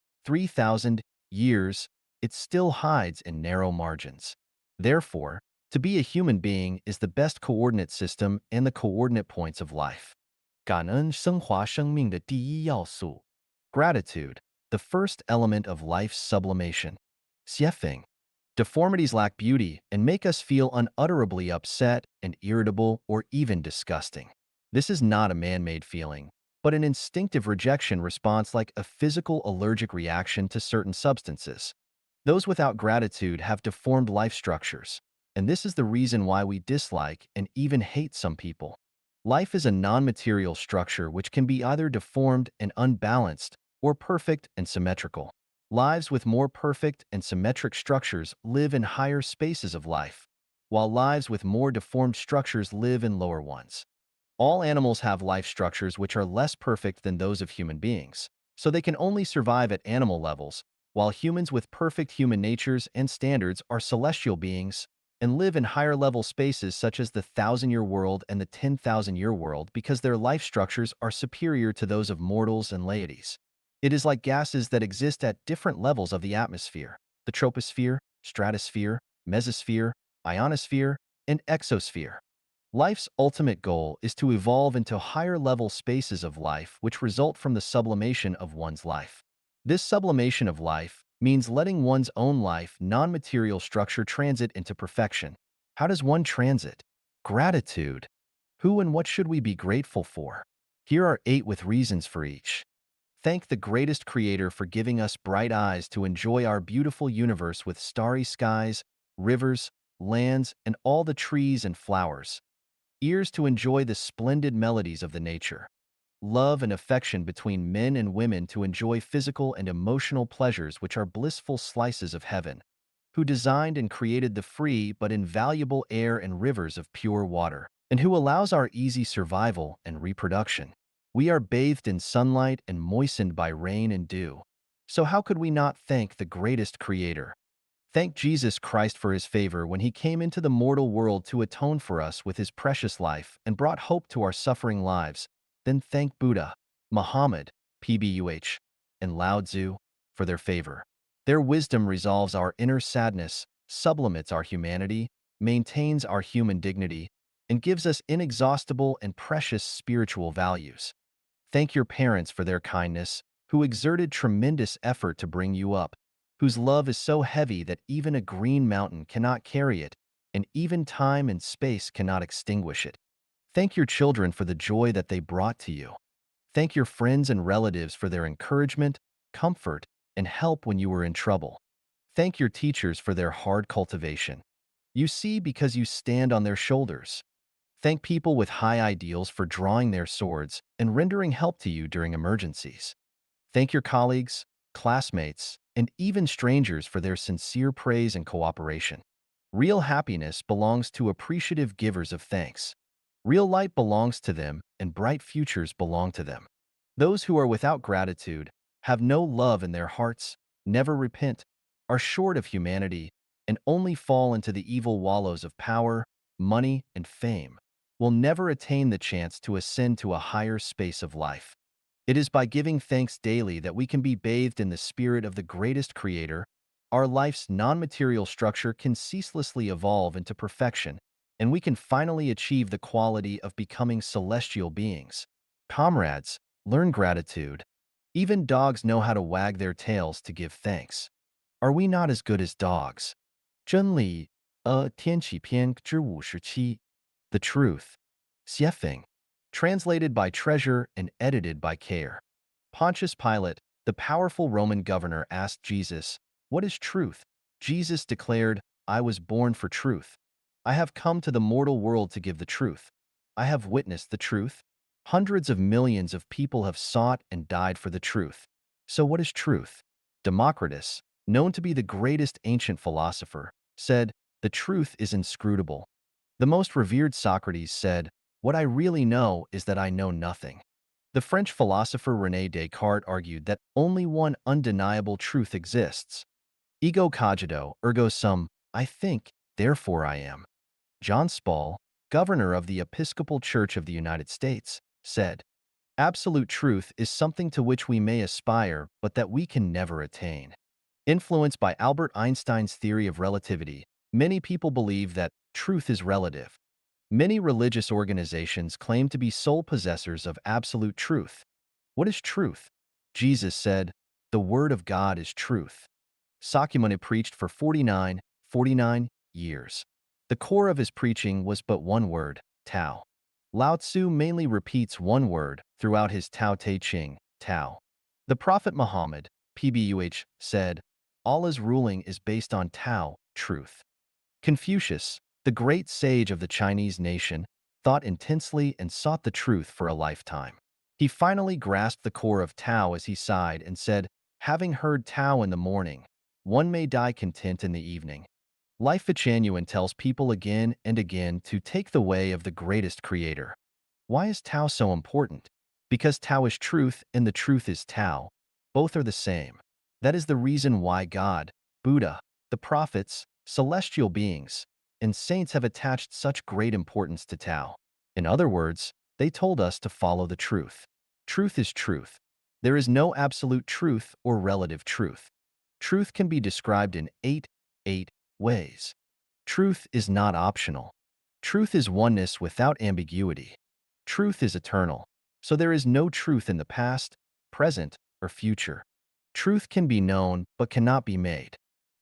years, it still hides in narrow margins. Therefore, to be a human being is the best coordinate system and the coordinate points of life. 感恩升华生命的第一要素. Gratitude, the first element of life's sublimation. Xiefeng. Deformities lack beauty and make us feel unutterably upset and irritable or even disgusting. This is not a man-made feeling, but an instinctive rejection response like a physical allergic reaction to certain substances. Those without gratitude have deformed life structures, and this is the reason why we dislike and even hate some people. Life is a non-material structure which can be either deformed and unbalanced or perfect and symmetrical. Lives with more perfect and symmetric structures live in higher spaces of life, while lives with more deformed structures live in lower ones. All animals have life structures which are less perfect than those of human beings, so they can only survive at animal levels, while humans with perfect human natures and standards are celestial beings and live in higher-level spaces such as the 1,000-year world and the 10,000-year world because their life structures are superior to those of mortals and deities. It is like gases that exist at different levels of the atmosphere: the troposphere, stratosphere, mesosphere, ionosphere, and exosphere. Life's ultimate goal is to evolve into higher-level spaces of life which result from the sublimation of one's life. This sublimation of life means letting one's own life non-material structure transit into perfection. How does one transit? Gratitude. Who and what should we be grateful for? Here are 8 with reasons for each. Thank the greatest creator for giving us bright eyes to enjoy our beautiful universe with starry skies, rivers, lands, and all the trees and flowers. Ears to enjoy the splendid melodies of the nature. Love and affection between men and women to enjoy physical and emotional pleasures which are blissful slices of heaven. who designed and created the free but invaluable air and rivers of pure water, and who allows our easy survival and reproduction. We are bathed in sunlight and moistened by rain and dew. So how could we not thank the greatest creator? Thank Jesus Christ for his favor when he came into the mortal world to atone for us with his precious life and brought hope to our suffering lives. Then thank Buddha, Muhammad, PBUH, and Lao Tzu for their favor. Their wisdom resolves our inner sadness, sublimates our humanity, maintains our human dignity, and gives us inexhaustible and precious spiritual values. Thank your parents for their kindness, who exerted tremendous effort to bring you up, whose love is so heavy that even a green mountain cannot carry it, and even time and space cannot extinguish it. Thank your children for the joy that they brought to you. Thank your friends and relatives for their encouragement, comfort, and help when you were in trouble. Thank your teachers for their hard cultivation. You see because you stand on their shoulders. Thank people with high ideals for drawing their swords and rendering help to you during emergencies. Thank your colleagues, classmates, and even strangers for their sincere praise and cooperation. Real happiness belongs to appreciative givers of thanks. Real light belongs to them, and bright futures belong to them. Those who are without gratitude, have no love in their hearts, never repent, are short of humanity, and only fall into the evil wallows of power, money, and fame, will never attain the chance to ascend to a higher space of life. It is by giving thanks daily that we can be bathed in the spirit of the greatest creator. Our life's non-material structure can ceaselessly evolve into perfection, and we can finally achieve the quality of becoming celestial beings. Comrades, learn gratitude. Even dogs know how to wag their tails to give thanks. Are we not as good as dogs? 真理, 天启篇之57. The Truth. Xiefeng. Translated by Treasure and edited by Care. Pontius Pilate, the powerful Roman governor, asked Jesus, "What is truth?" Jesus declared, "I was born for truth. I have come to the mortal world to give the truth. I have witnessed the truth. Hundreds of millions of people have sought and died for the truth. So what is truth?" Democritus, known to be the greatest ancient philosopher, said, "The truth is inscrutable." The most revered Socrates said, "What I really know is that I know nothing." The French philosopher René Descartes argued that only one undeniable truth exists. Ego cogito, ergo sum, I think, therefore I am. John Spall, governor of the Episcopal Church of the United States, said, "Absolute truth is something to which we may aspire, but that we can never attain." Influenced by Albert Einstein's theory of relativity, many people believe that truth is relative. Many religious organizations claim to be sole possessors of absolute truth. What is truth? Jesus said, "The Word of God is truth." Sakyamuni preached for 49 years. The core of his preaching was but one word, Tao. Lao Tzu mainly repeats one word throughout his Tao Te Ching, Tao. The Prophet Muhammad, PBUH, said, "Allah's ruling is based on Tao, truth." Confucius, the great sage of the Chinese nation, thought intensely and sought the truth for a lifetime. He finally grasped the core of Tao as he sighed and said, "Having heard Tao in the morning, one may die content in the evening." Life Genuine tells people again and again to take the way of the greatest creator. Why is Tao so important? Because Tao is truth and the truth is Tao. Both are the same. That is the reason why God, Buddha, the prophets, celestial beings, and saints have attached such great importance to Tao. In other words, they told us to follow the truth. Truth is truth. There is no absolute truth or relative truth. Truth can be described in eight ways. Truth is not optional. Truth is oneness without ambiguity. Truth is eternal, so there is no truth in the past, present, or future. Truth can be known but cannot be made.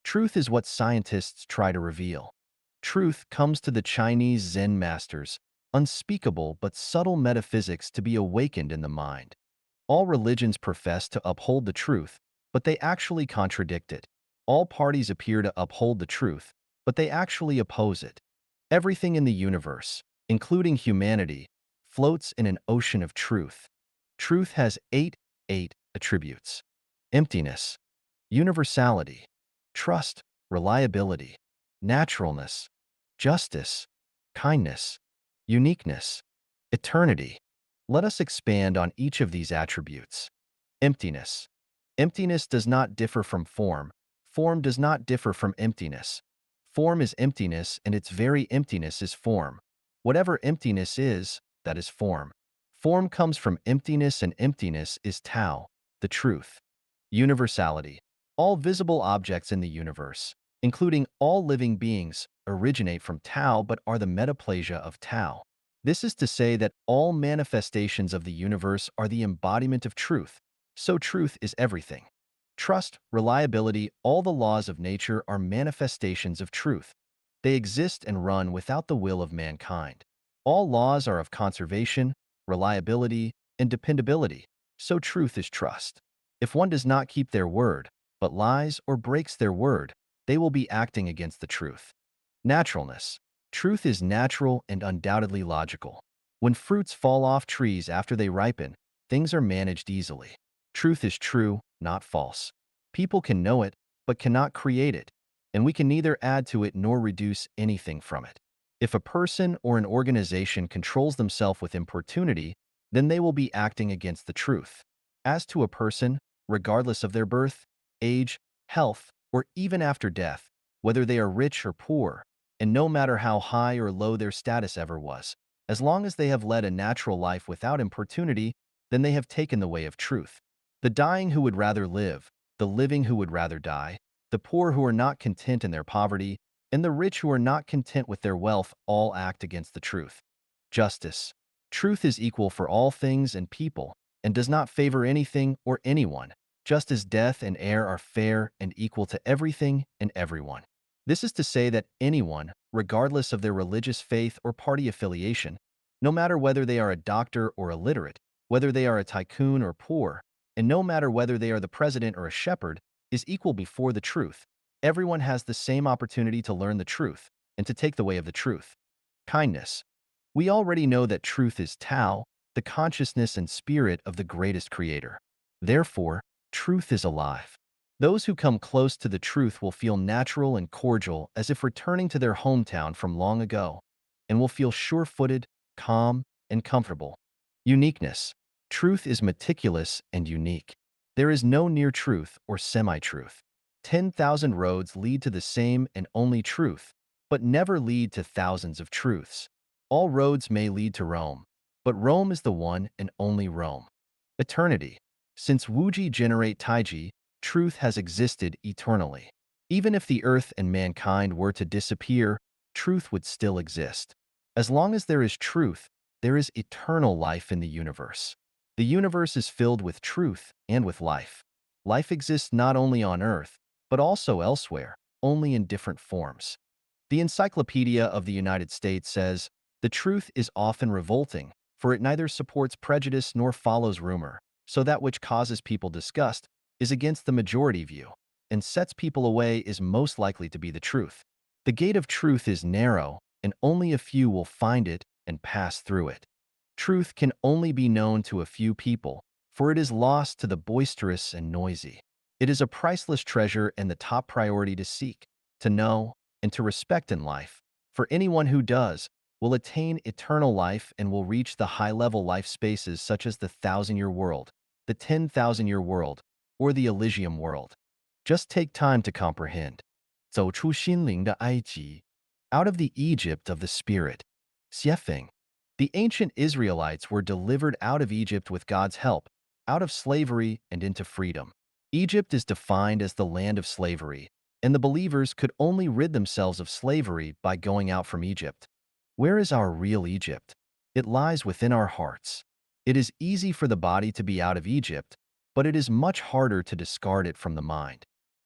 Truth is what scientists try to reveal. Truth comes to the Chinese Zen masters, unspeakable but subtle metaphysics to be awakened in the mind. All religions profess to uphold the truth, but they actually contradict it. All parties appear to uphold the truth, but they actually oppose it. Everything in the universe, including humanity, floats in an ocean of truth. Truth has eight attributes: emptiness, universality, trust, reliability, naturalness, justice, kindness, uniqueness, eternity. Let us expand on each of these attributes. Emptiness. Emptiness does not differ from form. Form does not differ from emptiness. Form is emptiness, and its very emptiness is form. Whatever emptiness is, that is form. Form comes from emptiness, and emptiness is Tao, the truth. Universality. All visible objects in the universe, including all living beings, originate from Tao but are the metaplasia of Tao. This is to say that all manifestations of the universe are the embodiment of truth, so truth is everything. Trust, reliability, all the laws of nature are manifestations of truth. They exist and run without the will of mankind. All laws are of conservation, reliability, and dependability, so truth is trust. If one does not keep their word, but lies or breaks their word, they will be acting against the truth. Naturalness. Truth is natural and undoubtedly logical. When fruits fall off trees after they ripen, things are managed easily. Truth is true, not false. People can know it, but cannot create it, and we can neither add to it nor reduce anything from it. If a person or an organization controls themselves with importunity, then they will be acting against the truth. As to a person, regardless of their birth, age, health, or even after death, whether they are rich or poor, and no matter how high or low their status ever was, as long as they have led a natural life without importunity, then they have taken the way of truth. The dying who would rather live, the living who would rather die, the poor who are not content in their poverty, and the rich who are not content with their wealth all act against the truth. Justice. Truth is equal for all things and people, and does not favor anything or anyone, just as death and air are fair and equal to everything and everyone. This is to say that anyone, regardless of their religious faith or party affiliation, no matter whether they are a doctor or illiterate, whether they are a tycoon or poor, and no matter whether they are the president or a shepherd, is equal before the truth. Everyone has the same opportunity to learn the truth and to take the way of the truth. Kindness. We already know that truth is Tao, the consciousness and spirit of the greatest creator. Therefore, truth is alive. Those who come close to the truth will feel natural and cordial as if returning to their hometown from long ago, and will feel sure-footed, calm, and comfortable. Uniqueness. Truth is meticulous and unique. There is no near truth or semi-truth. 10,000 roads lead to the same and only truth, but never lead to thousands of truths. All roads may lead to Rome, but Rome is the one and only Rome. Eternity. Since Wuji generate Taiji, truth has existed eternally. Even if the earth and mankind were to disappear, truth would still exist. As long as there is truth, there is eternal life in the universe. The universe is filled with truth and with life. Life exists not only on Earth, but also elsewhere, only in different forms. The Encyclopedia of the United States says, "The truth is often revolting, for it neither supports prejudice nor follows rumor, so that which causes people disgust is against the majority view, and sets people away is most likely to be the truth. The gate of truth is narrow, and only a few will find it and pass through it. Truth can only be known to a few people, for it is lost to the boisterous and noisy. It is a priceless treasure and the top priority to seek, to know, and to respect in life, for anyone who does will attain eternal life and will reach the high-level life spaces such as the 1,000-year world, the 10,000-year world, or the Elysium world. Just take time to comprehend. 走出心灵的埃及, out of the Egypt of the spirit. 写法. The ancient Israelites were delivered out of Egypt with God's help, out of slavery and into freedom. Egypt is defined as the land of slavery, and the believers could only rid themselves of slavery by going out from Egypt. Where is our real Egypt? It lies within our hearts. It is easy for the body to be out of Egypt, but it is much harder to discard it from the mind.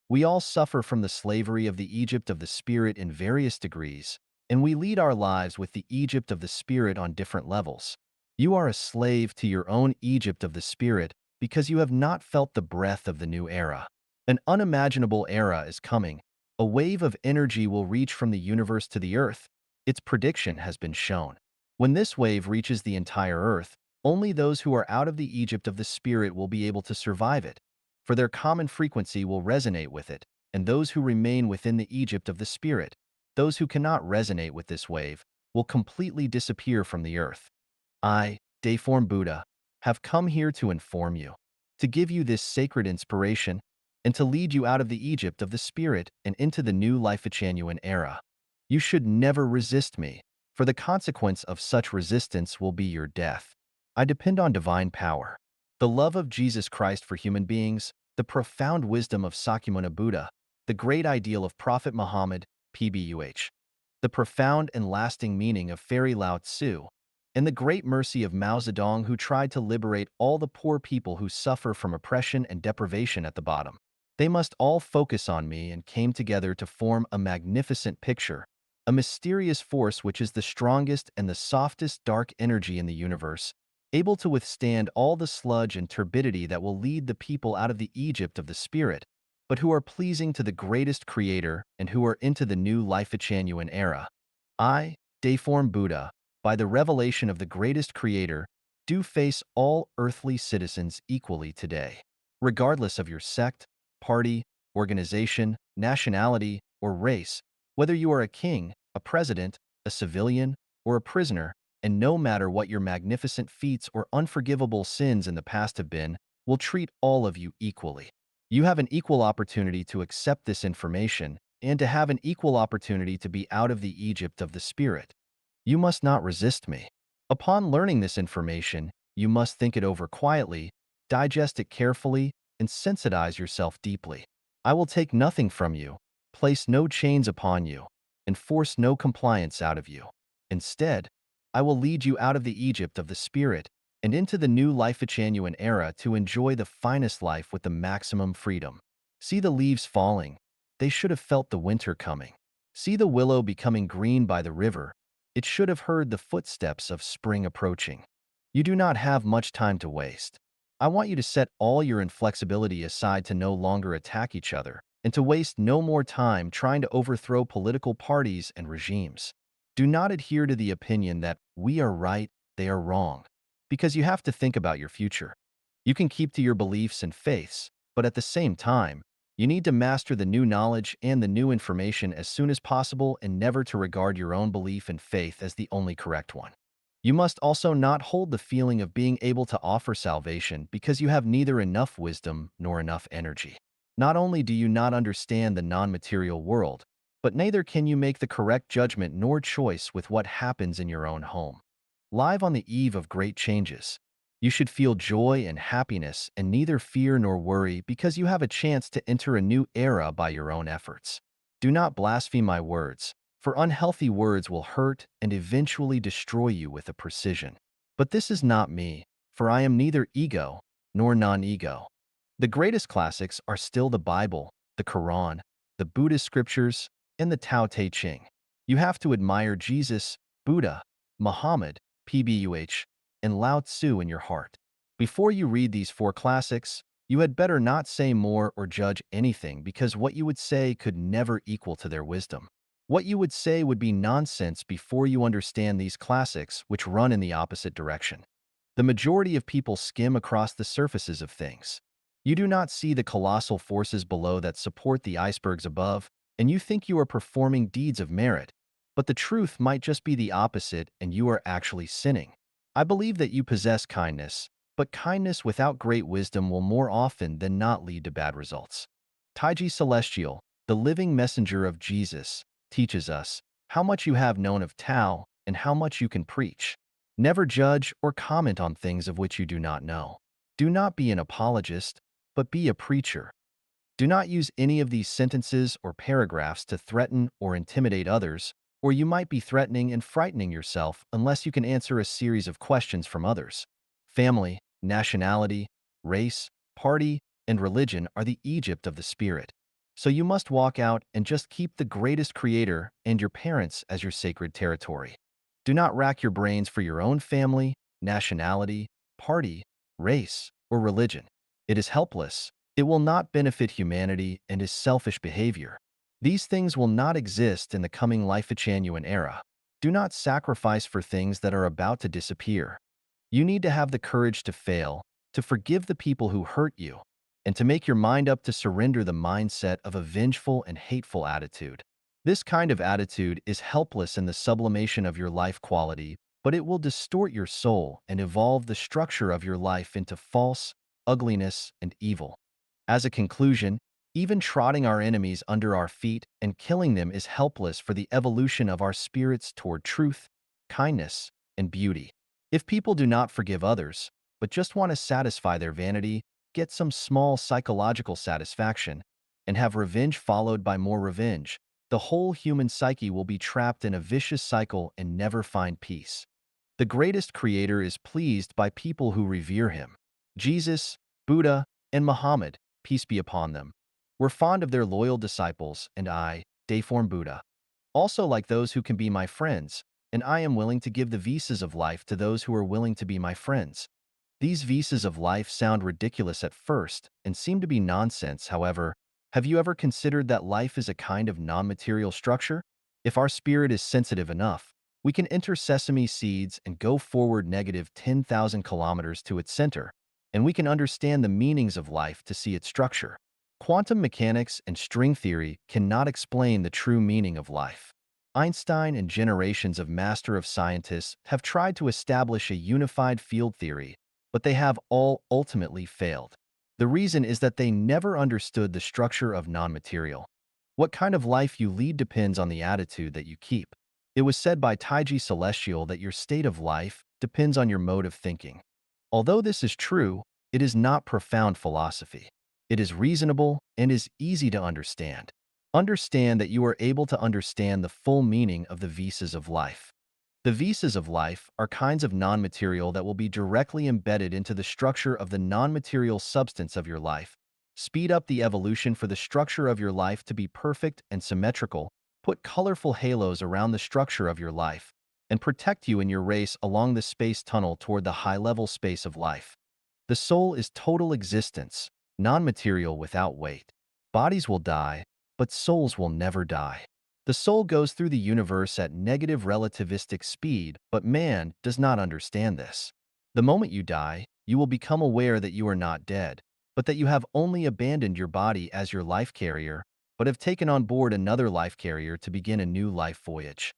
We all suffer from the slavery of the Egypt of the spirit in various degrees, and we lead our lives with the Egypt of the spirit on different levels. You are a slave to your own Egypt of the spirit because you have not felt the breath of the new era. An unimaginable era is coming. A wave of energy will reach from the universe to the earth. Its prediction has been shown. When this wave reaches the entire earth, only those who are out of the Egypt of the spirit will be able to survive it, for their common frequency will resonate with it, and those who remain within the Egypt of the Spirit, those who cannot resonate with this wave, will completely disappear from the earth. I, Dayform Buddha, have come here to inform you, to give you this sacred inspiration, and to lead you out of the Egypt of the Spirit and into the new Life-Genuine era. You should never resist me, for the consequence of such resistance will be your death. I depend on divine power, the love of Jesus Christ for human beings, the profound wisdom of Sakyamuni Buddha, the great ideal of Prophet Muhammad, PBUH, the profound and lasting meaning of Fairy Lao Tzu, and the great mercy of Mao Zedong, who tried to liberate all the poor people who suffer from oppression and deprivation at the bottom. They must all focus on me and came together to form a magnificent picture, a mysterious force which is the strongest and the softest dark energy in the universe, able to withstand all the sludge and turbidity that will lead the people out of the Egypt of the Spirit, but who are pleasing to the greatest Creator and who are into the new Life-Genuine era. I, Dayform Buddha, by the revelation of the greatest Creator, do face all earthly citizens equally today, regardless of your sect, party, organization, nationality, or race, whether you are a king, a president, a civilian, or a prisoner, and no matter what your magnificent feats or unforgivable sins in the past have been, will treat all of you equally. You have an equal opportunity to accept this information and to have an equal opportunity to be out of the Egypt of the Spirit. You must not resist me. Upon learning this information, you must think it over quietly, digest it carefully, and sensitize yourself deeply. I will take nothing from you, place no chains upon you, and force no compliance out of you. Instead, I will lead you out of the Egypt of the Spirit and into the new Life-Genuine era to enjoy the finest life with the maximum freedom. See the leaves falling. They should have felt the winter coming. See the willow becoming green by the river. It should have heard the footsteps of spring approaching. You do not have much time to waste. I want you to set all your inflexibility aside to no longer attack each other and to waste no more time trying to overthrow political parties and regimes. Do not adhere to the opinion that we are right, they are wrong, because you have to think about your future. You can keep to your beliefs and faiths, but at the same time, you need to master the new knowledge and the new information as soon as possible and never to regard your own belief and faith as the only correct one. You must also not hold the feeling of being able to offer salvation because you have neither enough wisdom nor enough energy. Not only do you not understand the non-material world, but neither can you make the correct judgment nor choice with what happens in your own home. Live on the eve of great changes, you should feel joy and happiness and neither fear nor worry because you have a chance to enter a new era by your own efforts. Do not blaspheme my words, for unhealthy words will hurt and eventually destroy you with a precision. But this is not me, for I am neither ego nor non-ego. The greatest classics are still the Bible, the Quran, the Buddhist scriptures, and the Tao Te Ching. You have to admire Jesus, Buddha, Muhammad, PBUH, and Lao Tzu in your heart. Before you read these four classics, you had better not say more or judge anything because what you would say could never equal to their wisdom. What you would say would be nonsense before you understand these classics which run in the opposite direction. The majority of people skim across the surfaces of things. You do not see the colossal forces below that support the icebergs above, and you think you are performing deeds of merit, but the truth might just be the opposite and you are actually sinning. I believe that you possess kindness, but kindness without great wisdom will more often than not lead to bad results. Taiji Celestial, the living messenger of Jesus, teaches us how much you have known of Tao and how much you can preach. Never judge or comment on things of which you do not know. Do not be an apologist, but be a preacher. Do not use any of these sentences or paragraphs to threaten or intimidate others, or you might be threatening and frightening yourself unless you can answer a series of questions from others. Family, nationality, race, party, and religion are the Egypt of the Spirit. So you must walk out and just keep the greatest Creator and your parents as your sacred territory. Do not rack your brains for your own family, nationality, party, race, or religion. It is helpless. It will not benefit humanity and is selfish behavior. These things will not exist in the coming Life-Genuine era. Do not sacrifice for things that are about to disappear. You need to have the courage to fail, to forgive the people who hurt you, and to make your mind up to surrender the mindset of a vengeful and hateful attitude. This kind of attitude is helpless in the sublimation of your life quality, but it will distort your soul and evolve the structure of your life into false, ugliness, and evil. As a conclusion, even trotting our enemies under our feet and killing them is helpless for the evolution of our spirits toward truth, kindness, and beauty. If people do not forgive others, but just want to satisfy their vanity, get some small psychological satisfaction, and have revenge followed by more revenge, the whole human psyche will be trapped in a vicious cycle and never find peace. The greatest creator is pleased by people who revere him. Jesus, Buddha, and Muhammad, peace be upon them, were fond of their loyal disciples, and I, Dayform Buddha, also like those who can be my friends, and I am willing to give the visas of life to those who are willing to be my friends. These visas of life sound ridiculous at first and seem to be nonsense. However, have you ever considered that life is a kind of non-material structure? If our spirit is sensitive enough, we can enter sesame seeds and go forward negative 10,000 kilometers to its center, and we can understand the meanings of life to see its structure. Quantum mechanics and string theory cannot explain the true meaning of life. Einstein and generations of master of scientists have tried to establish a unified field theory, but they have all ultimately failed. The reason is that they never understood the structure of non-material. What kind of life you lead depends on the attitude that you keep. It was said by Taiji Celestial that your state of life depends on your mode of thinking. Although this is true, it is not profound philosophy. It is reasonable and is easy to understand. Understand that you are able to understand the full meaning of the visas of life. The visas of life are kinds of non-material that will be directly embedded into the structure of the non-material substance of your life. Speed up the evolution for the structure of your life to be perfect and symmetrical, put colorful halos around the structure of your life, and protect you in your race along the space tunnel toward the high-level space of life. The soul is total existence, non-material without weight. Bodies will die, but souls will never die. The soul goes through the universe at negative relativistic speed, but man does not understand this. The moment you die, you will become aware that you are not dead, but that you have only abandoned your body as your life carrier, but have taken on board another life carrier to begin a new life voyage.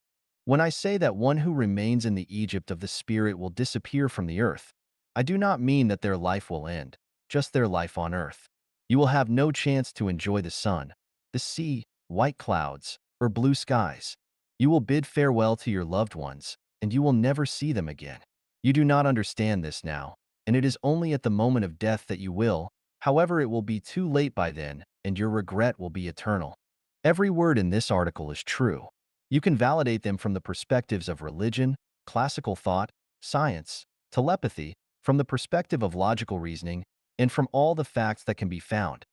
When I say that one who remains in the Egypt of the spirit will disappear from the earth, I do not mean that their life will end, just their life on earth. You will have no chance to enjoy the sun, the sea, white clouds, or blue skies. You will bid farewell to your loved ones, and you will never see them again. You do not understand this now, and it is only at the moment of death that you will. However, it will be too late by then, and your regret will be eternal. Every word in this article is true. You can validate them from the perspectives of religion, classical thought, science, telepathy, from the perspective of logical reasoning, and from all the facts that can be found.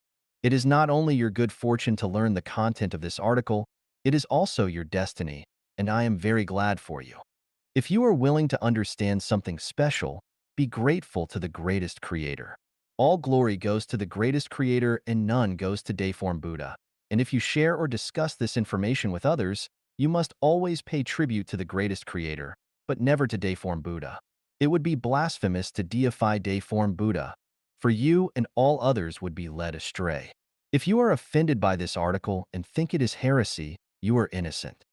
It is not only your good fortune to learn the content of this article, it is also your destiny, and I am very glad for you. If you are willing to understand something special, be grateful to the greatest creator. All glory goes to the greatest creator and none goes to Dayform Buddha. And if you share or discuss this information with others, you must always pay tribute to the greatest creator, but never to Dayform Buddha. It would be blasphemous to deify Dayform Buddha, for you and all others would be led astray. If you are offended by this article and think it is heresy, you are innocent.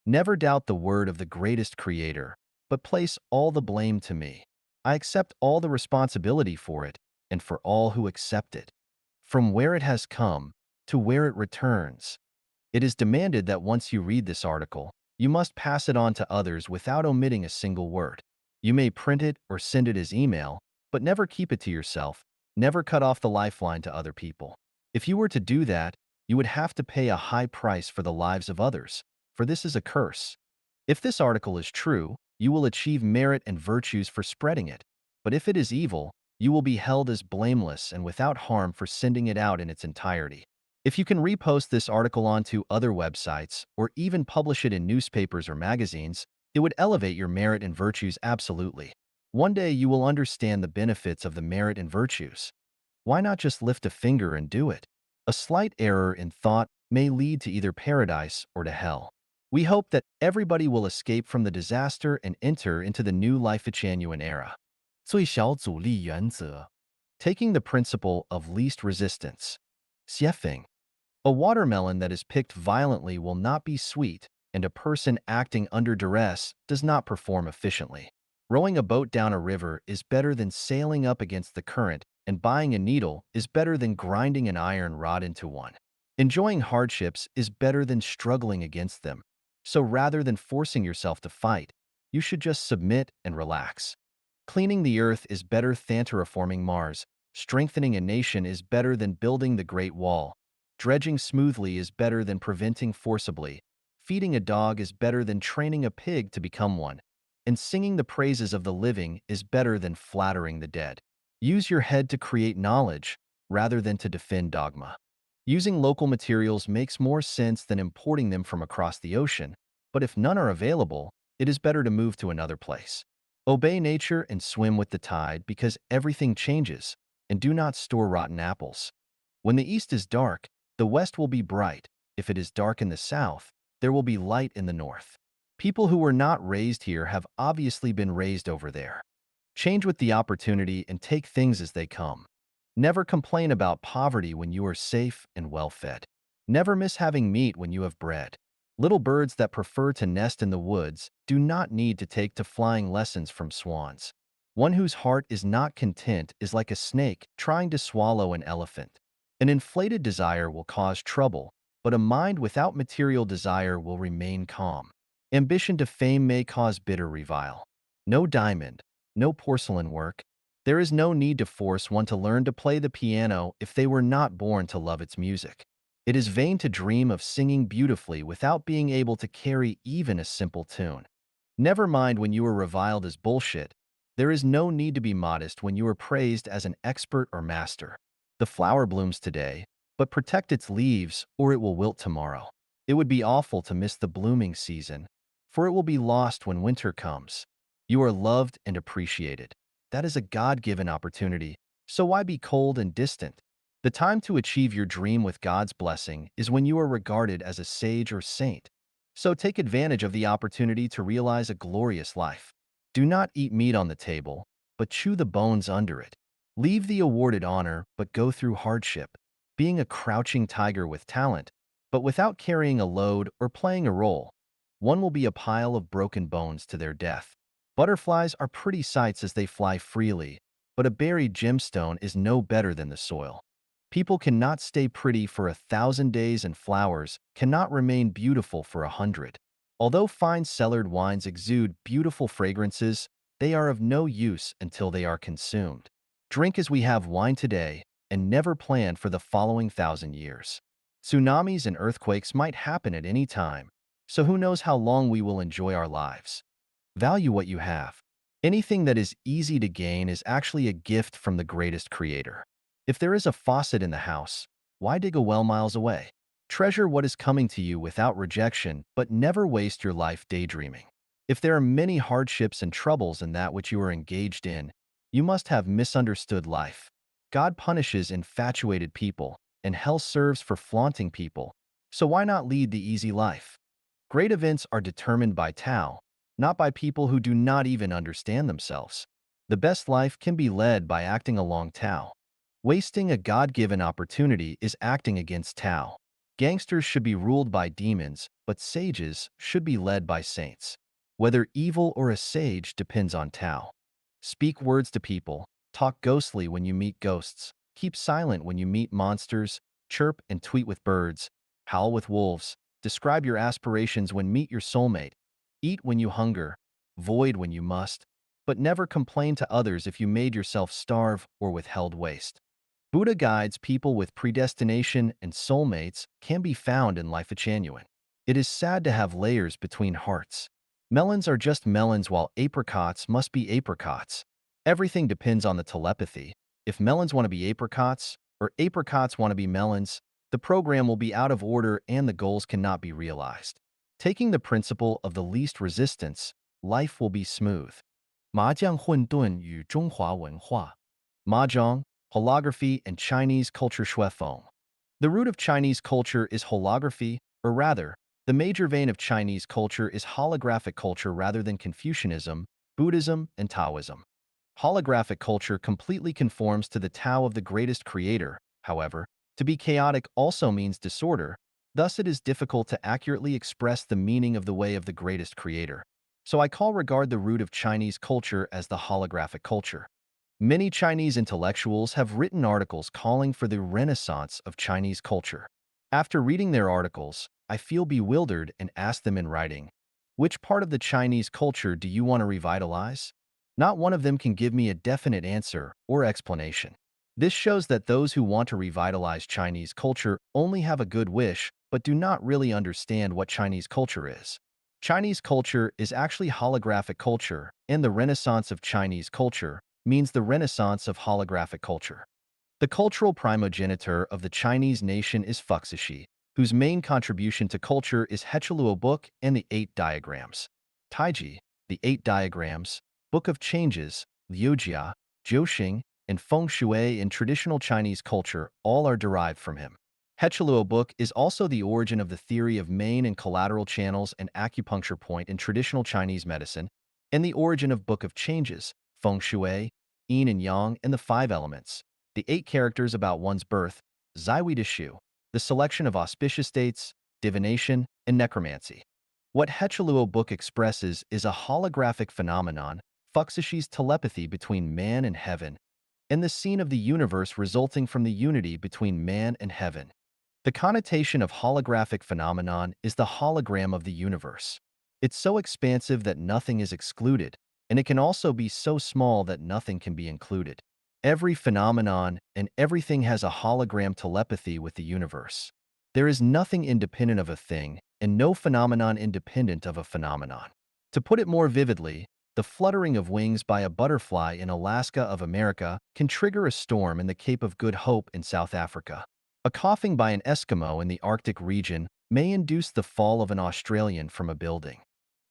Never doubt the word of the greatest creator, but place all the blame to me. I accept all the responsibility for it and for all who accept it. From where it has come to where it returns. It is demanded that once you read this article, you must pass it on to others without omitting a single word. You may print it or send it as email, but never keep it to yourself. Never cut off the lifeline to other people. If you were to do that, you would have to pay a high price for the lives of others, for this is a curse. If this article is true, you will achieve merit and virtues for spreading it, but if it is evil, you will be held as blameless and without harm for sending it out in its entirety. If you can repost this article onto other websites or even publish it in newspapers or magazines, it would elevate your merit and virtues absolutely. One day you will understand the benefits of the merit and virtues. Why not just lift a finger and do it? A slight error in thought may lead to either paradise or to hell. We hope that everybody will escape from the disaster and enter into the new life Genuine era. 最小阻力原则 Taking the principle of least resistance. Xiefeng. A watermelon that is picked violently will not be sweet, and a person acting under duress does not perform efficiently. Rowing a boat down a river is better than sailing up against the current, and buying a needle is better than grinding an iron rod into one. Enjoying hardships is better than struggling against them. So rather than forcing yourself to fight, you should just submit and relax. Cleaning the earth is better than terraforming Mars. Strengthening a nation is better than building the Great Wall. Dredging smoothly is better than preventing forcibly. Feeding a dog is better than training a pig to become one. And singing the praises of the living is better than flattering the dead. Use your head to create knowledge rather than to defend dogma. Using local materials makes more sense than importing them from across the ocean, but if none are available, it is better to move to another place. Obey nature and swim with the tide because everything changes, and do not store rotten apples. When the east is dark, the west will be bright. If it is dark in the south, there will be light in the north. People who were not raised here have obviously been raised over there. Change with the opportunity and take things as they come. Never complain about poverty when you are safe and well-fed. Never miss having meat when you have bread. Little birds that prefer to nest in the woods do not need to take to flying lessons from swans. One whose heart is not content is like a snake trying to swallow an elephant. An inflated desire will cause trouble, but a mind without material desire will remain calm. Ambition to fame may cause bitter revile. No diamond, no porcelain work. There is no need to force one to learn to play the piano if they were not born to love its music. It is vain to dream of singing beautifully without being able to carry even a simple tune. Never mind when you are reviled as bullshit. There is no need to be modest when you are praised as an expert or master. The flower blooms today, but protect its leaves or it will wilt tomorrow. It would be awful to miss the blooming season, for it will be lost when winter comes. You are loved and appreciated. That is a God-given opportunity, so why be cold and distant? The time to achieve your dream with God's blessing is when you are regarded as a sage or saint. So take advantage of the opportunity to realize a glorious life. Do not eat meat on the table, but chew the bones under it. Leave the awarded honor, but go through hardship. Being a crouching tiger with talent, but without carrying a load or playing a role, one will be a pile of broken bones to their death. Butterflies are pretty sights as they fly freely, but a buried gemstone is no better than the soil. People cannot stay pretty for 1,000 days and flowers cannot remain beautiful for 100. Although fine cellared wines exude beautiful fragrances, they are of no use until they are consumed. Drink as we have wine today and never plan for the following 1,000 years. Tsunamis and earthquakes might happen at any time, so who knows how long we will enjoy our lives. Value what you have. Anything that is easy to gain is actually a gift from the greatest creator. If there is a faucet in the house, why dig a well miles away? Treasure what is coming to you without rejection, but never waste your life daydreaming. If there are many hardships and troubles in that which you are engaged in, you must have misunderstood life. God punishes infatuated people, and hell serves for flaunting people. So why not lead the easy life? Great events are determined by Tao, not by people who do not even understand themselves. The best life can be led by acting along Tao. Wasting a God-given opportunity is acting against Tao. Gangsters should be ruled by demons, but sages should be led by saints. Whether evil or a sage depends on Tao. Speak words to people, talk ghostly when you meet ghosts, keep silent when you meet monsters, chirp and tweet with birds, howl with wolves, describe your aspirations when meet your soulmate, eat when you hunger, void when you must, but never complain to others if you made yourself starve or withheld waste. Buddha guides people with predestination and soulmates can be found in Life Genuine. It is sad to have layers between hearts. Melons are just melons while apricots must be apricots. Everything depends on the telepathy. If melons want to be apricots or apricots want to be melons, the program will be out of order and the goals cannot be realized. Taking the principle of the least resistance, life will be smooth. 麻将混沌与中华文化 Mahjong, holography, and Chinese culture shuifeng. The root of Chinese culture is holography, or rather, the major vein of Chinese culture is holographic culture rather than Confucianism, Buddhism, and Taoism. Holographic culture completely conforms to the Tao of the greatest creator. However, to be chaotic also means disorder, thus it is difficult to accurately express the meaning of the way of the greatest creator. So I regard the root of Chinese culture as the holographic culture. Many Chinese intellectuals have written articles calling for the renaissance of Chinese culture. After reading their articles, I feel bewildered and ask them in writing, which part of the Chinese culture do you want to revitalize? Not one of them can give me a definite answer or explanation. This shows that those who want to revitalize Chinese culture only have a good wish, but do not really understand what Chinese culture is. Chinese culture is actually holographic culture, and the renaissance of Chinese culture means the renaissance of holographic culture. The cultural primogenitor of the Chinese nation is Fuxi, whose main contribution to culture is Hechaluo Book and the Eight Diagrams. Taiji, the Eight Diagrams, Book of Changes, Liujia, Jiuxing, and Feng Shui in traditional Chinese culture all are derived from him. Hechaluo Book is also the origin of the theory of main and collateral channels and acupuncture point in traditional Chinese medicine, and the origin of Book of Changes, Feng Shui, Yin and Yang, and the Five Elements, the eight characters about one's birth, Zaiwei de Shu, the selection of auspicious dates, divination, and necromancy. What Hechaluo Book expresses is a holographic phenomenon, Fuxishi's telepathy between man and heaven, and the scene of the universe resulting from the unity between man and heaven. The connotation of holographic phenomenon is the hologram of the universe. It's so expansive that nothing is excluded, and it can also be so small that nothing can be included. Every phenomenon and everything has a hologram telepathy with the universe. There is nothing independent of a thing, and no phenomenon independent of a phenomenon. To put it more vividly, the fluttering of wings by a butterfly in Alaska of America can trigger a storm in the Cape of Good Hope in South Africa. A coughing by an Eskimo in the Arctic region may induce the fall of an Australian from a building.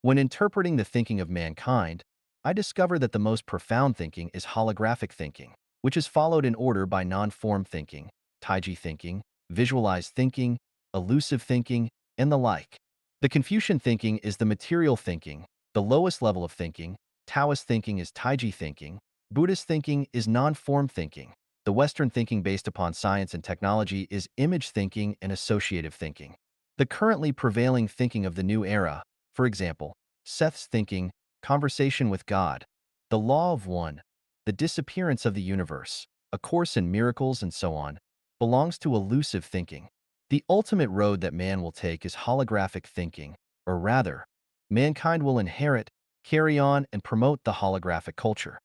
When interpreting the thinking of mankind, I discover that the most profound thinking is holographic thinking, which is followed in order by non-form thinking, Taiji thinking, visualized thinking, elusive thinking, and the like. The Confucian thinking is the material thinking, the lowest level of thinking. Taoist thinking is Taiji thinking, Buddhist thinking is non-form thinking. The Western thinking based upon science and technology is image thinking and associative thinking. The currently prevailing thinking of the new era, for example, Seth's thinking, conversation with God, the law of one, the disappearance of the universe, A Course in Miracles, and so on, belongs to elusive thinking. The ultimate road that man will take is holographic thinking, or rather, mankind will inherit, carry on, and promote the holographic culture.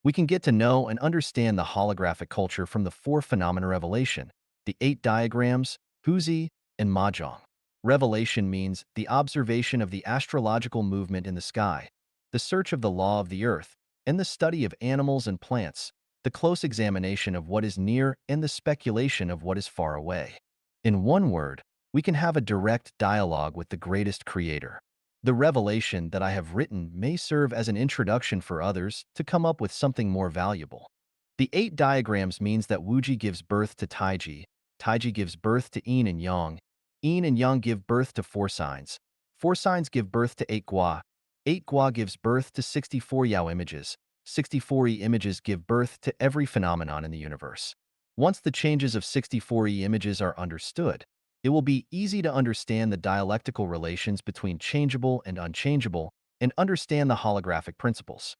We can get to know and understand the holographic culture from the four phenomena revelation, the eight diagrams, Huzi, and Mahjong. Revelation means the observation of the astrological movement in the sky, the search of the law of the earth, and the study of animals and plants, the close examination of what is near and the speculation of what is far away. In one word, we can have a direct dialogue with the greatest creator. The revelation that I have written may serve as an introduction for others to come up with something more valuable. The eight diagrams means that Wuji gives birth to Taiji, Taiji gives birth to Yin and Yang give birth to four signs give birth to eight Gua gives birth to 64 Yao images, 64 images give birth to every phenomenon in the universe. Once the changes of 64 images are understood, it will be easy to understand the dialectical relations between changeable and unchangeable and understand the holographic principles.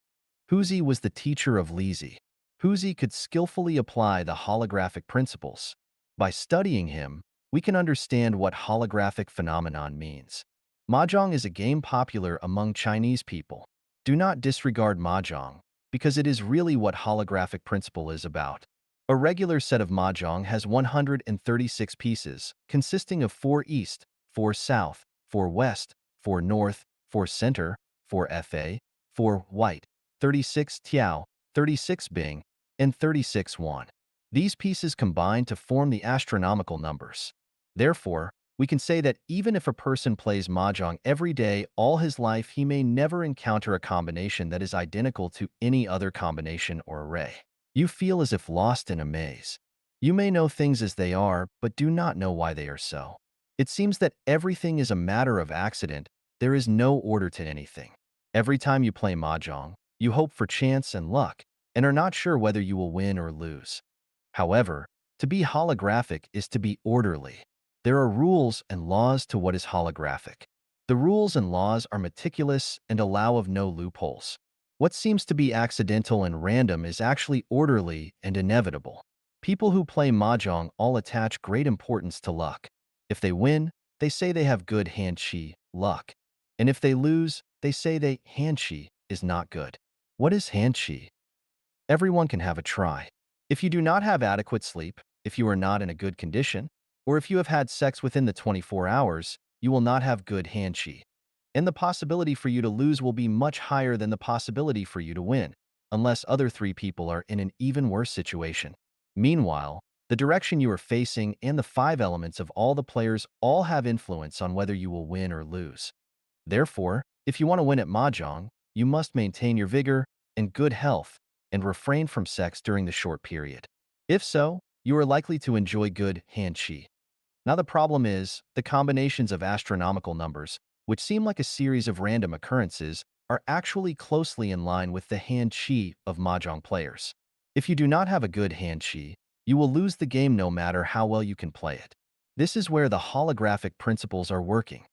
Huzi was the teacher of Lizi. Huzi could skillfully apply the holographic principles. By studying him, we can understand what holographic phenomenon means. Mahjong is a game popular among Chinese people. Do not disregard Mahjong, because it is really what holographic principle is about. A regular set of Mahjong has 136 pieces, consisting of 4 east, 4 south, 4 west, 4 north, 4 center, 4 fa, 4 white, 36 tiao, 36 bing, and 36 yuan. These pieces combine to form the astronomical numbers. Therefore, we can say that even if a person plays Mahjong every day all his life, he may never encounter a combination that is identical to any other combination or array. You feel as if lost in a maze. You may know things as they are, but do not know why they are so. It seems that everything is a matter of accident. There is no order to anything. Every time you play Mahjong, you hope for chance and luck, and are not sure whether you will win or lose. However, to be holographic is to be orderly. There are rules and laws to what is holographic. The rules and laws are meticulous and allow of no loopholes. What seems to be accidental and random is actually orderly and inevitable. People who play mahjong all attach great importance to luck. If they win, they say they have good hand chi, luck. And if they lose, they say they hand chi is not good. What is hand chi? Everyone can have a try. If you do not have adequate sleep, if you are not in a good condition, or if you have had sex within the 24 hours, you will not have good hand chi. And the possibility for you to lose will be much higher than the possibility for you to win, unless other three people are in an even worse situation. Meanwhile, the direction you are facing and the five elements of all the players all have influence on whether you will win or lose. Therefore, if you want to win at mahjong, you must maintain your vigor and good health and refrain from sex during the short period. If so, you are likely to enjoy good hand chi. Now the problem is, the combinations of astronomical numbers, which seem like a series of random occurrences, are actually closely in line with the hand chi of mahjong players. If you do not have a good hand chi, you will lose the game no matter how well you can play it. This is where the holographic principles are working.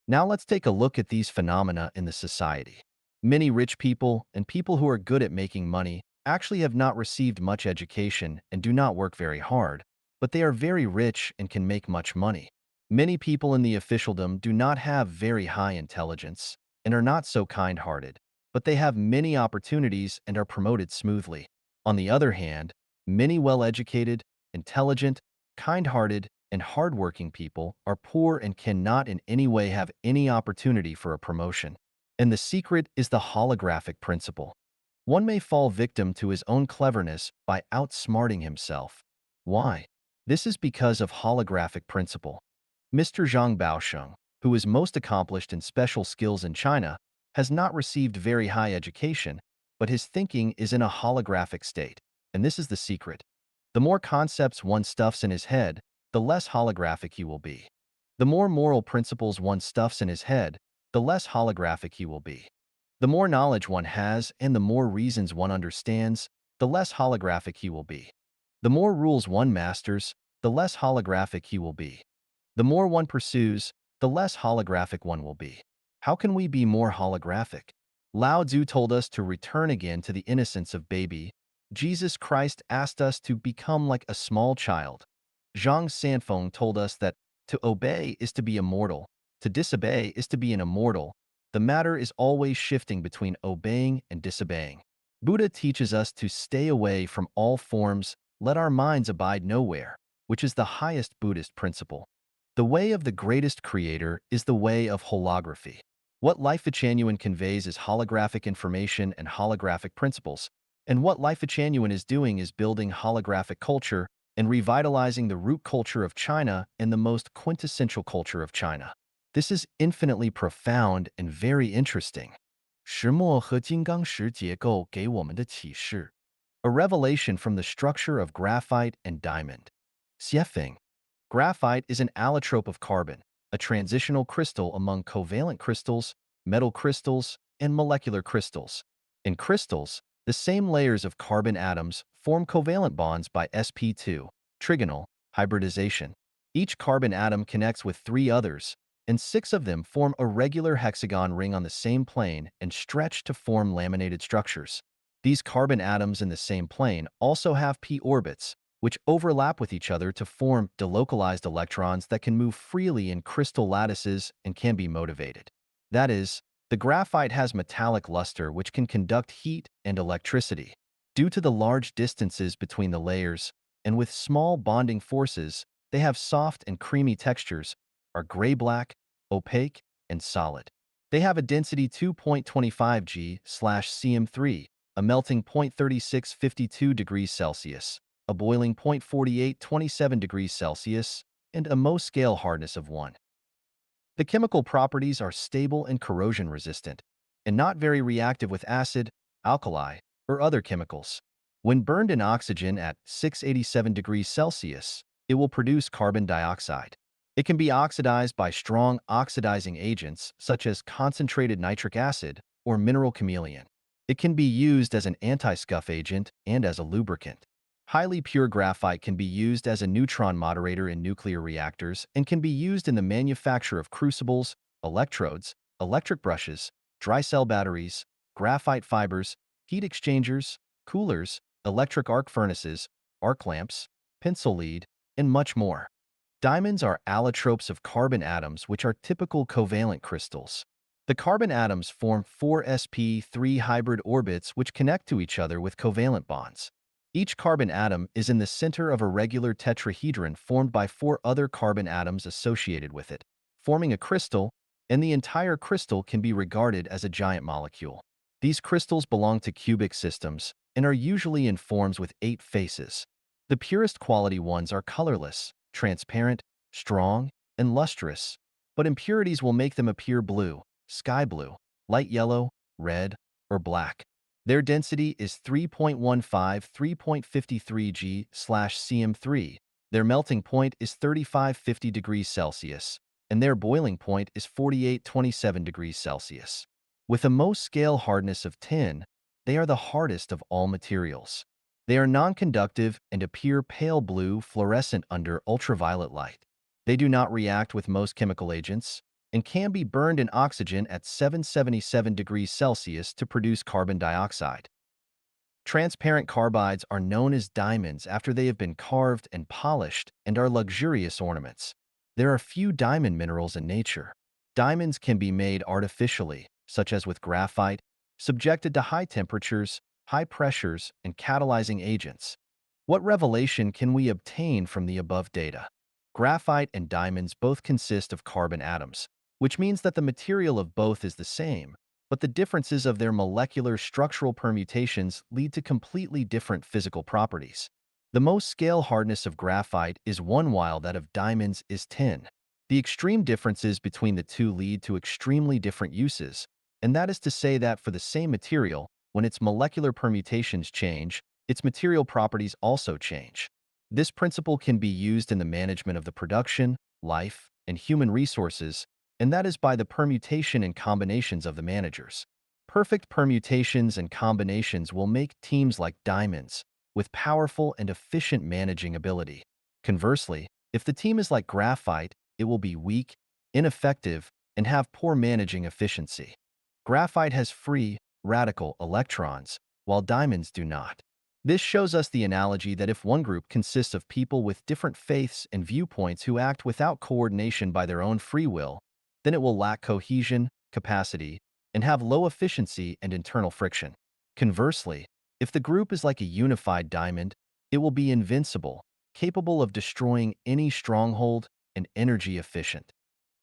Now let's take a look at these phenomena in the society. Many rich people and people who are good at making money actually have not received much education and do not work very hard, but they are very rich and can make much money. Many people in the officialdom do not have very high intelligence and are not so kind-hearted, but they have many opportunities and are promoted smoothly. On the other hand, many well-educated, intelligent, kind-hearted, and hardworking people are poor and cannot in any way have any opportunity for a promotion. And the secret is the holographic principle. One may fall victim to his own cleverness by outsmarting himself. Why? This is because of holographic principle. Mr. Zhang Baosheng, who is most accomplished in special skills in China, has not received very high education, but his thinking is in a holographic state, and this is the secret. The more concepts one stuffs in his head, the less holographic he will be. The more moral principles one stuffs in his head, the less holographic he will be. The more knowledge one has and the more reasons one understands, the less holographic he will be. The more rules one masters, the less holographic he will be. The more one pursues, the less holographic one will be. How can we be more holographic? Lao Tzu told us to return again to the innocence of baby. Jesus Christ asked us to become like a small child. Zhang Sanfeng told us that to obey is to be immortal, to disobey is to be an immortal. The matter is always shifting between obeying and disobeying. Buddha teaches us to stay away from all forms, let our minds abide nowhere, which is the highest Buddhist principle. The way of the greatest creator is the way of holography. What Life Genuine conveys is holographic information and holographic principles, and what Life Genuine is doing is building holographic culture and revitalizing the root culture of China and the most quintessential culture of China. This is infinitely profound and very interesting. 石墨和金刚石结构给我们的启示 A revelation from the structure of graphite and diamond. Xiefeng. Graphite is an allotrope of carbon, a transitional crystal among covalent crystals, metal crystals, and molecular crystals. In crystals, the same layers of carbon atoms form covalent bonds by sp2, trigonal, hybridization. Each carbon atom connects with three others, and six of them form a regular hexagon ring on the same plane and stretch to form laminated structures. These carbon atoms in the same plane also have p orbits, which overlap with each other to form delocalized electrons that can move freely in crystal lattices and can be motivated. That is, the graphite has metallic luster which can conduct heat and electricity. Due to the large distances between the layers, and with small bonding forces, they have soft and creamy textures, are gray-black, opaque, and solid. They have a density 2.25 G/cm3, a melting 0.3652 degrees Celsius, a boiling 0.4827 degrees Celsius, and a Mohs scale hardness of 1. The chemical properties are stable and corrosion-resistant, and not very reactive with acid, alkali, or other chemicals. When burned in oxygen at 687 degrees Celsius, it will produce carbon dioxide. It can be oxidized by strong oxidizing agents such as concentrated nitric acid or mineral chameleon. It can be used as an anti-scuff agent and as a lubricant. Highly pure graphite can be used as a neutron moderator in nuclear reactors and can be used in the manufacture of crucibles, electrodes, electric brushes, dry cell batteries, graphite fibers, heat exchangers, coolers, electric arc furnaces, arc lamps, pencil lead, and much more. Diamonds are allotropes of carbon atoms, which are typical covalent crystals. The carbon atoms form 4sp3 hybrid orbits which connect to each other with covalent bonds. Each carbon atom is in the center of a regular tetrahedron formed by 4 other carbon atoms associated with it, forming a crystal, and the entire crystal can be regarded as a giant molecule. These crystals belong to cubic systems and are usually in forms with 8 faces. The purest quality ones are colorless, transparent, strong, and lustrous, but impurities will make them appear blue, sky blue, light yellow, red, or black. Their density is 3.15-3.53 g/cm3. Their melting point is 3550 degrees Celsius, and their boiling point is 4827 degrees Celsius. With a Mohs scale hardness of 10, they are the hardest of all materials. They are non-conductive and appear pale blue fluorescent under ultraviolet light. They do not react with most chemical agents and can be burned in oxygen at 777 degrees Celsius to produce carbon dioxide. Transparent carbides are known as diamonds after they have been carved and polished and are luxurious ornaments. There are few diamond minerals in nature. Diamonds can be made artificially, such as with graphite, subjected to high temperatures, high pressures, and catalyzing agents. What revelation can we obtain from the above data? Graphite and diamonds both consist of carbon atoms, which means that the material of both is the same, but the differences of their molecular structural permutations lead to completely different physical properties. The Mohs scale hardness of graphite is 1 while that of diamonds is 10. The extreme differences between the two lead to extremely different uses, and that is to say that for the same material, when its molecular permutations change, its material properties also change. This principle can be used in the management of the production, life, and human resources, and that is by the permutation and combinations of the managers. Perfect permutations and combinations will make teams like diamonds, with powerful and efficient managing ability. Conversely, if the team is like graphite, it will be weak, ineffective, and have poor managing efficiency. Graphite has free, radical electrons, while diamonds do not. This shows us the analogy that if one group consists of people with different faiths and viewpoints who act without coordination by their own free will, then it will lack cohesion, capacity, and have low efficiency and internal friction. Conversely, if the group is like a unified diamond, it will be invincible, capable of destroying any stronghold, and energy efficient.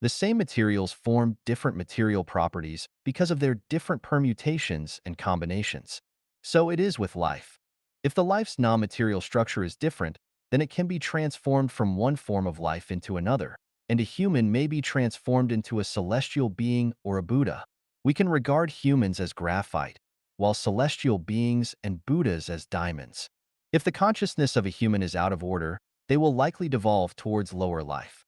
The same materials form different material properties because of their different permutations and combinations. So it is with life. If the life's non-material structure is different, then it can be transformed from one form of life into another, and a human may be transformed into a celestial being or a Buddha. We can regard humans as graphite, while celestial beings and Buddhas as diamonds. If the consciousness of a human is out of order, they will likely devolve towards lower life.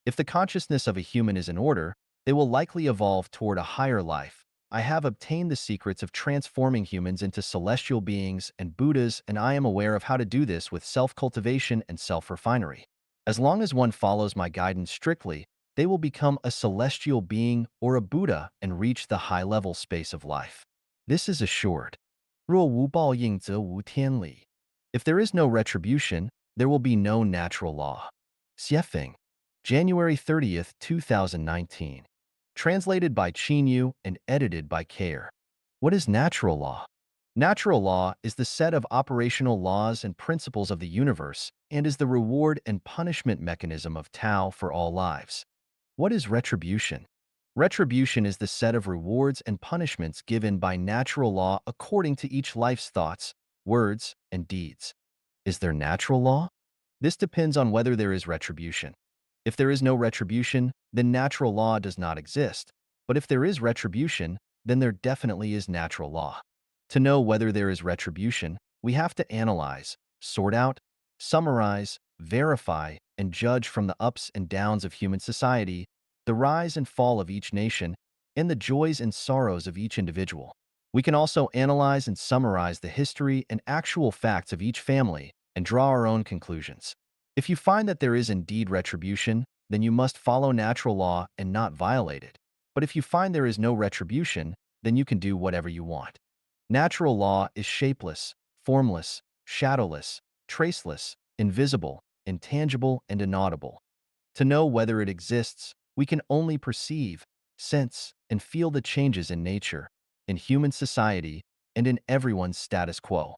If the consciousness of a human is in order, they will likely evolve toward a higher life. I have obtained the secrets of transforming humans into celestial beings and Buddhas, and I am aware of how to do this with self-cultivation and self-refinery. As long as one follows my guidance strictly, they will become a celestial being or a Buddha and reach the high-level space of life. This is assured. 若无报应则无天理. If there is no retribution, there will be no natural law. Xiefeng, January 30th, 2019. Translated by Qinyu and edited by Kair. What is natural law? Natural law is the set of operational laws and principles of the universe and is the reward and punishment mechanism of Tao for all lives. What is retribution? Retribution is the set of rewards and punishments given by natural law according to each life's thoughts, words, and deeds. Is there natural law? This depends on whether there is retribution. If there is no retribution, then natural law does not exist. But if there is retribution, then there definitely is natural law. To know whether there is retribution, we have to analyze, sort out, summarize, verify, and judge from the ups and downs of human society, the rise and fall of each nation, and the joys and sorrows of each individual. We can also analyze and summarize the history and actual facts of each family and draw our own conclusions. If you find that there is indeed retribution, then you must follow natural law and not violate it. But if you find there is no retribution, then you can do whatever you want. Natural law is shapeless, formless, shadowless, traceless, invisible, intangible, and inaudible. To know whether it exists, we can only perceive, sense, and feel the changes in nature, in human society, and in everyone's status quo.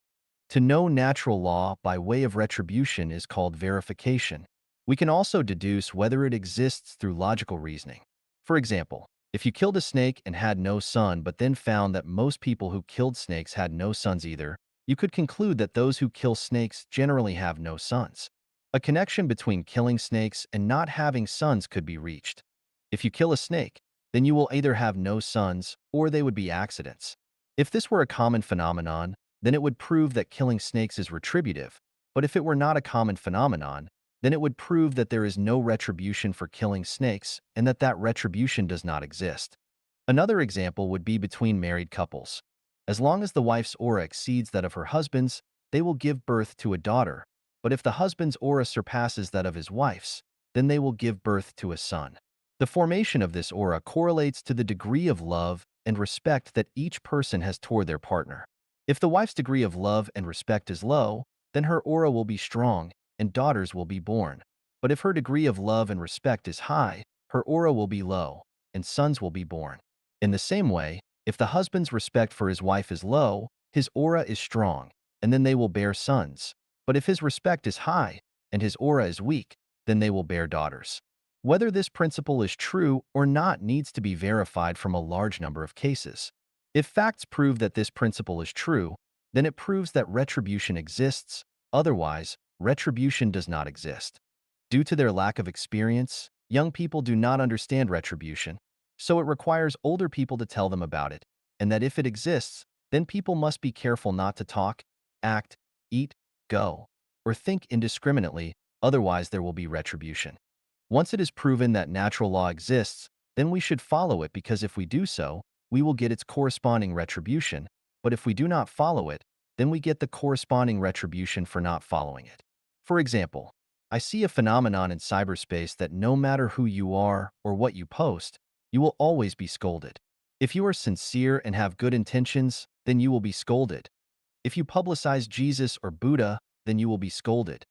To know natural law by way of retribution is called verification. We can also deduce whether it exists through logical reasoning. For example, if you killed a snake and had no son but then found that most people who killed snakes had no sons either, you could conclude that those who kill snakes generally have no sons. A connection between killing snakes and not having sons could be reached. If you kill a snake, then you will either have no sons or they would be accidents. If this were a common phenomenon, then it would prove that killing snakes is retributive. But if it were not a common phenomenon, then it would prove that there is no retribution for killing snakes and that that retribution does not exist. Another example would be between married couples. As long as the wife's aura exceeds that of her husband's, they will give birth to a daughter. But if the husband's aura surpasses that of his wife's, then they will give birth to a son. The formation of this aura correlates to the degree of love and respect that each person has toward their partner. If the wife's degree of love and respect is low, then her aura will be strong and daughters will be born. But if her degree of love and respect is high, her aura will be low and sons will be born. In the same way, if the husband's respect for his wife is low, his aura is strong, and then they will bear sons. But if his respect is high and his aura is weak, then they will bear daughters. Whether this principle is true or not needs to be verified from a large number of cases. If facts prove that this principle is true, then it proves that retribution exists. Otherwise, retribution does not exist. Due to their lack of experience, young people do not understand retribution, so it requires older people to tell them about it, and that if it exists, then people must be careful not to talk, act, eat, go, or think indiscriminately, otherwise there will be retribution. Once it is proven that natural law exists, then we should follow it because if we do so, we will get its corresponding retribution, but if we do not follow it, then we get the corresponding retribution for not following it. For example, I see a phenomenon in cyberspace that no matter who you are or what you post, you will always be scolded. If you are sincere and have good intentions, then you will be scolded. If you publicize Jesus or Buddha, then you will be scolded.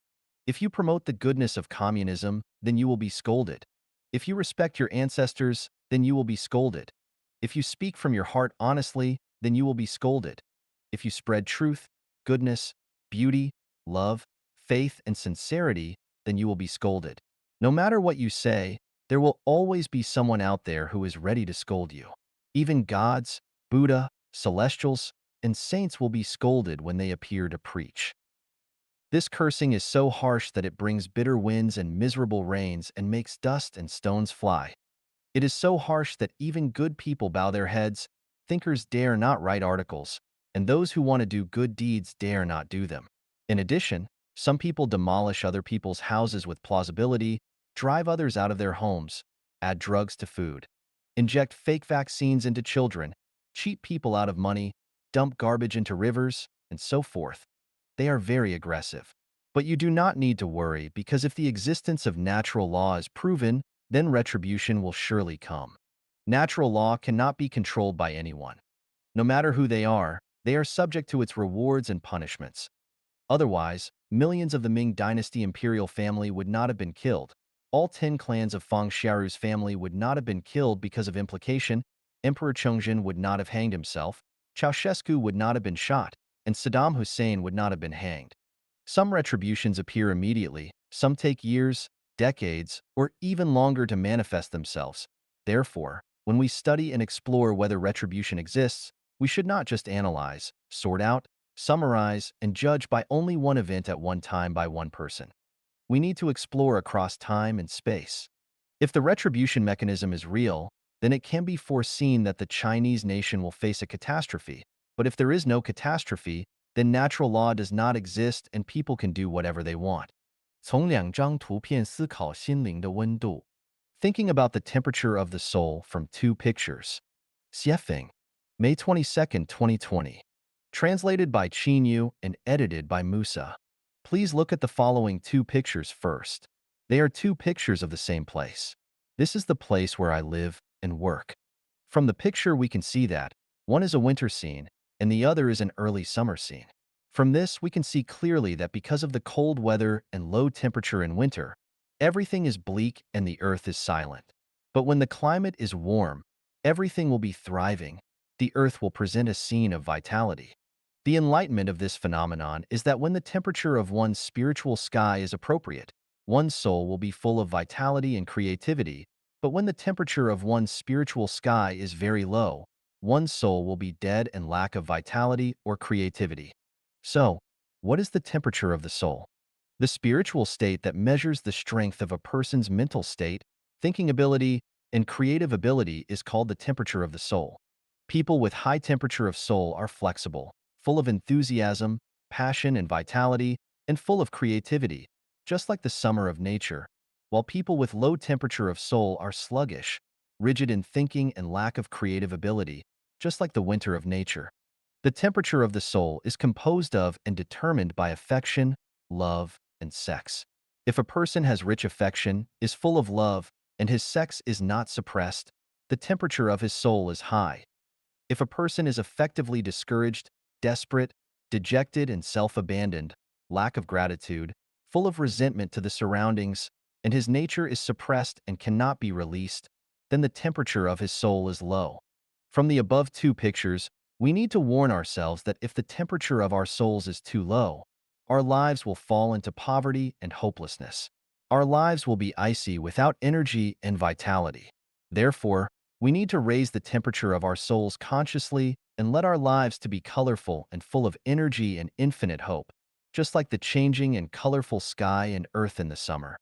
If you promote the goodness of communism, then you will be scolded. If you respect your ancestors, then you will be scolded. If you speak from your heart honestly, then you will be scolded. If you spread truth, goodness, beauty, love, faith, and sincerity, then you will be scolded. No matter what you say, there will always be someone out there who is ready to scold you. Even gods, Buddha, celestials, and saints will be scolded when they appear to preach. This cursing is so harsh that it brings bitter winds and miserable rains and makes dust and stones fly. It is so harsh that even good people bow their heads, thinkers dare not write articles, and those who want to do good deeds dare not do them. In addition, some people demolish other people's houses with plausibility, drive others out of their homes, add drugs to food, inject fake vaccines into children, cheat people out of money, dump garbage into rivers, and so forth. They are very aggressive. But you do not need to worry because if the existence of natural law is proven, then retribution will surely come. Natural law cannot be controlled by anyone. No matter who they are subject to its rewards and punishments. Otherwise, millions of the Ming Dynasty imperial family would not have been killed. All 10 clans of Feng Xiaoru's family would not have been killed because of implication. Emperor Chongzhen would not have hanged himself. Ceausescu would not have been shot, and Saddam Hussein would not have been hanged. Some retributions appear immediately, some take years, decades, or even longer to manifest themselves. Therefore, when we study and explore whether retribution exists, we should not just analyze, sort out, summarize, and judge by only one event at one time by one person. We need to explore across time and space. If the retribution mechanism is real, then it can be foreseen that the Chinese nation will face a catastrophe. But if there is no catastrophe, then natural law does not exist and people can do whatever they want. 从两张图片思考心灵的温度. Thinking about the temperature of the soul from 2 pictures. Xiefeng. May 22, 2020. Translated by Chin Yu and edited by Musa. Please look at the following two pictures first. They are two pictures of the same place. This is the place where I live and work. From the picture we can see that one is a winter scene and the other is an early summer scene. From this we can see clearly that because of the cold weather and low temperature in winter, everything is bleak and the earth is silent. But when the climate is warm, everything will be thriving. The earth will present a scene of vitality. The enlightenment of this phenomenon is that when the temperature of one's spiritual sky is appropriate, one's soul will be full of vitality and creativity, but when the temperature of one's spiritual sky is very low, one's soul will be dead and lack of vitality or creativity. So, what is the temperature of the soul? The spiritual state that measures the strength of a person's mental state, thinking ability, and creative ability is called the temperature of the soul. People with high temperature of soul are flexible, full of enthusiasm, passion, and vitality, and full of creativity, just like the summer of nature, while people with low temperature of soul are sluggish, rigid in thinking and lack of creative ability, just like the winter of nature. The temperature of the soul is composed of and determined by affection, love, and sex. If a person has rich affection, is full of love, and his sex is not suppressed, the temperature of his soul is high. If a person is effectively discouraged, desperate, dejected, and self-abandoned, lack of gratitude, full of resentment to the surroundings, and his nature is suppressed and cannot be released, then the temperature of his soul is low. From the above two pictures, we need to warn ourselves that if the temperature of our souls is too low, our lives will fall into poverty and hopelessness. Our lives will be icy without energy and vitality. Therefore, we need to raise the temperature of our souls consciously and let our lives to be colorful and full of energy and infinite hope, just like the changing and colorful sky and earth in the summer.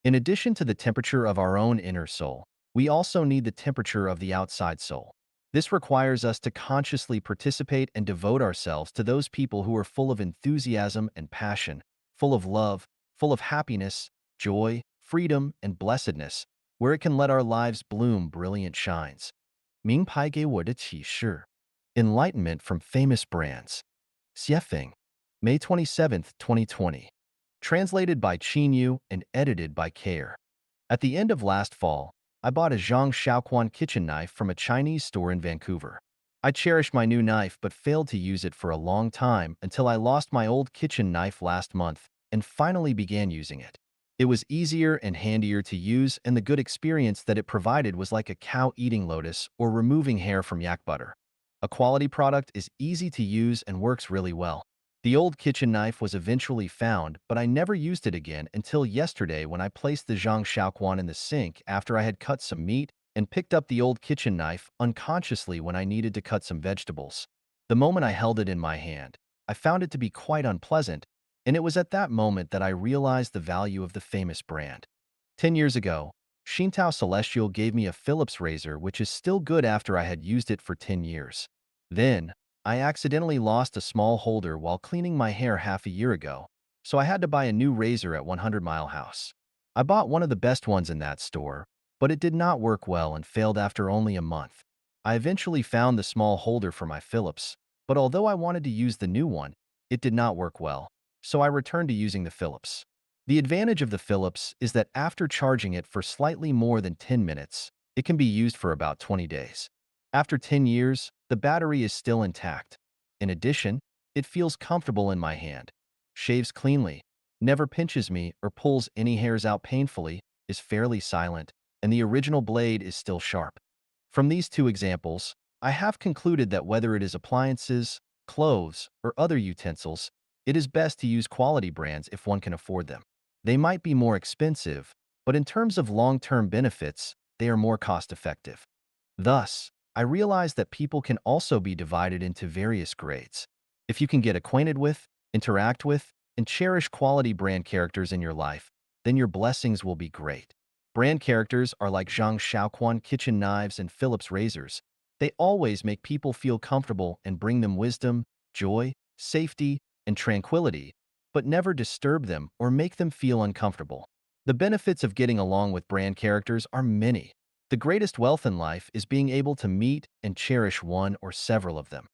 In addition to the temperature of our own inner soul, we also need the temperature of the outside soul. This requires us to consciously participate and devote ourselves to those people who are full of enthusiasm and passion, full of love, full of happiness, joy, freedom, and blessedness, where it can let our lives bloom brilliant shines. 名牌给我的启示 Enlightenment from famous brands. Xiefeng. May 27, 2020. Translated by Chin Yu and edited by Kair. At the end of last fall, I bought a Zhang Shaoquan kitchen knife from a Chinese store in Vancouver. I cherished my new knife but failed to use it for a long time until I lost my old kitchen knife last month and finally began using it. It was easier and handier to use, and the good experience that it provided was like a cow eating lotus or removing hair from yak butter. A quality product is easy to use and works really well. The old kitchen knife was eventually found, but I never used it again until yesterday when I placed the Zhang Shaoquan in the sink after I had cut some meat and picked up the old kitchen knife unconsciously when I needed to cut some vegetables. The moment I held it in my hand, I found it to be quite unpleasant, and it was at that moment that I realized the value of the famous brand. 10 years ago, Xintao Celestial gave me a Philips razor which is still good after I had used it for 10 years. Then, I accidentally lost a small holder while cleaning my hair half a year ago, so I had to buy a new razor at 100 Mile House. I bought one of the best ones in that store, but it did not work well and failed after only a month. I eventually found the small holder for my Philips, but although I wanted to use the new one, it did not work well, so I returned to using the Philips. The advantage of the Philips is that after charging it for slightly more than 10 minutes, it can be used for about 20 days. After 10 years, the battery is still intact. In addition, it feels comfortable in my hand, shaves cleanly, never pinches me or pulls any hairs out painfully, is fairly silent, and the original blade is still sharp. From these two examples, I have concluded that whether it is appliances, clothes, or other utensils, it is best to use quality brands if one can afford them. They might be more expensive, but in terms of long-term benefits, they are more cost-effective. Thus, I realized that people can also be divided into various grades. If you can get acquainted with, interact with, and cherish quality brand characters in your life, then your blessings will be great. Brand characters are like Zhang Shaoquan kitchen knives and Philips razors. They always make people feel comfortable and bring them wisdom, joy, safety, and tranquility, but never disturb them or make them feel uncomfortable. The benefits of getting along with brand characters are many. The greatest wealth in life is being able to meet and cherish one or several of them.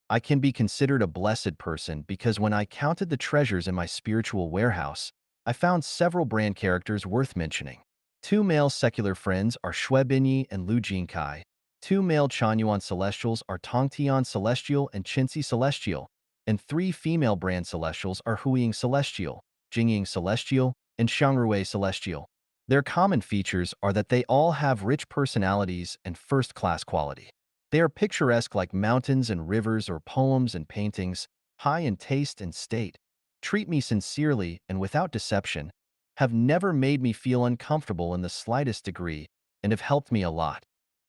I can be considered a blessed person because when I counted the treasures in my spiritual warehouse, I found several brand characters worth mentioning. Two male secular friends are Shui Binyi and Lu Jinkai. Two male Chanyuan Celestials are Tongtian Celestial and Qinxi Celestial. And three female brand Celestials are Huiying Celestial, Jingying Celestial, and Xiangrui Celestial. Their common features are that they all have rich personalities and first-class quality. They are picturesque like mountains and rivers or poems and paintings, high in taste and state, treat me sincerely and without deception, have never made me feel uncomfortable in the slightest degree, and have helped me a lot.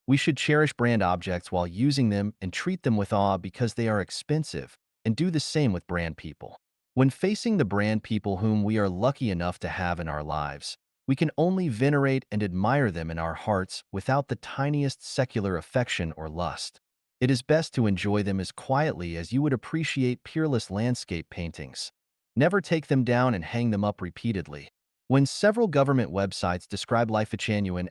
We should cherish brand objects while using them and treat them with awe because they are expensive, and do the same with brand people. When facing the brand people whom we are lucky enough to have in our lives, we can only venerate and admire them in our hearts without the tiniest secular affection or lust. It is best to enjoy them as quietly as you would appreciate peerless landscape paintings. Never take them down and hang them up repeatedly. When several government websites described Life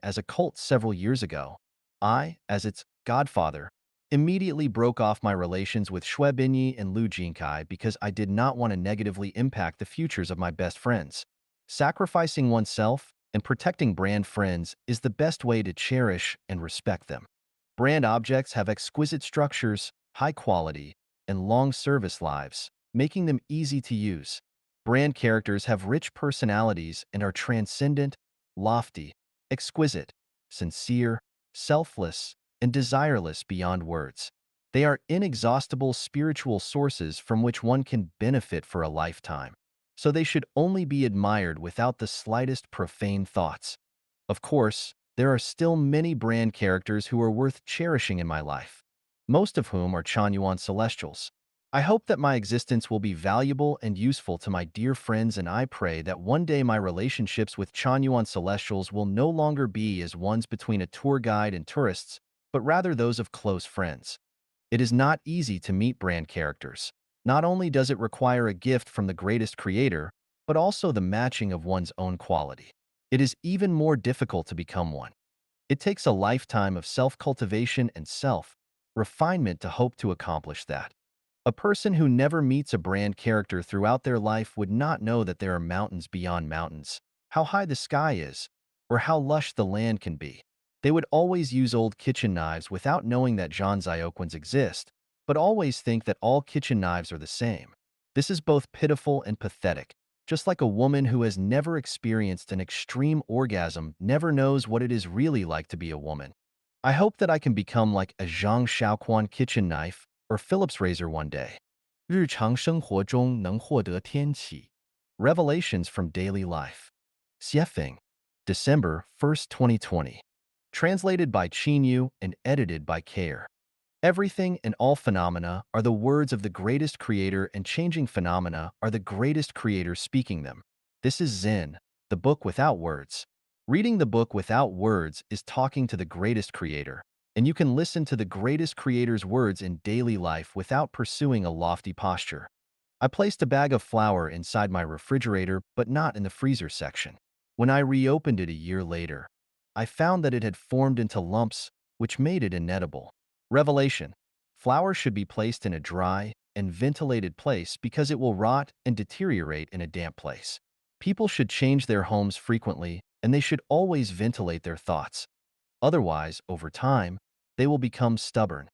as a cult several years ago, I, as its godfather, immediately broke off my relations with Shui Binyi and Lu Jinkai because I did not want to negatively impact the futures of my best friends. Sacrificing oneself and protecting brand friends is the best way to cherish and respect them. Brand objects have exquisite structures, high quality, and long service lives, making them easy to use. Brand characters have rich personalities and are transcendent, lofty, exquisite, sincere, selfless, and desireless beyond words. They are inexhaustible spiritual sources from which one can benefit for a lifetime, so they should only be admired without the slightest profane thoughts. Of course, there are still many brand characters who are worth cherishing in my life, most of whom are Chanyuan Celestials. I hope that my existence will be valuable and useful to my dear friends, and I pray that one day my relationships with Chanyuan Celestials will no longer be as ones between a tour guide and tourists, but rather those of close friends. It is not easy to meet brand characters. Not only does it require a gift from the greatest creator, but also the matching of one's own quality. It is even more difficult to become one. It takes a lifetime of self-cultivation and self-refinement to hope to accomplish that. A person who never meets a brand character throughout their life would not know that there are mountains beyond mountains, how high the sky is, or how lush the land can be. They would always use old kitchen knives without knowing that Zhangzioquans exist, but always think that all kitchen knives are the same. This is both pitiful and pathetic. Just like a woman who has never experienced an extreme orgasm never knows what it is really like to be a woman. I hope that I can become like a Zhang Shaoquan kitchen knife or Phillips razor one day. 日常生活中能获得天启 Revelations from Daily Life. Xiefeng, December 1st, 2020. Translated by Qin Yu and edited by Kair. Everything and all phenomena are the words of the greatest creator, and changing phenomena are the greatest creator speaking them. This is Zen, the book without words. Reading the book without words is talking to the greatest creator, and you can listen to the greatest creator's words in daily life without pursuing a lofty posture. I placed a bag of flour inside my refrigerator, but not in the freezer section. When I reopened it a year later, I found that it had formed into lumps, which made it inedible. Revelation. Flour should be placed in a dry and ventilated place because it will rot and deteriorate in a damp place. People should change their homes frequently, and they should always ventilate their thoughts. Otherwise, over time, they will become stubborn.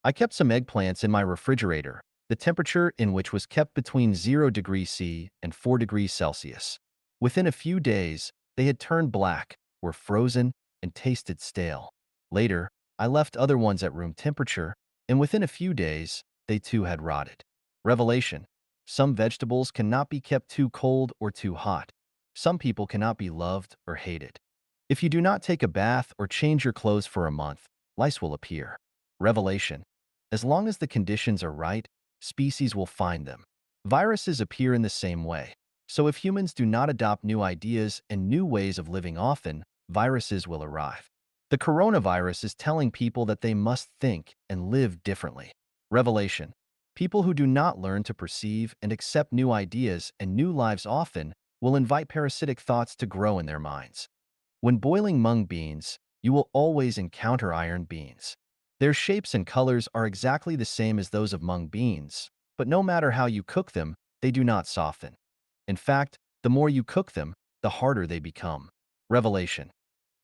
I kept some eggplants in my refrigerator, the temperature in which was kept between 0 degrees C and 4 degrees Celsius. Within a few days, they had turned black, were frozen, and tasted stale. Later, I left other ones at room temperature, and within a few days, they too had rotted. Revelation. Some vegetables cannot be kept too cold or too hot. Some people cannot be loved or hated. If you do not take a bath or change your clothes for a month, lice will appear. Revelation. As long as the conditions are right, species will find them. Viruses appear in the same way. So if humans do not adopt new ideas and new ways of living often, viruses will arrive. The coronavirus is telling people that they must think and live differently. Revelation. People who do not learn to perceive and accept new ideas and new lives often will invite parasitic thoughts to grow in their minds. When boiling mung beans, you will always encounter iron beans. Their shapes and colors are exactly the same as those of mung beans, but no matter how you cook them, they do not soften. In fact, the more you cook them, the harder they become. Revelation.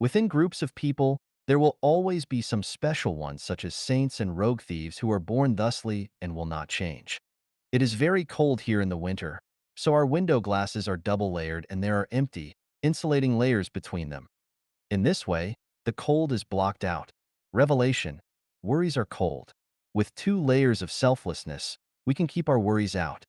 Within groups of people, there will always be some special ones such as saints and rogue thieves who are born thusly and will not change. It is very cold here in the winter, so our window glasses are double layered and there are empty, insulating layers between them. In this way, the cold is blocked out. Revelation. Worries are cold. With 2 layers of selflessness, we can keep our worries out.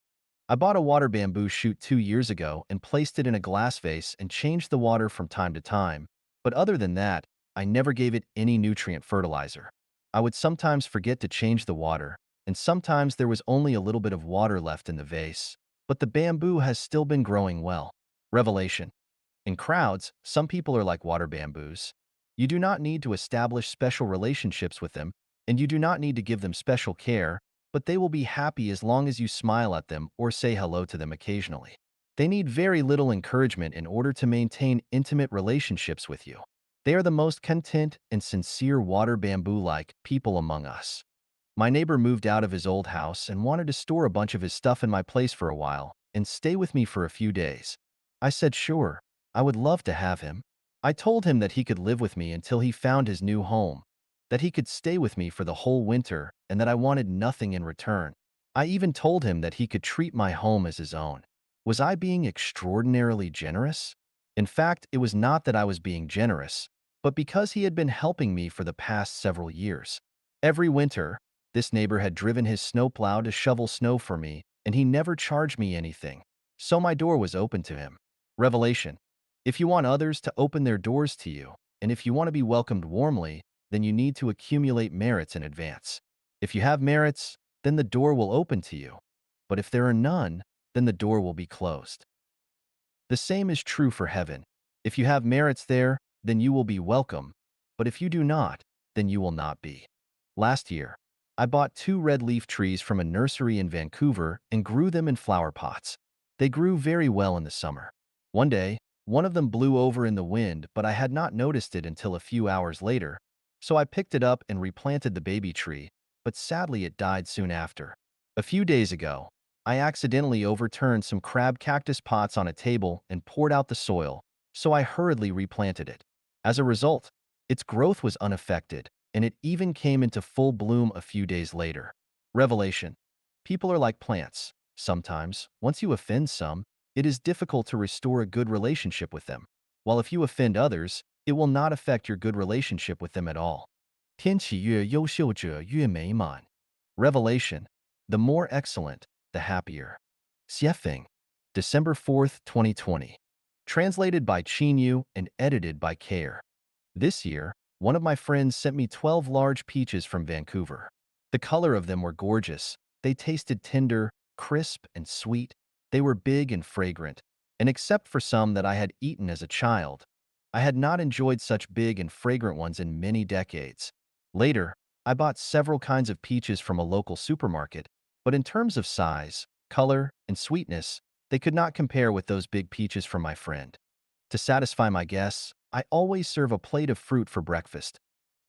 I bought a water bamboo shoot 2 years ago and placed it in a glass vase and changed the water from time to time, but other than that, I never gave it any nutrient fertilizer. I would sometimes forget to change the water, and sometimes there was only a little bit of water left in the vase, but the bamboo has still been growing well. Revelation. In crowds, some people are like water bamboos. You do not need to establish special relationships with them, and you do not need to give them special care, but they will be happy as long as you smile at them or say hello to them occasionally. They need very little encouragement in order to maintain intimate relationships with you. They are the most content and sincere water bamboo-like people among us. My neighbor moved out of his old house and wanted to store a bunch of his stuff in my place for a while and stay with me for a few days. I said sure, I would love to have him. I told him that he could live with me until he found his new home, that he could stay with me for the whole winter, and that I wanted nothing in return. I even told him that he could treat my home as his own. Was I being extraordinarily generous? In fact, it was not that I was being generous, but because he had been helping me for the past several years. Every winter, this neighbor had driven his snowplow to shovel snow for me, and he never charged me anything. So my door was open to him. Revelation. If you want others to open their doors to you, and if you want to be welcomed warmly, then you need to accumulate merits in advance. If you have merits, then the door will open to you. But if there are none, then the door will be closed. The same is true for heaven. If you have merits there, then you will be welcome. But if you do not, then you will not be. Last year, I bought 2 red leaf trees from a nursery in Vancouver and grew them in flower pots. They grew very well in the summer. One day, one of them blew over in the wind, but I had not noticed it until a few hours later, so I picked it up and replanted the baby tree, but sadly it died soon after. A few days ago, I accidentally overturned some crab cactus pots on a table and poured out the soil, so I hurriedly replanted it. As a result, its growth was unaffected, and it even came into full bloom a few days later. Revelation. People are like plants. Sometimes, once you offend some, it is difficult to restore a good relationship with them, while if you offend others, it will not affect your good relationship with them at all. 天气越优秀者越美满. Revelation. The more excellent, the happier. Xiefeng. December 4th, 2020. Translated by Qin Yu and edited by Care. This year, one of my friends sent me 12 large peaches from Vancouver. The color of them were gorgeous. They tasted tender, crisp, and sweet. They were big and fragrant, and except for some that I had eaten as a child, I had not enjoyed such big and fragrant ones in many decades. Later, I bought several kinds of peaches from a local supermarket, but in terms of size, color, and sweetness, they could not compare with those big peaches from my friend. To satisfy my guests, I always serve a plate of fruit for breakfast.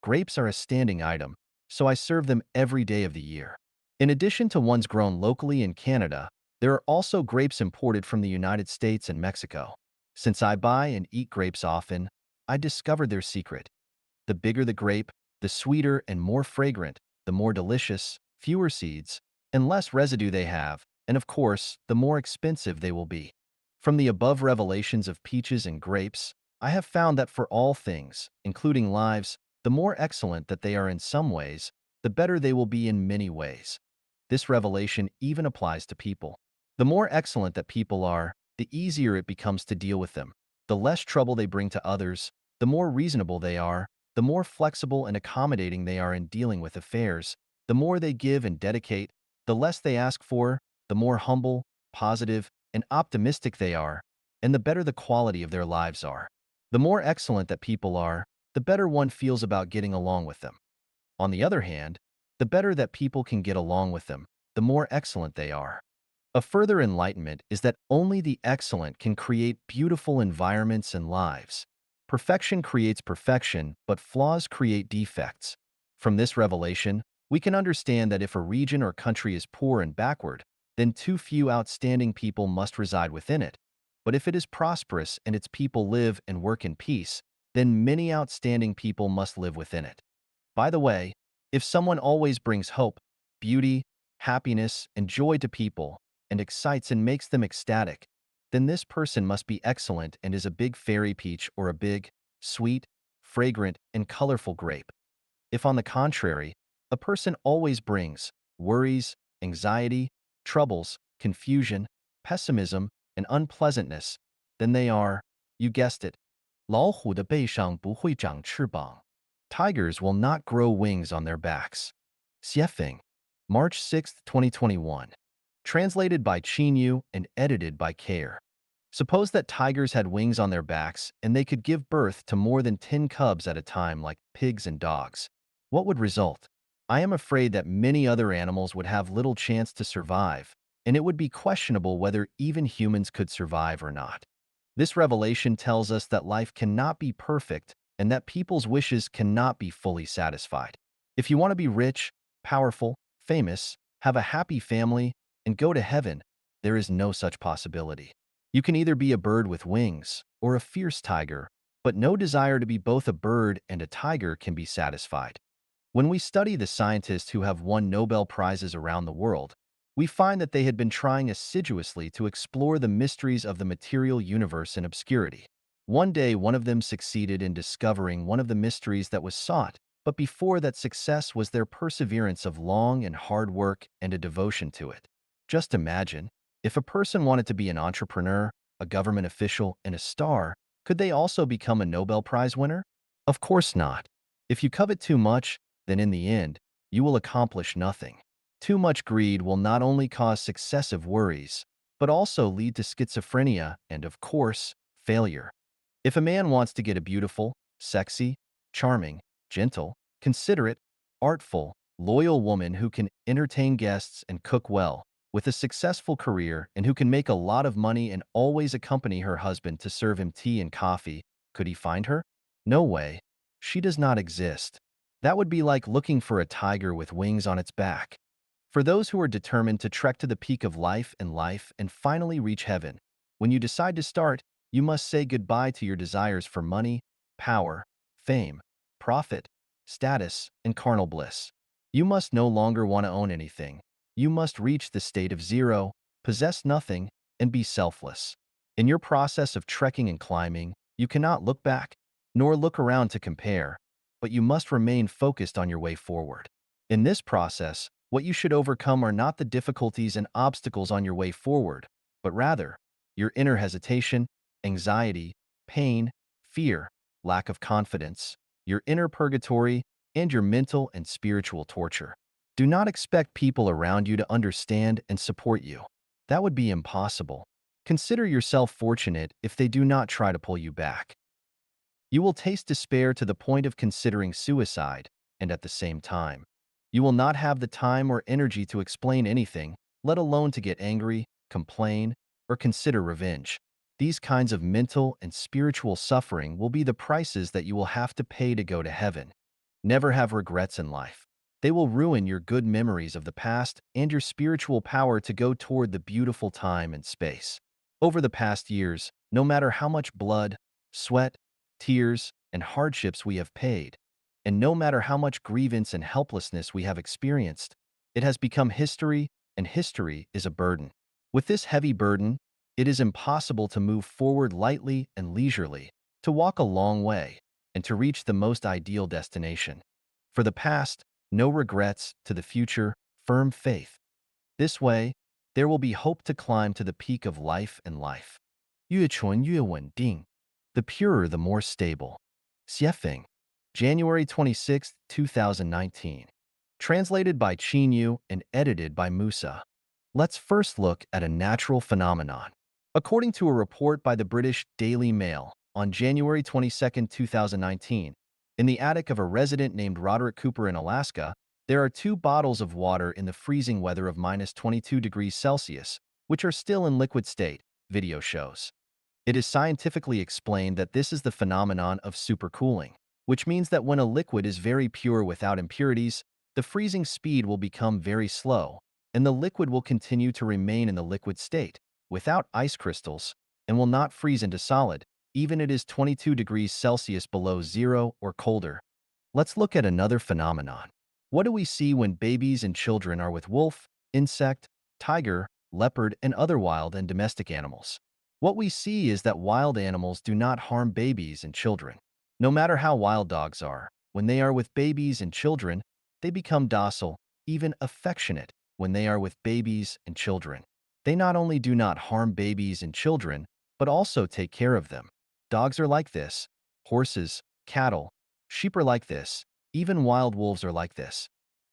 Grapes are a standing item, so I serve them every day of the year. In addition to ones grown locally in Canada, there are also grapes imported from the United States and Mexico. Since I buy and eat grapes often, I discovered their secret. The bigger the grape, the sweeter and more fragrant, the more delicious, fewer seeds, and less residue they have, and of course, the more expensive they will be. From the above revelations of peaches and grapes, I have found that for all things, including lives, the more excellent that they are in some ways, the better they will be in many ways. This revelation even applies to people. The more excellent that people are, the easier it becomes to deal with them. The less trouble they bring to others, the more reasonable they are, the more flexible and accommodating they are in dealing with affairs, the more they give and dedicate, the less they ask for, the more humble, positive, and optimistic they are, and the better the quality of their lives are. The more excellent that people are, the better one feels about getting along with them. On the other hand, the better that people can get along with them, the more excellent they are. A further enlightenment is that only the excellent can create beautiful environments and lives. Perfection creates perfection, but flaws create defects. From this revelation, we can understand that if a region or country is poor and backward, then too few outstanding people must reside within it. But if it is prosperous and its people live and work in peace, then many outstanding people must live within it. By the way, if someone always brings hope, beauty, happiness, and joy to people, and excites and makes them ecstatic, then this person must be excellent and is a big fairy peach or a big, sweet, fragrant, and colorful grape. If, on the contrary, a person always brings worries, anxiety, troubles, confusion, pessimism, and unpleasantness, then they are, you guessed it, 老虎的背上不会长翅膀. Tigers will not grow wings on their backs. Xiefeng, March 6, 2021. Translated by Qin Yu and edited by Care. Suppose that tigers had wings on their backs and they could give birth to more than 10 cubs at a time like pigs and dogs. What would result? I am afraid that many other animals would have little chance to survive, and it would be questionable whether even humans could survive or not. This revelation tells us that life cannot be perfect and that people's wishes cannot be fully satisfied. If you want to be rich, powerful, famous, have a happy family, and go to heaven, there is no such possibility. You can either be a bird with wings or a fierce tiger, but no desire to be both a bird and a tiger can be satisfied. When we study the scientists who have won Nobel Prizes around the world, we find that they had been trying assiduously to explore the mysteries of the material universe in obscurity. One day, one of them succeeded in discovering one of the mysteries that was sought, but before that success was their perseverance of long and hard work and a devotion to it. Just imagine, if a person wanted to be an entrepreneur, a government official, and a star, could they also become a Nobel Prize winner? Of course not. If you covet too much, then in the end, you will accomplish nothing. Too much greed will not only cause successive worries, but also lead to schizophrenia and, of course, failure. If a man wants to get a beautiful, sexy, charming, gentle, considerate, artful, loyal woman who can entertain guests and cook well, with a successful career and who can make a lot of money and always accompany her husband to serve him tea and coffee, could he find her? No way. She does not exist. That would be like looking for a tiger with wings on its back. For those who are determined to trek to the peak of life and finally reach heaven, when you decide to start, you must say goodbye to your desires for money, power, fame, profit, status, and carnal bliss. You must no longer want to own anything. You must reach the state of zero, possess nothing, and be selfless. In your process of trekking and climbing, you cannot look back, nor look around to compare, but you must remain focused on your way forward. In this process, what you should overcome are not the difficulties and obstacles on your way forward, but rather your inner hesitation, anxiety, pain, fear, lack of confidence, your inner purgatory, and your mental and spiritual torture. Do not expect people around you to understand and support you. That would be impossible. Consider yourself fortunate if they do not try to pull you back. You will taste despair to the point of considering suicide, and at the same time, you will not have the time or energy to explain anything, let alone to get angry, complain, or consider revenge. These kinds of mental and spiritual suffering will be the prices that you will have to pay to go to heaven. Never have regrets in life. They will ruin your good memories of the past and your spiritual power to go toward the beautiful time and space. Over the past years, no matter how much blood, sweat, tears, and hardships we have paid, and no matter how much grievance and helplessness we have experienced, it has become history, and history is a burden. With this heavy burden, it is impossible to move forward lightly and leisurely, to walk a long way, and to reach the most ideal destination. For the past, no regrets; to the future, firm faith. This way, there will be hope to climb to the peak of life and life. 越纯越稳定. The purer, the more stable. Xiefeng, January 26, 2019. Translated by Qin Yu and edited by Musa. Let's first look at a natural phenomenon. According to a report by the British Daily Mail on January 22, 2019, in the attic of a resident named Roderick Cooper in Alaska, there are 2 bottles of water in the freezing weather of -22 degrees Celsius, which are still in liquid state, video shows. It is scientifically explained that this is the phenomenon of supercooling, which means that when a liquid is very pure without impurities, the freezing speed will become very slow, and the liquid will continue to remain in the liquid state, without ice crystals, and will not freeze into solid, even it is 22 degrees Celsius below zero or colder. Let's look at another phenomenon. What do we see when babies and children are with wolf, insect, tiger, leopard, and other wild and domestic animals? What we see is that wild animals do not harm babies and children. No matter how wild dogs are, when they are with babies and children, they become docile, even affectionate, when they are with babies and children. They not only do not harm babies and children, but also take care of them. Dogs are like this. Horses, cattle, sheep are like this. Even wild wolves are like this.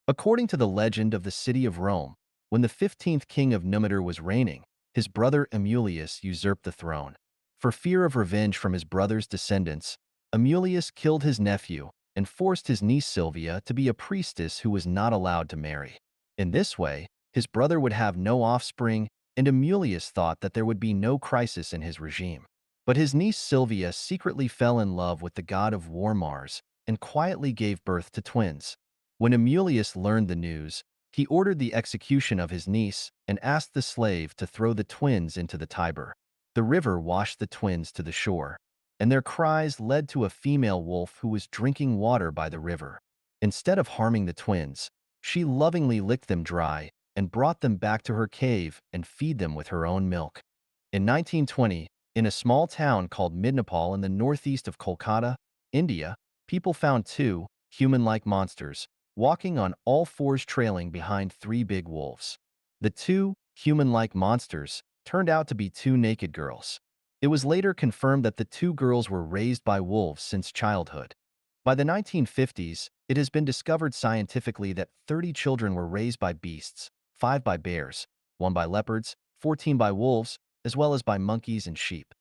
According to the legend of the city of Rome, when the 15th king of Numitor was reigning, his brother Amulius usurped the throne. For fear of revenge from his brother's descendants, Amulius killed his nephew and forced his niece Silvia to be a priestess who was not allowed to marry. In this way, his brother would have no offspring, and Amulius thought that there would be no crisis in his regime. But his niece Silvia secretly fell in love with the god of war Mars and quietly gave birth to twins. When Amulius learned the news, he ordered the execution of his niece and asked the slave to throw the twins into the Tiber. The river washed the twins to the shore, and their cries led to a female wolf who was drinking water by the river. Instead of harming the twins, she lovingly licked them dry and brought them back to her cave and feed them with her own milk. In 1920, in a small town called Midnapal in the northeast of Kolkata, India, people found two human-like monsters walking on all fours trailing behind three big wolves. The two human-like monsters turned out to be two naked girls. It was later confirmed that the two girls were raised by wolves since childhood. By the 1950s, it has been discovered scientifically that 30 children were raised by beasts, 5 by bears, 1 by leopards, 14 by wolves, as well as by monkeys and sheep.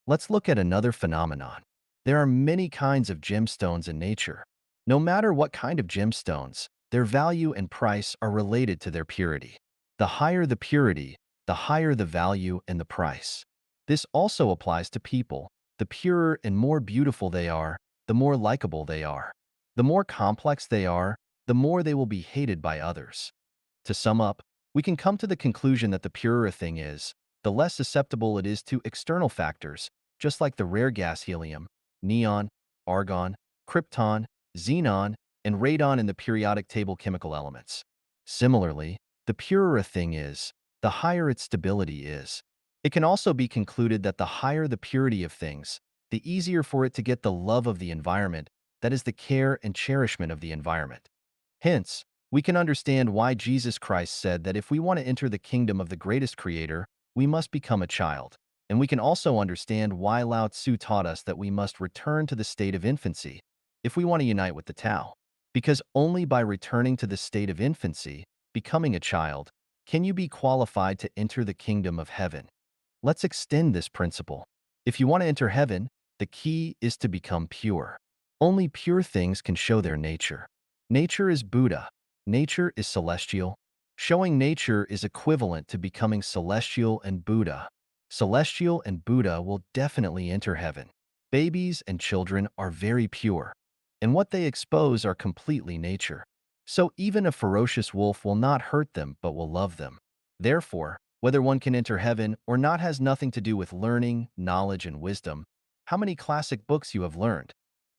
Let's look at another phenomenon. There are many kinds of gemstones in nature. No matter what kind of gemstones, their value and price are related to their purity. The higher the purity, the higher the value and the price. This also applies to people. The purer and more beautiful they are, the more likable they are. The more complex they are, the more they will be hated by others. To sum up, we can come to the conclusion that the purer a thing is, the less susceptible it is to external factors, just like the rare gas helium, neon, argon, krypton, xenon, and radon in the periodic table chemical elements. Similarly, the purer a thing is, the higher its stability is. It can also be concluded that the higher the purity of things, the easier for it to get the love of the environment, that is the care and cherishment of the environment. Hence, we can understand why Jesus Christ said that if we want to enter the kingdom of the greatest creator, we must become a child. And we can also understand why Lao Tzu taught us that we must return to the state of infancy if we want to unite with the Tao. Because only by returning to the state of infancy, becoming a child, can you be qualified to enter the kingdom of heaven. Let's extend this principle. If you want to enter heaven, the key is to become pure. Only pure things can show their nature. Nature is Buddha. Nature is celestial. Showing nature is equivalent to becoming celestial and Buddha. Celestial and Buddha will definitely enter heaven. Babies and children are very pure, and what they expose are completely nature. So even a ferocious wolf will not hurt them but will love them. Therefore, whether one can enter heaven or not has nothing to do with learning, knowledge, and wisdom. How many classic books you have learned.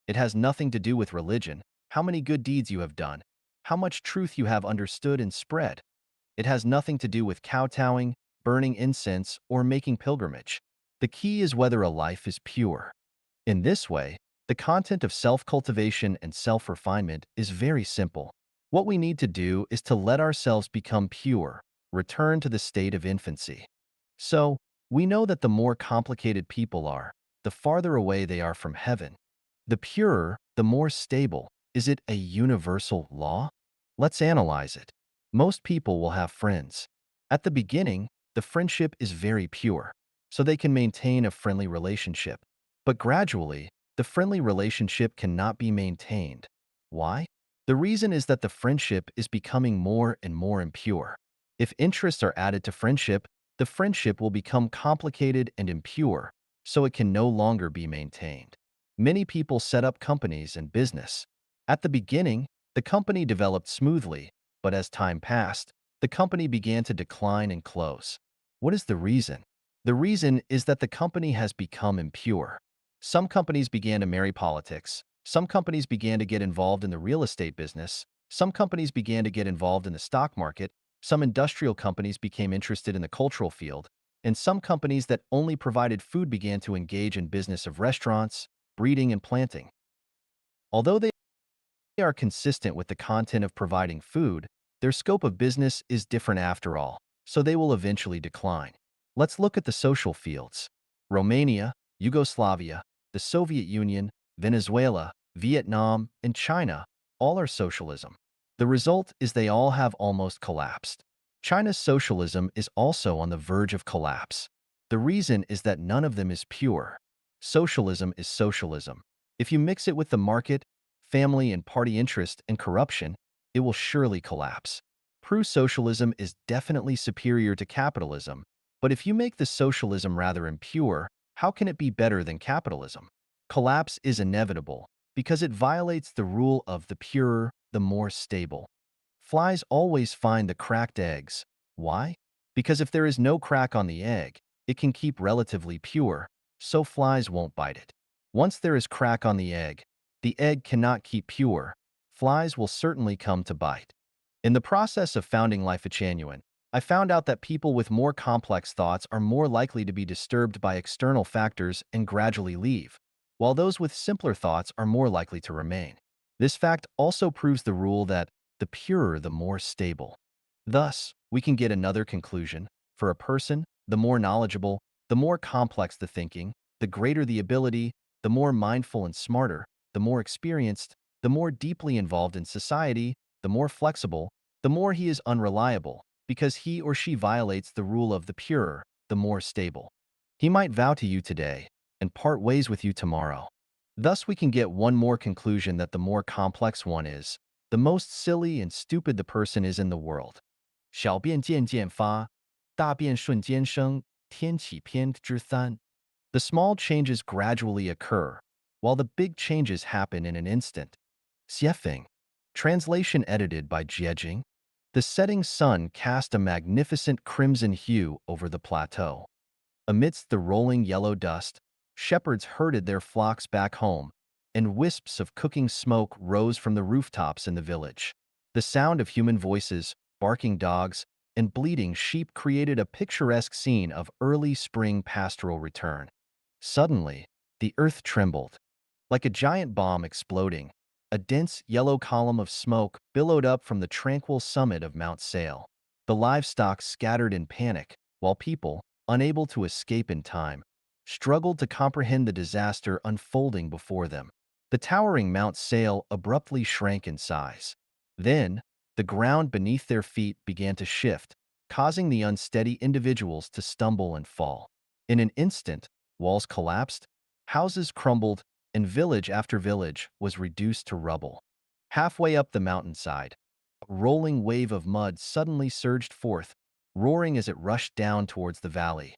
It has nothing to do with religion, how many good deeds you have done, how much truth you have understood and spread. It has nothing to do with kowtowing, burning incense, or making pilgrimage. The key is whether a life is pure. In this way, the content of self-cultivation and self-refinement is very simple. What we need to do is to let ourselves become pure, return to the state of infancy. So, we know that the more complicated people are, the farther away they are from heaven. The purer, the more stable. Is it a universal law? Let's analyze it. Most people will have friends. At the beginning, the friendship is very pure, so they can maintain a friendly relationship. But gradually, the friendly relationship cannot be maintained. Why? The reason is that the friendship is becoming more and more impure. If interests are added to friendship, the friendship will become complicated and impure, so it can no longer be maintained. Many people set up companies and business. At the beginning, the company developed smoothly, but as time passed, the company began to decline and close. What is the reason? The reason is that the company has become impure. Some companies began to marry politics. Some companies began to get involved in the real estate business. Some companies began to get involved in the stock market. Some industrial companies became interested in the cultural field. And some companies that only provided food began to engage in business of restaurants, breeding, and planting. Although they are consistent with the content of providing food, their scope of business is different after all, so they will eventually decline. Let's look at the social fields. Romania, Yugoslavia, the Soviet Union, Venezuela, Vietnam, and China all are socialism. The result is they all have almost collapsed. China's socialism is also on the verge of collapse. The reason is that none of them is pure. Socialism is socialism. If you mix it with the market, family and party interest and corruption, it will surely collapse. Pro-socialism is definitely superior to capitalism, but if you make the socialism rather impure, how can it be better than capitalism? Collapse is inevitable because it violates the rule of the purer, the more stable. Flies always find the cracked eggs. Why? Because if there is no crack on the egg, it can keep relatively pure, so flies won't bite it. Once there is crack on the egg cannot keep pure. Flies will certainly come to bite. In the process of founding Life Genuine, I found out that people with more complex thoughts are more likely to be disturbed by external factors and gradually leave, while those with simpler thoughts are more likely to remain. This fact also proves the rule that the purer, the more stable. Thus, we can get another conclusion. For a person, the more knowledgeable, the more complex the thinking, the greater the ability, the more mindful and smarter, the more experienced, the more deeply involved in society, the more flexible, the more he is unreliable, because he or she violates the rule of the purer, the more stable. He might vow to you today and part ways with you tomorrow. Thus, we can get one more conclusion that the more complex one is, the most silly and stupid the person is in the world. 小便渐渐发，大便瞬间生，天启篇之三. The small changes gradually occur, while the big changes happen in an instant. Xiefeng. Translation edited by Jiejing. The setting sun cast a magnificent crimson hue over the plateau. Amidst the rolling yellow dust, shepherds herded their flocks back home, and wisps of cooking smoke rose from the rooftops in the village. The sound of human voices, barking dogs, and bleating sheep created a picturesque scene of early spring pastoral return. Suddenly, the earth trembled. Like a giant bomb exploding, a dense yellow column of smoke billowed up from the tranquil summit of Mount Sale. The livestock scattered in panic, while people, unable to escape in time, struggled to comprehend the disaster unfolding before them. The towering Mount Sale abruptly shrank in size. Then, the ground beneath their feet began to shift, causing the unsteady individuals to stumble and fall. In an instant, walls collapsed, houses crumbled, and village after village was reduced to rubble. Halfway up the mountainside, a rolling wave of mud suddenly surged forth, roaring as it rushed down towards the valley.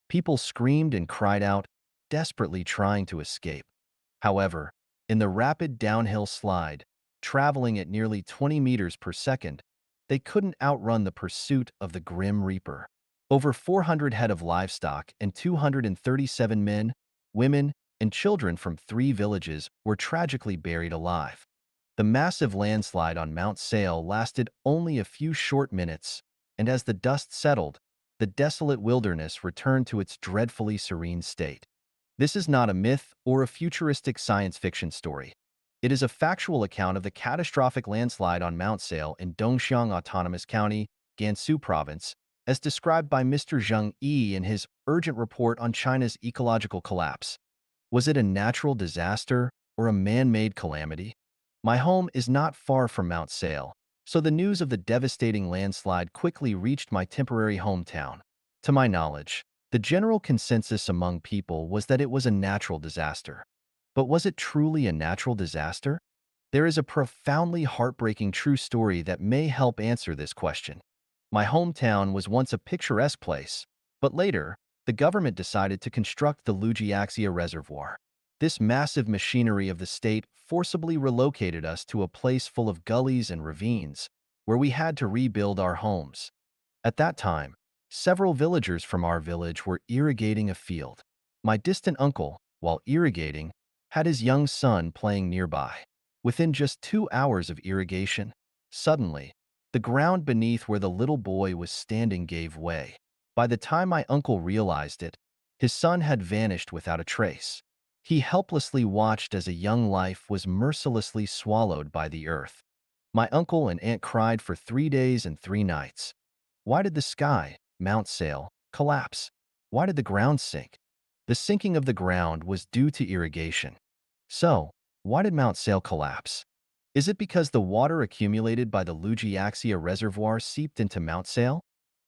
People screamed and cried out, desperately trying to escape. However, in the rapid downhill slide, traveling at nearly 20 meters per second, they couldn't outrun the pursuit of the Grim Reaper. Over 400 head of livestock and 237 men, women, and children from 3 villages were tragically buried alive. The massive landslide on Mount Sale lasted only a few short minutes, and as the dust settled, the desolate wilderness returned to its dreadfully serene state. This is not a myth or a futuristic science fiction story. It is a factual account of the catastrophic landslide on Mount Sale in Dongxiang Autonomous County, Gansu Province, as described by Mr. Zheng Yi in his urgent report on China's ecological collapse. Was it a natural disaster or a man-made calamity? My home is not far from Mount Sale, so the news of the devastating landslide quickly reached my temporary hometown. To my knowledge, the general consensus among people was that it was a natural disaster. But was it truly a natural disaster? There is a profoundly heartbreaking true story that may help answer this question. My hometown was once a picturesque place, but later, the government decided to construct the Lujiaxia Reservoir. This massive machinery of the state forcibly relocated us to a place full of gullies and ravines, where we had to rebuild our homes. At that time, several villagers from our village were irrigating a field. My distant uncle, while irrigating, had his young son playing nearby. Within just 2 hours of irrigation, suddenly, the ground beneath where the little boy was standing gave way. By the time my uncle realized it, his son had vanished without a trace. He helplessly watched as a young life was mercilessly swallowed by the earth. My uncle and aunt cried for 3 days and 3 nights. Why did the sky, Mount Sale, collapse? Why did the ground sink? The sinking of the ground was due to irrigation. So, why did Mount Sale collapse? Is it because the water accumulated by the Lujiaxia Reservoir seeped into Mount Sale?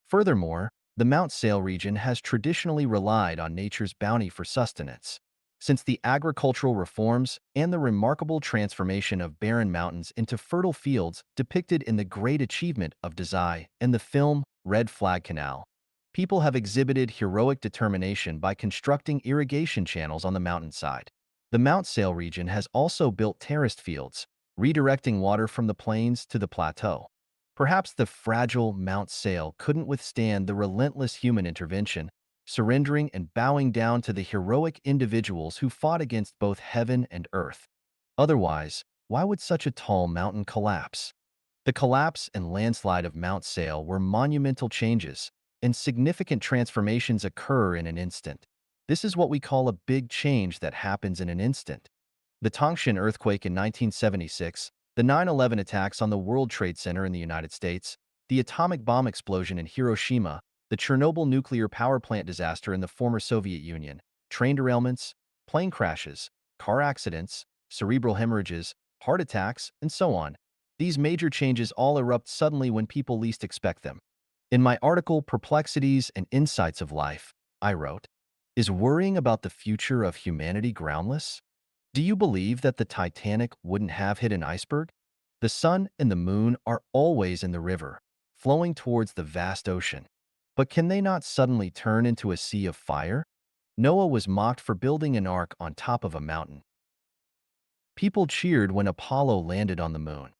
Furthermore, the Mount Sale region has traditionally relied on nature's bounty for sustenance. Since the agricultural reforms and the remarkable transformation of barren mountains into fertile fields depicted in The Great Achievement of Dazai and the film Red Flag Canal, people have exhibited heroic determination by constructing irrigation channels on the mountainside. The Mount Sale region has also built terraced fields, redirecting water from the plains to the plateau. Perhaps the fragile Mount Sale couldn't withstand the relentless human intervention, surrendering and bowing down to the heroic individuals who fought against both heaven and earth. Otherwise, why would such a tall mountain collapse? The collapse and landslide of Mount Sale were monumental changes, and significant transformations occur in an instant. This is what we call a big change that happens in an instant. The Tangshan earthquake in 1976, the 9/11 attacks on the World Trade Center in the United States, the atomic bomb explosion in Hiroshima, the Chernobyl nuclear power plant disaster in the former Soviet Union, train derailments, plane crashes, car accidents, cerebral hemorrhages, heart attacks, and so on. These major changes all erupt suddenly when people least expect them. In my article, Perplexities and Insights of Life, I wrote, "Is worrying about the future of humanity groundless? Do you believe that the Titanic wouldn't have hit an iceberg? The sun and the moon are always in the river, flowing towards the vast ocean. But can they not suddenly turn into a sea of fire? Noah was mocked for building an ark on top of a mountain. People cheered when Apollo landed on the moon.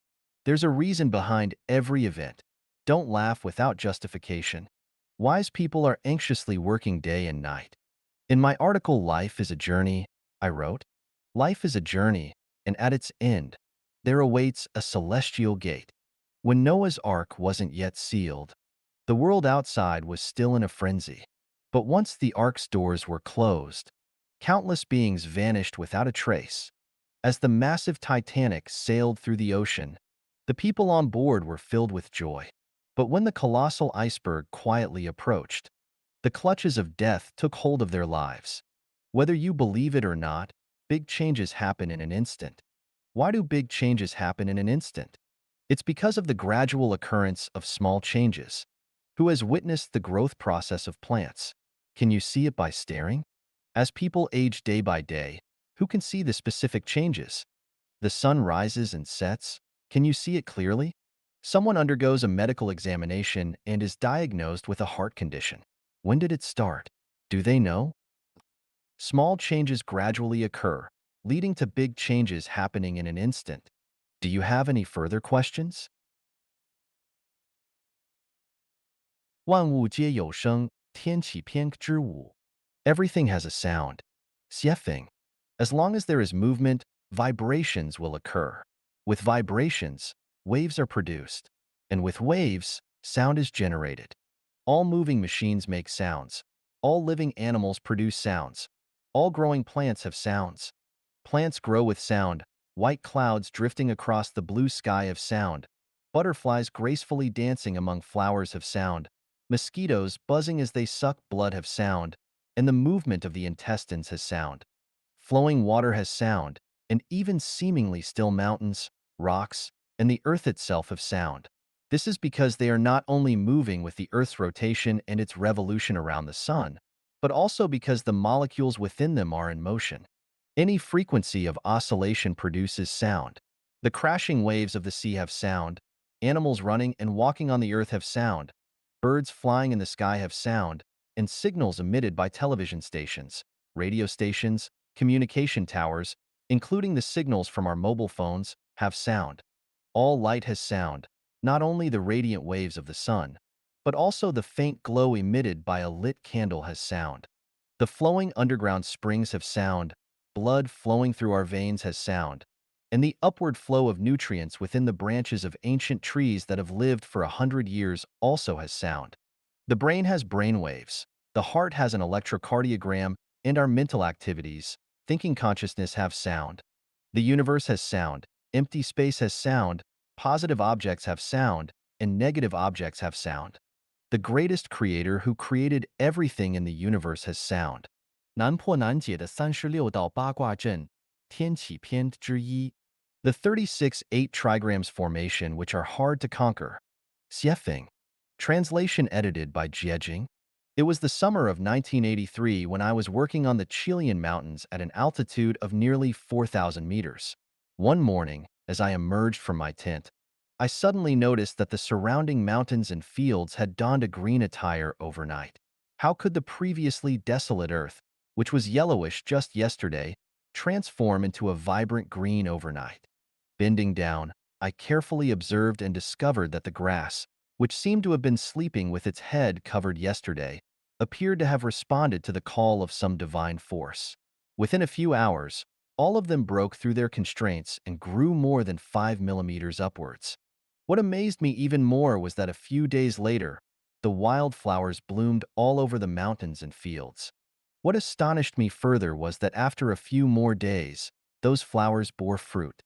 There's a reason behind every event. Don't laugh without justification. Wise people are anxiously working day and night." In my article, Life is a Journey, I wrote, "Life is a journey, and at its end, there awaits a celestial gate." When Noah's Ark wasn't yet sealed, the world outside was still in a frenzy. But once the Ark's doors were closed, countless beings vanished without a trace. As the massive Titanic sailed through the ocean, the people on board were filled with joy. But when the colossal iceberg quietly approached, the clutches of death took hold of their lives. Whether you believe it or not, big changes happen in an instant. Why do big changes happen in an instant? It's because of the gradual occurrence of small changes. Who has witnessed the growth process of plants? Can you see it by staring? As people age day by day, who can see the specific changes? The sun rises and sets. Can you see it clearly? Someone undergoes a medical examination and is diagnosed with a heart condition. When did it start? Do they know? Small changes gradually occur, leading to big changes happening in an instant. Do you have any further questions? 万物皆有声，天启篇之五. Everything has a sound. Xiefeng. As long as there is movement, vibrations will occur. With vibrations, waves are produced. And with waves, sound is generated. All moving machines make sounds. All living animals produce sounds. All growing plants have sounds. Plants grow with sound. White clouds drifting across the blue sky have sound. Butterflies gracefully dancing among flowers have sound. Mosquitoes buzzing as they suck blood have sound. And the movement of the intestines has sound. Flowing water has sound. And even seemingly still mountains, rocks, and the earth itself have sound. This is because they are not only moving with the Earth's rotation and its revolution around the sun, but also because the molecules within them are in motion. Any frequency of oscillation produces sound. The crashing waves of the sea have sound. Animals running and walking on the earth have sound. Birds flying in the sky have sound. and signals emitted by television stations, radio stations, communication towers, including the signals from our mobile phones, have sound. All light has sound, not only the radiant waves of the sun, but also the faint glow emitted by a lit candle has sound. The flowing underground springs have sound, blood flowing through our veins has sound, and the upward flow of nutrients within the branches of ancient trees that have lived for 100 years also has sound. The brain has brain waves, the heart has an electrocardiogram, and our mental activities, thinking consciousness have sound. The universe has sound, empty space has sound, positive objects have sound, and negative objects have sound. The greatest creator who created everything in the universe has sound. 难破难解的36道八卦阵，天启篇之一。The 36 8 trigrams formation which are hard to conquer. Xiefeng. Translation edited by Jiejing. It was the summer of 1983 when I was working on the Chilean mountains at an altitude of nearly 4,000 meters. One morning, as I emerged from my tent, I suddenly noticed that the surrounding mountains and fields had donned a green attire overnight. How could the previously desolate earth, which was yellowish just yesterday, transform into a vibrant green overnight? Bending down, I carefully observed and discovered that the grass, which seemed to have been sleeping with its head covered yesterday, appeared to have responded to the call of some divine force. Within a few hours, all of them broke through their constraints and grew more than 5 millimeters upwards. What amazed me even more was that a few days later, the wildflowers bloomed all over the mountains and fields. What astonished me further was that after a few more days, those flowers bore fruit.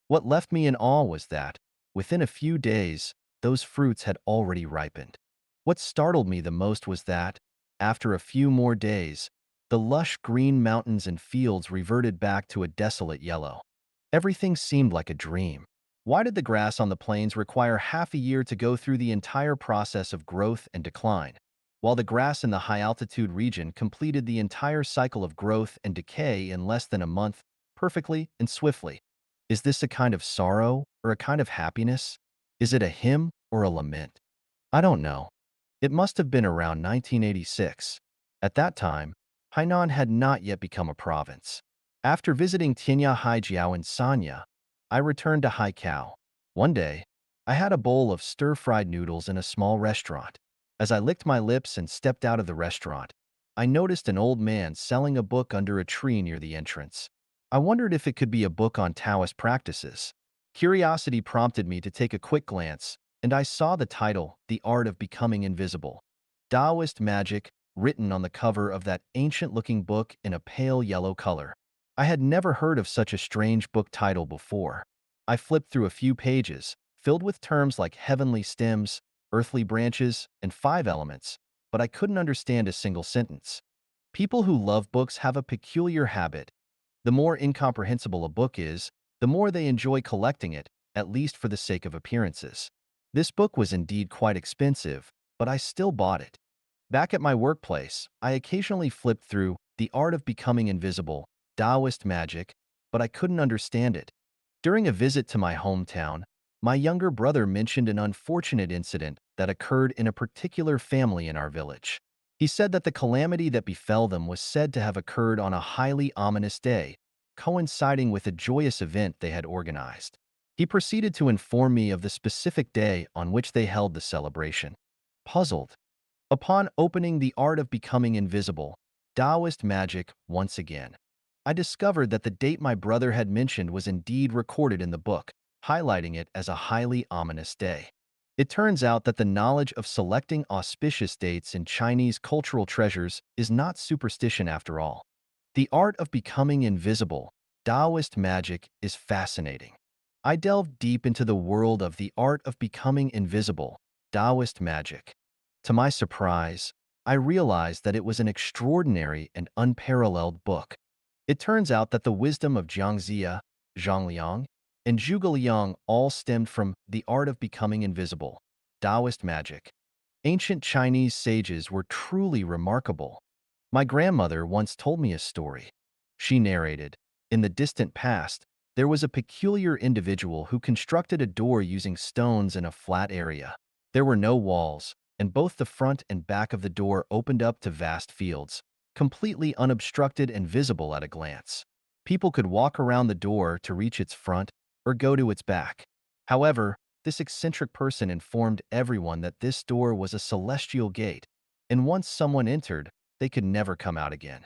What left me in awe was that, within a few days, those fruits had already ripened. What startled me the most was that, after a few more days, the lush green mountains and fields reverted back to a desolate yellow. Everything seemed like a dream. Why did the grass on the plains require half a year to go through the entire process of growth and decline, while the grass in the high-altitude region completed the entire cycle of growth and decay in less than a month, perfectly and swiftly? Is this a kind of sorrow or a kind of happiness? Is it a hymn or a lament? I don't know. It must have been around 1986. At that time, Hainan had not yet become a province. After visiting Tianya Haijiao and Sanya, I returned to Haikao. One day, I had a bowl of stir-fried noodles in a small restaurant. As I licked my lips and stepped out of the restaurant, I noticed an old man selling a book under a tree near the entrance. I wondered if it could be a book on Taoist practices. Curiosity prompted me to take a quick glance, and I saw the title, The Art of Becoming Invisible. Taoist Magic, written on the cover of that ancient-looking book in a pale yellow color. I had never heard of such a strange book title before. I flipped through a few pages, filled with terms like heavenly stems, earthly branches, and 5 elements, but I couldn't understand a single sentence. People who love books have a peculiar habit. The more incomprehensible a book is, the more they enjoy collecting it, at least for the sake of appearances. This book was indeed quite expensive, but I still bought it. Back at my workplace, I occasionally flipped through The Art of Becoming Invisible, Taoist Magic, but I couldn't understand it. During a visit to my hometown, my younger brother mentioned an unfortunate incident that occurred in a particular family in our village. He said that the calamity that befell them was said to have occurred on a highly ominous day, coinciding with a joyous event they had organized. He proceeded to inform me of the specific day on which they held the celebration. Puzzled. Upon opening The Art of Becoming Invisible, Taoist Magic once again, I discovered that the date my brother had mentioned was indeed recorded in the book, highlighting it as a highly ominous day. It turns out that the knowledge of selecting auspicious dates in Chinese cultural treasures is not superstition after all. The Art of Becoming Invisible, Taoist Magic, is fascinating. I delved deep into the world of The Art of Becoming Invisible, Taoist Magic. To my surprise, I realized that it was an extraordinary and unparalleled book. It turns out that the wisdom of Jiangxia, Zhangliang, and Zhuge Liang all stemmed from The Art of Becoming Invisible, Taoist Magic. Ancient Chinese sages were truly remarkable. My grandmother once told me a story. She narrated, in the distant past, there was a peculiar individual who constructed a door using stones in a flat area. There were no walls, and both the front and back of the door opened up to vast fields, completely unobstructed and visible at a glance. People could walk around the door to reach its front or go to its back. However, this eccentric person informed everyone that this door was a celestial gate, and once someone entered, they could never come out again.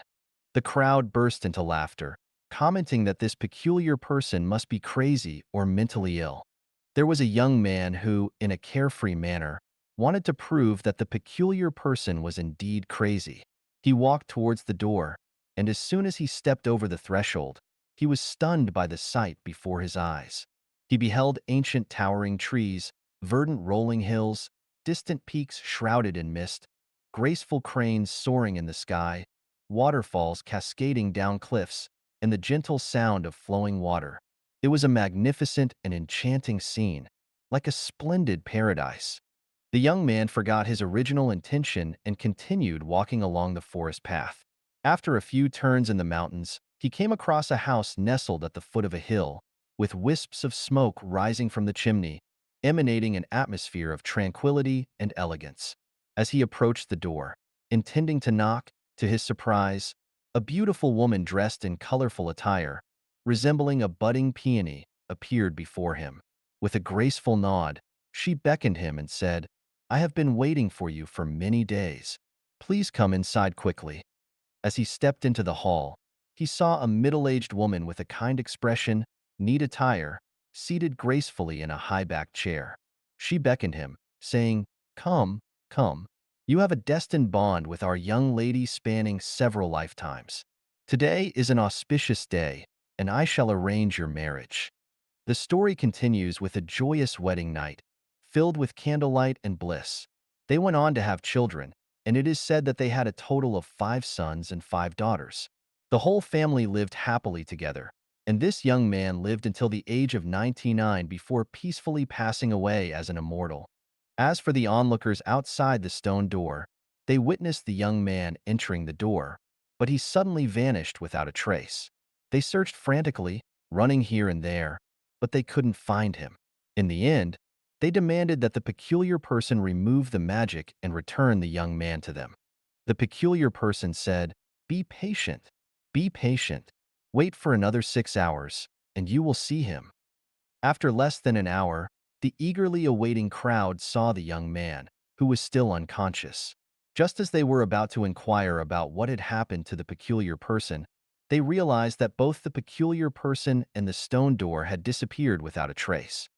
The crowd burst into laughter, commenting that this peculiar person must be crazy or mentally ill. There was a young man who, in a carefree manner, wanted to prove that the peculiar person was indeed crazy. He walked towards the door, and as soon as he stepped over the threshold, he was stunned by the sight before his eyes. He beheld ancient towering trees, verdant rolling hills, distant peaks shrouded in mist, graceful cranes soaring in the sky, waterfalls cascading down cliffs, and the gentle sound of flowing water. It was a magnificent and enchanting scene, like a splendid paradise. The young man forgot his original intention and continued walking along the forest path. After a few turns in the mountains, he came across a house nestled at the foot of a hill, with wisps of smoke rising from the chimney, emanating an atmosphere of tranquility and elegance. As he approached the door, intending to knock, to his surprise, a beautiful woman dressed in colorful attire, resembling a budding peony, appeared before him. With a graceful nod, she beckoned him and said, "I have been waiting for you for many days. Please come inside quickly." As he stepped into the hall, he saw a middle-aged woman with a kind expression, neat attire, seated gracefully in a high-backed chair. She beckoned him, saying, "Come, come. You have a destined bond with our young lady spanning several lifetimes. Today is an auspicious day, and I shall arrange your marriage." The story continues with a joyous wedding night, filled with candlelight and bliss. They went on to have children, and it is said that they had a total of 5 sons and 5 daughters. The whole family lived happily together, and this young man lived until the age of 99 before peacefully passing away as an immortal. As for the onlookers outside the stone door, they witnessed the young man entering the door, but he suddenly vanished without a trace. They searched frantically, running here and there, but they couldn't find him. In the end, they demanded that the peculiar person remove the magic and return the young man to them. The peculiar person said, "Be patient, be patient. Wait for another 6 hours, and you will see him." After less than an hour, the eagerly awaiting crowd saw the young man, who was still unconscious. Just as they were about to inquire about what had happened to the peculiar person, they realized that both the peculiar person and the stone door had disappeared without a trace.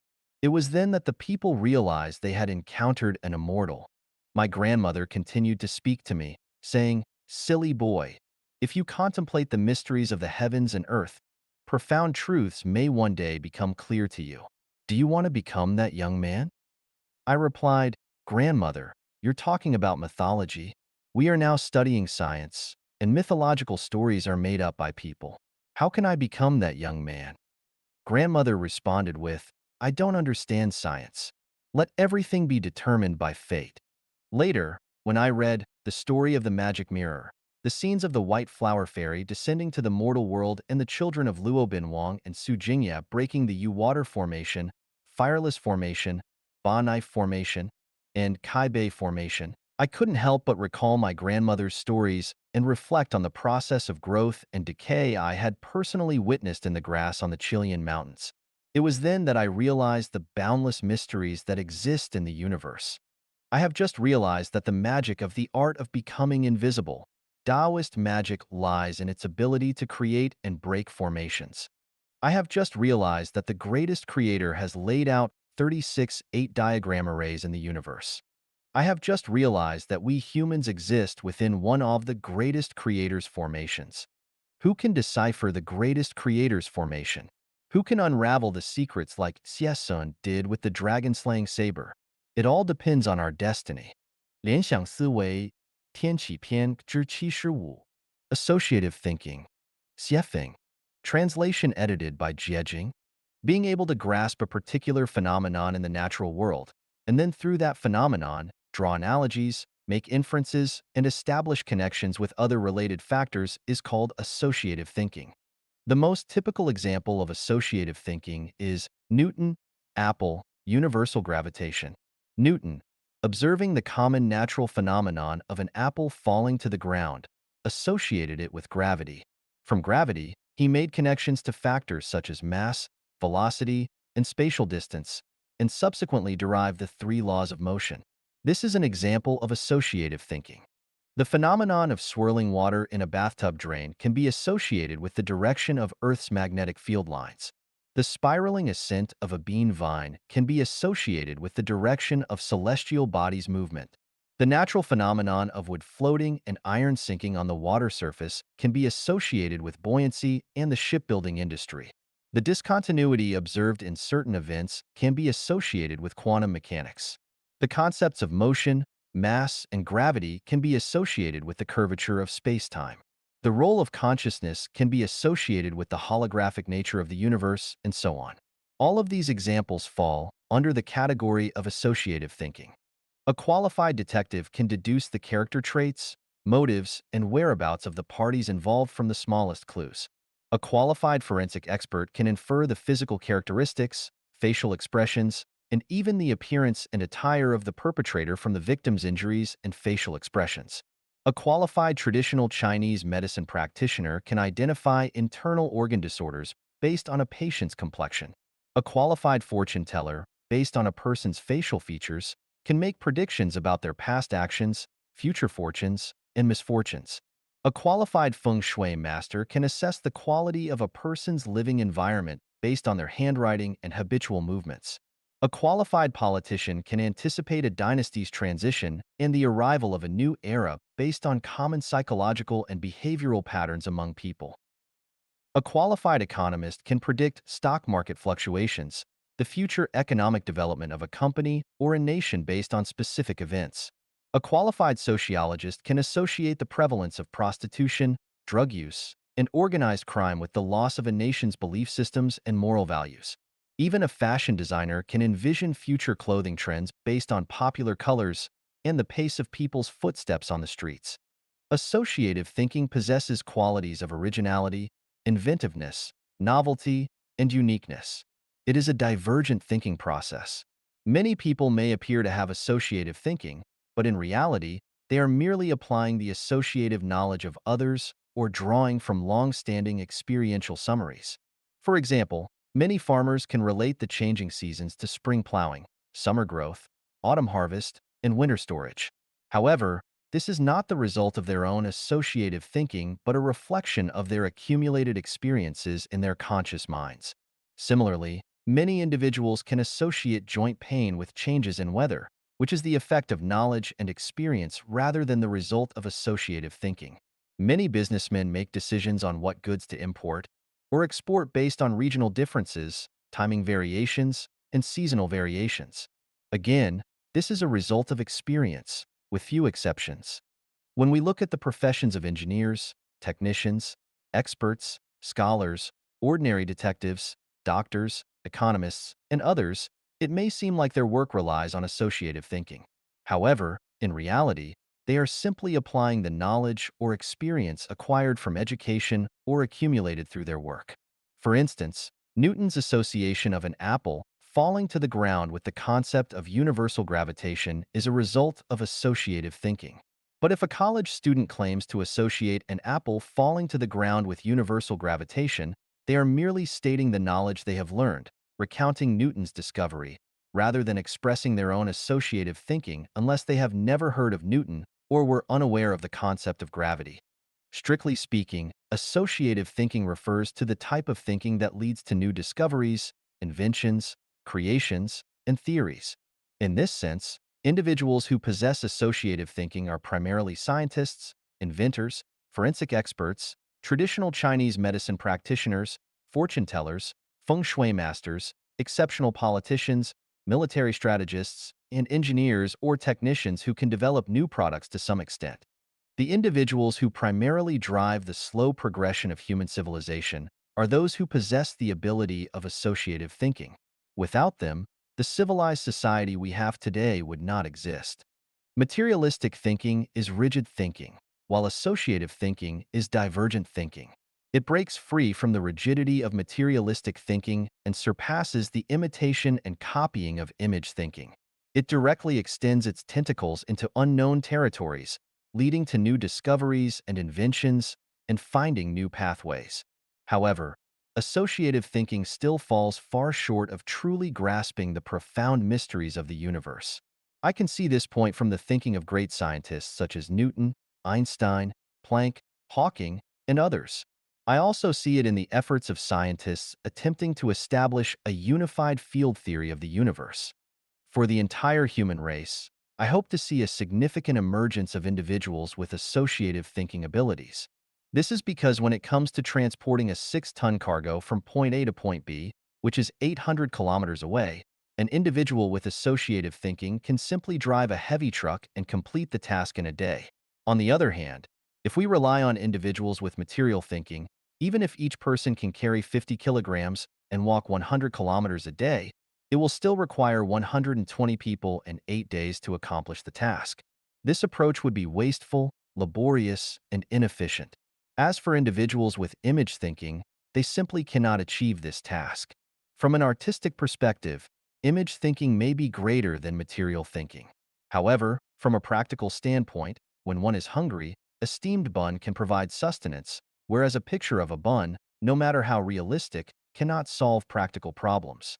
It was then that the people realized they had encountered an immortal. My grandmother continued to speak to me, saying, "Silly boy, if you contemplate the mysteries of the heavens and earth, profound truths may one day become clear to you. Do you want to become that young man?" I replied, "Grandmother, you're talking about mythology. We are now studying science, and mythological stories are made up by people. How can I become that young man?" Grandmother responded with, "I don't understand science. Let everything be determined by fate." Later, when I read The Story of the Magic Mirror, the scenes of the White Flower Fairy descending to the mortal world and the children of Luo Binwang and Su Jingya breaking the Yu Water Formation, Fireless Formation, Ba Knife Formation, and Kai Bei Formation, I couldn't help but recall my grandmother's stories and reflect on the process of growth and decay I had personally witnessed in the grass on the Chilean mountains. It was then that I realized the boundless mysteries that exist in the universe. I have just realized that the magic of the art of becoming invisible, Taoist magic, lies in its ability to create and break formations. I have just realized that the greatest creator has laid out 36 8-diagram arrays in the universe. I have just realized that we humans exist within one of the greatest creator's formations. Who can decipher the greatest creator's formation? Who can unravel the secrets like Xie Sun did with the dragon-slaying saber? It all depends on our destiny. 联想思维天启篇之75 Associative thinking. Xiefeng. Translation edited by Jiejing. Being able to grasp a particular phenomenon in the natural world, and then through that phenomenon, draw analogies, make inferences, and establish connections with other related factors is called associative thinking. The most typical example of associative thinking is Newton, Apple, universal gravitation. Newton, observing the common natural phenomenon of an apple falling to the ground, associated it with gravity. From gravity, he made connections to factors such as mass, velocity, and spatial distance, and subsequently derived the three laws of motion. This is an example of associative thinking. The phenomenon of swirling water in a bathtub drain can be associated with the direction of Earth's magnetic field lines. The spiraling ascent of a bean vine can be associated with the direction of celestial bodies' movement. The natural phenomenon of wood floating and iron sinking on the water surface can be associated with buoyancy and the shipbuilding industry. The discontinuity observed in certain events can be associated with quantum mechanics. The concepts of motion, mass, and gravity can be associated with the curvature of space-time. The role of consciousness can be associated with the holographic nature of the universe, and so on. All of these examples fall under the category of associative thinking. A qualified detective can deduce the character traits, motives, and whereabouts of the parties involved from the smallest clues. A qualified forensic expert can infer the physical characteristics, facial expressions, and even the appearance and attire of the perpetrator from the victim's injuries and facial expressions. A qualified traditional Chinese medicine practitioner can identify internal organ disorders based on a patient's complexion. A qualified fortune teller, based on a person's facial features, can make predictions about their past actions, future fortunes, and misfortunes. A qualified feng shui master can assess the quality of a person's living environment based on their handwriting and habitual movements. A qualified politician can anticipate a dynasty's transition and the arrival of a new era based on common psychological and behavioral patterns among people. A qualified economist can predict stock market fluctuations, the future economic development of a company or a nation based on specific events. A qualified sociologist can associate the prevalence of prostitution, drug use, and organized crime with the loss of a nation's belief systems and moral values. Even a fashion designer can envision future clothing trends based on popular colors and the pace of people's footsteps on the streets. Associative thinking possesses qualities of originality, inventiveness, novelty, and uniqueness. It is a divergent thinking process. Many people may appear to have associative thinking, but in reality, they are merely applying the associative knowledge of others or drawing from long-standing experiential summaries. For example, many farmers can relate the changing seasons to spring plowing, summer growth, autumn harvest, and winter storage. However, this is not the result of their own associative thinking, but a reflection of their accumulated experiences in their conscious minds. Similarly, many individuals can associate joint pain with changes in weather, which is the effect of knowledge and experience rather than the result of associative thinking. Many businessmen make decisions on what goods to import or export based on regional differences, timing variations, and seasonal variations. Again, this is a result of experience, with few exceptions. When we look at the professions of engineers, technicians, experts, scholars, ordinary detectives, doctors, economists, and others, it may seem like their work relies on associative thinking. However, in reality, they are simply applying the knowledge or experience acquired from education or accumulated through their work. For instance, Newton's association of an apple falling to the ground with the concept of universal gravitation is a result of associative thinking. But if a college student claims to associate an apple falling to the ground with universal gravitation, they are merely stating the knowledge they have learned, recounting Newton's discovery, rather than expressing their own associative thinking unless they have never heard of Newton or were unaware of the concept of gravity. Strictly speaking, associative thinking refers to the type of thinking that leads to new discoveries, inventions, creations, and theories. In this sense, individuals who possess associative thinking are primarily scientists, inventors, forensic experts, traditional Chinese medicine practitioners, fortune tellers, feng shui masters, exceptional politicians, military strategists, and engineers or technicians who can develop new products to some extent. The individuals who primarily drive the slow progression of human civilization are those who possess the ability of associative thinking. Without them, the civilized society we have today would not exist. Materialistic thinking is rigid thinking, while associative thinking is divergent thinking. It breaks free from the rigidity of materialistic thinking and surpasses the imitation and copying of image thinking. It directly extends its tentacles into unknown territories, leading to new discoveries and inventions and finding new pathways. However, associative thinking still falls far short of truly grasping the profound mysteries of the universe. I can see this point from the thinking of great scientists such as Newton, Einstein, Planck, Hawking, and others. I also see it in the efforts of scientists attempting to establish a unified field theory of the universe. For the entire human race, I hope to see a significant emergence of individuals with associative thinking abilities. This is because when it comes to transporting a 6-ton cargo from point A to point B, which is 800 kilometers away, an individual with associative thinking can simply drive a heavy truck and complete the task in a day. On the other hand, if we rely on individuals with material thinking, even if each person can carry 50 kilograms and walk 100 kilometers a day, it will still require 120 people and 8 days to accomplish the task. This approach would be wasteful, laborious, and inefficient. As for individuals with image thinking, they simply cannot achieve this task. From an artistic perspective, image thinking may be greater than material thinking. However, from a practical standpoint, when one is hungry, a steamed bun can provide sustenance, whereas a picture of a bun, no matter how realistic, cannot solve practical problems.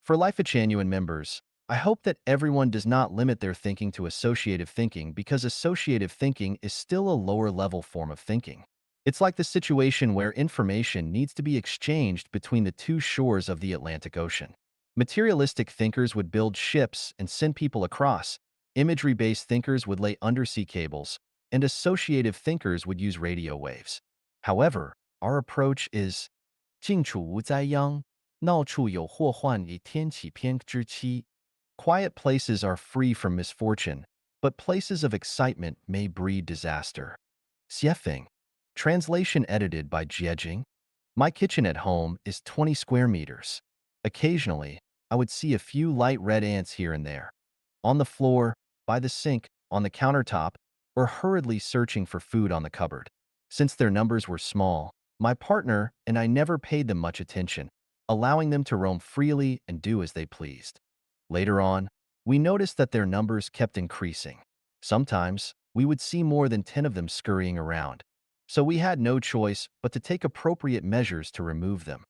For Life Genuine members, I hope that everyone does not limit their thinking to associative thinking because associative thinking is still a lower-level form of thinking. It's like the situation where information needs to be exchanged between the two shores of the Atlantic Ocean. Materialistic thinkers would build ships and send people across, imagery-based thinkers would lay undersea cables, and associative thinkers would use radio waves. However, our approach is 静处无灾殃，闹处有祸患以天启篇之期. Quiet places are free from misfortune, but places of excitement may breed disaster. Xiefeng. Translation edited by Jiejing. My kitchen at home is 20 square meters. Occasionally, I would see a few light red ants here and there. On the floor, by the sink, on the countertop, or hurriedly searching for food on the cupboard. Since their numbers were small, my partner and I never paid them much attention, allowing them to roam freely and do as they pleased. Later on, we noticed that their numbers kept increasing. Sometimes, we would see more than 10 of them scurrying around, so we had no choice but to take appropriate measures to remove them.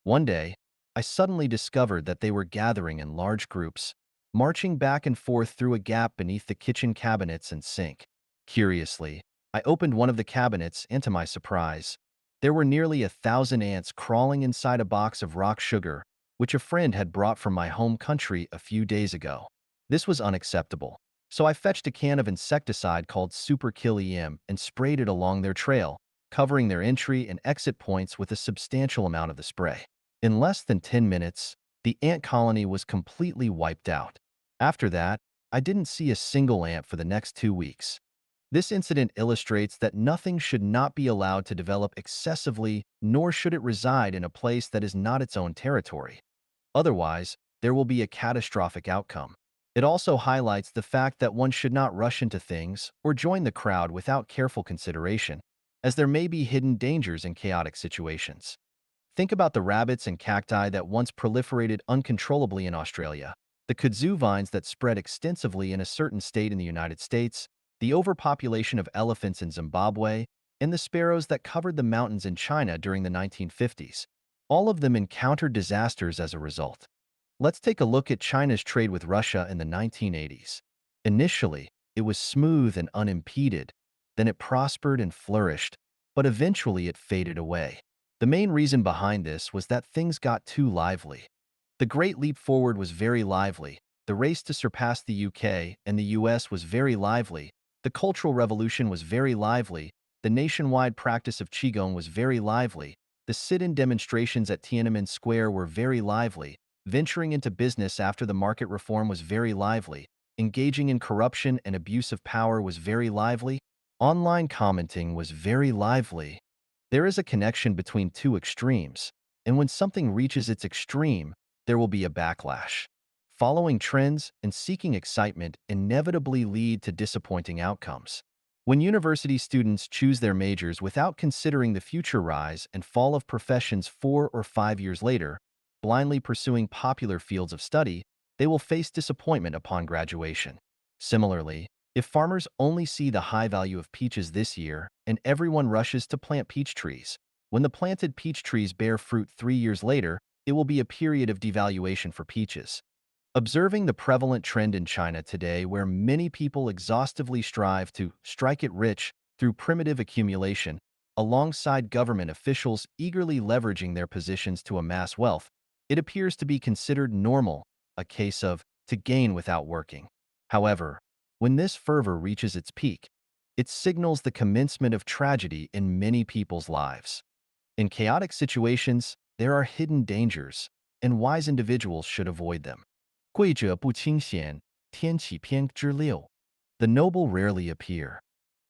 One day, I suddenly discovered that they were gathering in large groups, marching back and forth through a gap beneath the kitchen cabinets and sink. Curiously, I opened one of the cabinets and to my surprise, there were nearly 1,000 ants crawling inside a box of rock sugar, which a friend had brought from my home country a few days ago. This was unacceptable, so I fetched a can of insecticide called Super Kill EM and sprayed it along their trail, covering their entry and exit points with a substantial amount of the spray. In less than 10 minutes, the ant colony was completely wiped out. After that, I didn't see a single ant for the next 2 weeks. This incident illustrates that nothing should not be allowed to develop excessively, nor should it reside in a place that is not its own territory. Otherwise, there will be a catastrophic outcome. It also highlights the fact that one should not rush into things or join the crowd without careful consideration, as there may be hidden dangers in chaotic situations. Think about the rabbits and cacti that once proliferated uncontrollably in Australia, the kudzu vines that spread extensively in a certain state in the United States, the overpopulation of elephants in Zimbabwe, and the sparrows that covered the mountains in China during the 1950s. All of them encountered disasters as a result. Let's take a look at China's trade with Russia in the 1980s. Initially, it was smooth and unimpeded, then it prospered and flourished, but eventually it faded away. The main reason behind this was that things got too lively. The Great Leap Forward was very lively, the race to surpass the UK and the US was very lively, the Cultural Revolution was very lively, the nationwide practice of Qigong was very lively, the sit-in demonstrations at Tiananmen Square were very lively, venturing into business after the market reform was very lively, engaging in corruption and abuse of power was very lively, online commenting was very lively. There is a connection between two extremes, and when something reaches its extreme, there will be a backlash. Following trends and seeking excitement inevitably lead to disappointing outcomes. When university students choose their majors without considering the future rise and fall of professions 4 or 5 years later, blindly pursuing popular fields of study, they will face disappointment upon graduation. Similarly, if farmers only see the high value of peaches this year and everyone rushes to plant peach trees, when the planted peach trees bear fruit 3 years later, it will be a period of devaluation for peaches. Observing the prevalent trend in China today where many people exhaustively strive to strike it rich through primitive accumulation, alongside government officials eagerly leveraging their positions to amass wealth, it appears to be considered normal, a case of to gain without working. However, when this fervor reaches its peak, it signals the commencement of tragedy in many people's lives. In chaotic situations, there are hidden dangers, and wise individuals should avoid them. 贵者不清闲，天启篇之六. The noble rarely appear.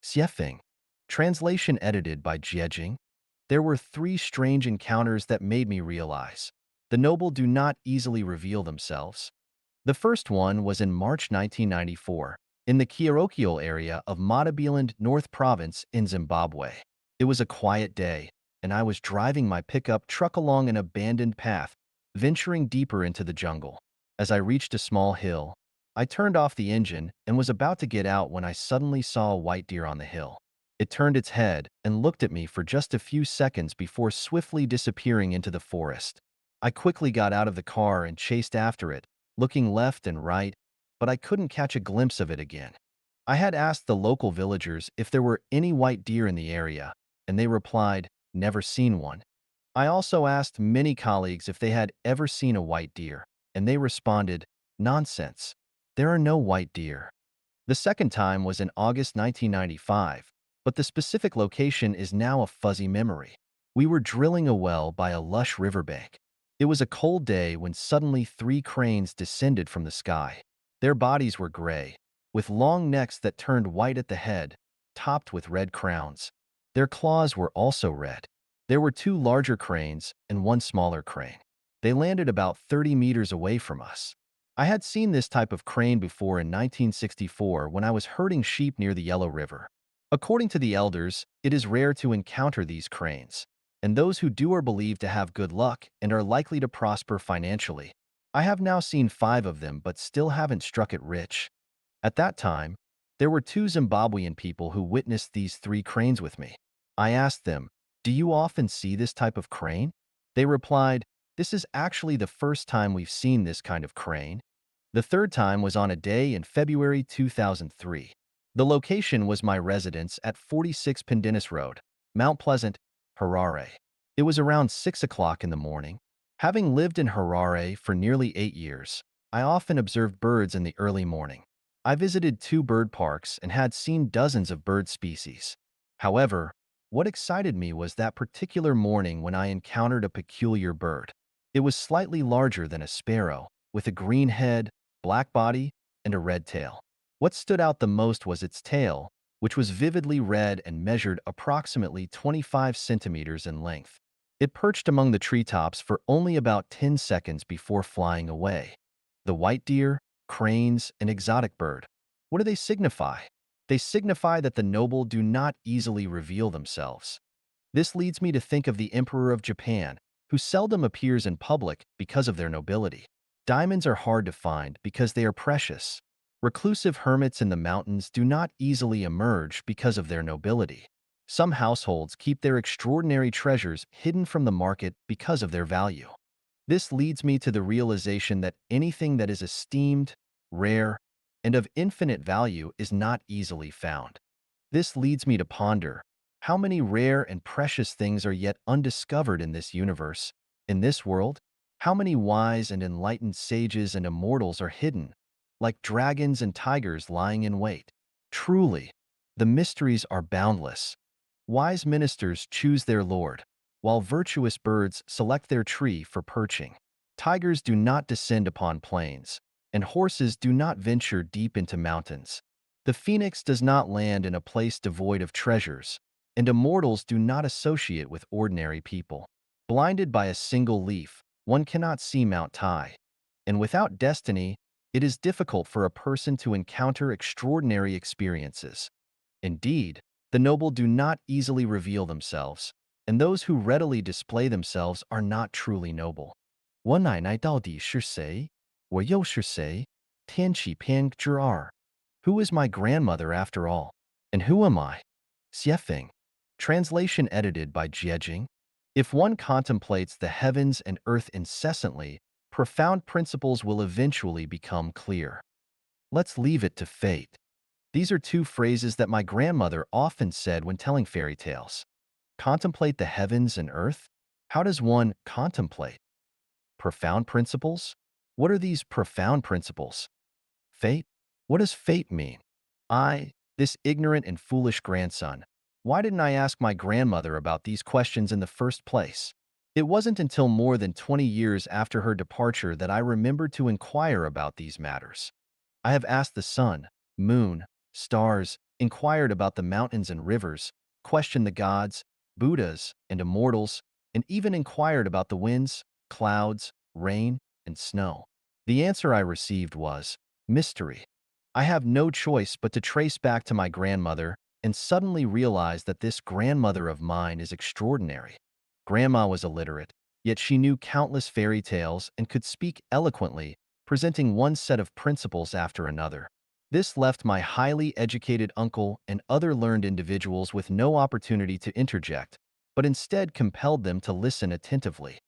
Xiefeng. Translation edited by Jiejing. There were 3 strange encounters that made me realize the noble do not easily reveal themselves. The first one was in March 1994, in the Kiorokio area of Matabiland North Province in Zimbabwe. It was a quiet day, and I was driving my pickup truck along an abandoned path, venturing deeper into the jungle. As I reached a small hill, I turned off the engine and was about to get out when I suddenly saw a white deer on the hill. It turned its head and looked at me for just a few seconds before swiftly disappearing into the forest. I quickly got out of the car and chased after it, looking left and right, but I couldn't catch a glimpse of it again. I had asked the local villagers if there were any white deer in the area, and they replied, "Never seen one." I also asked many colleagues if they had ever seen a white deer, and they responded, "Nonsense. There are no white deer." The second time was in August 1995, but the specific location is now a fuzzy memory. We were drilling a well by a lush riverbank. It was a cold day when suddenly 3 cranes descended from the sky. Their bodies were gray, with long necks that turned white at the head, topped with red crowns. Their claws were also red. There were 2 larger cranes and 1 smaller crane. They landed about 30 meters away from us. I had seen this type of crane before in 1964 when I was herding sheep near the Yellow River. According to the elders, it is rare to encounter these cranes, and those who do are believed to have good luck and are likely to prosper financially. I have now seen 5 of them but still haven't struck it rich. At that time, there were 2 Zimbabwean people who witnessed these 3 cranes with me. I asked them, "Do you often see this type of crane?" They replied, "This is actually the first time we've seen this kind of crane." The third time was on a day in February 2003. The location was my residence at 46 Pendennis Road, Mount Pleasant, Harare. It was around 6 o'clock in the morning. Having lived in Harare for nearly 8 years, I often observed birds in the early morning. I visited 2 bird parks and had seen dozens of bird species. However, what excited me was that particular morning when I encountered a peculiar bird. It was slightly larger than a sparrow, with a green head, black body, and a red tail. What stood out the most was its tail, which was vividly red and measured approximately 25 centimeters in length. It perched among the treetops for only about 10 seconds before flying away. The white deer, cranes, and exotic bird. What do they signify? They signify that the noble do not easily reveal themselves. This leads me to think of the Emperor of Japan, who seldom appears in public because of their nobility. Diamonds are hard to find because they are precious. Reclusive hermits in the mountains do not easily emerge because of their nobility. Some households keep their extraordinary treasures hidden from the market because of their value. This leads me to the realization that anything that is esteemed, rare, and of infinite value is not easily found. This leads me to ponder, how many rare and precious things are yet undiscovered in this universe, in this world? How many wise and enlightened sages and immortals are hidden, like dragons and tigers lying in wait? Truly, the mysteries are boundless. Wise ministers choose their lord, while virtuous birds select their tree for perching. Tigers do not descend upon plains, and horses do not venture deep into mountains. The phoenix does not land in a place devoid of treasures, and immortals do not associate with ordinary people. Blinded by a single leaf, one cannot see Mount Tai, and without destiny, it is difficult for a person to encounter extraordinary experiences. Indeed, the noble do not easily reveal themselves, and those who readily display themselves are not truly noble. 我奶奶到底是谁?我又是谁? 天启篇之二. Who is my grandmother after all? And who am I? Xiefeng. Translation edited by Jiejing. If one contemplates the heavens and earth incessantly, profound principles will eventually become clear. Let's leave it to fate. These are two phrases that my grandmother often said when telling fairy tales. Contemplate the heavens and earth? How does one contemplate? Profound principles? What are these profound principles? Fate? What does fate mean? This ignorant and foolish grandson, why didn't I ask my grandmother about these questions in the first place? It wasn't until more than 20 years after her departure that I remembered to inquire about these matters. I have asked the sun, moon, stars, inquired about the mountains and rivers, questioned the gods, Buddhas, and immortals, and even inquired about the winds, clouds, rain, and snow. The answer I received was mystery. I have no choice but to trace back to my grandmother and suddenly realize that this grandmother of mine is extraordinary. Grandma was illiterate, yet she knew countless fairy tales and could speak eloquently, presenting one set of principles after another. This left my highly educated uncle and other learned individuals with no opportunity to interject, but instead compelled them to listen attentively.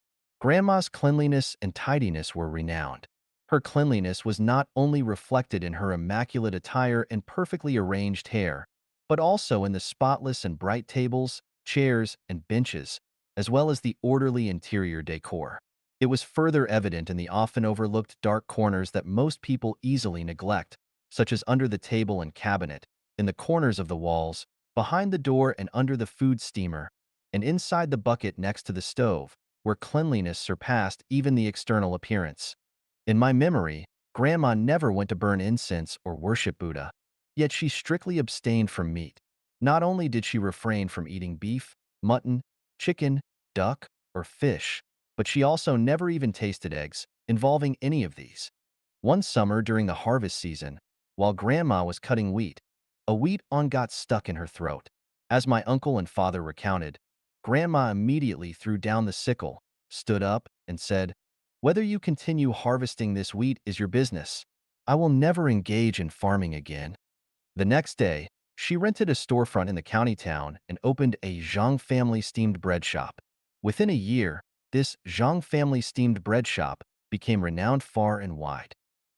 Grandma's cleanliness and tidiness were renowned. Her cleanliness was not only reflected in her immaculate attire and perfectly arranged hair, but also in the spotless and bright tables, chairs, and benches, as well as the orderly interior decor. It was further evident in the often overlooked dark corners that most people easily neglect, such as under the table and cabinet, in the corners of the walls, behind the door and under the food steamer, and inside the bucket next to the stove, where cleanliness surpassed even the external appearance. In my memory, Grandma never went to burn incense or worship Buddha, yet she strictly abstained from meat. Not only did she refrain from eating beef, mutton, chicken, duck, or fish, but she also never even tasted eggs, involving any of these. One summer during the harvest season, while Grandma was cutting wheat, a wheat awn got stuck in her throat. As my uncle and father recounted, Grandma immediately threw down the sickle, stood up, and said, "Whether you continue harvesting this wheat is your business. I will never engage in farming again." The next day, she rented a storefront in the county town and opened a Zhang family steamed bread shop. Within a year, this Zhang family steamed bread shop became renowned far and wide.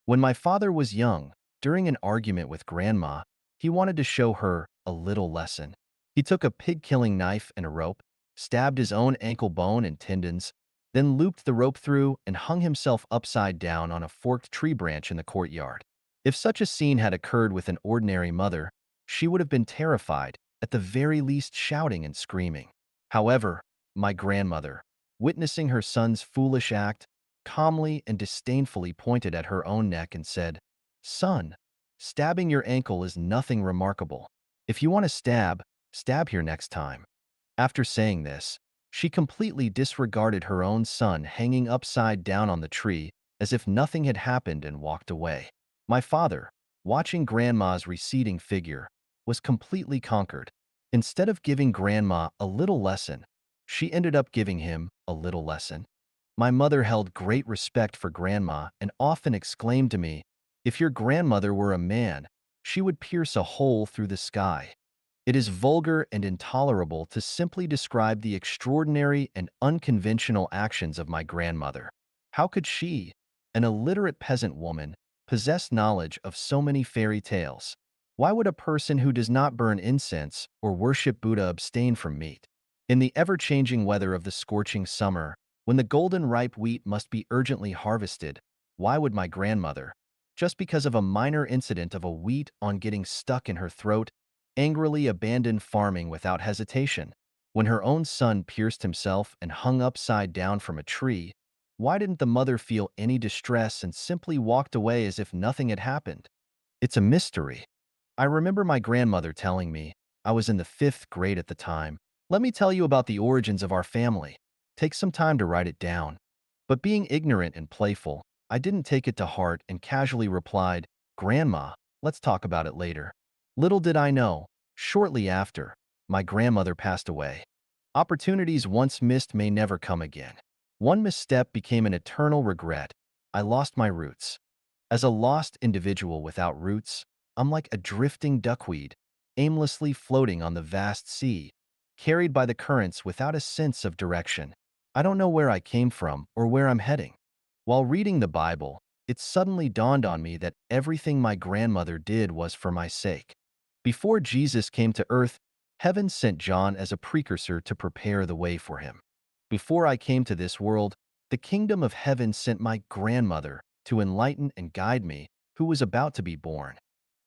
When my father was young, during an argument with Grandma, he wanted to show her a little lesson. He took a pig-killing knife and a rope, stabbed his own ankle bone and tendons, then looped the rope through and hung himself upside down on a forked tree branch in the courtyard. If such a scene had occurred with an ordinary mother, she would have been terrified, at the very least shouting and screaming. However, my grandmother, witnessing her son's foolish act, calmly and disdainfully pointed at her own neck and said, "Son, stabbing your ankle is nothing remarkable. If you want to stab here next time." After saying this, she completely disregarded her own son hanging upside down on the tree as if nothing had happened and walked away. My father, watching Grandma's receding figure, was completely conquered. Instead of giving Grandma a little lesson, she ended up giving him a little lesson. My mother held great respect for Grandma and often exclaimed to me, "If your grandmother were a man, she would pierce a hole through the sky." It is vulgar and intolerable to simply describe the extraordinary and unconventional actions of my grandmother. How could she, an illiterate peasant woman, possess knowledge of so many fairy tales? Why would a person who does not burn incense or worship Buddha abstain from meat? In the ever-changing weather of the scorching summer, when the golden ripe wheat must be urgently harvested, why would my grandmother, just because of a minor incident of a wheat awn getting stuck in her throat, angrily abandon farming without hesitation? When her own son pierced himself and hung upside down from a tree, why didn't the mother feel any distress and simply walked away as if nothing had happened? It's a mystery. I remember my grandmother telling me, I was in the 5th grade at the time, "Let me tell you about the origins of our family. Take some time to write it down." But being ignorant and playful, I didn't take it to heart and casually replied, "Grandma, let's talk about it later." Little did I know, shortly after, my grandmother passed away. Opportunities once missed may never come again. One misstep became an eternal regret, I lost my roots. As a lost individual without roots, I'm like a drifting duckweed, aimlessly floating on the vast sea, carried by the currents without a sense of direction. I don't know where I came from or where I'm heading. While reading the Bible, it suddenly dawned on me that everything my grandmother did was for my sake. Before Jesus came to earth, heaven sent John as a precursor to prepare the way for him. Before I came to this world, the kingdom of heaven sent my grandmother to enlighten and guide me, who was about to be born.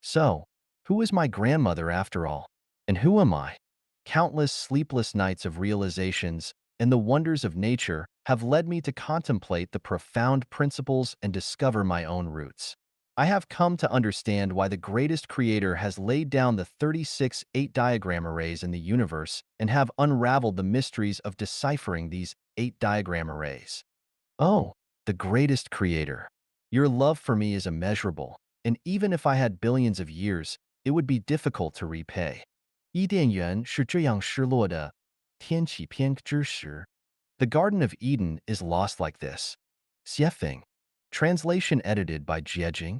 So, who is my grandmother after all? And who am I? Countless sleepless nights of realizations and the wonders of nature have led me to contemplate the profound principles and discover my own roots. I have come to understand why the greatest creator has laid down the 36 8-diagram arrays in the universe and have unraveled the mysteries of deciphering these 8-diagram arrays. Oh, the greatest creator. Your love for me is immeasurable, and even if I had billions of years, it would be difficult to repay. 伊甸园是这样失落的，天启篇之时。The Garden of Eden is lost like this. Xiefeng. Translation edited by Jiejing.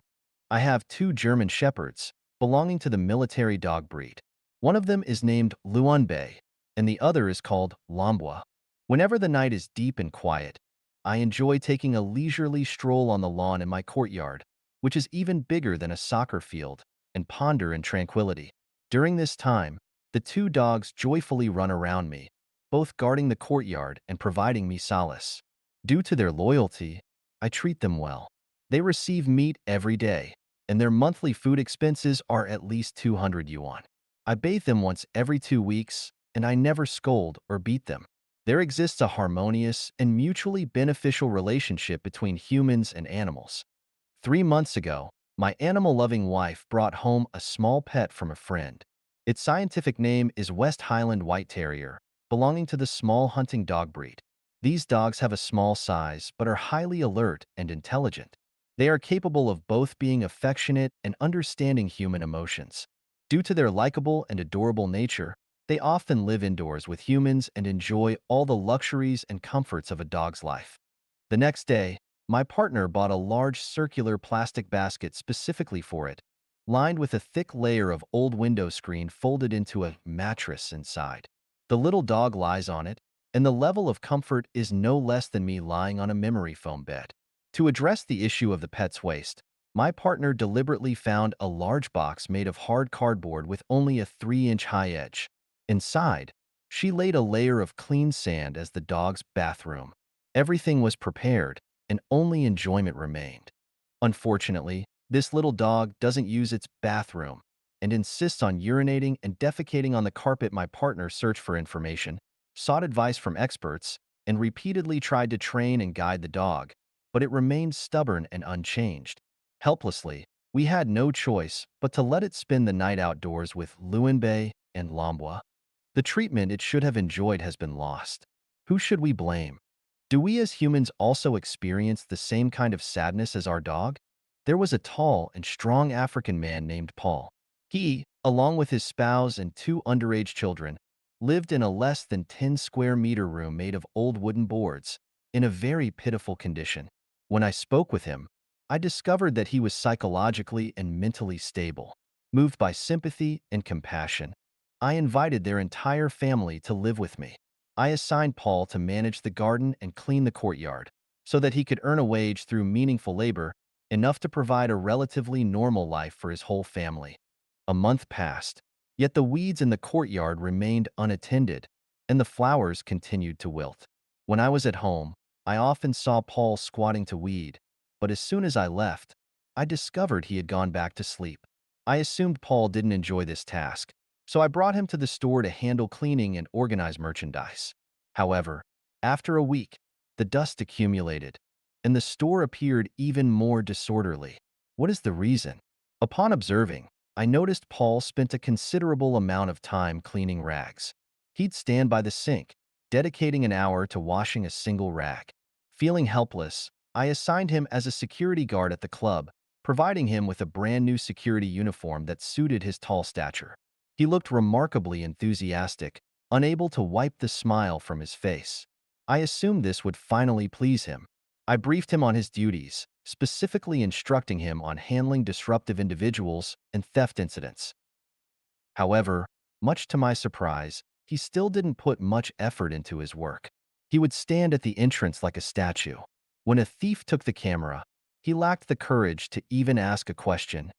I have two German shepherds, belonging to the military dog breed. One of them is named Luanbei, and the other is called Lambua. Whenever the night is deep and quiet, I enjoy taking a leisurely stroll on the lawn in my courtyard, which is even bigger than a soccer field, and ponder in tranquility. During this time, the two dogs joyfully run around me, both guarding the courtyard and providing me solace. Due to their loyalty, I treat them well. They receive meat every day, and their monthly food expenses are at least 200 yuan. I bathe them once every 2 weeks, and I never scold or beat them. There exists a harmonious and mutually beneficial relationship between humans and animals. 3 months ago, my animal-loving wife brought home a small pet from a friend. Its scientific name is West Highland White Terrier, belonging to the small hunting dog breed. These dogs have a small size but are highly alert and intelligent. They are capable of both being affectionate and understanding human emotions. Due to their likable and adorable nature, they often live indoors with humans and enjoy all the luxuries and comforts of a dog's life. The next day, my partner bought a large circular plastic basket specifically for it, lined with a thick layer of old window screen folded into a mattress inside. The little dog lies on it, and the level of comfort is no less than me lying on a memory foam bed. To address the issue of the pet's waste, my partner deliberately found a large box made of hard cardboard with only a 3-inch high edge. Inside, she laid a layer of clean sand as the dog's bathroom. Everything was prepared, and only enjoyment remained. Unfortunately, this little dog doesn't use its bathroom and insists on urinating and defecating on the carpet. My partner searched for information, sought advice from experts, and repeatedly tried to train and guide the dog, but it remained stubborn and unchanged. Helplessly, we had no choice but to let it spend the night outdoors with Luanbei and Lambua. The treatment it should have enjoyed has been lost. Who should we blame? Do we as humans also experience the same kind of sadness as our dog? There was a tall and strong African man named Paul. He, along with his spouse and two underage children, lived in a less than 10 square meter room made of old wooden boards, in a very pitiful condition. When I spoke with him, I discovered that he was psychologically and mentally stable. Moved by sympathy and compassion, I invited their entire family to live with me. I assigned Paul to manage the garden and clean the courtyard, so that he could earn a wage through meaningful labor, enough to provide a relatively normal life for his whole family. A month passed, yet the weeds in the courtyard remained unattended, and the flowers continued to wilt. When I was at home, I often saw Paul squatting to weed, but as soon as I left, I discovered he had gone back to sleep. I assumed Paul didn't enjoy this task, so I brought him to the store to handle cleaning and organize merchandise. However, after a week, the dust accumulated, and the store appeared even more disorderly. What is the reason? Upon observing, I noticed Paul spent a considerable amount of time cleaning rags. He'd stand by the sink, dedicating an hour to washing a single rag. Feeling helpless, I assigned him as a security guard at the club, providing him with a brand new security uniform that suited his tall stature. He looked remarkably enthusiastic, unable to wipe the smile from his face. I assumed this would finally please him. I briefed him on his duties, specifically instructing him on handling disruptive individuals and theft incidents. However, much to my surprise, he still didn't put much effort into his work. He would stand at the entrance like a statue. When a thief took the camera, he lacked the courage to even ask a question.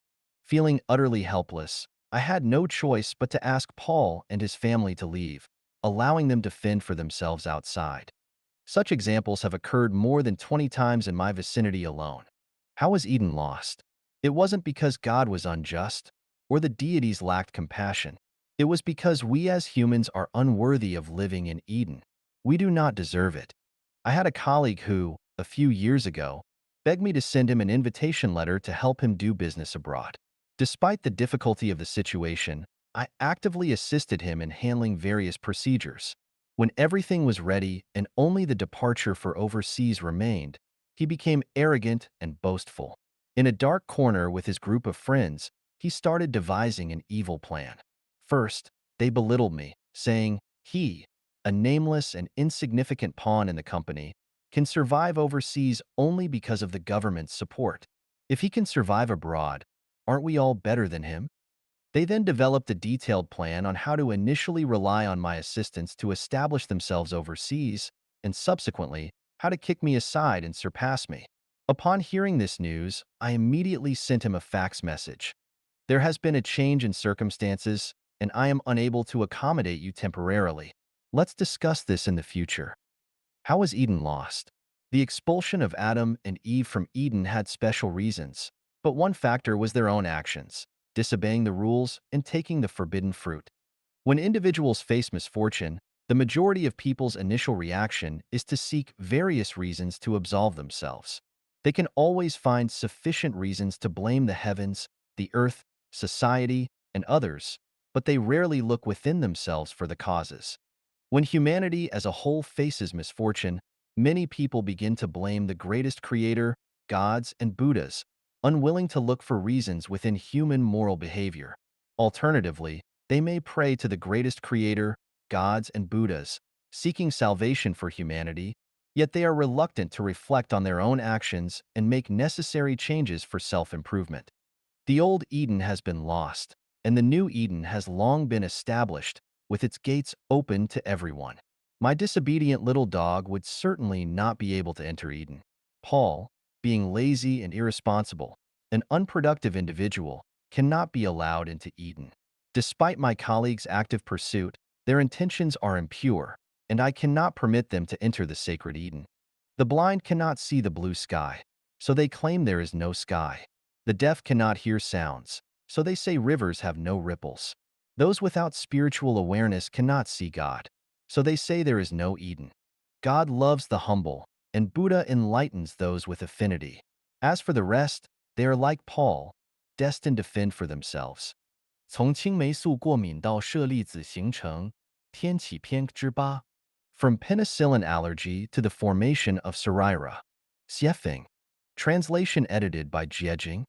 Feeling utterly helpless, I had no choice but to ask Paul and his family to leave, allowing them to fend for themselves outside. Such examples have occurred more than 20 times in my vicinity alone. How was Eden lost? It wasn't because God was unjust or the deities lacked compassion. It was because we as humans are unworthy of living in Eden. We do not deserve it. I had a colleague who, a few years ago, begged me to send him an invitation letter to help him do business abroad. Despite the difficulty of the situation, I actively assisted him in handling various procedures. When everything was ready and only the departure for overseas remained, he became arrogant and boastful. In a dark corner with his group of friends, he started devising an evil plan. First, they belittled me, saying, he, a nameless and insignificant pawn in the company, can survive overseas only because of the government's support. If he can survive abroad, aren't we all better than him? They then developed a detailed plan on how to initially rely on my assistance to establish themselves overseas, and subsequently, how to kick me aside and surpass me. Upon hearing this news, I immediately sent him a fax message. There has been a change in circumstances, and I am unable to accommodate you temporarily. Let's discuss this in the future. How was Eden lost? The expulsion of Adam and Eve from Eden had special reasons, but one factor was their own actions, disobeying the rules and taking the forbidden fruit. When individuals face misfortune, the majority of people's initial reaction is to seek various reasons to absolve themselves. They can always find sufficient reasons to blame the heavens, the earth, society, and others, but they rarely look within themselves for the causes. When humanity as a whole faces misfortune, many people begin to blame the greatest creator, gods, and Buddhas, unwilling to look for reasons within human moral behavior. Alternatively, they may pray to the greatest creator, gods, and Buddhas, seeking salvation for humanity, yet they are reluctant to reflect on their own actions and make necessary changes for self-improvement. The old Eden has been lost, and the new Eden has long been established, with its gates open to everyone. My disobedient little dog would certainly not be able to enter Eden. Paul, being lazy and irresponsible, an unproductive individual, cannot be allowed into Eden. Despite my colleagues' active pursuit, their intentions are impure, and I cannot permit them to enter the sacred Eden. The blind cannot see the blue sky, so they claim there is no sky. The deaf cannot hear sounds, so they say rivers have no ripples. Those without spiritual awareness cannot see God, so they say there is no Eden. God loves the humble, and Buddha enlightens those with affinity. As for the rest, they are like Paul, destined to fend for themselves. 从青霉素过敏到舍利子形成，天启篇之八. From penicillin allergy to the formation of Saraira. Xiefeng. Translation edited by Jiejing.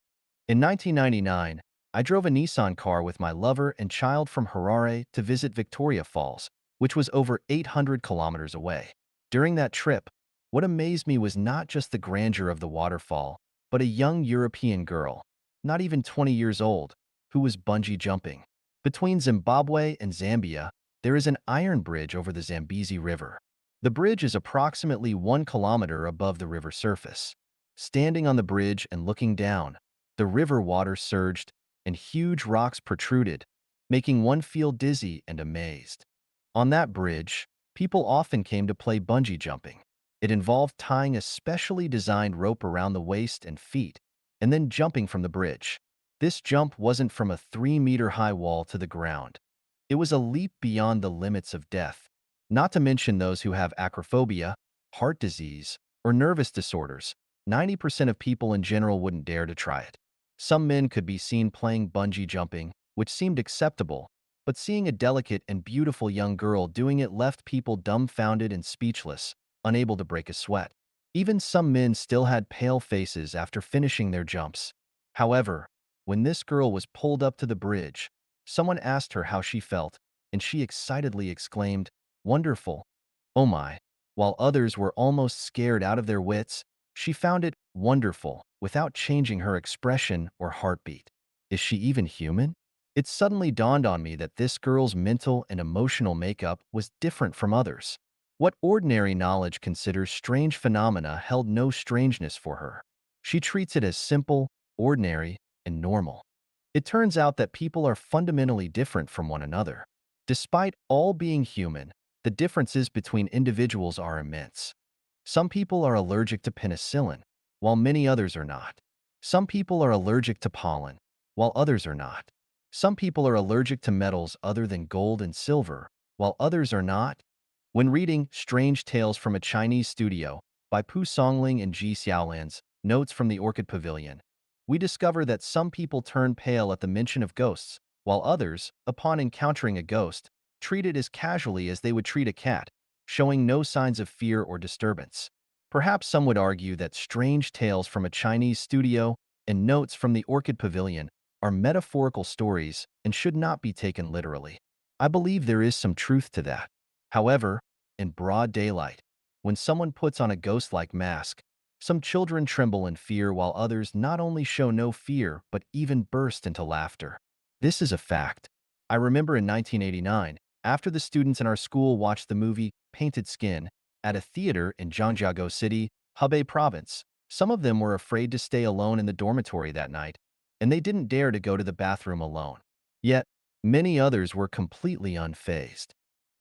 In 1999, I drove a Nissan car with my lover and child from Harare to visit Victoria Falls, which was over 800 kilometers away. During that trip, what amazed me was not just the grandeur of the waterfall, but a young European girl, not even 20 years old, who was bungee jumping. Between Zimbabwe and Zambia, there is an iron bridge over the Zambezi River. The bridge is approximately 1 kilometer above the river surface. Standing on the bridge and looking down, the river water surged and huge rocks protruded, making one feel dizzy and amazed. On that bridge, people often came to play bungee jumping. It involved tying a specially designed rope around the waist and feet, and then jumping from the bridge. This jump wasn't from a 3-meter-high wall to the ground. It was a leap beyond the limits of death, not to mention those who have acrophobia, heart disease, or nervous disorders. 90% of people in general wouldn't dare to try it. Some men could be seen playing bungee jumping, which seemed acceptable, but seeing a delicate and beautiful young girl doing it left people dumbfounded and speechless, unable to break a sweat. Even some men still had pale faces after finishing their jumps. However, when this girl was pulled up to the bridge, someone asked her how she felt, and she excitedly exclaimed, "Wonderful. Oh my." While others were almost scared out of their wits, She found it wonderful without changing her expression or heartbeat. Is she even human? It suddenly dawned on me that this girl's mental and emotional makeup was different from others. What ordinary knowledge considers strange phenomena held no strangeness for her. She treats it as simple, ordinary, and normal. It turns out that people are fundamentally different from one another. Despite all being human, the differences between individuals are immense. Some people are allergic to penicillin, while many others are not. Some people are allergic to pollen, while others are not. Some people are allergic to metals other than gold and silver, while others are not. When reading Strange Tales from a Chinese Studio by Pu Songling and Ji Xiaolan's Notes from the Orchid Pavilion, we discover that some people turn pale at the mention of ghosts, while others, upon encountering a ghost, treat it as casually as they would treat a cat, showing no signs of fear or disturbance. Perhaps some would argue that Strange Tales from a Chinese Studio and Notes from the Orchid Pavilion are metaphorical stories and should not be taken literally. I believe there is some truth to that. However, in broad daylight, when someone puts on a ghost-like mask, some children tremble in fear while others not only show no fear but even burst into laughter. This is a fact. I remember in 1989, after the students in our school watched the movie Painted Skin at a theater in Zhangjiago City, Hebei Province, some of them were afraid to stay alone in the dormitory that night, and they didn't dare to go to the bathroom alone. Yet, many others were completely unfazed.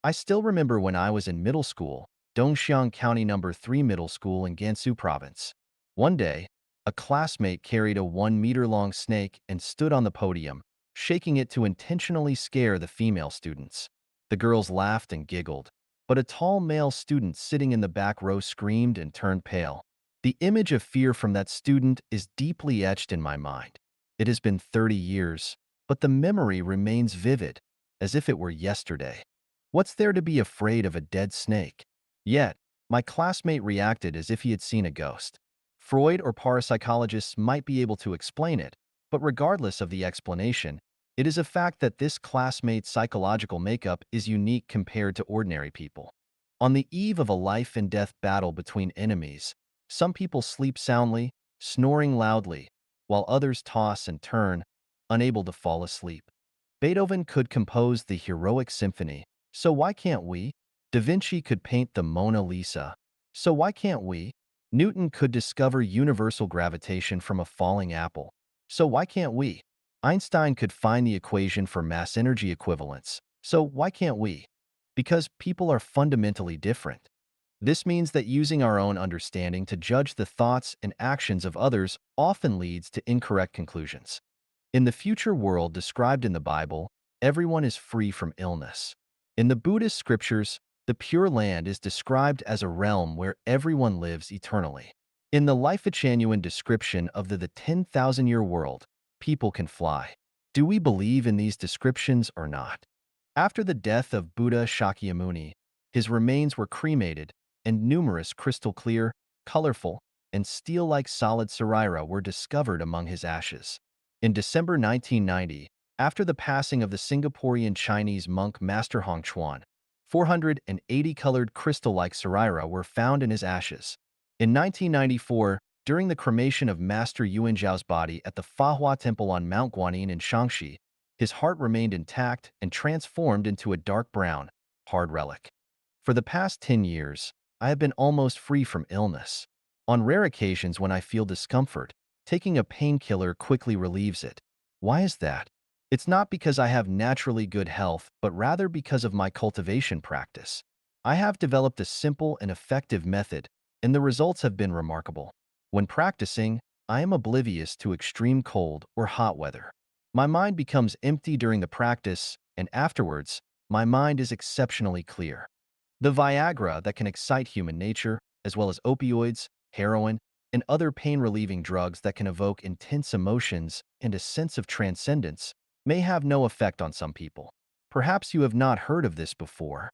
I still remember when I was in middle school, Dongxiang County Number 3 Middle School in Gansu Province. One day, a classmate carried a 1-meter-long snake and stood on the podium, shaking it to intentionally scare the female students. The girls laughed and giggled, but a tall male student sitting in the back row screamed and turned pale. The image of fear from that student is deeply etched in my mind. It has been 30 years, but the memory remains vivid, as if it were yesterday. What's there to be afraid of a dead snake? Yet, my classmate reacted as if he had seen a ghost. Freud or parapsychologists might be able to explain it, but regardless of the explanation, it is a fact that this classmate's psychological makeup is unique compared to ordinary people. On the eve of a life and death battle between enemies, some people sleep soundly, snoring loudly, while others toss and turn, unable to fall asleep. Beethoven could compose the heroic symphony, so why can't we? Da Vinci could paint the Mona Lisa, so why can't we? Newton could discover universal gravitation from a falling apple, so why can't we? Einstein could find the equation for mass energy equivalence, so why can't we? Because people are fundamentally different. This means that using our own understanding to judge the thoughts and actions of others often leads to incorrect conclusions. In the future world described in the Bible, everyone is free from illness. In the Buddhist scriptures, the Pure Land is described as a realm where everyone lives eternally. In the Life Genuine description of the 10,000-year world, people can fly. Do we believe in these descriptions or not? After the death of Buddha Shakyamuni, his remains were cremated, and numerous crystal-clear, colorful, and steel-like solid sarira were discovered among his ashes. In December 1990, after the passing of the Singaporean Chinese monk Master Hong Chuan, 480 colored crystal-like sarira were found in his ashes. In 1994, during the cremation of Master Yuan Zhao's body at the Fahua Temple on Mount Guanyin in Shaanxi, his heart remained intact and transformed into a dark brown, hard relic. For the past 10 years, I have been almost free from illness. On rare occasions when I feel discomfort, taking a painkiller quickly relieves it. Why is that? It's not because I have naturally good health, but rather because of my cultivation practice. I have developed a simple and effective method, and the results have been remarkable. When practicing, I am oblivious to extreme cold or hot weather. My mind becomes empty during the practice, and afterwards, my mind is exceptionally clear. The Viagra that can excite human nature, as well as opioids, heroin, and other pain-relieving drugs that can evoke intense emotions and a sense of transcendence, may have no effect on some people. Perhaps you have not heard of this before.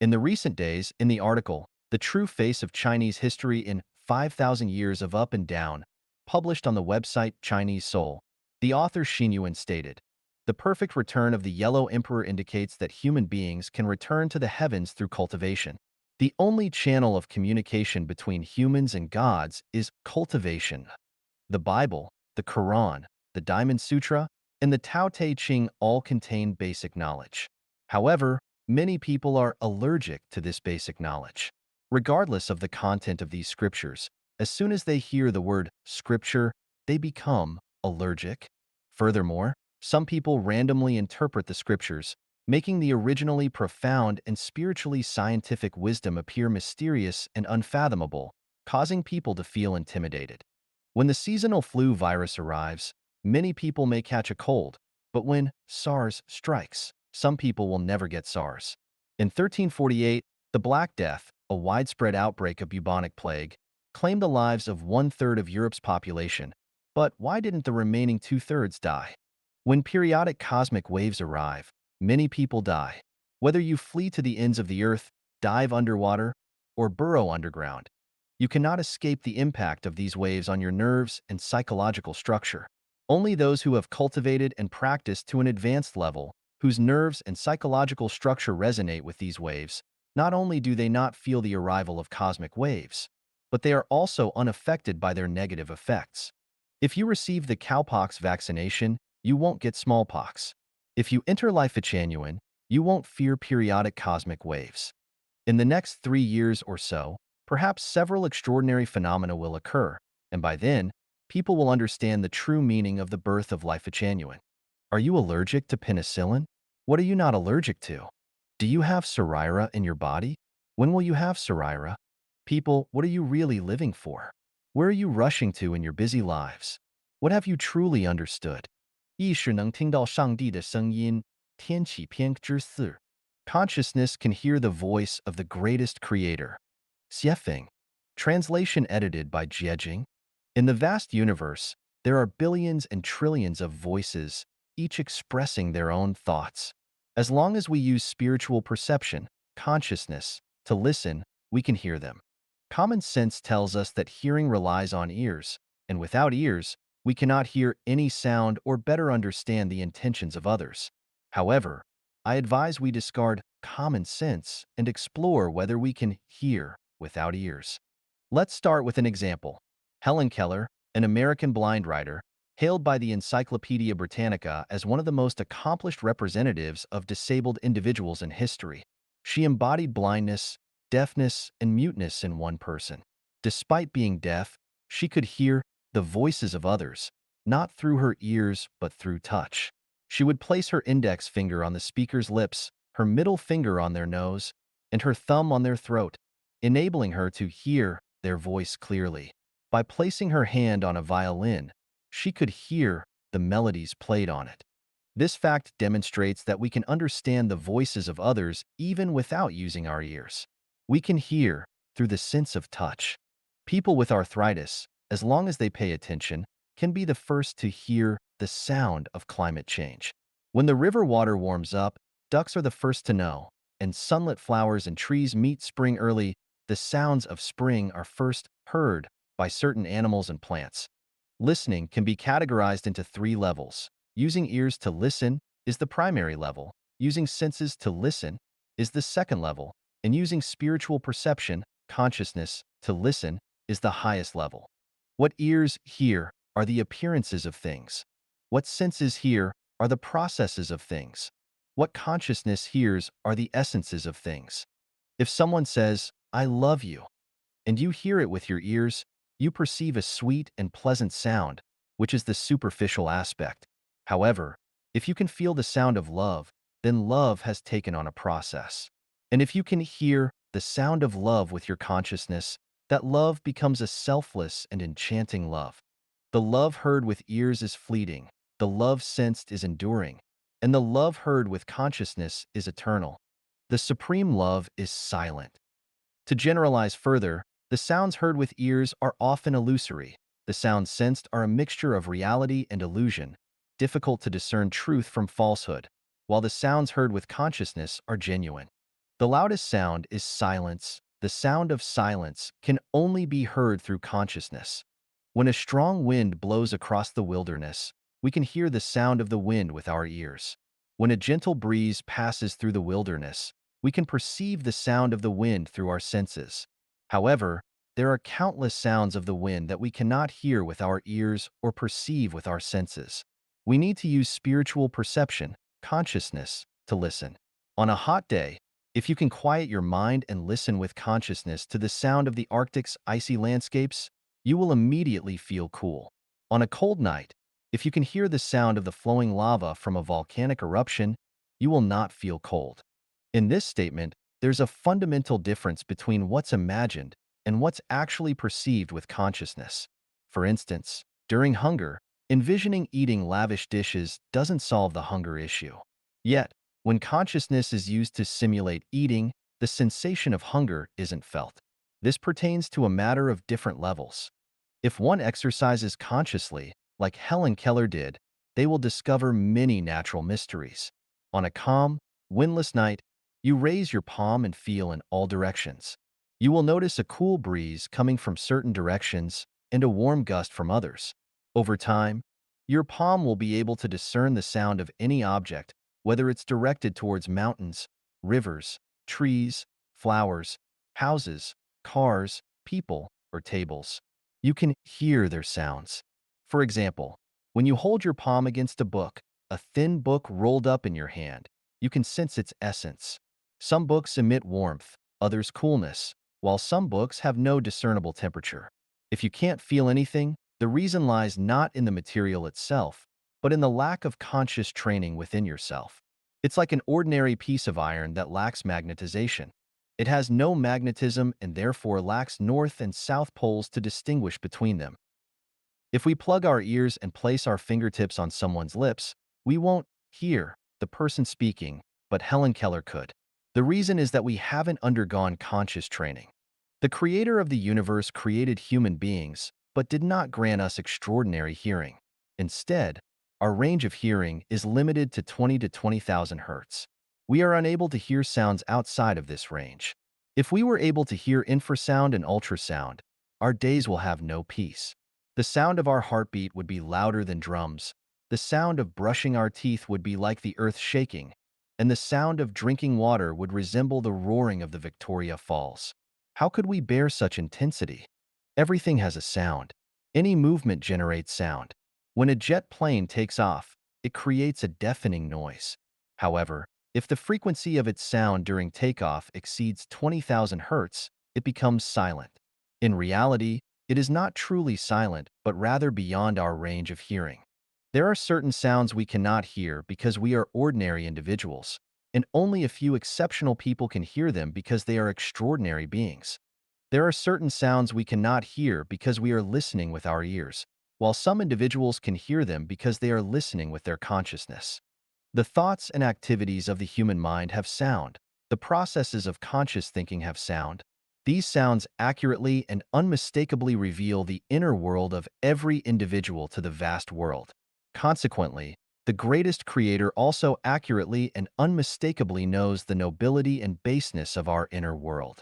In the recent days, in the article, The True Face of Chinese History in 5,000 Years of Up and Down, published on the website Chinese Soul, the author Xin Yuan stated, "The perfect return of the Yellow Emperor indicates that human beings can return to the heavens through cultivation. The only channel of communication between humans and gods is cultivation. The Bible, the Quran, the Diamond Sutra, and the Tao Te Ching all contain basic knowledge. However, many people are allergic to this basic knowledge. Regardless of the content of these scriptures, as soon as they hear the word scripture, they become allergic. Furthermore, some people randomly interpret the scriptures, making the originally profound and spiritually scientific wisdom appear mysterious and unfathomable, causing people to feel intimidated. When the seasonal flu virus arrives, many people may catch a cold, but when SARS strikes, some people will never get SARS. In 1348, the Black Death, a widespread outbreak of bubonic plague, claimed the lives of one-third of Europe's population. But why didn't the remaining two-thirds die? When periodic cosmic waves arrive, many people die. Whether you flee to the ends of the earth, dive underwater, or burrow underground, you cannot escape the impact of these waves on your nerves and psychological structure. Only those who have cultivated and practiced to an advanced level, whose nerves and psychological structure resonate with these waves, not only do they not feel the arrival of cosmic waves, but they are also unaffected by their negative effects. If you receive the cowpox vaccination, you won't get smallpox. If you enter Life Genuine, you won't fear periodic cosmic waves. In the next 3 years or so, perhaps several extraordinary phenomena will occur, and by then, people will understand the true meaning of the birth of Life Genuine. Are you allergic to penicillin? What are you not allergic to? Do you have psoriasis in your body? When will you have psoriasis? People, what are you really living for? Where are you rushing to in your busy lives? What have you truly understood? 意识能听到上帝的声音，天启篇之4. Consciousness can hear the voice of the greatest creator. Xiefeng. Translation edited by Jiejing. In the vast universe, there are billions and trillions of voices, each expressing their own thoughts. As long as we use spiritual perception, consciousness, to listen, we can hear them. Common sense tells us that hearing relies on ears, and without ears, we cannot hear any sound or better understand the intentions of others. However, I advise we discard common sense and explore whether we can hear without ears. Let's start with an example. Helen Keller, an American blind writer, hailed by the Encyclopedia Britannica as one of the most accomplished representatives of disabled individuals in history. She embodied blindness, deafness, and muteness in one person. Despite being deaf, she could hear the voices of others, not through her ears but through touch. She would place her index finger on the speaker's lips, her middle finger on their nose, and her thumb on their throat, enabling her to hear their voice clearly. By placing her hand on a violin, she could hear the melodies played on it. This fact demonstrates that we can understand the voices of others even without using our ears. We can hear through the sense of touch. People with arthritis, as long as they pay attention, can be the first to hear the sound of climate change. When the river water warms up, ducks are the first to know, and sunlit flowers and trees meet spring early. The sounds of spring are first heard by certain animals and plants. Listening can be categorized into 3 levels. Using ears to listen is the primary level, using senses to listen is the second level, and using spiritual perception, consciousness, to listen is the highest level. What ears hear are the appearances of things. What senses hear are the processes of things. What consciousness hears are the essences of things. If someone says, "I love you," and you hear it with your ears, you perceive a sweet and pleasant sound, which is the superficial aspect. However, if you can feel the sound of love, then love has taken on a process. And if you can hear the sound of love with your consciousness, that love becomes a selfless and enchanting love. The love heard with ears is fleeting, the love sensed is enduring, and the love heard with consciousness is eternal. The supreme love is silent. To generalize further, the sounds heard with ears are often illusory. The sounds sensed are a mixture of reality and illusion, difficult to discern truth from falsehood, while the sounds heard with consciousness are genuine. The loudest sound is silence. The sound of silence can only be heard through consciousness. When a strong wind blows across the wilderness, we can hear the sound of the wind with our ears. When a gentle breeze passes through the wilderness, We can perceive the sound of the wind through our senses. However, there are countless sounds of the wind that we cannot hear with our ears or perceive with our senses. We need to use spiritual perception, consciousness, to listen. On a hot day, if you can quiet your mind and listen with consciousness to the sound of the Arctic's icy landscapes, you will immediately feel cool. On a cold night, if you can hear the sound of the flowing lava from a volcanic eruption, you will not feel cold. In this statement, there's a fundamental difference between what's imagined and what's actually perceived with consciousness. For instance, during hunger, envisioning eating lavish dishes doesn't solve the hunger issue. Yet, when consciousness is used to simulate eating, the sensation of hunger isn't felt. This pertains to a matter of different levels. If one exercises consciously, like Helen Keller did, they will discover many natural mysteries. On a calm, windless night, you raise your palm and feel in all directions. You will notice a cool breeze coming from certain directions and a warm gust from others. Over time, your palm will be able to discern the sound of any object, whether it's directed towards mountains, rivers, trees, flowers, houses, cars, people, or tables. You can hear their sounds. For example, when you hold your palm against a thin book rolled up in your hand, you can sense its essence. Some books emit warmth, others coolness, while some books have no discernible temperature. If you can't feel anything, the reason lies not in the material itself, but in the lack of conscious training within yourself. It's like an ordinary piece of iron that lacks magnetization. It has no magnetism and therefore lacks north and south poles to distinguish between them. If we plug our ears and place our fingertips on someone's lips, we won't hear the person speaking, but Helen Keller could. The reason is that we haven't undergone conscious training. The creator of the universe created human beings, but did not grant us extraordinary hearing. Instead, our range of hearing is limited to 20 to 20,000 hertz. We are unable to hear sounds outside of this range. If we were able to hear infrasound and ultrasound, our days will have no peace. The sound of our heartbeat would be louder than drums. The sound of brushing our teeth would be like the earth shaking, and the sound of drinking water would resemble the roaring of the Victoria Falls. How could we bear such intensity? Everything has a sound. Any movement generates sound. When a jet plane takes off, it creates a deafening noise. However, if the frequency of its sound during takeoff exceeds 20,000 hertz, it becomes silent. In reality, it is not truly silent, but rather beyond our range of hearing. There are certain sounds we cannot hear because we are ordinary individuals, and only a few exceptional people can hear them because they are extraordinary beings. There are certain sounds we cannot hear because we are listening with our ears, while some individuals can hear them because they are listening with their consciousness. The thoughts and activities of the human mind have sound. The processes of conscious thinking have sound. These sounds accurately and unmistakably reveal the inner world of every individual to the vast world. Consequently, the greatest creator also accurately and unmistakably knows the nobility and baseness of our inner world.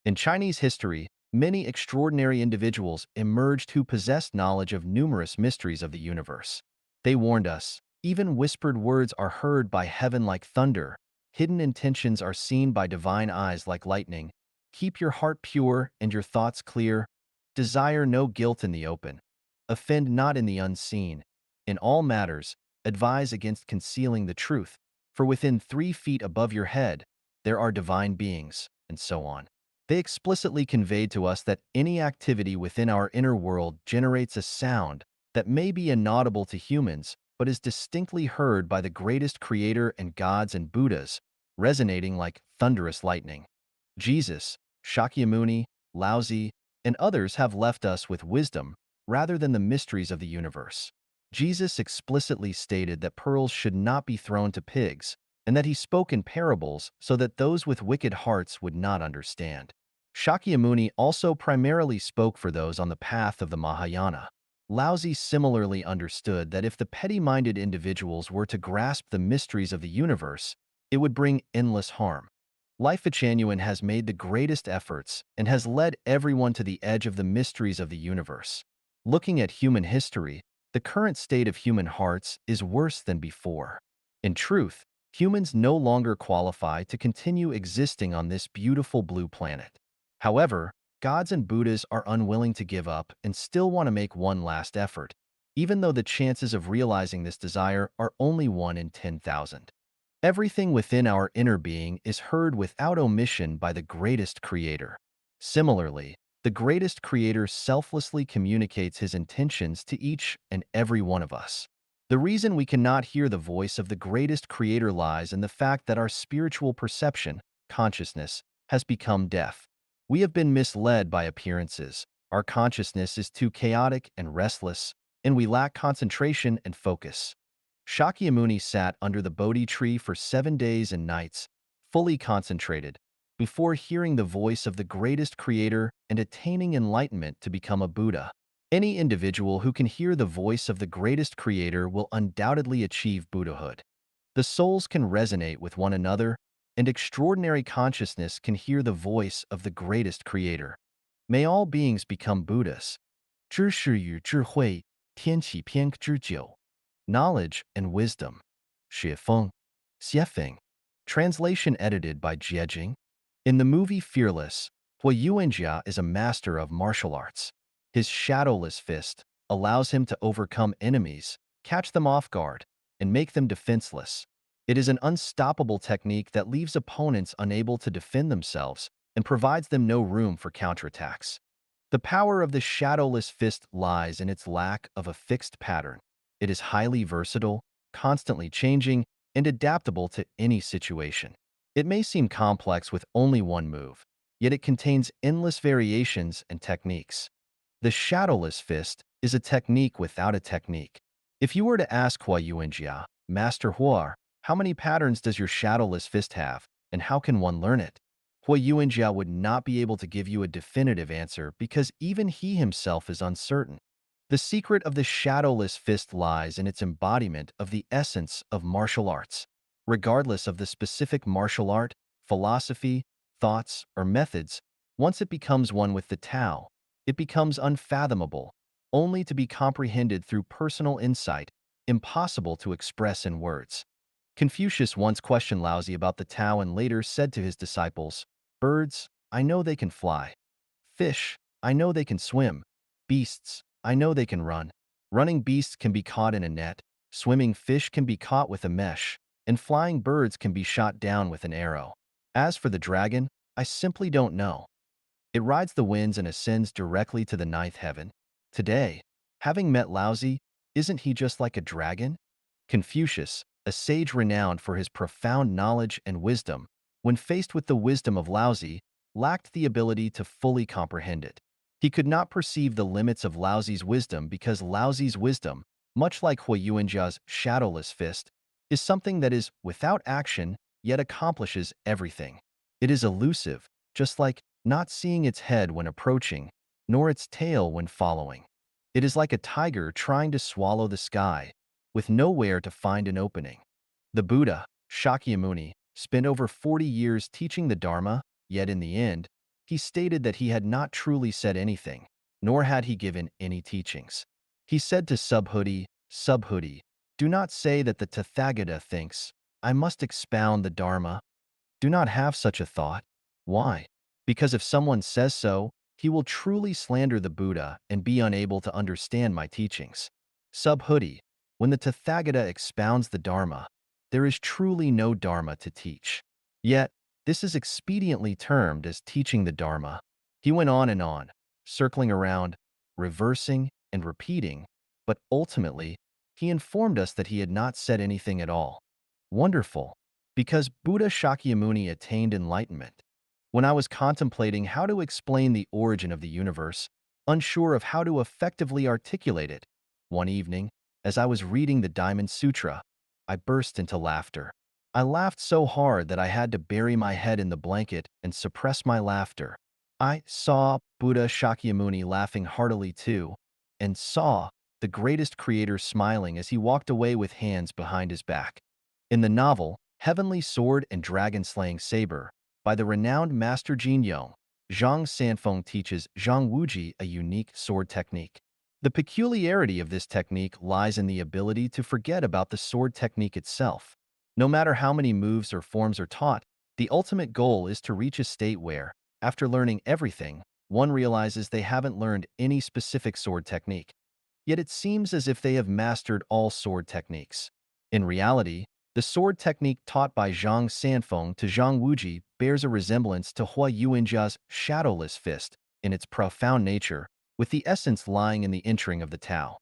In Chinese history, many extraordinary individuals emerged who possessed knowledge of numerous mysteries of the universe. They warned us, even whispered words are heard by heaven like thunder, hidden intentions are seen by divine eyes like lightning. Keep your heart pure and your thoughts clear. Desire no guilt in the open. Offend not in the unseen. In all matters, advise against concealing the truth, for within 3 feet above your head, there are divine beings, and so on. They explicitly conveyed to us that any activity within our inner world generates a sound that may be inaudible to humans, but is distinctly heard by the greatest creator and gods and Buddhas, resonating like thunderous lightning. Jesus, Shakyamuni, Laozi, and others have left us with wisdom rather than the mysteries of the universe. Jesus explicitly stated that pearls should not be thrown to pigs, and that he spoke in parables so that those with wicked hearts would not understand. Shakyamuni also primarily spoke for those on the path of the Mahayana. Laozi similarly understood that if the petty-minded individuals were to grasp the mysteries of the universe, it would bring endless harm. Life Genuine has made the greatest efforts and has led everyone to the edge of the mysteries of the universe. Looking at human history, the current state of human hearts is worse than before. In truth, Humans no longer qualify to continue existing on this beautiful blue planet. However, gods and Buddhas are unwilling to give up and still want to make one last effort, even though the chances of realizing this desire are only 1 in 10,000. Everything within our inner being is heard without omission by the greatest creator. Similarly, the greatest creator selflessly communicates his intentions to each and every one of us. The reason we cannot hear the voice of the greatest creator lies in the fact that our spiritual perception, consciousness, has become deaf. We have been misled by appearances. Our consciousness is too chaotic and restless, and we lack concentration and focus. Shakyamuni sat under the Bodhi tree for 7 days and nights, fully concentrated, before hearing the voice of the greatest creator and attaining enlightenment to become a Buddha. Any individual who can hear the voice of the greatest creator will undoubtedly achieve Buddhahood. The souls can resonate with one another, and extraordinary consciousness can hear the voice of the greatest creator. May all beings become Buddhas. 知识与智慧，天启篇之九 Knowledge and Wisdom. 雪峰 Xiefeng. Translation edited by Jiejing. In the movie Fearless, Hua Yuanjia is a master of martial arts. His shadowless fist allows him to overcome enemies, catch them off guard, and make them defenseless. It is an unstoppable technique that leaves opponents unable to defend themselves and provides them no room for counterattacks. The power of the shadowless fist lies in its lack of a fixed pattern. It is highly versatile, constantly changing, and adaptable to any situation. It may seem complex with only one move, yet it contains endless variations and techniques. The shadowless fist is a technique without a technique. If you were to ask Hua Yuanjia, Master Hua, how many patterns does your shadowless fist have, and how can one learn it? Hua Yuanjia would not be able to give you a definitive answer because even he himself is uncertain. The secret of the shadowless fist lies in its embodiment of the essence of martial arts. Regardless of the specific martial art, philosophy, thoughts, or methods, once it becomes one with the Tao, it becomes unfathomable, only to be comprehended through personal insight, impossible to express in words. Confucius once questioned Laozi about the Tao and later said to his disciples, "Birds, I know they can fly. Fish, I know they can swim. Beasts, I know they can run. Running beasts can be caught in a net, swimming fish can be caught with a mesh, and flying birds can be shot down with an arrow. As for the dragon, I simply don't know. It rides the winds and ascends directly to the ninth heaven. Today, having met Laozi, isn't he just like a dragon?" Confucius, a sage renowned for his profound knowledge and wisdom, when faced with the wisdom of Laozi, lacked the ability to fully comprehend it. He could not perceive the limits of Laozi's wisdom because Laozi's wisdom, much like Hua Yuanjia's shadowless fist, is something that is without action yet accomplishes everything. It is elusive, just like not seeing its head when approaching, nor its tail when following. It is like a tiger trying to swallow the sky, with nowhere to find an opening. The Buddha, Shakyamuni, spent over 40 years teaching the Dharma, yet in the end, he stated that he had not truly said anything, nor had he given any teachings. He said to Subhuti, "Subhuti, do not say that the Tathagata thinks, I must expound the Dharma. Do not have such a thought. Why? Because if someone says so, he will truly slander the Buddha and be unable to understand my teachings. Subhuti, when the Tathagata expounds the Dharma, there is truly no Dharma to teach. Yet, this is expediently termed as teaching the Dharma." He went on, circling around, reversing, and repeating, but ultimately, he informed us that he had not said anything at all. Wonderful, because Buddha Shakyamuni attained enlightenment. When I was contemplating how to explain the origin of the universe, unsure of how to effectively articulate it, one evening, as I was reading the Diamond Sutra, I burst into laughter. I laughed so hard that I had to bury my head in the blanket and suppress my laughter. I saw Buddha Shakyamuni laughing heartily too, and saw the greatest creator smiling as he walked away with hands behind his back. In the novel Heavenly Sword and Dragon-Slaying Saber, by the renowned Master Jin Yong, Zhang Sanfeng teaches Zhang Wuji a unique sword technique. The peculiarity of this technique lies in the ability to forget about the sword technique itself. No matter how many moves or forms are taught, the ultimate goal is to reach a state where, after learning everything, one realizes they haven't learned any specific sword technique. Yet it seems as if they have mastered all sword techniques. In reality, the sword technique taught by Zhang Sanfeng to Zhang Wuji bears a resemblance to Hua Yuanjia's shadowless fist in its profound nature, with the essence lying in the entering of the Tao.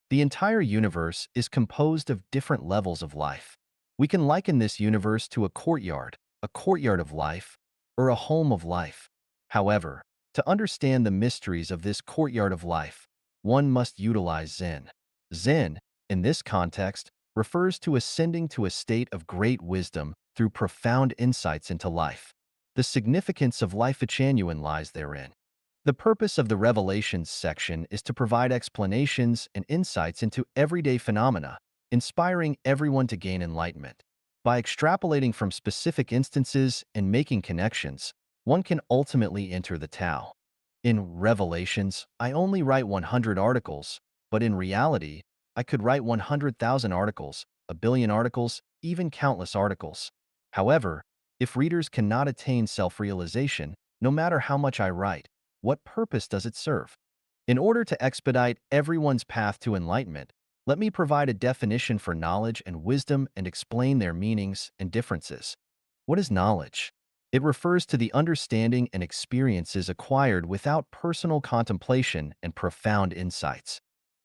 The entire universe is composed of different levels of life. We can liken this universe to a courtyard of life, or a home of life. However, to understand the mysteries of this courtyard of life, one must utilize Zen. Zen, in this context, refers to ascending to a state of great wisdom through profound insights into life. The significance of life genuine lies therein. The purpose of the Revelations section is to provide explanations and insights into everyday phenomena, inspiring everyone to gain enlightenment. By extrapolating from specific instances and making connections, one can ultimately enter the Tao. In Revelations, I only write 100 articles, but in reality, I could write 100,000 articles, a billion articles, even countless articles. However, if readers cannot attain self-realization, no matter how much I write, what purpose does it serve? In order to expedite everyone's path to enlightenment, let me provide a definition for knowledge and wisdom and explain their meanings and differences. What is knowledge? It refers to the understanding and experiences acquired without personal contemplation and profound insights.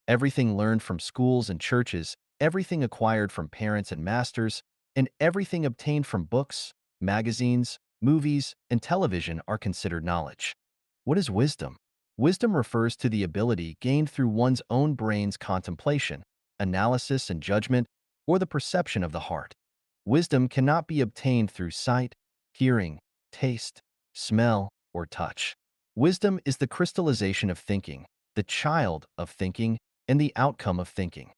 Everything learned from schools and churches, everything acquired from parents and masters, and everything obtained from books, magazines, movies, and television are considered knowledge. What is wisdom? Wisdom refers to the ability gained through one's own brain's contemplation, analysis and judgment, or the perception of the heart. Wisdom cannot be obtained through sight, hearing, taste, smell, or touch. Wisdom is the crystallization of thinking, the child of thinking, and the outcome of thinking.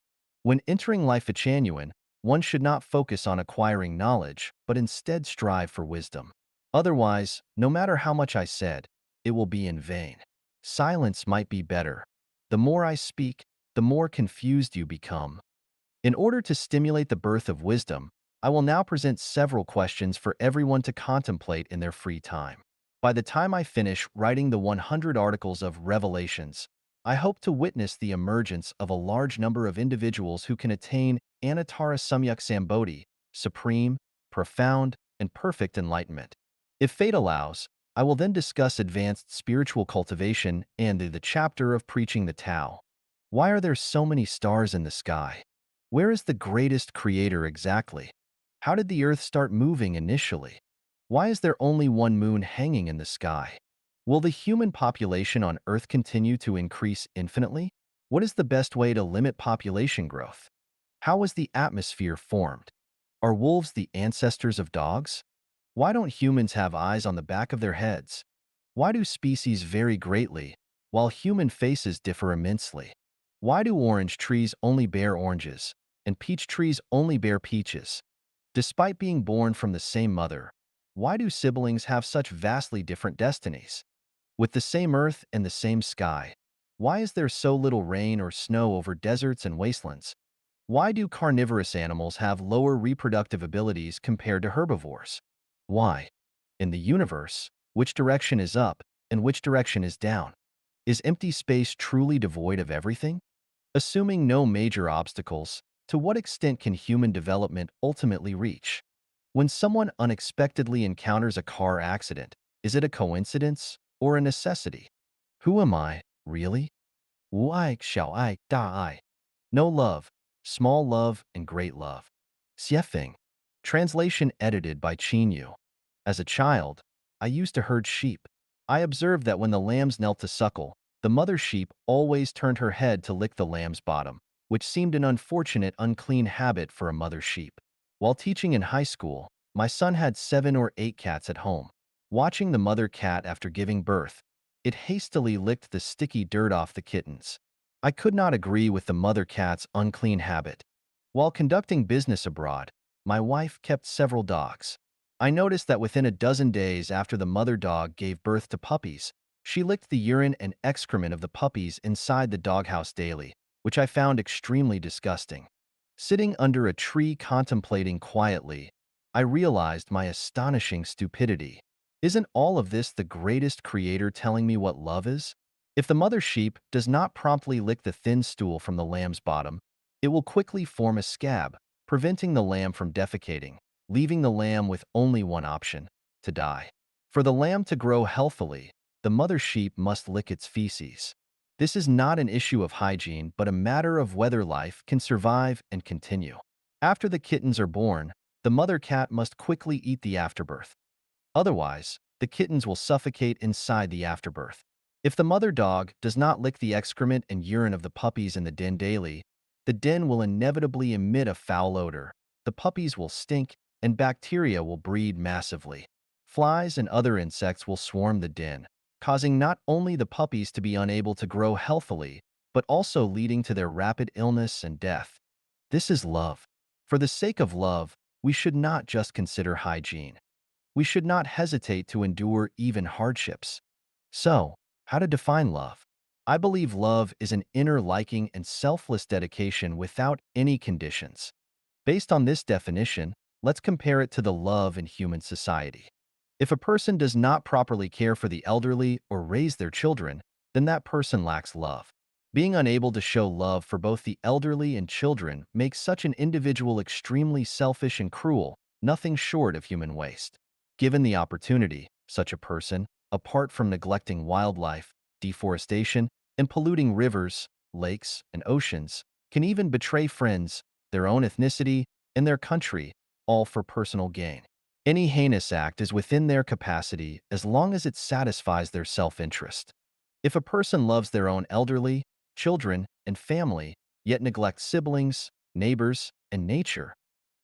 When entering life genuine, one should not focus on acquiring knowledge, but instead strive for wisdom. Otherwise, no matter how much I said, it will be in vain. Silence might be better. The more I speak, the more confused you become. In order to stimulate the birth of wisdom, I will now present several questions for everyone to contemplate in their free time. By the time I finish writing the 100 articles of Revelations, I hope to witness the emergence of a large number of individuals who can attain Anuttara Samyak Sambodhi, supreme, profound, and perfect enlightenment. If fate allows, I will then discuss advanced spiritual cultivation and the chapter of preaching the Tao. Why are there so many stars in the sky? Where is the greatest creator exactly? How did the Earth start moving initially? Why is there only one moon hanging in the sky? Will the human population on Earth continue to increase infinitely? What is the best way to limit population growth? How was the atmosphere formed? Are wolves the ancestors of dogs? Why don't humans have eyes on the back of their heads? Why do species vary greatly, while human faces differ immensely? Why do orange trees only bear oranges, and peach trees only bear peaches? Despite being born from the same mother, why do siblings have such vastly different destinies? With the same earth and the same sky, why is there so little rain or snow over deserts and wastelands? Why do carnivorous animals have lower reproductive abilities compared to herbivores? Why? In the universe, which direction is up and which direction is down? Is empty space truly devoid of everything? Assuming no major obstacles, to what extent can human development ultimately reach? When someone unexpectedly encounters a car accident, is it a coincidence or a necessity? Who am I, really? 无爱小爱大爱. No love, small love, and great love. Xiefeng. Translation edited by Qin Yu. As a child, I used to herd sheep. I observed that when the lambs knelt to suckle, the mother sheep always turned her head to lick the lamb's bottom, which seemed an unfortunate, unclean habit for a mother sheep. While teaching in high school, my son had 7 or 8 cats at home. Watching the mother cat after giving birth, it hastily licked the sticky dirt off the kittens. I could not agree with the mother cat's unclean habit. While conducting business abroad, my wife kept several dogs. I noticed that within a dozen days after the mother dog gave birth to puppies, she licked the urine and excrement of the puppies inside the doghouse daily, which I found extremely disgusting. Sitting under a tree contemplating quietly, I realized my astonishing stupidity. Isn't all of this the greatest creator telling me what love is? If the mother sheep does not promptly lick the thin stool from the lamb's bottom, it will quickly form a scab, preventing the lamb from defecating, leaving the lamb with only one option: to die. For the lamb to grow healthily, the mother sheep must lick its feces. This is not an issue of hygiene, but a matter of whether life can survive and continue. After the kittens are born, the mother cat must quickly eat the afterbirth. Otherwise, the kittens will suffocate inside the afterbirth. If the mother dog does not lick the excrement and urine of the puppies in the den daily, the den will inevitably emit a foul odor. The puppies will stink, and bacteria will breed massively. Flies and other insects will swarm the den, causing not only the puppies to be unable to grow healthily, but also leading to their rapid illness and death. This is love. For the sake of love, we should not just consider hygiene. We should not hesitate to endure even hardships. So, how to define love? I believe love is an inner liking and selfless dedication without any conditions. Based on this definition, let's compare it to the love in human society. If a person does not properly care for the elderly or raise their children, then that person lacks love. Being unable to show love for both the elderly and children makes such an individual extremely selfish and cruel, nothing short of human waste. Given the opportunity, such a person, apart from neglecting wildlife, deforestation, and polluting rivers, lakes, and oceans, can even betray friends, their own ethnicity, and their country, all for personal gain. Any heinous act is within their capacity as long as it satisfies their self-interest. If a person loves their own elderly, children, and family, yet neglects siblings, neighbors, and nature,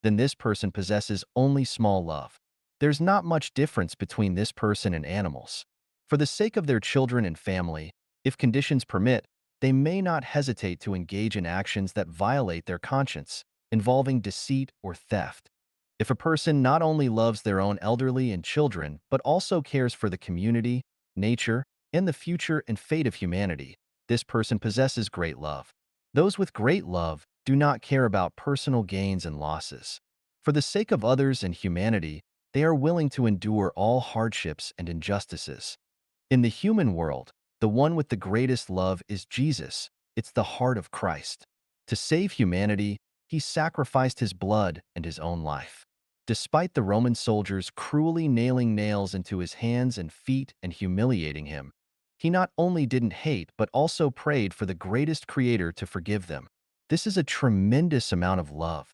then this person possesses only small love. There's not much difference between this person and animals. For the sake of their children and family, if conditions permit, they may not hesitate to engage in actions that violate their conscience, involving deceit or theft. If a person not only loves their own elderly and children, but also cares for the community, nature, and the future and fate of humanity, this person possesses great love. Those with great love do not care about personal gains and losses. For the sake of others and humanity, they are willing to endure all hardships and injustices. In the human world, the one with the greatest love is Jesus. It's the heart of Christ. To save humanity, he sacrificed his blood and his own life. Despite the Roman soldiers cruelly nailing nails into his hands and feet and humiliating him, he not only didn't hate but also prayed for the greatest creator to forgive them. This is a tremendous amount of love.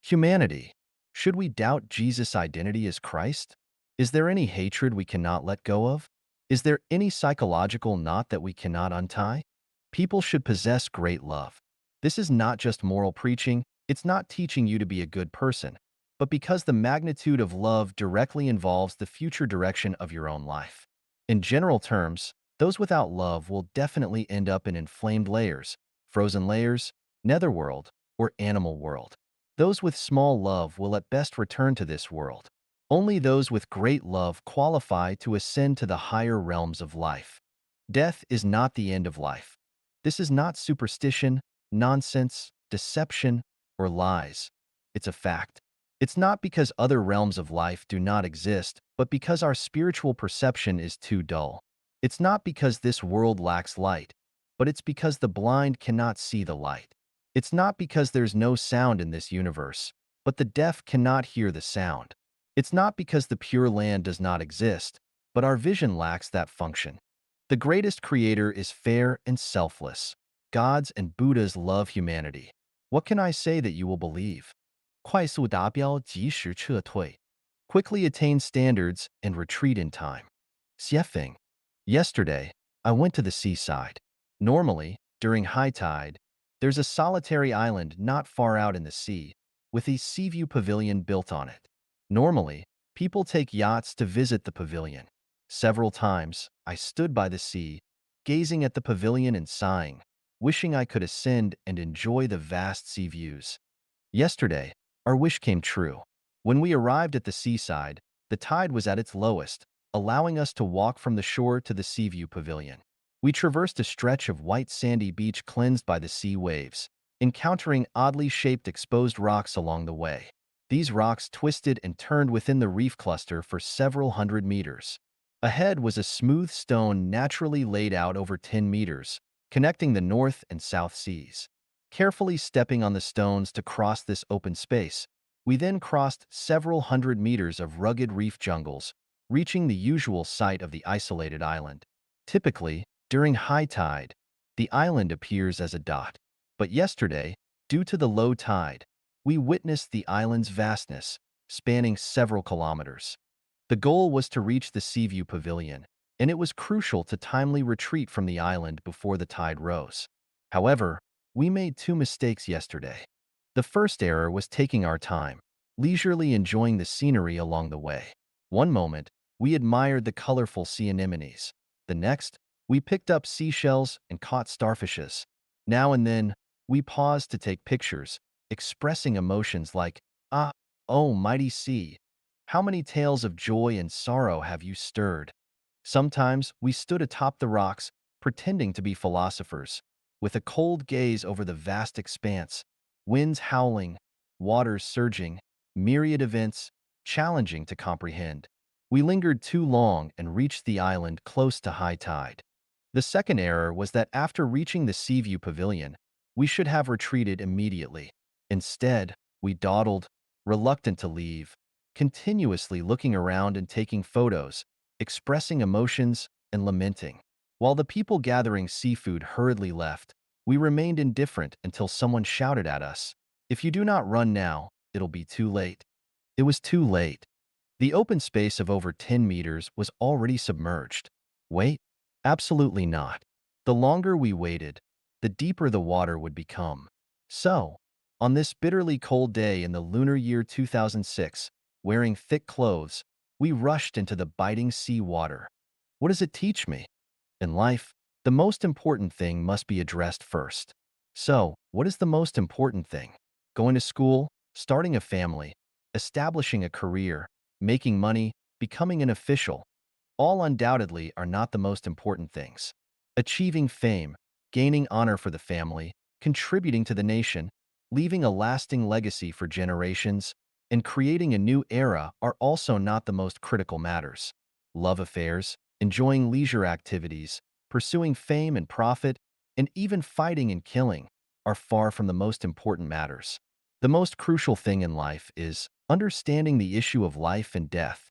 Humanity. Should we doubt Jesus' identity as Christ? Is there any hatred we cannot let go of? Is there any psychological knot that we cannot untie? People should possess great love. This is not just moral preaching, it's not teaching you to be a good person, but because the magnitude of love directly involves the future direction of your own life. In general terms, those without love will definitely end up in inflamed layers, frozen layers, netherworld, or animal world. Those with small love will at best return to this world. Only those with great love qualify to ascend to the higher realms of life. Death is not the end of life. This is not superstition, nonsense, deception, or lies. It's a fact. It's not because other realms of life do not exist, but because our spiritual perception is too dull. It's not because this world lacks light, but it's because the blind cannot see the light. It's not because there's no sound in this universe, but the deaf cannot hear the sound. It's not because the Pure Land does not exist, but our vision lacks that function. The greatest creator is fair and selfless. Gods and Buddhas love humanity. What can I say that you will believe? 快速达标，及时撤退. Quickly attain standards and retreat in time. Xiefeng. Yesterday, I went to the seaside. Normally, during high tide, there's a solitary island not far out in the sea, with a sea view pavilion built on it. Normally, people take yachts to visit the pavilion. Several times, I stood by the sea, gazing at the pavilion and sighing, wishing I could ascend and enjoy the vast sea views. Yesterday, our wish came true. When we arrived at the seaside, the tide was at its lowest, allowing us to walk from the shore to the Seaview Pavilion. We traversed a stretch of white sandy beach cleansed by the sea waves, encountering oddly shaped exposed rocks along the way. These rocks twisted and turned within the reef cluster for several hundred meters. Ahead was a smooth stone naturally laid out over 10 meters, connecting the North and South Seas. Carefully stepping on the stones to cross this open space, we then crossed several hundred meters of rugged reef jungles, reaching the usual site of the isolated island. Typically, during high tide, the island appears as a dot. But yesterday, due to the low tide, we witnessed the island's vastness, spanning several kilometers. The goal was to reach the Seaview Pavilion, and it was crucial to timely retreat from the island before the tide rose. However, we made two mistakes yesterday. The first error was taking our time, leisurely enjoying the scenery along the way. One moment, we admired the colorful sea anemones. The next, we picked up seashells and caught starfishes. Now and then, we paused to take pictures, expressing emotions like, "Ah, oh mighty sea, how many tales of joy and sorrow have you stirred?" Sometimes we stood atop the rocks, pretending to be philosophers, with a cold gaze over the vast expanse, winds howling, waters surging, myriad events challenging to comprehend. We lingered too long and reached the island close to high tide. The second error was that after reaching the Seaview Pavilion, we should have retreated immediately. Instead, we dawdled, reluctant to leave, continuously looking around and taking photos, expressing emotions and lamenting. While the people gathering seafood hurriedly left, we remained indifferent until someone shouted at us, "If you do not run now, it'll be too late." It was too late. The open space of over 10 meters was already submerged. Wait? Absolutely not. The longer we waited, the deeper the water would become. So, on this bitterly cold day in the lunar year 2006, wearing thick clothes, we rushed into the biting sea water. What does it teach me? In life, the most important thing must be addressed first. So, what is the most important thing? Going to school, starting a family, establishing a career, making money, becoming an official, all undoubtedly are not the most important things. Achieving fame, gaining honor for the family, contributing to the nation, leaving a lasting legacy for generations, and creating a new era are also not the most critical matters. Love affairs, enjoying leisure activities, pursuing fame and profit, and even fighting and killing are far from the most important matters. The most crucial thing in life is understanding the issue of life and death.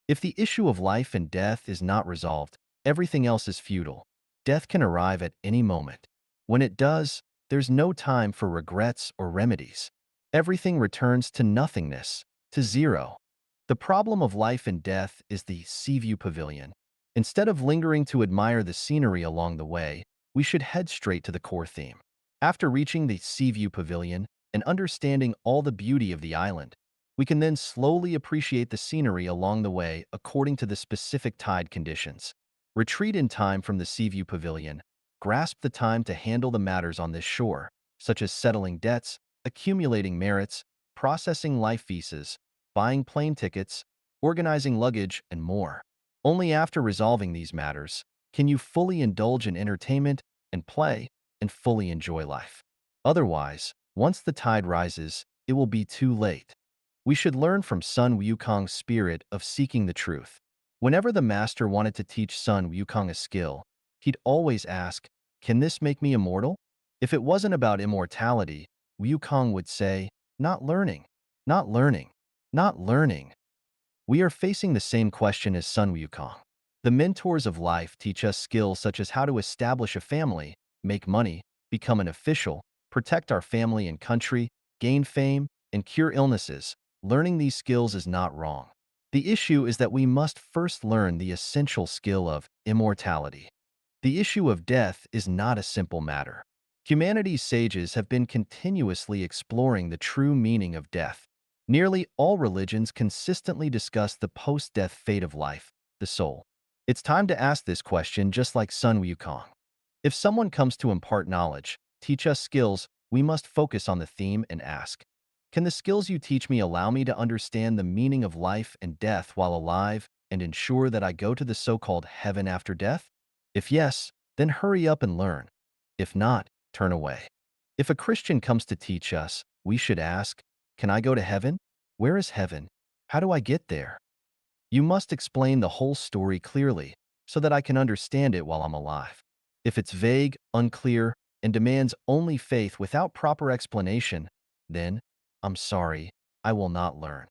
If the issue of life and death is not resolved, everything else is futile. Death can arrive at any moment. When it does, there's no time for regrets or remedies. Everything returns to nothingness, to zero. The problem of life and death is the Seaview Pavilion. Instead of lingering to admire the scenery along the way, we should head straight to the core theme. After reaching the Seaview Pavilion and understanding all the beauty of the island, we can then slowly appreciate the scenery along the way according to the specific tide conditions. Retreat in time from the Seaview Pavilion. Grasp the time to handle the matters on this shore, such as settling debts, accumulating merits, processing life visas, buying plane tickets, organizing luggage, and more. Only after resolving these matters can you fully indulge in entertainment and play and fully enjoy life. Otherwise, once the tide rises, it will be too late. We should learn from Sun Wukong's spirit of seeking the truth. Whenever the master wanted to teach Sun Wukong a skill, he'd always ask, "Can this make me immortal?" If it wasn't about immortality, Wukong would say, "Not learning, not learning, not learning." We are facing the same question as Sun Wukong. The mentors of life teach us skills such as how to establish a family, make money, become an official, protect our family and country, gain fame, and cure illnesses. Learning these skills is not wrong. The issue is that we must first learn the essential skill of immortality. The issue of death is not a simple matter. Humanity's sages have been continuously exploring the true meaning of death. Nearly all religions consistently discuss the post-death fate of life, the soul. It's time to ask this question just like Sun Wukong. If someone comes to impart knowledge, teach us skills, we must focus on the theme and ask, can the skills you teach me allow me to understand the meaning of life and death while alive and ensure that I go to the so-called heaven after death? If yes, then hurry up and learn. If not, turn away. If a Christian comes to teach us, we should ask, can I go to heaven? Where is heaven? How do I get there? You must explain the whole story clearly so that I can understand it while I'm alive. If it's vague, unclear, and demands only faith without proper explanation, then, I'm sorry, I will not learn.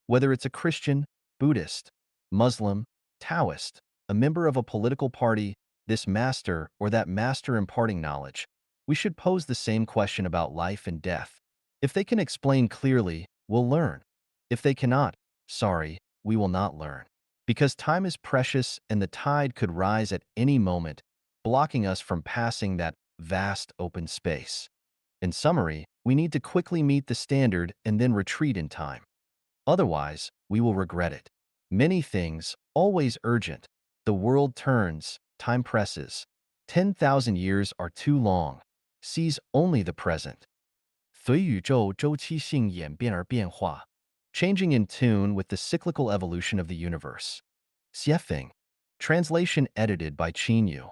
Whether it's a Christian, Buddhist, Muslim, Taoist, a member of a political party, this master or that master imparting knowledge, we should pose the same question about life and death. If they can explain clearly, we'll learn. If they cannot, sorry, we will not learn. Because time is precious and the tide could rise at any moment, blocking us from passing that vast open space. In summary, we need to quickly meet the standard and then retreat in time. Otherwise, we will regret it. Many things, always urgent. The world turns, time presses. 10,000 years are too long. Seize only the present. 随宇宙周期性演变而变化, changing in tune with the cyclical evolution of the universe. Xiefeng. Translation edited by Qin Yu.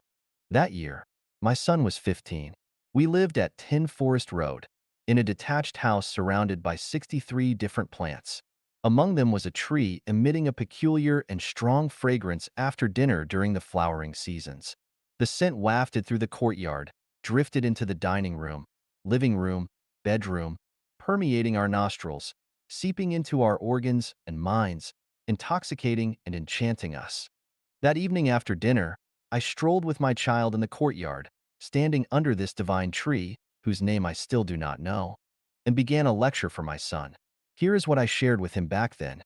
That year, my son was 15. We lived at 10 Forest Road, in a detached house surrounded by 63 different plants. Among them was a tree emitting a peculiar and strong fragrance after dinner during the flowering seasons. The scent wafted through the courtyard, drifted into the dining room, living room, bedroom, permeating our nostrils, seeping into our organs and minds, intoxicating and enchanting us. That evening after dinner, I strolled with my child in the courtyard, standing under this divine tree, whose name I still do not know, and began a lecture for my son. Here is what I shared with him back then.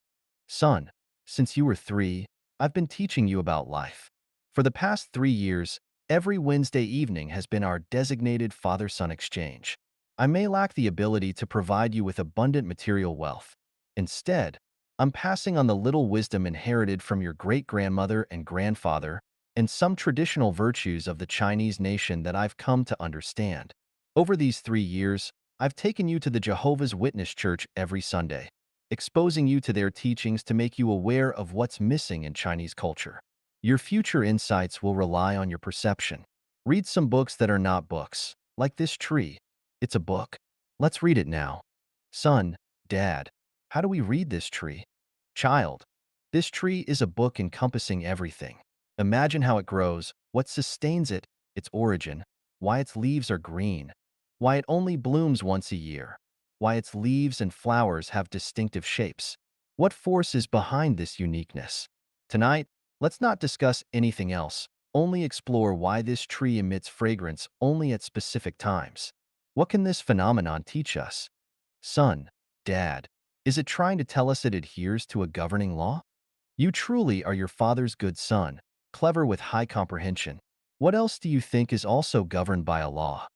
Son, since you were 3, I've been teaching you about life. For the past 3 years, every Wednesday evening has been our designated father-son exchange. I may lack the ability to provide you with abundant material wealth. Instead, I'm passing on the little wisdom inherited from your great-grandmother and grandfather and some traditional virtues of the Chinese nation that I've come to understand. Over these 3 years, I've taken you to the Jehovah's Witness Church every Sunday, exposing you to their teachings to make you aware of what's missing in Chinese culture. Your future insights will rely on your perception. Read some books that are not books, like this tree. It's a book. Let's read it now. Son, Dad, how do we read this tree? Child, this tree is a book encompassing everything. Imagine how it grows, what sustains it, its origin, why its leaves are green, why it only blooms once a year, why its leaves and flowers have distinctive shapes. What force is behind this uniqueness? Tonight, let's not discuss anything else, only explore why this tree emits fragrance only at specific times. What can this phenomenon teach us? Son, Dad, is it trying to tell us it adheres to a governing law? You truly are your father's good son, clever with high comprehension. What else do you think is also governed by a law?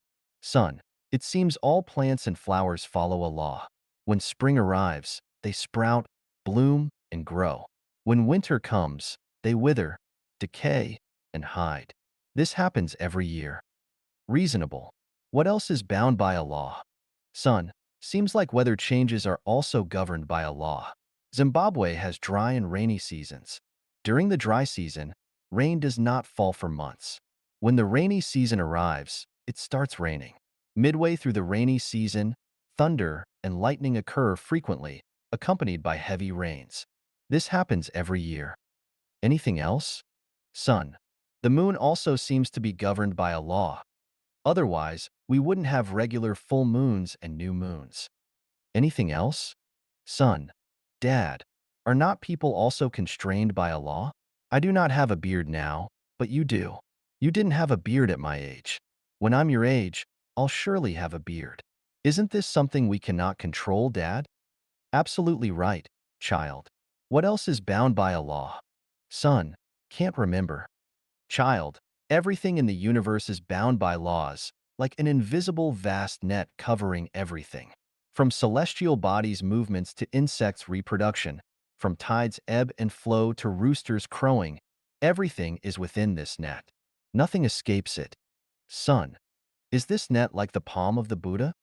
Son, it seems all plants and flowers follow a law. When spring arrives, they sprout, bloom, and grow. When winter comes, they wither, decay, and hide. This happens every year. Reasonable. What else is bound by a law? Son, seems like weather changes are also governed by a law. Zimbabwe has dry and rainy seasons. During the dry season, rain does not fall for months. When the rainy season arrives, it starts raining. Midway through the rainy season, thunder and lightning occur frequently, accompanied by heavy rains. This happens every year. Anything else? Son, the moon also seems to be governed by a law. Otherwise, we wouldn't have regular full moons and new moons. Anything else? Son, Dad, are not people also constrained by a law? I do not have a beard now, but you do. You didn't have a beard at my age. When I'm your age, I'll surely have a beard. Isn't this something we cannot control, Dad? Absolutely right, child. What else is bound by a law? Son, can't remember. Child, everything in the universe is bound by laws, like an invisible vast net covering everything. From celestial bodies' movements to insects' reproduction, from tides' ebb and flow to roosters' crowing, everything is within this net. Nothing escapes it. Son, is this net like the palm of the Buddha?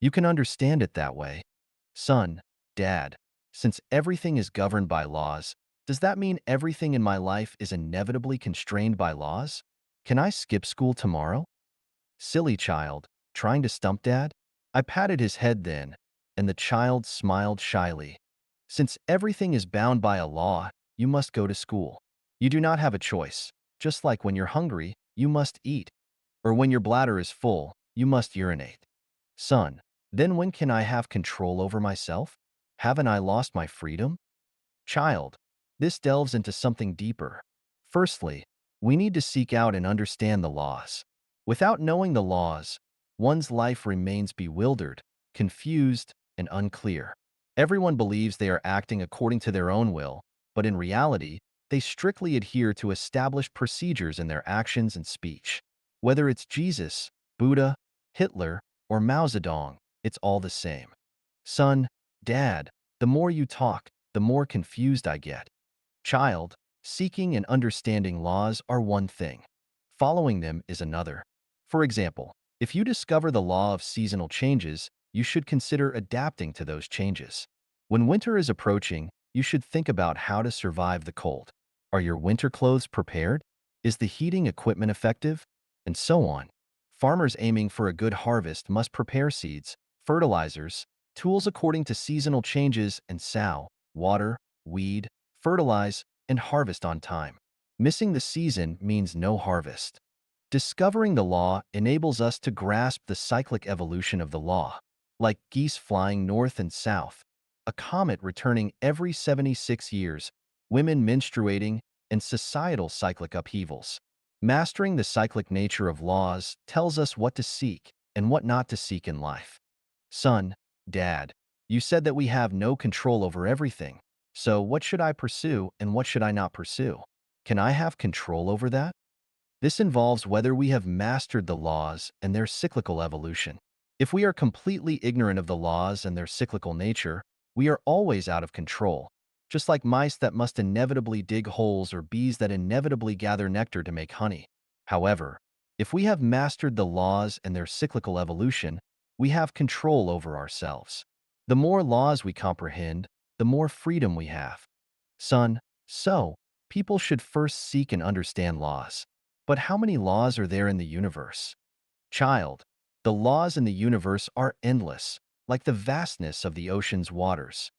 You can understand it that way. Son, Dad, since everything is governed by laws, does that mean everything in my life is inevitably constrained by laws? Can I skip school tomorrow? Silly child, Trying to stump Dad? I patted his head then, and the child smiled shyly. Since everything is bound by a law, you must go to school. You do not have a choice. Just like when you're hungry, you must eat. Or when your bladder is full, you must urinate. Son, then when can I have control over myself? Haven't I lost my freedom? Child, this delves into something deeper. Firstly, we need to seek out and understand the laws. Without knowing the laws, one's life remains bewildered, confused, and unclear. Everyone believes they are acting according to their own will, but in reality, they strictly adhere to established procedures in their actions and speech. Whether it's Jesus, Buddha, Hitler, or Mao Zedong, it's all the same. Son, Dad, the more you talk, the more confused I get. Child, seeking and understanding laws are one thing. Following them is another. For example, if you discover the law of seasonal changes, you should consider adapting to those changes. When winter is approaching, you should think about how to survive the cold. Are your winter clothes prepared? Is the heating equipment effective? And so on. Farmers aiming for a good harvest must prepare seeds, fertilizers, tools according to seasonal changes and sow, water, weed, fertilize, and harvest on time. Missing the season means no harvest. Discovering the law enables us to grasp the cyclic evolution of the law. Like geese flying north and south, a comet returning every 76 years, women menstruating, and societal cyclic upheavals. Mastering the cyclic nature of laws tells us what to seek and what not to seek in life. Son, Dad, you said that we have no control over everything. So what should I pursue and what should I not pursue? Can I have control over that? This involves whether we have mastered the laws and their cyclical evolution. If we are completely ignorant of the laws and their cyclical nature, we are always out of control, just like mice that must inevitably dig holes or bees that inevitably gather nectar to make honey. However, if we have mastered the laws and their cyclical evolution, we have control over ourselves. The more laws we comprehend, the more freedom we have. Son, so, people should first seek and understand laws. But how many laws are there in the universe? Child, the laws in the universe are endless, like the vastness of the ocean's waters.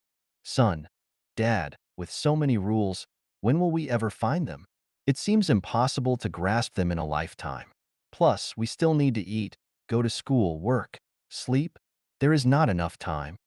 Son, Dad, with so many rules, when will we ever find them? It seems impossible to grasp them in a lifetime. Plus, we still need to eat, go to school, work, sleep. There is not enough time.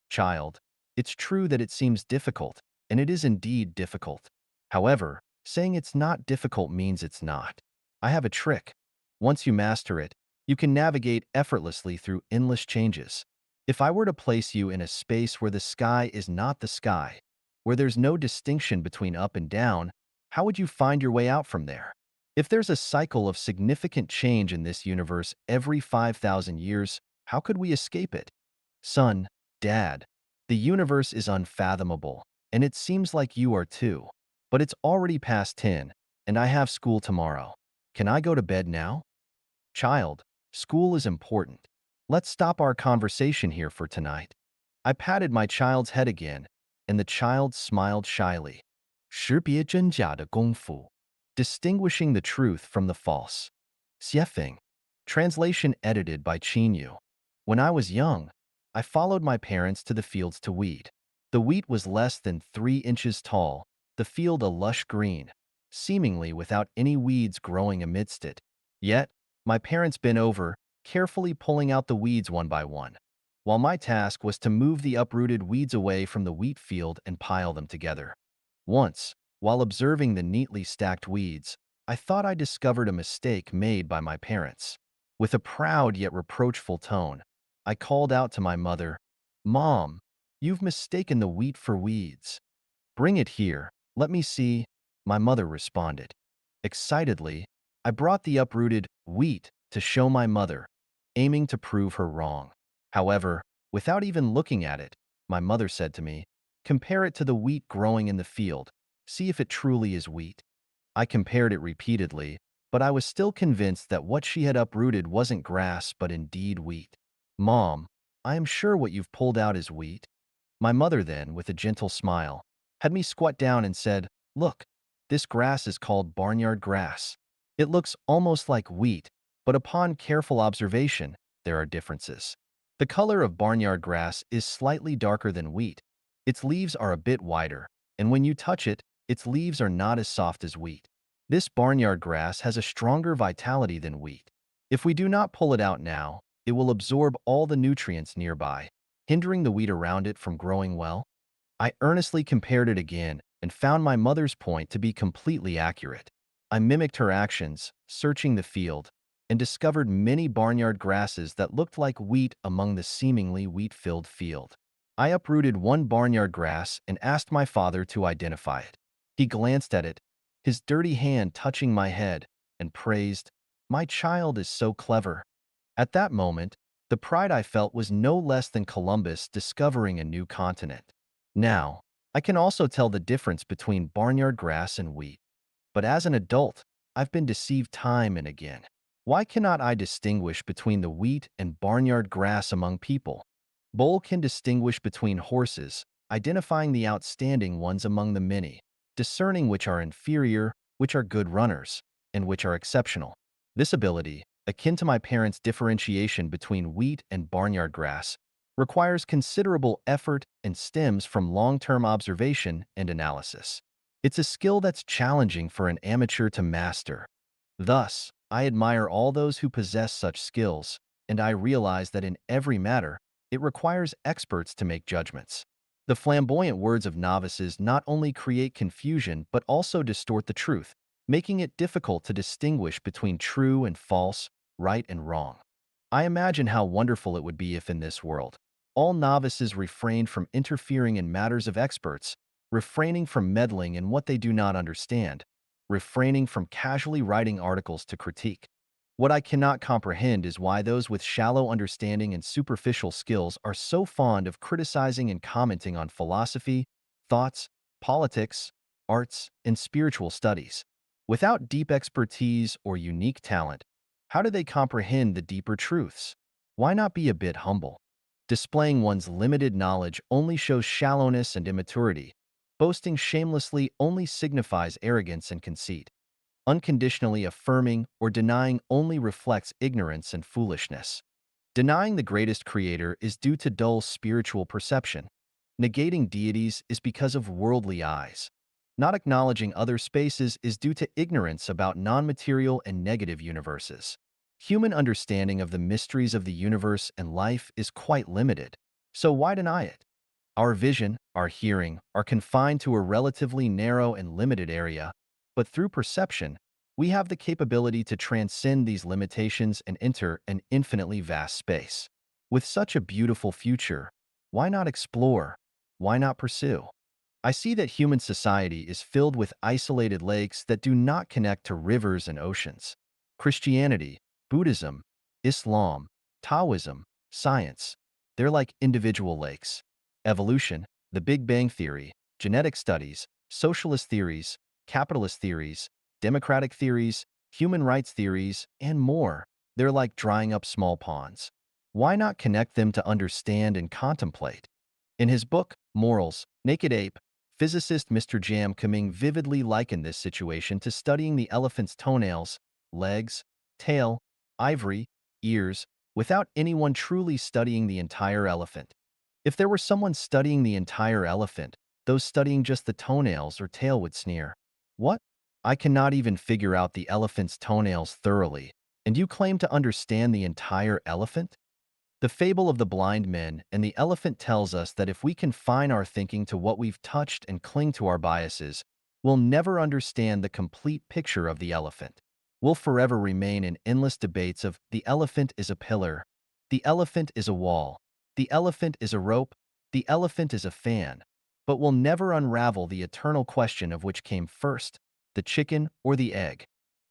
Child, it's true that it seems difficult, and it is indeed difficult. However, saying it's not difficult means it's not. I have a trick. Once you master it, you can navigate effortlessly through endless changes. If I were to place you in a space where the sky is not the sky, where there's no distinction between up and down, how would you find your way out from there? If there's a cycle of significant change in this universe every 5,000 years, how could we escape it? Son, Dad, the universe is unfathomable, and it seems like you are too. But it's already past 10, and I have school tomorrow. Can I go to bed now? Child, school is important. Let's stop our conversation here for tonight. I patted my child's head again, and the child smiled shyly. 识别真假的功夫, distinguishing the truth from the false. Xiefeng. Translation edited by Qinyu. When I was young, I followed my parents to the fields to weed. The wheat was less than 3 inches tall, the field a lush green, seemingly without any weeds growing amidst it. Yet, my parents bent over, carefully pulling out the weeds one by one, while my task was to move the uprooted weeds away from the wheat field and pile them together. Once, while observing the neatly stacked weeds, I thought I discovered a mistake made by my parents. With a proud yet reproachful tone, I called out to my mother, "Mom, you've mistaken the wheat for weeds. Bring it here, let me see," my mother responded. Excitedly, I brought the uprooted wheat to show my mother, aiming to prove her wrong. However, without even looking at it, my mother said to me, "Compare it to the wheat growing in the field. See if it truly is wheat." I compared it repeatedly, but I was still convinced that what she had uprooted wasn't grass but indeed wheat. "Mom, I am sure what you've pulled out is wheat." My mother then, with a gentle smile, had me squat down and said, "Look, this grass is called barnyard grass. It looks almost like wheat, but upon careful observation, there are differences. The color of barnyard grass is slightly darker than wheat. Its leaves are a bit wider, and when you touch it, its leaves are not as soft as wheat. This barnyard grass has a stronger vitality than wheat. If we do not pull it out now, it will absorb all the nutrients nearby, hindering the wheat around it from growing well. I earnestly compared it again and found my mother's point to be completely accurate. I mimicked her actions, searching the field, and discovered many barnyard grasses that looked like wheat among the seemingly wheat-filled field. I uprooted one barnyard grass and asked my father to identify it. He glanced at it, his dirty hand touching my head, and praised, "My child is so clever." At that moment, the pride I felt was no less than Columbus discovering a new continent. Now, I can also tell the difference between barnyard grass and wheat. But as an adult, I've been deceived time and again. Why cannot I distinguish between the wheat and barnyard grass among people? Bowl can distinguish between horses, identifying the outstanding ones among the many, discerning which are inferior, which are good runners, and which are exceptional. This ability, akin to my parents' differentiation between wheat and barnyard grass, requires considerable effort and stems from long-term observation and analysis. It's a skill that's challenging for an amateur to master. Thus, I admire all those who possess such skills, and I realize that in every matter, it requires experts to make judgments. The flamboyant words of novices not only create confusion but also distort the truth, making it difficult to distinguish between true and false, right and wrong. I imagine how wonderful it would be if in this world, all novices refrained from interfering in matters of experts, refraining from meddling in what they do not understand, refraining from casually writing articles to critique. What I cannot comprehend is why those with shallow understanding and superficial skills are so fond of criticizing and commenting on philosophy, thoughts, politics, arts, and spiritual studies. Without deep expertise or unique talent, how do they comprehend the deeper truths? Why not be a bit humble? Displaying one's limited knowledge only shows shallowness and immaturity. Boasting shamelessly only signifies arrogance and conceit. Unconditionally affirming or denying only reflects ignorance and foolishness. Denying the greatest creator is due to dull spiritual perception. Negating deities is because of worldly eyes. Not acknowledging other spaces is due to ignorance about non-material and negative universes. Human understanding of the mysteries of the universe and life is quite limited, so why deny it? Our vision, our hearing, are confined to a relatively narrow and limited area, but through perception, we have the capability to transcend these limitations and enter an infinitely vast space. With such a beautiful future, why not explore? Why not pursue? I see that human society is filled with isolated lakes that do not connect to rivers and oceans. Christianity, Buddhism, Islam, Taoism, science, they're like individual lakes. Evolution, the Big Bang Theory, genetic studies, socialist theories, capitalist theories, democratic theories, human rights theories, and more. They're like drying up small ponds. Why not connect them to understand and contemplate? In his book, Morals, Naked Ape, physicist Mr. Jam Kaming vividly likened this situation to studying the elephant's toenails, legs, tail, ivory, ears, without anyone truly studying the entire elephant. If there were someone studying the entire elephant, those studying just the toenails or tail would sneer. What? I cannot even figure out the elephant's toenails thoroughly, and you claim to understand the entire elephant? The fable of the blind men and the elephant tells us that if we confine our thinking to what we've touched and cling to our biases, we'll never understand the complete picture of the elephant. We'll forever remain in endless debates of the elephant is a pillar, the elephant is a wall, the elephant is a rope, the elephant is a fan, but we'll never unravel the eternal question of which came first, the chicken or the egg.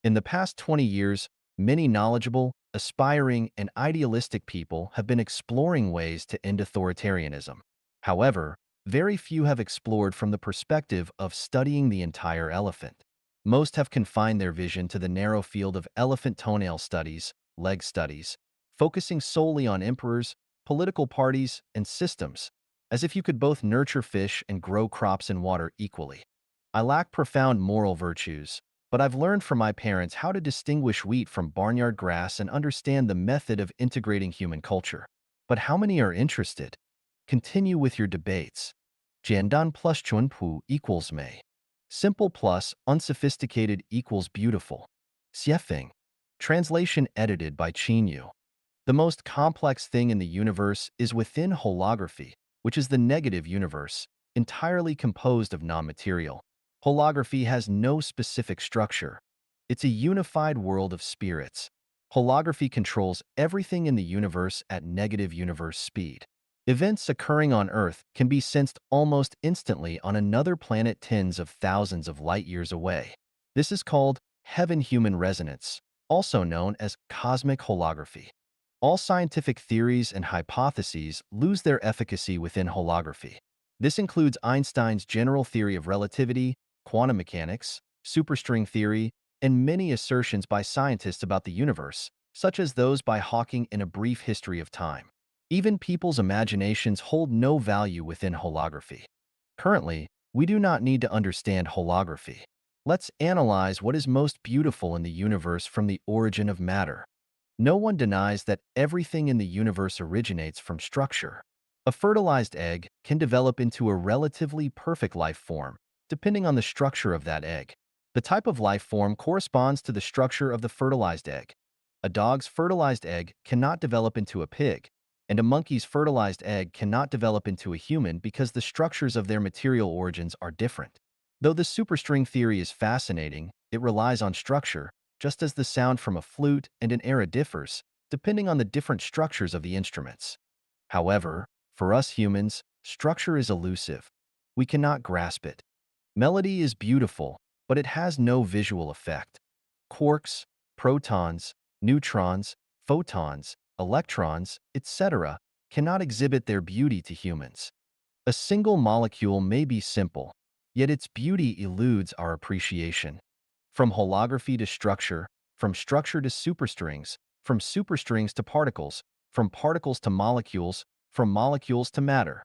In the past 20 years, many knowledgeable, aspiring, and idealistic people have been exploring ways to end authoritarianism. However, very few have explored from the perspective of studying the entire elephant. Most have confined their vision to the narrow field of elephant toenail studies, leg studies, focusing solely on emperors, political parties, and systems, as if you could both nurture fish and grow crops in water equally. I lack profound moral virtues, But I've learned from my parents how to distinguish wheat from barnyard grass and understand the method of integrating human culture. But how many are interested? Continue with your debates. 简单 plus 淳朴 equals 美. Simple plus unsophisticated equals beautiful. Xiefeng. Translation edited by Qinyu. The most complex thing in the universe is within holography, which is the negative universe, entirely composed of non-material. Holography has no specific structure. It's a unified world of spirits. Holography controls everything in the universe at negative universe speed. Events occurring on Earth can be sensed almost instantly on another planet tens of thousands of light-years away. This is called heaven-human resonance, also known as cosmic holography. All scientific theories and hypotheses lose their efficacy within holography. This includes Einstein's general theory of relativity, quantum mechanics, superstring theory, and many assertions by scientists about the universe, such as those by Hawking in A Brief History of Time. Even people's imaginations hold no value within holography. Currently, we do not need to understand holography. Let's analyze what is most beautiful in the universe from the origin of matter. No one denies that everything in the universe originates from structure. A fertilized egg can develop into a relatively perfect life form, depending on the structure of that egg. The type of life form corresponds to the structure of the fertilized egg. A dog's fertilized egg cannot develop into a pig, and a monkey's fertilized egg cannot develop into a human because the structures of their material origins are different. Though the superstring theory is fascinating, it relies on structure, just as the sound from a flute and an era differs, depending on the different structures of the instruments. However, for us humans, structure is elusive. We cannot grasp it. Melody is beautiful, but it has no visual effect. Quarks, protons, neutrons, photons, electrons, etc., cannot exhibit their beauty to humans. A single molecule may be simple, yet its beauty eludes our appreciation. From holography to structure, from structure to superstrings, from superstrings to particles, from particles to molecules, from molecules to matter.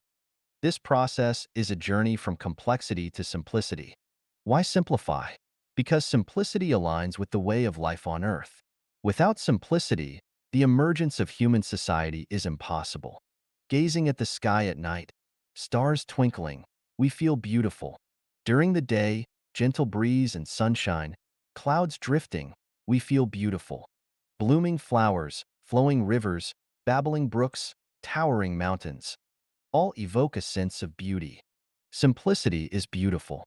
This process is a journey from complexity to simplicity. Why simplify? Because simplicity aligns with the way of life on Earth. Without simplicity, the emergence of human society is impossible. Gazing at the sky at night, stars twinkling, we feel beautiful. During the day, gentle breeze and sunshine, clouds drifting, we feel beautiful. Blooming flowers, flowing rivers, babbling brooks, towering mountains, all evoke a sense of beauty. Simplicity is beautiful.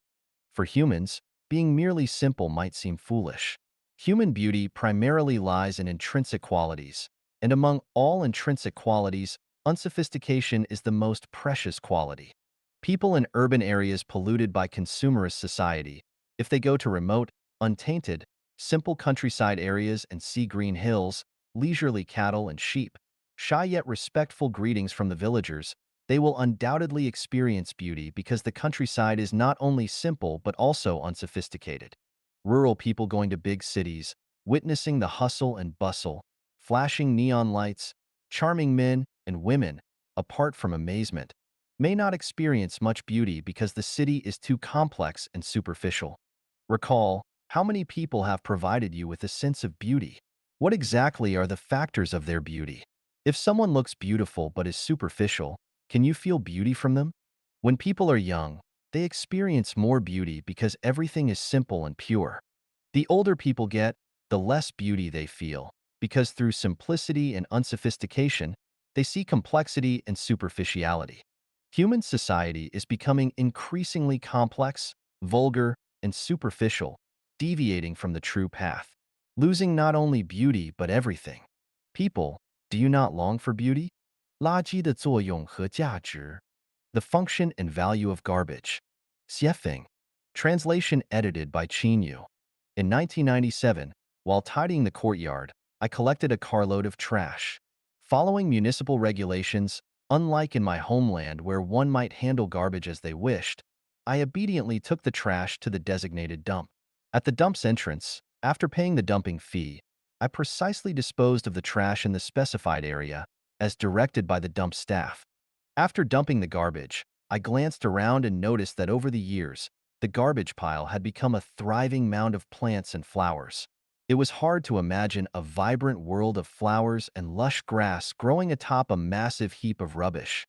For humans, being merely simple might seem foolish. Human beauty primarily lies in intrinsic qualities, and among all intrinsic qualities, unsophistication is the most precious quality. People in urban areas polluted by consumerist society, if they go to remote, untainted, simple countryside areas and see green hills, leisurely cattle and sheep, shy yet respectful greetings from the villagers, they will undoubtedly experience beauty because the countryside is not only simple but also unsophisticated. Rural people going to big cities, witnessing the hustle and bustle, flashing neon lights, charming men and women, apart from amazement, may not experience much beauty because the city is too complex and superficial. Recall, how many people have provided you with a sense of beauty? What exactly are the factors of their beauty? If someone looks beautiful but is superficial, can you feel beauty from them? When people are young, they experience more beauty because everything is simple and pure. The older people get, the less beauty they feel, because through simplicity and unsophistication, they see complexity and superficiality. Human society is becoming increasingly complex, vulgar, and superficial, deviating from the true path, losing not only beauty but everything. People, do you not long for beauty? 垃圾的作用和价值. The function and value of garbage. Xiefeng. Translation edited by Qinyu. In 1997, while tidying the courtyard, I collected a carload of trash. Following municipal regulations, unlike in my homeland where one might handle garbage as they wished, I obediently took the trash to the designated dump. At the dump's entrance, after paying the dumping fee, I precisely disposed of the trash in the specified area, as directed by the dump staff. After dumping the garbage, I glanced around and noticed that over the years, The garbage pile had become a thriving mound of plants and flowers. It was hard to imagine a vibrant world of flowers and lush grass growing atop a massive heap of rubbish.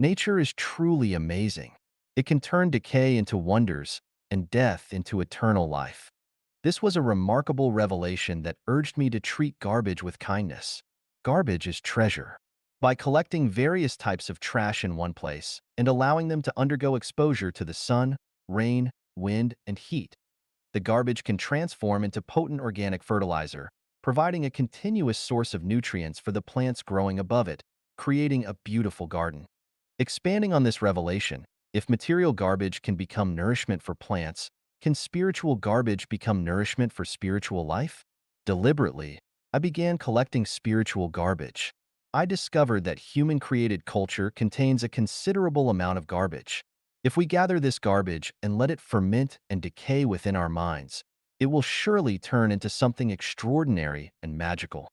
Nature is truly amazing. It can turn decay into wonders and death into eternal life. This was a remarkable revelation that urged me to treat garbage with kindness. Garbage is treasure. By collecting various types of trash in one place and allowing them to undergo exposure to the sun, rain, wind, and heat, the garbage can transform into potent organic fertilizer, providing a continuous source of nutrients for the plants growing above it, creating a beautiful garden. Expanding on this revelation, if material garbage can become nourishment for plants, can spiritual garbage become nourishment for spiritual life? Deliberately, I began collecting spiritual garbage. I discovered that human-created culture contains a considerable amount of garbage. If we gather this garbage and let it ferment and decay within our minds, it will surely turn into something extraordinary and magical.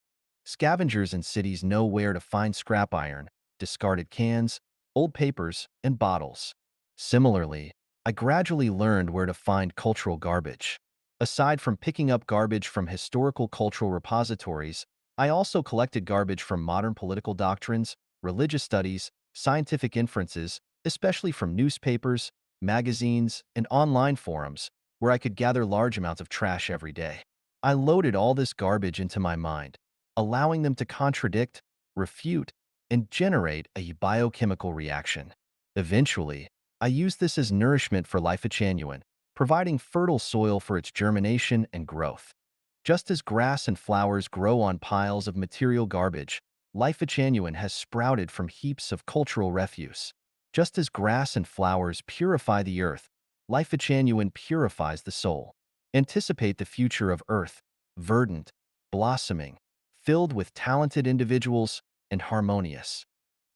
Scavengers in cities know where to find scrap iron, discarded cans, old papers, and bottles. Similarly, I gradually learned where to find cultural garbage. Aside from picking up garbage from historical cultural repositories, I also collected garbage from modern political doctrines, religious studies, scientific inferences, especially from newspapers, magazines, and online forums, where I could gather large amounts of trash every day. I loaded all this garbage into my mind, allowing them to contradict, refute, and generate a biochemical reaction. Eventually, I used this as nourishment for Life Genuine, providing fertile soil for its germination and growth. Just as grass and flowers grow on piles of material garbage, Life Genuine has sprouted from heaps of cultural refuse. Just as grass and flowers purify the earth, Life Genuine purifies the soul. Anticipate the future of Earth, verdant, blossoming, filled with talented individuals, and harmonious.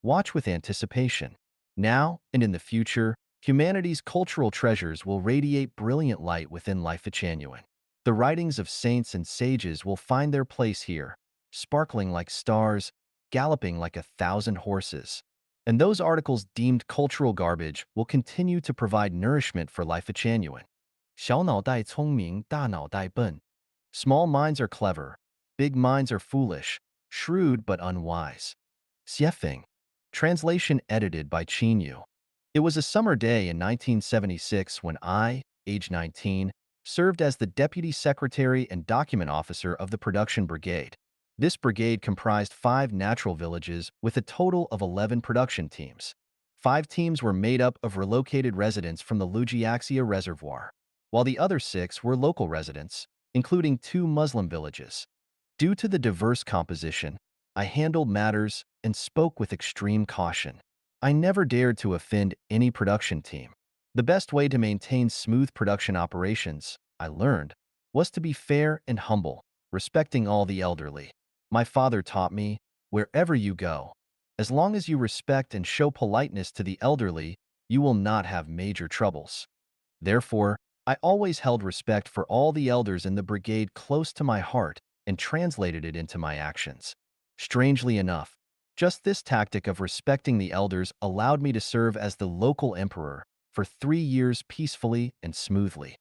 Watch with anticipation. Now and in the future, humanity's cultural treasures will radiate brilliant light within Life Genuine. The writings of saints and sages will find their place here, sparkling like stars, galloping like 1,000 horses. And those articles deemed cultural garbage will continue to provide nourishment for Life Genuine. 小脑袋聪明，大脑袋笨. Small minds are clever, big minds are foolish, shrewd but unwise. Xiefeng. Translation edited by Qin Yu. It was a summer day in 1976 when I, age 19, served as the Deputy Secretary and Document Officer of the Production Brigade. This brigade comprised 5 natural villages with a total of 11 production teams. 5 teams were made up of relocated residents from the Lujiaxia Reservoir, while the other 6 were local residents, including 2 Muslim villages. Due to the diverse composition, I handled matters and spoke with extreme caution. I never dared to offend any production team. The best way to maintain smooth production operations, I learned, was to be fair and humble, respecting all the elderly. My father taught me, wherever you go, as long as you respect and show politeness to the elderly, you will not have major troubles. Therefore, I always held respect for all the elders in the brigade close to my heart and translated it into my actions. Strangely enough, just this tactic of respecting the elders allowed me to serve as the local emperor for 3 years peacefully and smoothly.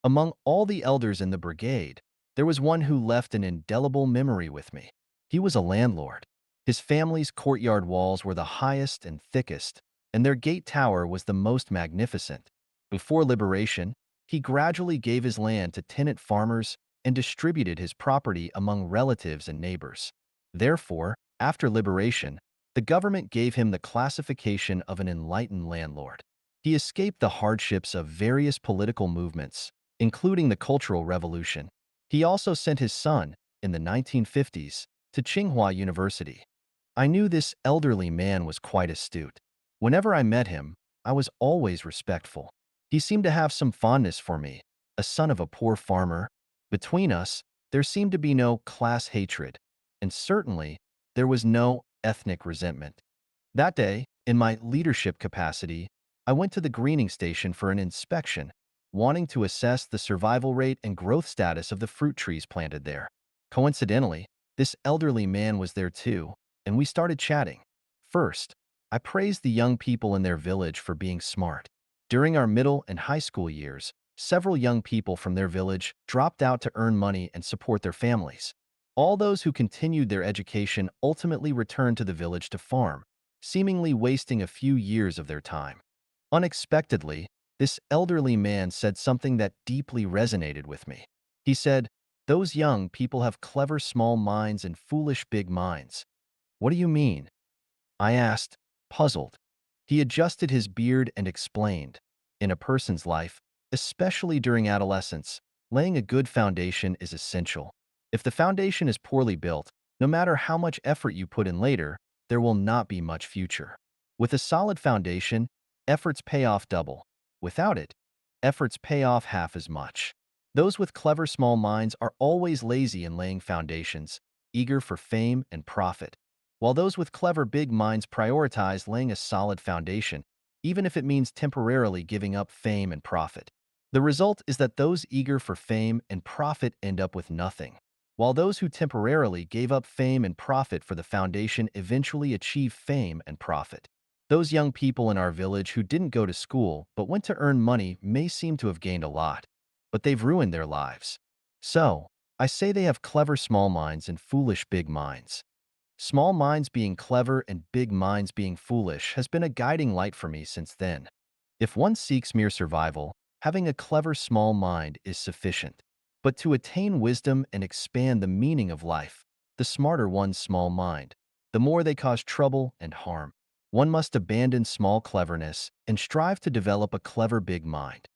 Among all the elders in the brigade, there was one who left an indelible memory with me. He was a landlord. His family's courtyard walls were the highest and thickest, and their gate tower was the most magnificent. Before liberation, he gradually gave his land to tenant farmers and distributed his property among relatives and neighbors. Therefore, after liberation, the government gave him the classification of an enlightened landlord. He escaped the hardships of various political movements, including the Cultural Revolution. He also sent his son, in the 1950s, to Tsinghua University. I knew this elderly man was quite astute. Whenever I met him, I was always respectful. He seemed to have some fondness for me, a son of a poor farmer. Between us, there seemed to be no class hatred, and certainly, there was no ethnic resentment. That day, in my leadership capacity, I went to the greening station for an inspection, wanting to assess the survival rate and growth status of the fruit trees planted there. Coincidentally, this elderly man was there too, and we started chatting. First, I praised the young people in their village for being smart. During our middle and high school years, several young people from their village dropped out to earn money and support their families. All those who continued their education ultimately returned to the village to farm, seemingly wasting a few years of their time. Unexpectedly, this elderly man said something that deeply resonated with me. He said, "Those young people have clever small minds and foolish big minds." "What do you mean?" I asked, puzzled. He adjusted his beard and explained, "In a person's life, especially during adolescence, laying a good foundation is essential. If the foundation is poorly built, no matter how much effort you put in later, there will not be much future. With a solid foundation, efforts pay off double. Without it, efforts pay off half as much." Those with clever small minds are always lazy in laying foundations, eager for fame and profit, while those with clever big minds prioritize laying a solid foundation, even if it means temporarily giving up fame and profit. The result is that those eager for fame and profit end up with nothing, while those who temporarily gave up fame and profit for the foundation eventually achieve fame and profit. Those young people in our village who didn't go to school but went to earn money may seem to have gained a lot, but they've ruined their lives. So, I say they have clever small minds and foolish big minds. Small minds being clever and big minds being foolish has been a guiding light for me since then. If one seeks mere survival, having a clever small mind is sufficient. But to attain wisdom and expand the meaning of life, the smarter one's small mind, the more they cause trouble and harm. One must abandon small cleverness and strive to develop a clever big mind.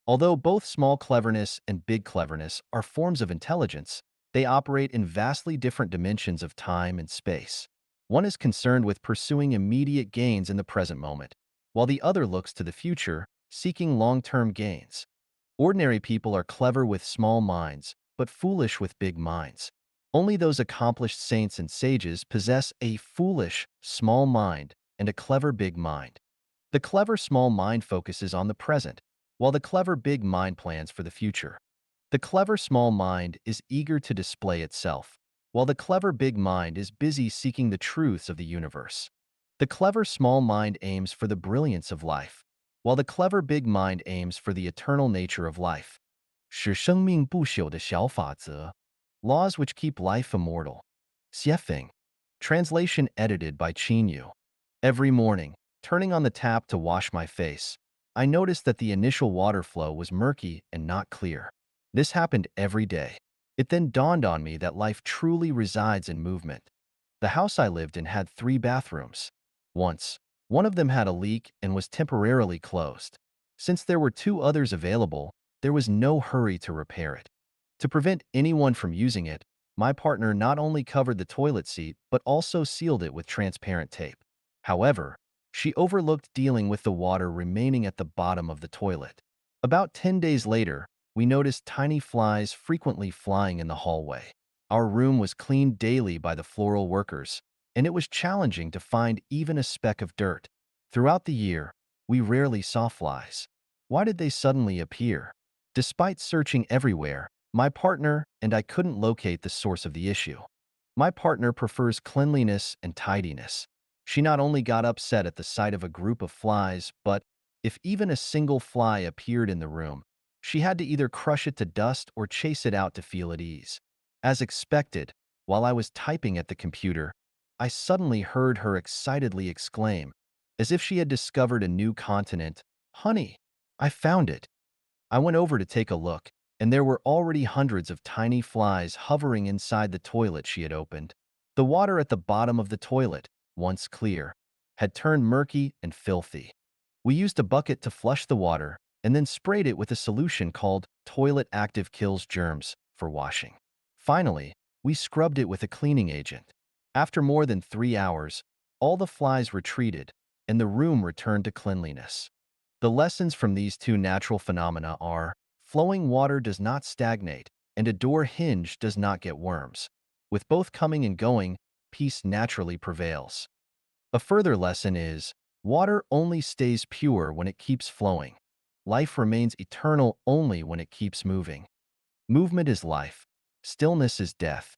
Although both small cleverness and big cleverness are forms of intelligence, they operate in vastly different dimensions of time and space. One is concerned with pursuing immediate gains in the present moment, while the other looks to the future, seeking long-term gains. Ordinary people are clever with small minds, but foolish with big minds. Only those accomplished saints and sages possess a foolish, small mind and a clever big mind. The clever small mind focuses on the present, while the clever big mind plans for the future. The clever small mind is eager to display itself, while the clever big mind is busy seeking the truths of the universe. The clever small mind aims for the brilliance of life, while the clever big mind aims for the eternal nature of life. 使生命不朽的小法则 Laws which keep life immortal. Xiefeng. Translation edited by Qinyu. Every morning, turning on the tap to wash my face, I noticed that the initial water flow was murky and not clear. This happened every day. It then dawned on me that life truly resides in movement. The house I lived in had 3 bathrooms. Once, one of them had a leak and was temporarily closed. Since there were 2 others available, there was no hurry to repair it. To prevent anyone from using it, my partner not only covered the toilet seat but also sealed it with transparent tape. However, she overlooked dealing with the water remaining at the bottom of the toilet. About 10 days later, we noticed tiny flies frequently flying in the hallway. Our room was cleaned daily by the floral workers, and it was challenging to find even a speck of dirt. Throughout the year, we rarely saw flies. Why did they suddenly appear? Despite searching everywhere, my partner and I couldn't locate the source of the issue. My partner prefers cleanliness and tidiness. She not only got upset at the sight of a group of flies, but if even a single fly appeared in the room, she had to either crush it to dust or chase it out to feel at ease. As expected, while I was typing at the computer, I suddenly heard her excitedly exclaim, as if she had discovered a new continent, "Honey, I found it." I went over to take a look, and there were already hundreds of tiny flies hovering inside the toilet she had opened. The water at the bottom of the toilet, once clear, had turned murky and filthy. We used a bucket to flush the water and then sprayed it with a solution called Toilet Active Kills Germs for washing. Finally, we scrubbed it with a cleaning agent. After more than 3 hours, all the flies retreated and the room returned to cleanliness. The lessons from these 2 natural phenomena are: flowing water does not stagnate, and a door hinge does not get worms. With both coming and going, peace naturally prevails. A further lesson is, water only stays pure when it keeps flowing. Life remains eternal only when it keeps moving. Movement is life. Stillness is death.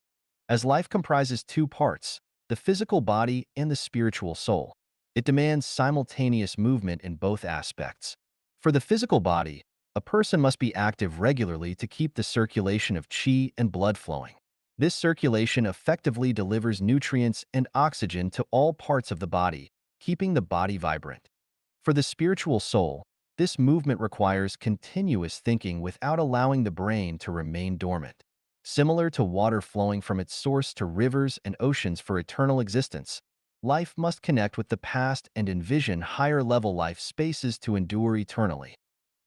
As life comprises 2 parts, the physical body and the spiritual soul, it demands simultaneous movement in both aspects. For the physical body, A person must be active regularly to keep the circulation of qi and blood flowing. This circulation effectively delivers nutrients and oxygen to all parts of the body, keeping the body vibrant. For the spiritual soul, this movement requires continuous thinking without allowing the brain to remain dormant. Similar to water flowing from its source to rivers and oceans for eternal existence, life must connect with the past and envision higher-level life spaces to endure eternally.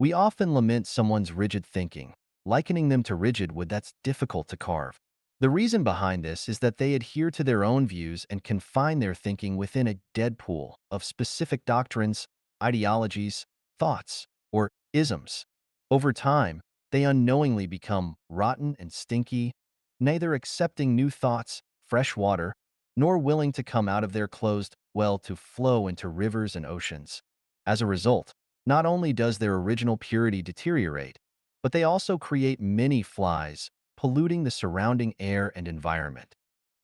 We often lament someone's rigid thinking, likening them to rigid wood that's difficult to carve. The reason behind this is that they adhere to their own views and confine their thinking within a dead pool of specific doctrines, ideologies, thoughts, or isms. Over time, they unknowingly become rotten and stinky, neither accepting new thoughts, fresh water, nor willing to come out of their closed well to flow into rivers and oceans. As a result, not only does their original purity deteriorate, but they also create many flies, polluting the surrounding air and environment.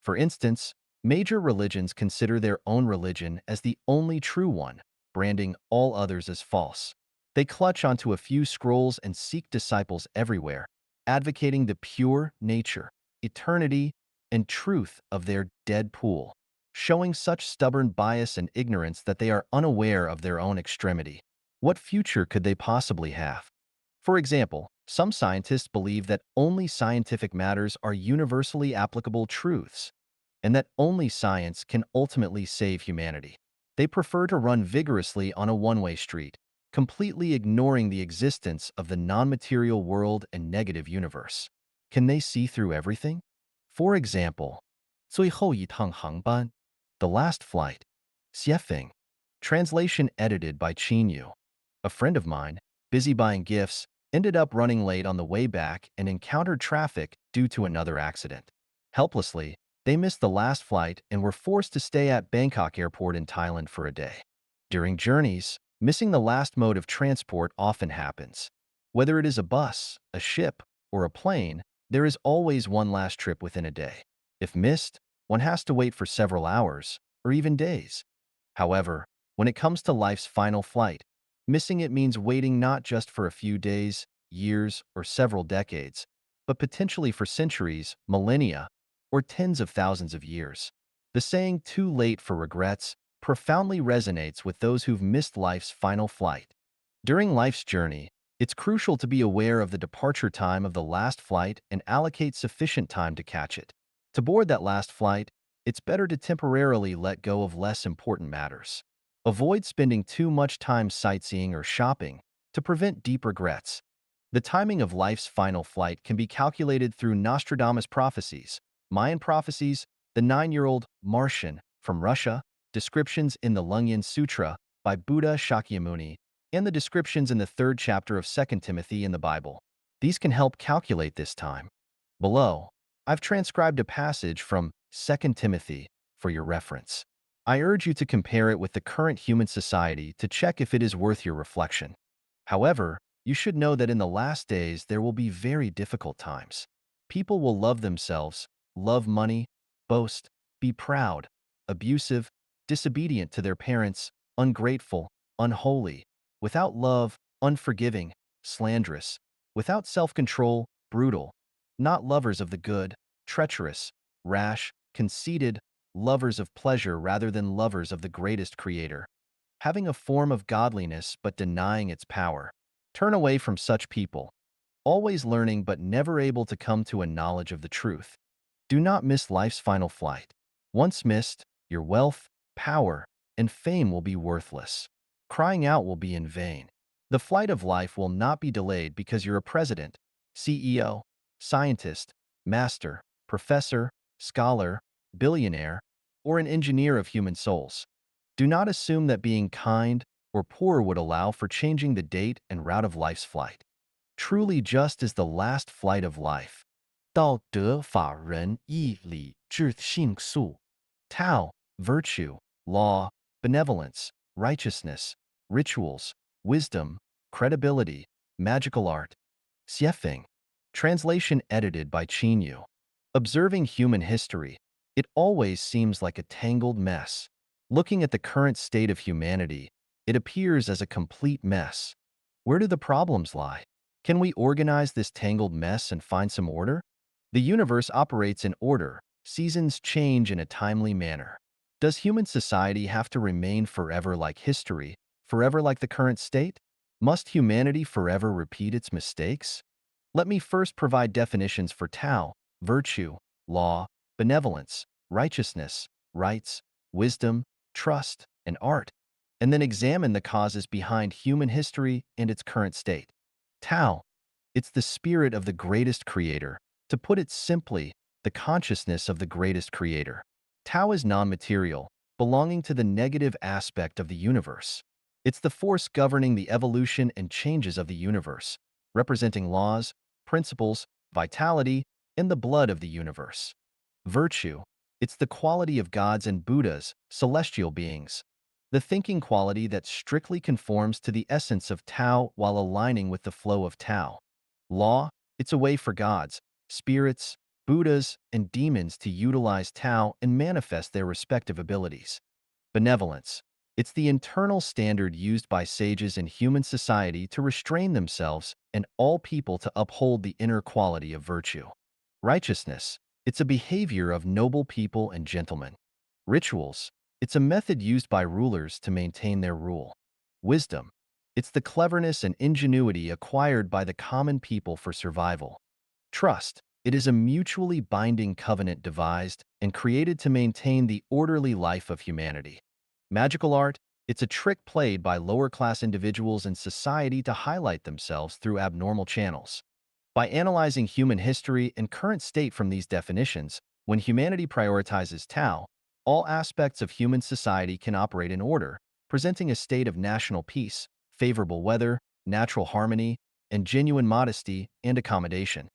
For instance, major religions consider their own religion as the only true one, branding all others as false. They clutch onto a few scrolls and seek disciples everywhere, advocating the pure nature, eternity, and truth of their dead pool, showing such stubborn bias and ignorance that they are unaware of their own extremity. What future could they possibly have? For example, some scientists believe that only scientific matters are universally applicable truths, and that only science can ultimately save humanity. They prefer to run vigorously on a one-way street, completely ignoring the existence of the non-material world and negative universe. Can they see through everything? For example, 最后一趟航班, The Last Flight, Xiefeng. Translation edited by Qin Yu. A friend of mine, busy buying gifts, ended up running late on the way back and encountered traffic due to another accident. Helplessly, they missed the last flight and were forced to stay at Bangkok Airport in Thailand for a day. During journeys, missing the last mode of transport often happens. Whether it is a bus, a ship, or a plane, there is always one last trip within a day. If missed, one has to wait for several hours, or even days. However, when it comes to life's final flight, missing it means waiting not just for a few days, years, or several decades, but potentially for centuries, millennia, or tens of thousands of years. The saying, "too late for regrets," profoundly resonates with those who've missed life's final flight. During life's journey, it's crucial to be aware of the departure time of the last flight and allocate sufficient time to catch it. To board that last flight, it's better to temporarily let go of less important matters. Avoid spending too much time sightseeing or shopping to prevent deep regrets. The timing of life's final flight can be calculated through Nostradamus prophecies, Mayan prophecies, the 9-year-old Martian from Russia, descriptions in the Lungyan Sutra by Buddha Shakyamuni, and the descriptions in the 3rd chapter of 2 Timothy in the Bible. These can help calculate this time. Below, I've transcribed a passage from 2 Timothy for your reference. I urge you to compare it with the current human society to check if it is worth your reflection. However, you should know that in the last days there will be very difficult times. People will love themselves, love money, boast, be proud, abusive, disobedient to their parents, ungrateful, unholy, without love, unforgiving, slanderous, without self-control, brutal, not lovers of the good, treacherous, rash, conceited, lovers of pleasure rather than lovers of the greatest Creator, having a form of godliness but denying its power. Turn away from such people, always learning but never able to come to a knowledge of the truth. Do not miss life's final flight. Once missed, your wealth, power, and fame will be worthless. Crying out will be in vain. The flight of life will not be delayed because you're a president, CEO, scientist, master, professor, scholar, billionaire, or an engineer of human souls. Do not assume that being kind or poor would allow for changing the date and route of life's flight. Truly just as the last flight of life. 道德法仁义礼智信术 Tao, virtue, law, benevolence, righteousness, rituals, wisdom, credibility, magical art. Xiefeng. Translation edited by Qin Yu. Observing human history, it always seems like a tangled mess. Looking at the current state of humanity, it appears as a complete mess. Where do the problems lie? Can we organize this tangled mess and find some order? The universe operates in order. Seasons change in a timely manner. Does human society have to remain forever like history, forever like the current state? Must humanity forever repeat its mistakes? Let me first provide definitions for Tao: virtue, law, benevolence, righteousness, rights, wisdom, trust, and art, and then examine the causes behind human history and its current state. Tao, it's the spirit of the greatest creator. To put it simply, the consciousness of the greatest creator. Tao is non-material, belonging to the negative aspect of the universe. It's the force governing the evolution and changes of the universe, representing laws, principles, vitality, and the blood of the universe. Virtue, it's the quality of gods and Buddhas, celestial beings, the thinking quality that strictly conforms to the essence of Tao while aligning with the flow of Tao. Law, it's a way for gods, spirits, Buddhas, and demons to utilize Tao and manifest their respective abilities. Benevolence, it's the internal standard used by sages in human society to restrain themselves and all people to uphold the inner quality of virtue. Righteousness, it's a behavior of noble people and gentlemen. Rituals, it's a method used by rulers to maintain their rule. Wisdom, it's the cleverness and ingenuity acquired by the common people for survival. Trust, it is a mutually binding covenant devised and created to maintain the orderly life of humanity. Magical art, it's a trick played by lower-class individuals in society to highlight themselves through abnormal channels. By analyzing human history and current state from these definitions, when humanity prioritizes Tao, all aspects of human society can operate in order, presenting a state of national peace, favorable weather, natural harmony, and genuine modesty and accommodation.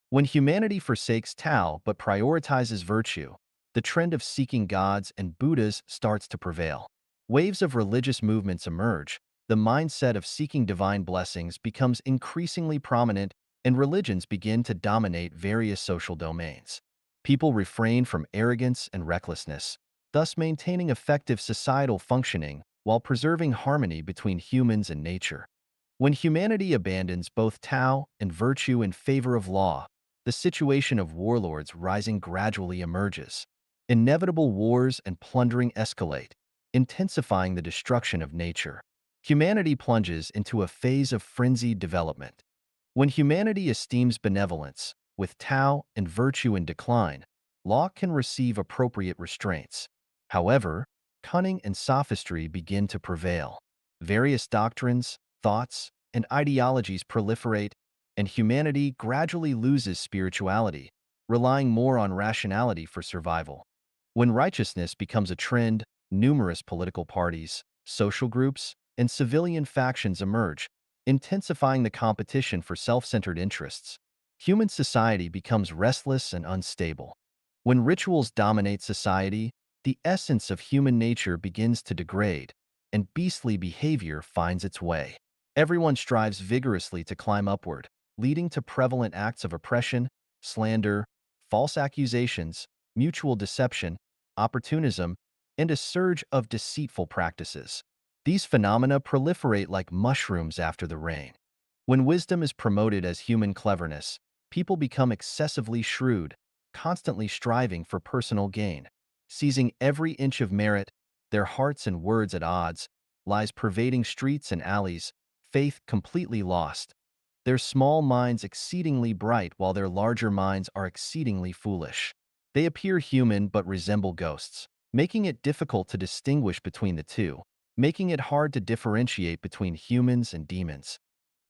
When humanity forsakes Tao but prioritizes virtue, the trend of seeking gods and Buddhas starts to prevail. Waves of religious movements emerge, the mindset of seeking divine blessings becomes increasingly prominent, and religions begin to dominate various social domains. People refrain from arrogance and recklessness, thus maintaining effective societal functioning while preserving harmony between humans and nature. When humanity abandons both Tao and virtue in favor of law, the situation of warlords rising gradually emerges. Inevitable wars and plundering escalate, intensifying the destruction of nature. Humanity plunges into a phase of frenzied development. When humanity esteems benevolence, with Tao and virtue in decline, law can receive appropriate restraints. However, cunning and sophistry begin to prevail. Various doctrines, thoughts, and ideologies proliferate, and humanity gradually loses spirituality, relying more on rationality for survival. When righteousness becomes a trend, numerous political parties, social groups, and civilian factions emerge, intensifying the competition for self-centered interests. Human society becomes restless and unstable. When rituals dominate society, the essence of human nature begins to degrade, and beastly behavior finds its way. Everyone strives vigorously to climb upward, leading to prevalent acts of oppression, slander, false accusations, mutual deception, opportunism, and a surge of deceitful practices. These phenomena proliferate like mushrooms after the rain. When wisdom is promoted as human cleverness, people become excessively shrewd, constantly striving for personal gain. Seizing every inch of merit, their hearts and words at odds, lies pervading streets and alleys, faith completely lost. Their small minds exceedingly bright while their larger minds are exceedingly foolish. They appear human but resemble ghosts, making it difficult to distinguish between the two, making it hard to differentiate between humans and demons.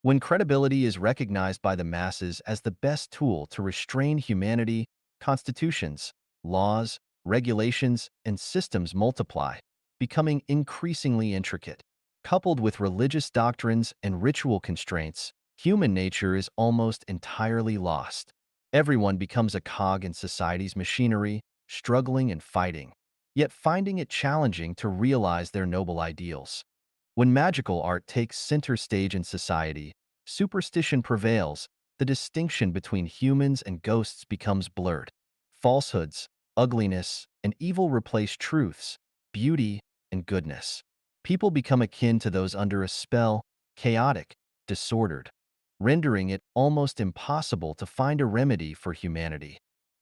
When credibility is recognized by the masses as the best tool to restrain humanity, constitutions, laws, regulations, and systems multiply, becoming increasingly intricate. Coupled with religious doctrines and ritual constraints, human nature is almost entirely lost. Everyone becomes a cog in society's machinery, struggling and fighting, yet finding it challenging to realize their noble ideals. When magical art takes center stage in society, superstition prevails, the distinction between humans and ghosts becomes blurred. Falsehoods, ugliness, and evil replace truths, beauty, and goodness. People become akin to those under a spell, chaotic, disordered. rendering it almost impossible to find a remedy for humanity.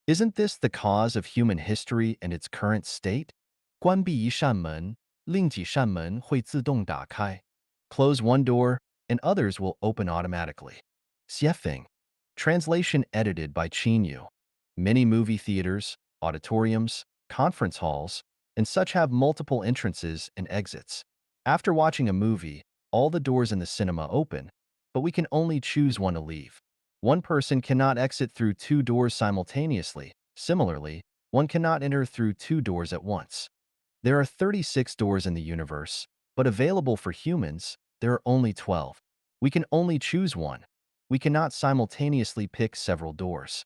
Isn't this the cause of human history and its current state? 关闭一扇门，另几扇门会自动打开. Close one door, and others will open automatically. Xiefeng. Translation edited by Qin Yu. Many movie theaters, auditoriums, conference halls, and such have multiple entrances and exits. After watching a movie, all the doors in the cinema open, but we can only choose one to leave. One person cannot exit through two doors simultaneously. Similarly, one cannot enter through two doors at once. There are 36 doors in the universe, but available for humans, there are only 12. We can only choose one. We cannot simultaneously pick several doors.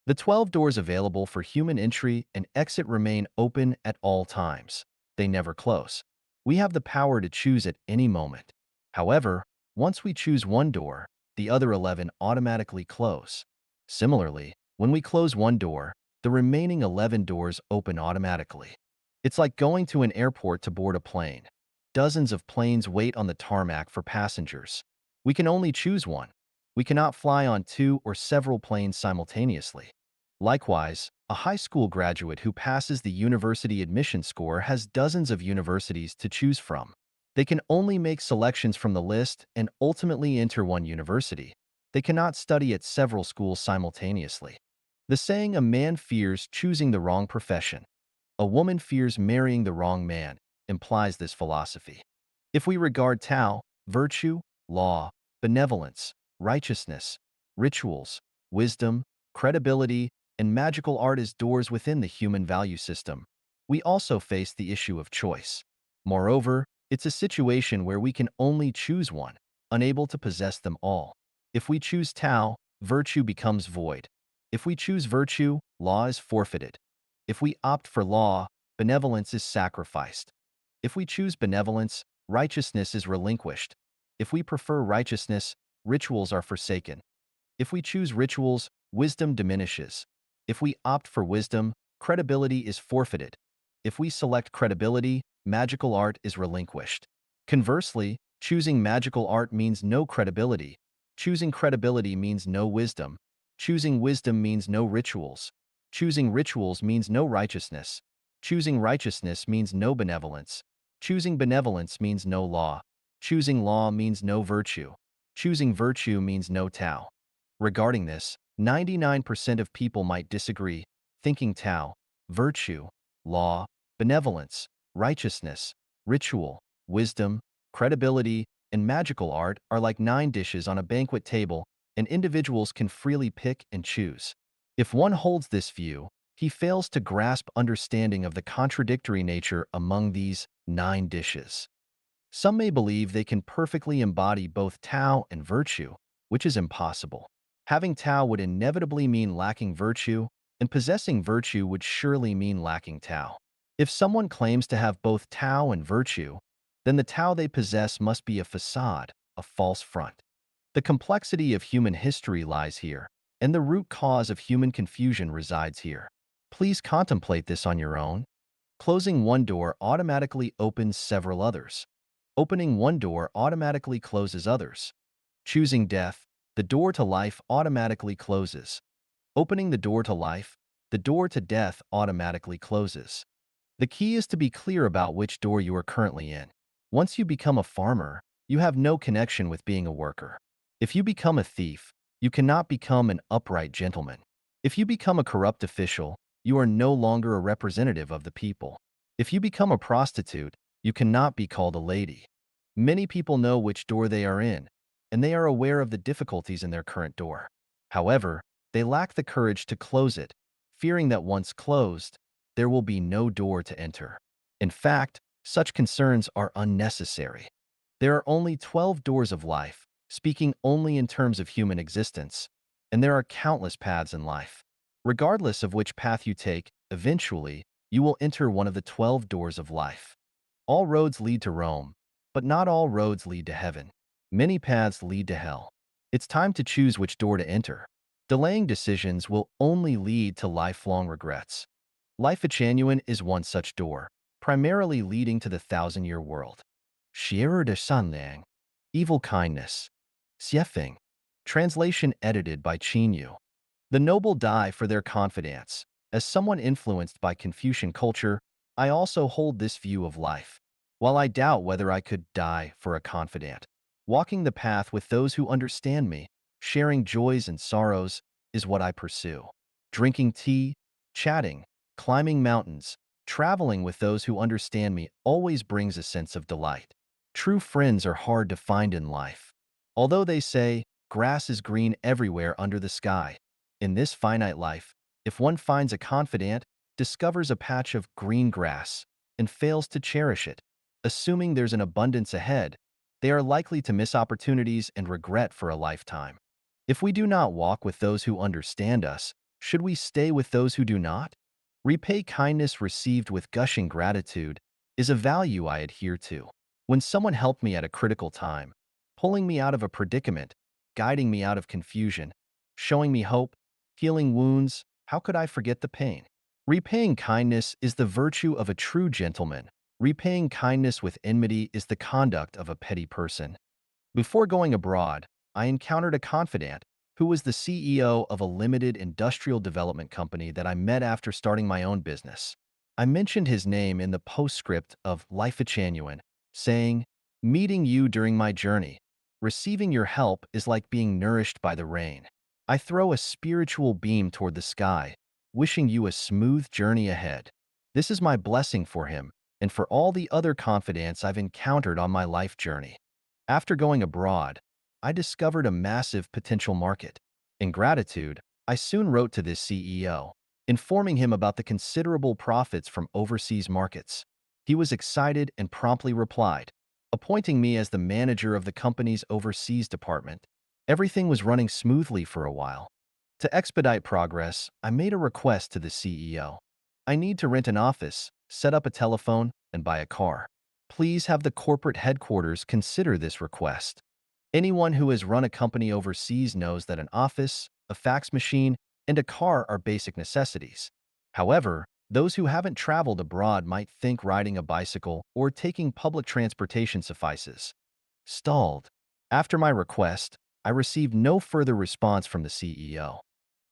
The 12 doors available for human entry and exit remain open at all times. They never close. We have the power to choose at any moment. However, once we choose one door, the other 11 automatically close. Similarly, when we close one door, the remaining 11 doors open automatically. It's like going to an airport to board a plane. Dozens of planes wait on the tarmac for passengers. We can only choose one. We cannot fly on two or several planes simultaneously. Likewise, a high school graduate who passes the university admission score has dozens of universities to choose from. They can only make selections from the list and ultimately enter one university. They cannot study at several schools simultaneously. The saying, "A man fears choosing the wrong profession, a woman fears marrying the wrong man," implies this philosophy. If we regard Tao, virtue, law, benevolence, righteousness, rituals, wisdom, credibility, and magical art as doors within the human value system, we also face the issue of choice. Moreover, it's a situation where we can only choose one, unable to possess them all. If we choose Tao, virtue becomes void. If we choose virtue, law is forfeited. If we opt for law, benevolence is sacrificed. If we choose benevolence, righteousness is relinquished. If we prefer righteousness, rituals are forsaken. If we choose rituals, wisdom diminishes. If we opt for wisdom, credibility is forfeited. If we select credibility, magical art is relinquished. Conversely, choosing magical art means no credibility. Choosing credibility means no wisdom. Choosing wisdom means no rituals. Choosing rituals means no righteousness. Choosing righteousness means no benevolence. Choosing benevolence means no law. Choosing law means no virtue. Choosing virtue means no Tao. Regarding this, 99% of people might disagree, thinking Tao, virtue, law, benevolence, righteousness, ritual, wisdom, credibility, and magical art are like 9 dishes on a banquet table, and individuals can freely pick and choose. If one holds this view, he fails to grasp understanding of the contradictory nature among these 9 dishes. Some may believe they can perfectly embody both Tao and virtue, which is impossible. Having Tao would inevitably mean lacking virtue, and possessing virtue would surely mean lacking Tao. If someone claims to have both Tao and virtue, then the Tao they possess must be a facade, a false front. The complexity of human history lies here, and the root cause of human confusion resides here. Please contemplate this on your own. Closing one door automatically opens several others. Opening one door automatically closes others. Choosing death, the door to life automatically closes. Opening the door to life, the door to death automatically closes. The key is to be clear about which door you are currently in. Once you become a farmer, you have no connection with being a worker. If you become a thief, you cannot become an upright gentleman. If you become a corrupt official, you are no longer a representative of the people. If you become a prostitute, you cannot be called a lady. Many people know which door they are in, and they are aware of the difficulties in their current door. However, they lack the courage to close it, fearing that once closed, there will be no door to enter. In fact, such concerns are unnecessary. There are only 12 doors of life, speaking only in terms of human existence, and there are countless paths in life. Regardless of which path you take, eventually, you will enter one of the 12 doors of life. All roads lead to Rome, but not all roads lead to heaven. Many paths lead to hell. It's time to choose which door to enter. Delaying decisions will only lead to lifelong regrets. Life Genuine is one such door, primarily leading to the thousand-year world. 邪恶的善良, evil kindness. 邪 Feng. Translation edited by Qin Yu. The noble die for their confidence. As someone influenced by Confucian culture, I also hold this view of life. While I doubt whether I could die for a confidant, walking the path with those who understand me, sharing joys and sorrows, is what I pursue. Drinking tea, chatting, climbing mountains, traveling with those who understand me always brings a sense of delight. True friends are hard to find in life. Although they say, grass is green everywhere under the sky, in this finite life, if one finds a confidant, discovers a patch of green grass, and fails to cherish it, assuming there's an abundance ahead, they are likely to miss opportunities and regret for a lifetime. If we do not walk with those who understand us, should we stay with those who do not? Repay kindness received with gushing gratitude is a value I adhere to. When someone helped me at a critical time, pulling me out of a predicament, guiding me out of confusion, showing me hope, healing wounds, how could I forget the pain? Repaying kindness is the virtue of a true gentleman. Repaying kindness with enmity is the conduct of a petty person. Before going abroad, I encountered a confidant who was the CEO of a limited industrial development company that I met after starting my own business. I mentioned his name in the postscript of Life Genuine, saying, "Meeting you during my journey, receiving your help is like being nourished by the rain. I throw a spiritual beam toward the sky, wishing you a smooth journey ahead." This is my blessing for him and for all the other confidants I've encountered on my life journey. After going abroad, I discovered a massive potential market. In gratitude, I soon wrote to this CEO, informing him about the considerable profits from overseas markets. He was excited and promptly replied, appointing me as the manager of the company's overseas department. Everything was running smoothly for a while. To expedite progress, I made a request to the CEO. I need to rent an office, set up a telephone, and buy a car. Please have the corporate headquarters consider this request. Anyone who has run a company overseas knows that an office, a fax machine, and a car are basic necessities. However, those who haven't traveled abroad might think riding a bicycle or taking public transportation suffices. Stalled. After my request, I received no further response from the CEO.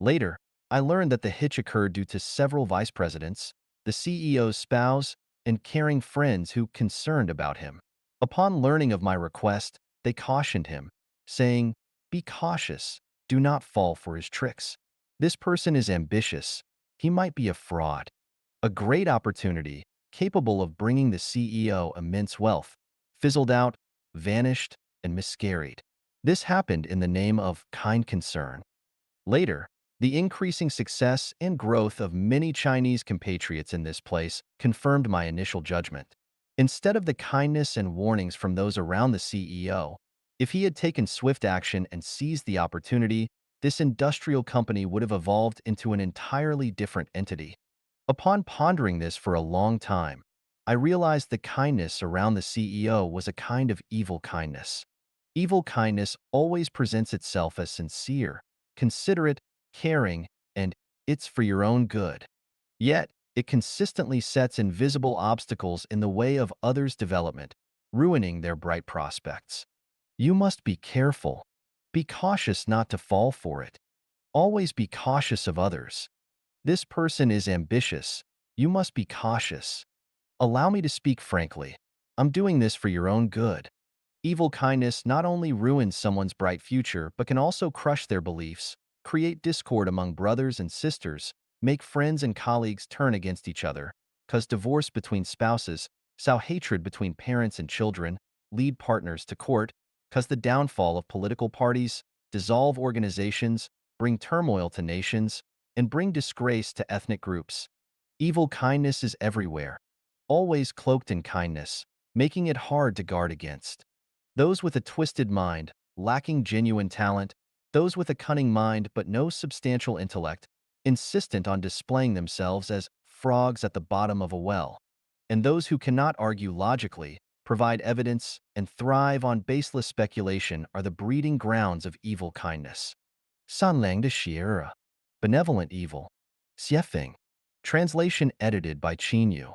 Later, I learned that the hitch occurred due to several vice presidents, the CEO's spouse, and caring friends who concerned about him. Upon learning of my request, they cautioned him, saying, "Be cautious, do not fall for his tricks. This person is ambitious. He might be a fraud." A great opportunity, capable of bringing the CEO immense wealth, fizzled out, vanished, and miscarried. This happened in the name of kind concern. Later, the increasing success and growth of many Chinese compatriots in this place confirmed my initial judgment. Instead of the kindness and warnings from those around the CEO, if he had taken swift action and seized the opportunity, this industrial company would have evolved into an entirely different entity. Upon pondering this for a long time, I realized the kindness around the CEO was a kind of evil kindness. Evil kindness always presents itself as sincere, considerate, caring, and "it's for your own good." Yet, it consistently sets invisible obstacles in the way of others' development, ruining their bright prospects. You must be careful. Be cautious not to fall for it. Always be cautious of others. This person is ambitious. You must be cautious. Allow me to speak frankly. I'm doing this for your own good. Evil kindness not only ruins someone's bright future, but can also crush their beliefs, create discord among brothers and sisters, make friends and colleagues turn against each other, cause divorce between spouses, sow hatred between parents and children, lead partners to court, cause the downfall of political parties, dissolve organizations, bring turmoil to nations, and bring disgrace to ethnic groups. Evil kindness is everywhere, always cloaked in kindness, making it hard to guard against. Those with a twisted mind, lacking genuine talent, those with a cunning mind but no substantial intellect, insistent on displaying themselves as frogs at the bottom of a well, and those who cannot argue logically, provide evidence, and thrive on baseless speculation are the breeding grounds of evil kindness. Sanlang de Shiera. Benevolent Evil. Xiefeng. Translation edited by Qin Yu.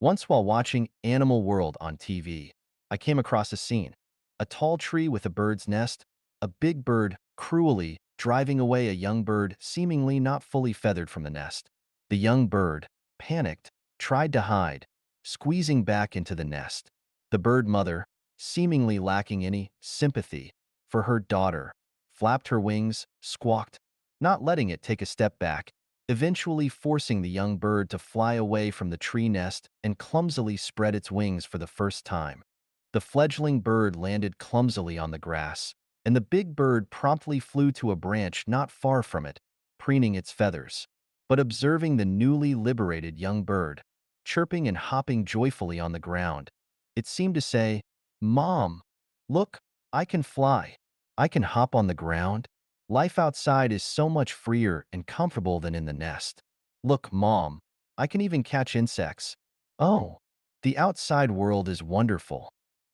Once while watching Animal World on TV, I came across a scene. A tall tree with a bird's nest, a big bird cruelly driving away a young bird seemingly not fully feathered from the nest. The young bird, panicked, tried to hide, squeezing back into the nest. The bird mother, seemingly lacking any sympathy for her daughter, flapped her wings, squawked, not letting it take a step back, eventually forcing the young bird to fly away from the tree nest and clumsily spread its wings for the first time. The fledgling bird landed clumsily on the grass, and the big bird promptly flew to a branch not far from it, preening its feathers. But observing the newly liberated young bird, chirping and hopping joyfully on the ground, it seemed to say, "Mom, look, I can fly. I can hop on the ground. Life outside is so much freer and comfortable than in the nest. Look, Mom, I can even catch insects. Oh, the outside world is wonderful."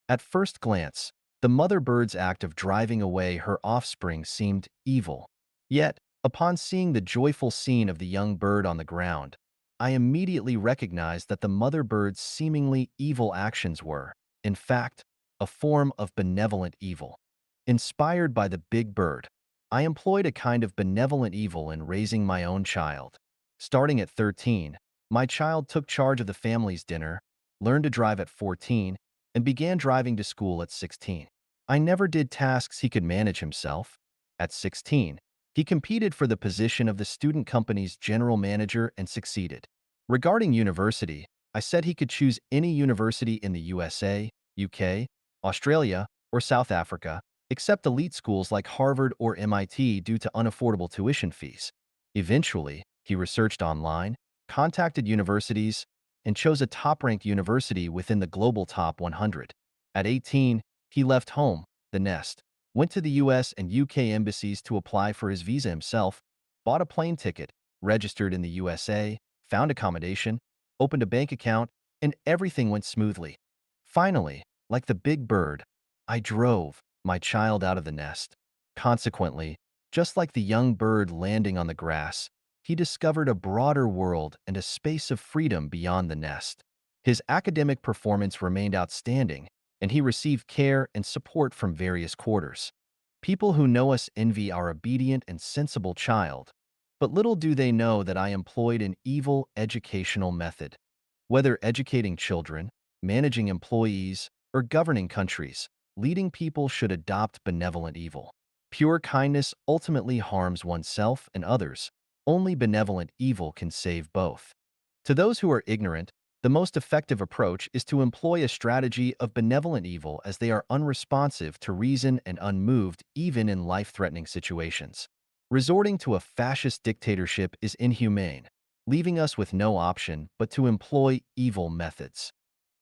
At first glance, the mother bird's act of driving away her offspring seemed evil. Yet, upon seeing the joyful scene of the young bird on the ground, I immediately recognized that the mother bird's seemingly evil actions were, in fact, a form of benevolent evil. Inspired by the big bird, I employed a kind of benevolent evil in raising my own child. Starting at 13, my child took charge of the family's dinner, learned to drive at 14, and began driving to school at 16. I never did tasks he could manage himself. At 16, he competed for the position of the student company's general manager and succeeded. Regarding university, I said he could choose any university in the USA, UK, Australia, or South Africa, except elite schools like Harvard or MIT due to unaffordable tuition fees. Eventually, he researched online, contacted universities, and chose a top-ranked university within the global top 100. At 18, he left home, the nest, went to the US and UK embassies to apply for his visa himself, bought a plane ticket, registered in the USA, found accommodation, opened a bank account, and everything went smoothly. Finally, like the big bird, I drove my child out of the nest. Consequently, just like the young bird landing on the grass, he discovered a broader world and a space of freedom beyond the nest. His academic performance remained outstanding, and he received care and support from various quarters. People who know us envy our obedient and sensible child, but little do they know that I employed an evil educational method. Whether educating children, managing employees, or governing countries, leading people should adopt benevolent evil. Pure kindness ultimately harms oneself and others. Only benevolent evil can save both. To those who are ignorant, the most effective approach is to employ a strategy of benevolent evil as they are unresponsive to reason and unmoved even in life-threatening situations. Resorting to a fascist dictatorship is inhumane, leaving us with no option but to employ evil methods.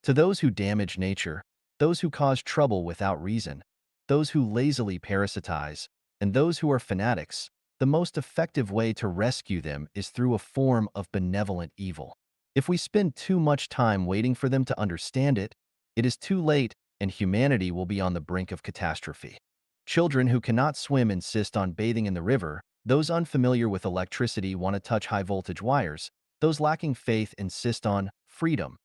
To those who damage nature, those who cause trouble without reason, those who lazily parasitize, and those who are fanatics, the most effective way to rescue them is through a form of benevolent evil. If we spend too much time waiting for them to understand it, it is too late and humanity will be on the brink of catastrophe. Children who cannot swim insist on bathing in the river, those unfamiliar with electricity want to touch high-voltage wires, those lacking faith insist on freedom,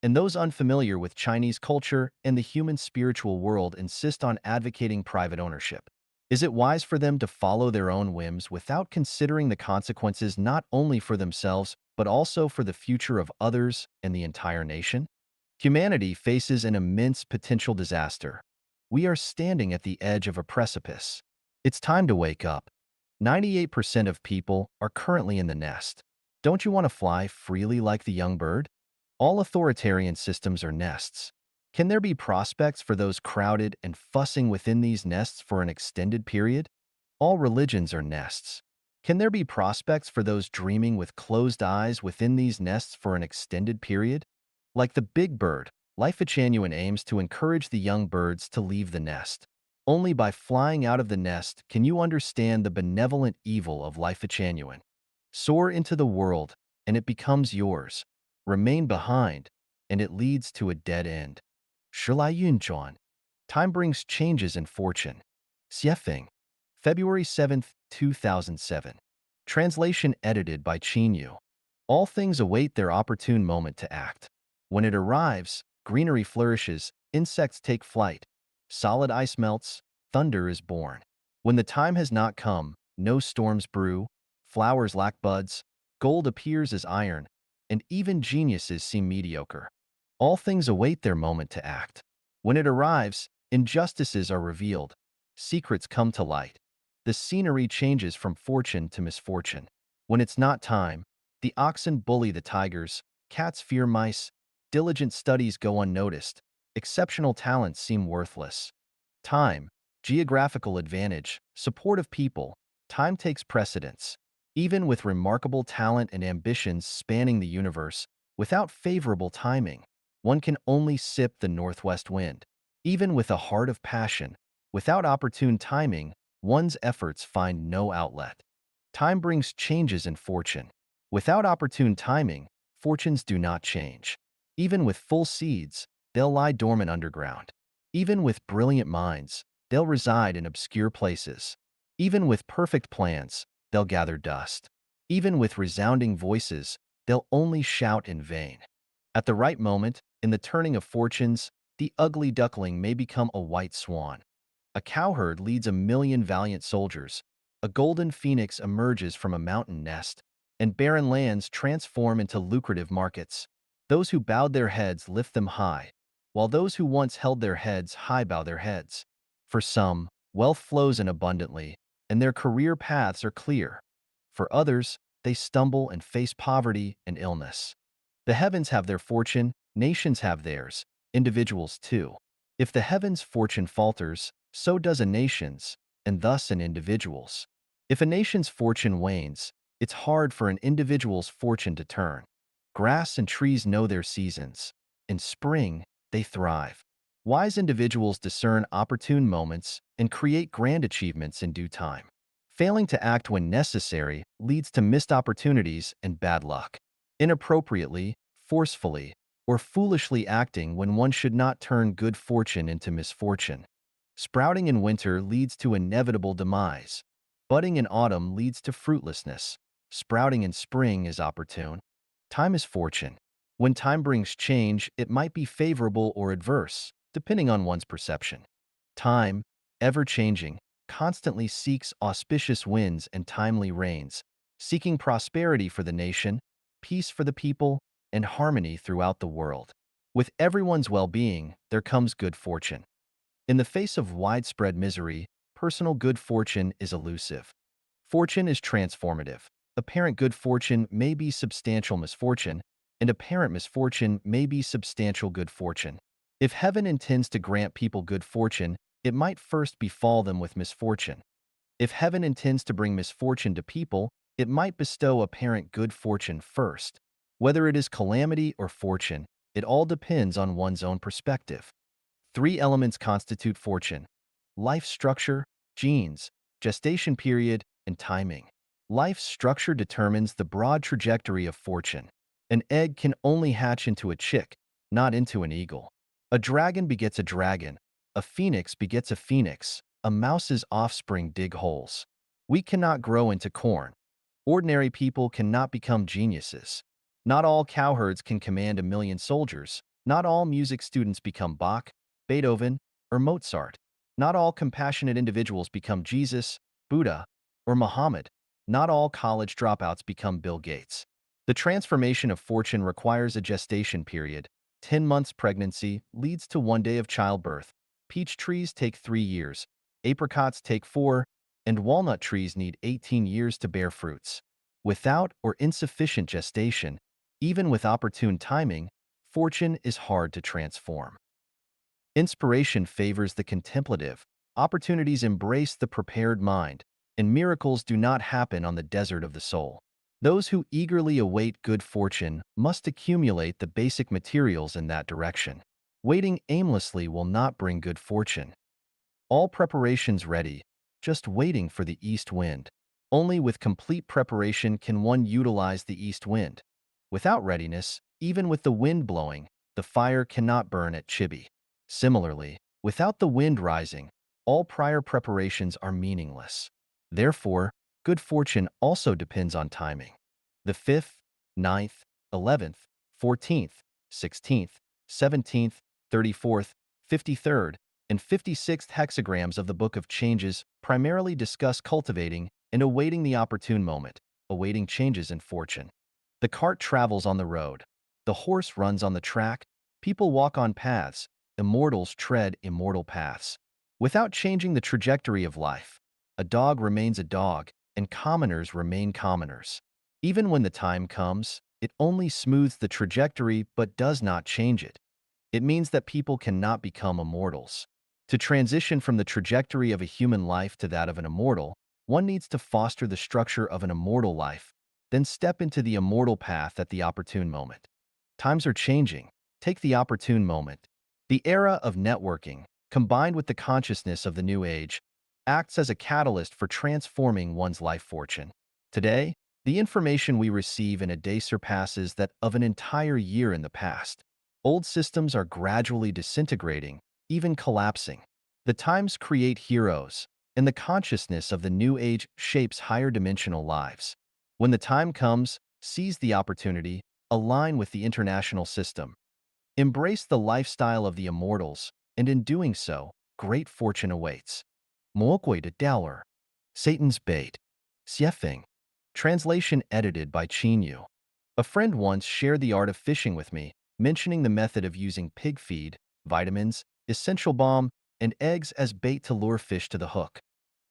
and those unfamiliar with Chinese culture and the human spiritual world insist on advocating private ownership. Is it wise for them to follow their own whims without considering the consequences not only for themselves, but also for the future of others and the entire nation? Humanity faces an immense potential disaster. We are standing at the edge of a precipice. It's time to wake up. 98% of people are currently in the nest. Don't you want to fly freely like the young bird? All authoritarian systems are nests. Can there be prospects for those crowded and fussing within these nests for an extended period? All religions are nests. Can there be prospects for those dreaming with closed eyes within these nests for an extended period? Like the big bird, Life Genuine aims to encourage the young birds to leave the nest. Only by flying out of the nest can you understand the benevolent evil of Life Genuine. Soar into the world, and it becomes yours. Remain behind, and it leads to a dead end. 时来运转. Time brings changes in fortune. Xiefeng. February 7th, 2007. Translation edited by Qin Yu. All things await their opportune moment to act. When it arrives, greenery flourishes, insects take flight, solid ice melts, thunder is born. When the time has not come, no storms brew, flowers lack buds, gold appears as iron, and even geniuses seem mediocre. All things await their moment to act. When it arrives, injustices are revealed, secrets come to light. The scenery changes from fortune to misfortune. When it's not time, the oxen bully the tigers, cats fear mice, diligent studies go unnoticed, exceptional talents seem worthless. Time, geographical advantage, support of people, time takes precedence. Even with remarkable talent and ambitions spanning the universe, without favorable timing, one can only sip the northwest wind. Even with a heart of passion, without opportune timing, one's efforts find no outlet. Time brings changes in fortune. Without opportune timing, fortunes do not change. Even with full seeds, they'll lie dormant underground. Even with brilliant minds, they'll reside in obscure places. Even with perfect plans, they'll gather dust. Even with resounding voices, they'll only shout in vain. At the right moment, in the turning of fortunes, the ugly duckling may become a white swan. A cowherd leads a million valiant soldiers. A golden phoenix emerges from a mountain nest, and barren lands transform into lucrative markets. Those who bowed their heads lift them high, while those who once held their heads high bow their heads. For some, wealth flows in abundantly, and their career paths are clear. For others, they stumble and face poverty and illness. The heavens have their fortune, nations have theirs, individuals too. If the heavens' fortune falters, so does a nation's, and thus an individual's. If a nation's fortune wanes, it's hard for an individual's fortune to turn. Grass and trees know their seasons. In spring, they thrive. Wise individuals discern opportune moments and create grand achievements in due time. Failing to act when necessary leads to missed opportunities and bad luck. Inappropriately, forcefully, or foolishly acting when one should not turn good fortune into misfortune. Sprouting in winter leads to inevitable demise. Budding in autumn leads to fruitlessness. Sprouting in spring is opportune. Time is fortune. When time brings change, it might be favorable or adverse, depending on one's perception. Time, ever-changing, constantly seeks auspicious winds and timely rains, seeking prosperity for the nation, peace for the people, and harmony throughout the world. With everyone's well-being, there comes good fortune. In the face of widespread misery, personal good fortune is elusive. Fortune is transformative. Apparent good fortune may be substantial misfortune, and apparent misfortune may be substantial good fortune. If heaven intends to grant people good fortune, it might first befall them with misfortune. If heaven intends to bring misfortune to people, it might bestow apparent good fortune first. Whether it is calamity or fortune, it all depends on one's own perspective. Three elements constitute fortune: life structure, genes, gestation period, and timing. Life structure determines the broad trajectory of fortune. An egg can only hatch into a chick, not into an eagle. A dragon begets a dragon. A phoenix begets a phoenix. A mouse's offspring dig holes. We cannot grow into corn. Ordinary people cannot become geniuses. Not all cowherds can command a million soldiers. Not all music students become Bach, Beethoven, or Mozart. Not all compassionate individuals become Jesus, Buddha, or Muhammad. Not all college dropouts become Bill Gates. The transformation of fortune requires a gestation period. 10 months pregnancy leads to 1 day of childbirth. Peach trees take 3 years, apricots take 4, and walnut trees need 18 years to bear fruits. Without or insufficient gestation, even with opportune timing, fortune is hard to transform. Inspiration favors the contemplative, opportunities embrace the prepared mind, and miracles do not happen on the desert of the soul. Those who eagerly await good fortune must accumulate the basic materials in that direction. Waiting aimlessly will not bring good fortune. All preparations ready, just waiting for the east wind. Only with complete preparation can one utilize the east wind. Without readiness, even with the wind blowing, the fire cannot burn at Chibi. Similarly, without the wind rising, all prior preparations are meaningless. Therefore, good fortune also depends on timing. The 5th, 9th, 11th, 14th, 16th, 17th, 34th, 53rd, and 56th hexagrams of the Book of Changes primarily discuss cultivating and awaiting the opportune moment, awaiting changes in fortune. The cart travels on the road. The horse runs on the track. People walk on paths. Immortals tread immortal paths. Without changing the trajectory of life, a dog remains a dog, and commoners remain commoners. Even when the time comes, it only smooths the trajectory but does not change it. It means that people cannot become immortals. To transition from the trajectory of a human life to that of an immortal, one needs to foster the structure of an immortal life, then step into the immortal path at the opportune moment. Times are changing. Take the opportune moment. The era of networking, combined with the consciousness of the new age, acts as a catalyst for transforming one's life fortune. Today, the information we receive in a day surpasses that of an entire year in the past. Old systems are gradually disintegrating, even collapsing. The times create heroes, and the consciousness of the new age shapes higher dimensional lives. When the time comes, seize the opportunity, align with the international system. Embrace the lifestyle of the immortals, and in doing so, great fortune awaits. 魔鬼的钓饵 Satan's bait. Xiefeng. Translation edited by Qin Yu. A friend once shared the art of fishing with me, mentioning the method of using pig feed, vitamins, essential balm, and eggs as bait to lure fish to the hook.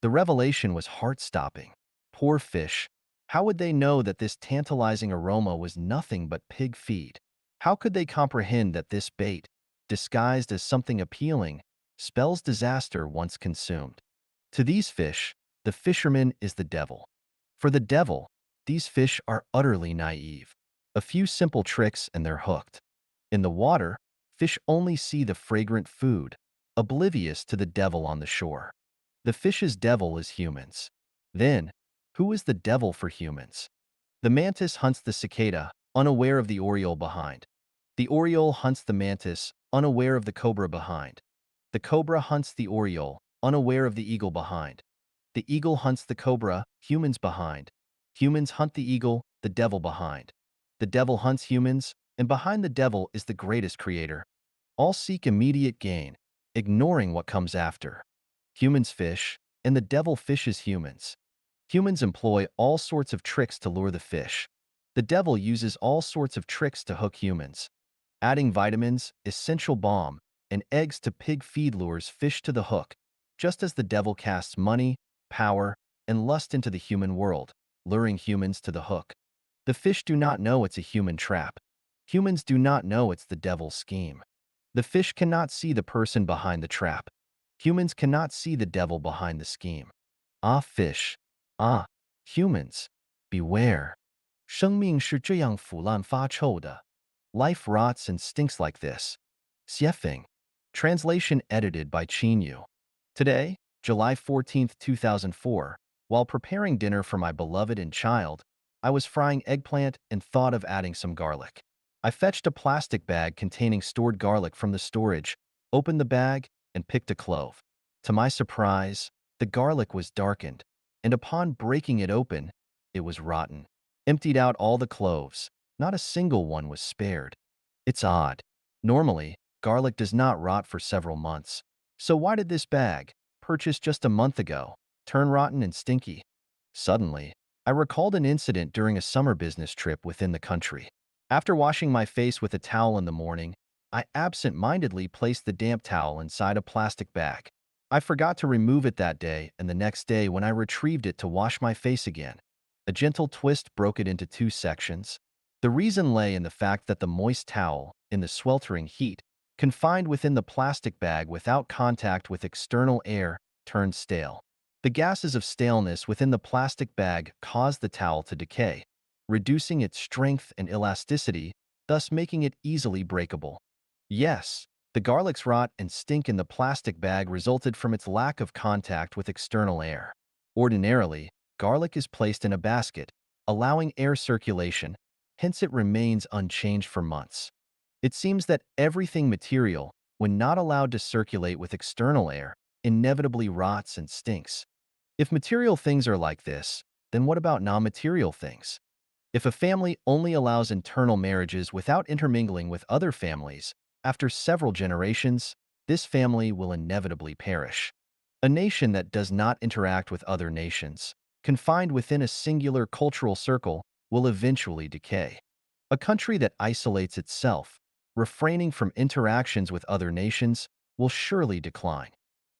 The revelation was heart-stopping. Poor fish. How would they know that this tantalizing aroma was nothing but pig feed? How could they comprehend that this bait, disguised as something appealing, spells disaster once consumed? To these fish, the fisherman is the devil. For the devil, these fish are utterly naive. A few simple tricks and they're hooked. In the water, fish only see the fragrant food, oblivious to the devil on the shore. The fish's devil is humans. Then, who is the devil for humans? The mantis hunts the cicada, unaware of the oriole behind. The oriole hunts the mantis, unaware of the cobra behind. The cobra hunts the oriole, unaware of the eagle behind. The eagle hunts the cobra, humans behind. Humans hunt the eagle, the devil behind. The devil hunts humans, and behind the devil is the greatest creator. All seek immediate gain, ignoring what comes after. Humans fish, and the devil fishes humans. Humans employ all sorts of tricks to lure the fish. The devil uses all sorts of tricks to hook humans. Adding vitamins, essential balm, and eggs to pig feed lures fish to the hook, just as the devil casts money, power, and lust into the human world, luring humans to the hook. The fish do not know it's a human trap. Humans do not know it's the devil's scheme. The fish cannot see the person behind the trap. Humans cannot see the devil behind the scheme. Ah, fish. Ah, humans. Beware. 生命是这样腐烂发臭的. Life rots and stinks like this. Xiefeng. Translation edited by Qin Yu. Today, July 14, 2004, while preparing dinner for my beloved and child, I was frying eggplant and thought of adding some garlic. I fetched a plastic bag containing stored garlic from the storage, opened the bag, and picked a clove. To my surprise, the garlic was darkened, and upon breaking it open, it was rotten. Emptied out all the cloves. Not a single one was spared. It's odd. Normally, garlic does not rot for several months. So why did this bag, purchased just a month ago, turn rotten and stinky? Suddenly, I recalled an incident during a summer business trip within the country. After washing my face with a towel in the morning, I absent-mindedly placed the damp towel inside a plastic bag. I forgot to remove it that day, and the next day when I retrieved it to wash my face again, a gentle twist broke it into two sections. The reason lay in the fact that the moist towel, in the sweltering heat, confined within the plastic bag without contact with external air, turned stale. The gases of staleness within the plastic bag caused the towel to decay, reducing its strength and elasticity, thus making it easily breakable. Yes, the garlic's rot and stink in the plastic bag resulted from its lack of contact with external air. Ordinarily, garlic is placed in a basket, allowing air circulation, hence it remains unchanged for months. It seems that everything material, when not allowed to circulate with external air, inevitably rots and stinks. If material things are like this, then what about non-material things? If a family only allows internal marriages without intermingling with other families, after several generations, this family will inevitably perish. A nation that does not interact with other nations, confined within a singular cultural circle, will eventually decay. A country that isolates itself, refraining from interactions with other nations, will surely decline.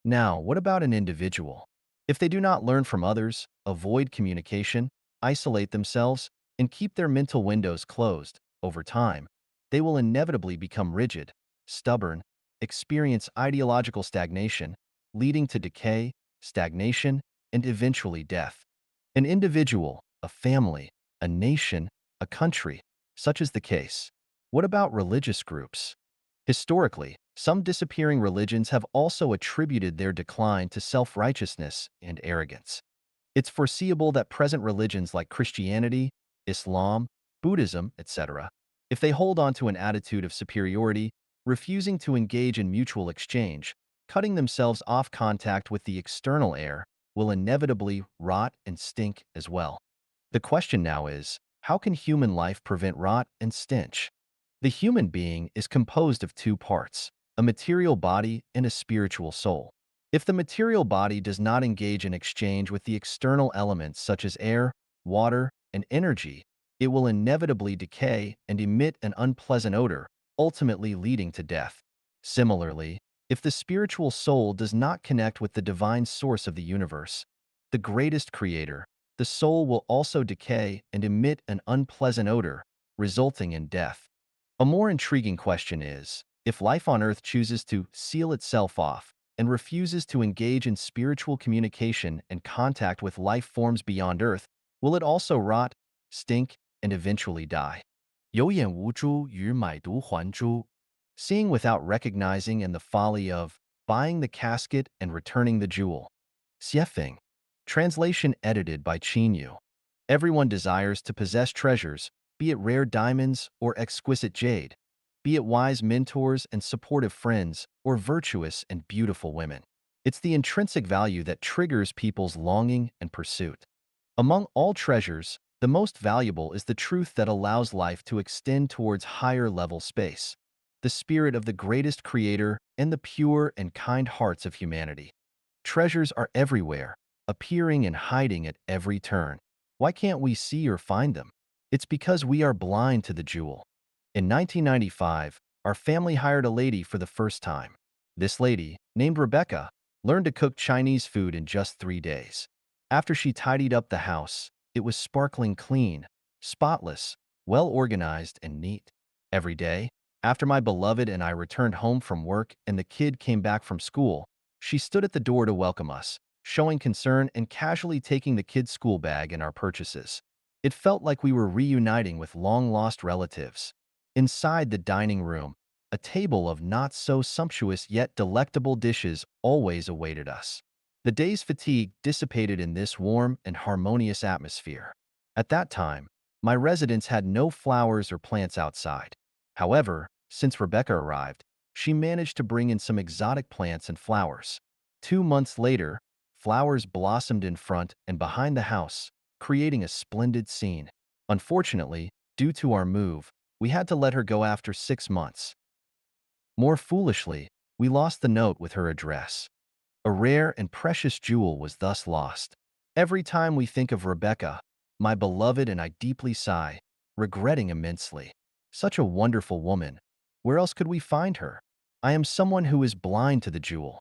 Now, what about an individual? If they do not learn from others, avoid communication, isolate themselves, and keep their mental windows closed, over time, they will inevitably become rigid, stubborn, experience ideological stagnation, leading to decay, stagnation, and eventually death. An individual, a family, a nation, a country, such is the case. What about religious groups? Historically, some disappearing religions have also attributed their decline to self-righteousness and arrogance. It's foreseeable that present religions like Christianity, Islam, Buddhism, etc., if they hold on to an attitude of superiority, refusing to engage in mutual exchange, cutting themselves off contact with the external air, will inevitably rot and stink as well. The question now is, how can human life prevent rot and stench? The human being is composed of two parts, a material body and a spiritual soul. If the material body does not engage in exchange with the external elements such as air, water, and energy, it will inevitably decay and emit an unpleasant odor, ultimately leading to death. Similarly, if the spiritual soul does not connect with the divine source of the universe, the greatest creator, the soul will also decay and emit an unpleasant odor, resulting in death. A more intriguing question is, if life on Earth chooses to seal itself off and refuses to engage in spiritual communication and contact with life forms beyond Earth, will it also rot, stink, and eventually die? 有眼无珠与买椟还珠. Seeing without recognizing and the folly of buying the casket and returning the jewel. Xiefeng. Translation edited by Qin Yu. Everyone desires to possess treasures, be it rare diamonds or exquisite jade, be it wise mentors and supportive friends, or virtuous and beautiful women. It's the intrinsic value that triggers people's longing and pursuit. Among all treasures, the most valuable is the truth that allows life to extend towards higher level space, the spirit of the greatest creator and the pure and kind hearts of humanity. Treasures are everywhere, appearing and hiding at every turn. Why can't we see or find them? It's because we are blind to the jewel. In 1995, our family hired a lady for the first time. This lady, named Rebecca, learned to cook Chinese food in just 3 days. After she tidied up the house, it was sparkling clean, spotless, well organized, and neat. Every day, after my beloved and I returned home from work and the kid came back from school, she stood at the door to welcome us, showing concern and casually taking the kid's school bag and our purchases. It felt like we were reuniting with long-lost relatives. Inside the dining room, a table of not-so-sumptuous yet delectable dishes always awaited us. The day's fatigue dissipated in this warm and harmonious atmosphere. At that time, my residence had no flowers or plants outside. However, since Rebecca arrived, she managed to bring in some exotic plants and flowers. 2 months later, flowers blossomed in front and behind the house, creating a splendid scene. Unfortunately, due to our move, we had to let her go after 6 months. More foolishly, we lost the note with her address. A rare and precious jewel was thus lost. Every time we think of Rebecca, my beloved and I deeply sigh, regretting immensely. Such a wonderful woman. Where else could we find her? I am someone who is blind to the jewel.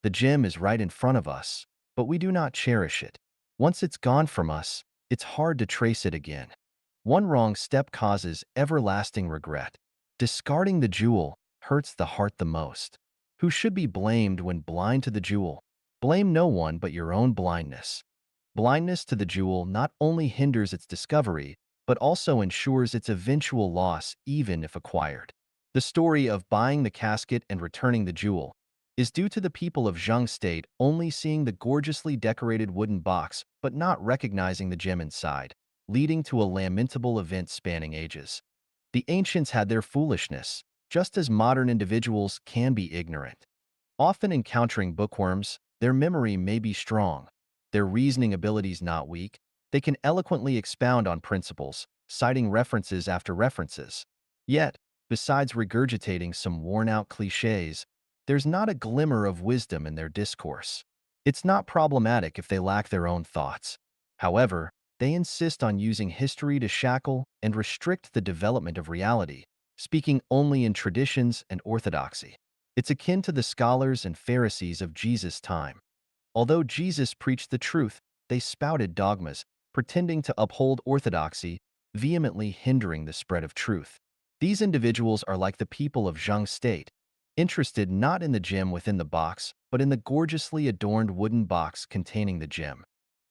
The gem is right in front of us, but we do not cherish it. Once it's gone from us, it's hard to trace it again. One wrong step causes everlasting regret. Discarding the jewel hurts the heart the most. Who should be blamed when blind to the jewel? Blame no one but your own blindness. Blindness to the jewel not only hinders its discovery, but also ensures its eventual loss even if acquired. The story of buying the casket and returning the jewel is due to the people of Zheng State only seeing the gorgeously decorated wooden box but not recognizing the gem inside, leading to a lamentable event spanning ages. The ancients had their foolishness, just as modern individuals can be ignorant. Often encountering bookworms, their memory may be strong, their reasoning abilities not weak. They can eloquently expound on principles, citing references after references. Yet, besides regurgitating some worn-out cliches, there's not a glimmer of wisdom in their discourse. It's not problematic if they lack their own thoughts. However, they insist on using history to shackle and restrict the development of reality, speaking only in traditions and orthodoxy. It's akin to the scholars and Pharisees of Jesus' time. Although Jesus preached the truth, they spouted dogmas, pretending to uphold orthodoxy, vehemently hindering the spread of truth. These individuals are like the people of Zhang State, interested not in the gem within the box, but in the gorgeously adorned wooden box containing the gem.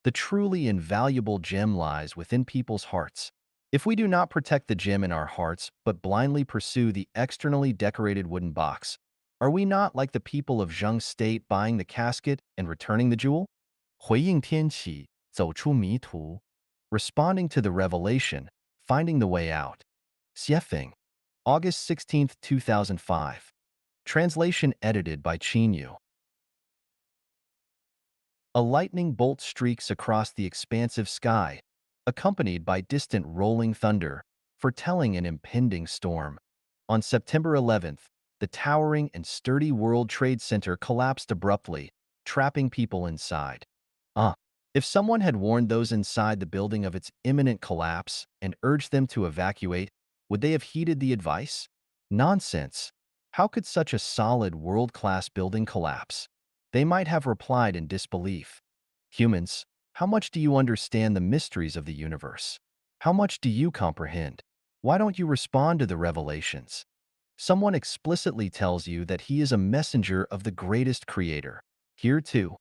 The truly invaluable gem lies within people's hearts. If we do not protect the gem in our hearts, but blindly pursue the externally decorated wooden box, are we not like the people of Zheng State buying the casket and returning the jewel? 回应天启，走出迷途. Responding to the revelation, finding the way out. Xiefeng, August 16, 2005. Translation edited by Qin Yu. A lightning bolt streaks across the expansive sky, accompanied by distant rolling thunder, foretelling an impending storm. On September 11th, the towering and sturdy World Trade Center collapsed abruptly, trapping people inside. Uh, if someone had warned those inside the building of its imminent collapse and urged them to evacuate, would they have heeded the advice? Nonsense. How could such a solid world-class building collapse? They might have replied in disbelief. Humans, how much do you understand the mysteries of the universe? How much do you comprehend? Why don't you respond to the revelations? Someone explicitly tells you that he is a messenger of the greatest creator. Here too,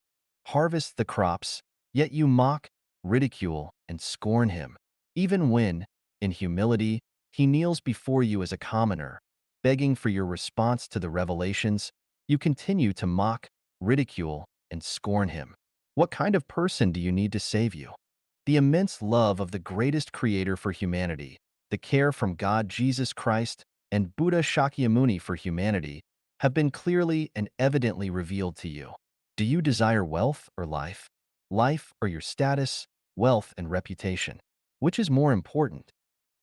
harvest the crops, yet you mock, ridicule, and scorn him, even when, in humility, he kneels before you as a commoner, begging for your response to the revelations. You continue to mock, ridicule, and scorn him. What kind of person do you need to save you? The immense love of the greatest creator for humanity, the care from God Jesus Christ, and Buddha Shakyamuni for humanity have been clearly and evidently revealed to you. Do you desire wealth or life? Life or your status, wealth and reputation? Which is more important?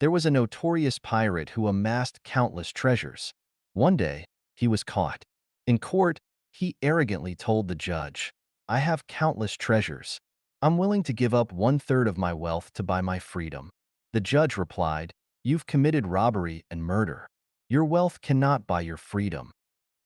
There was a notorious pirate who amassed countless treasures. One day, he was caught. In court, he arrogantly told the judge, "I have countless treasures. I'm willing to give up 1/3 of my wealth to buy my freedom." The judge replied, "You've committed robbery and murder. Your wealth cannot buy your freedom."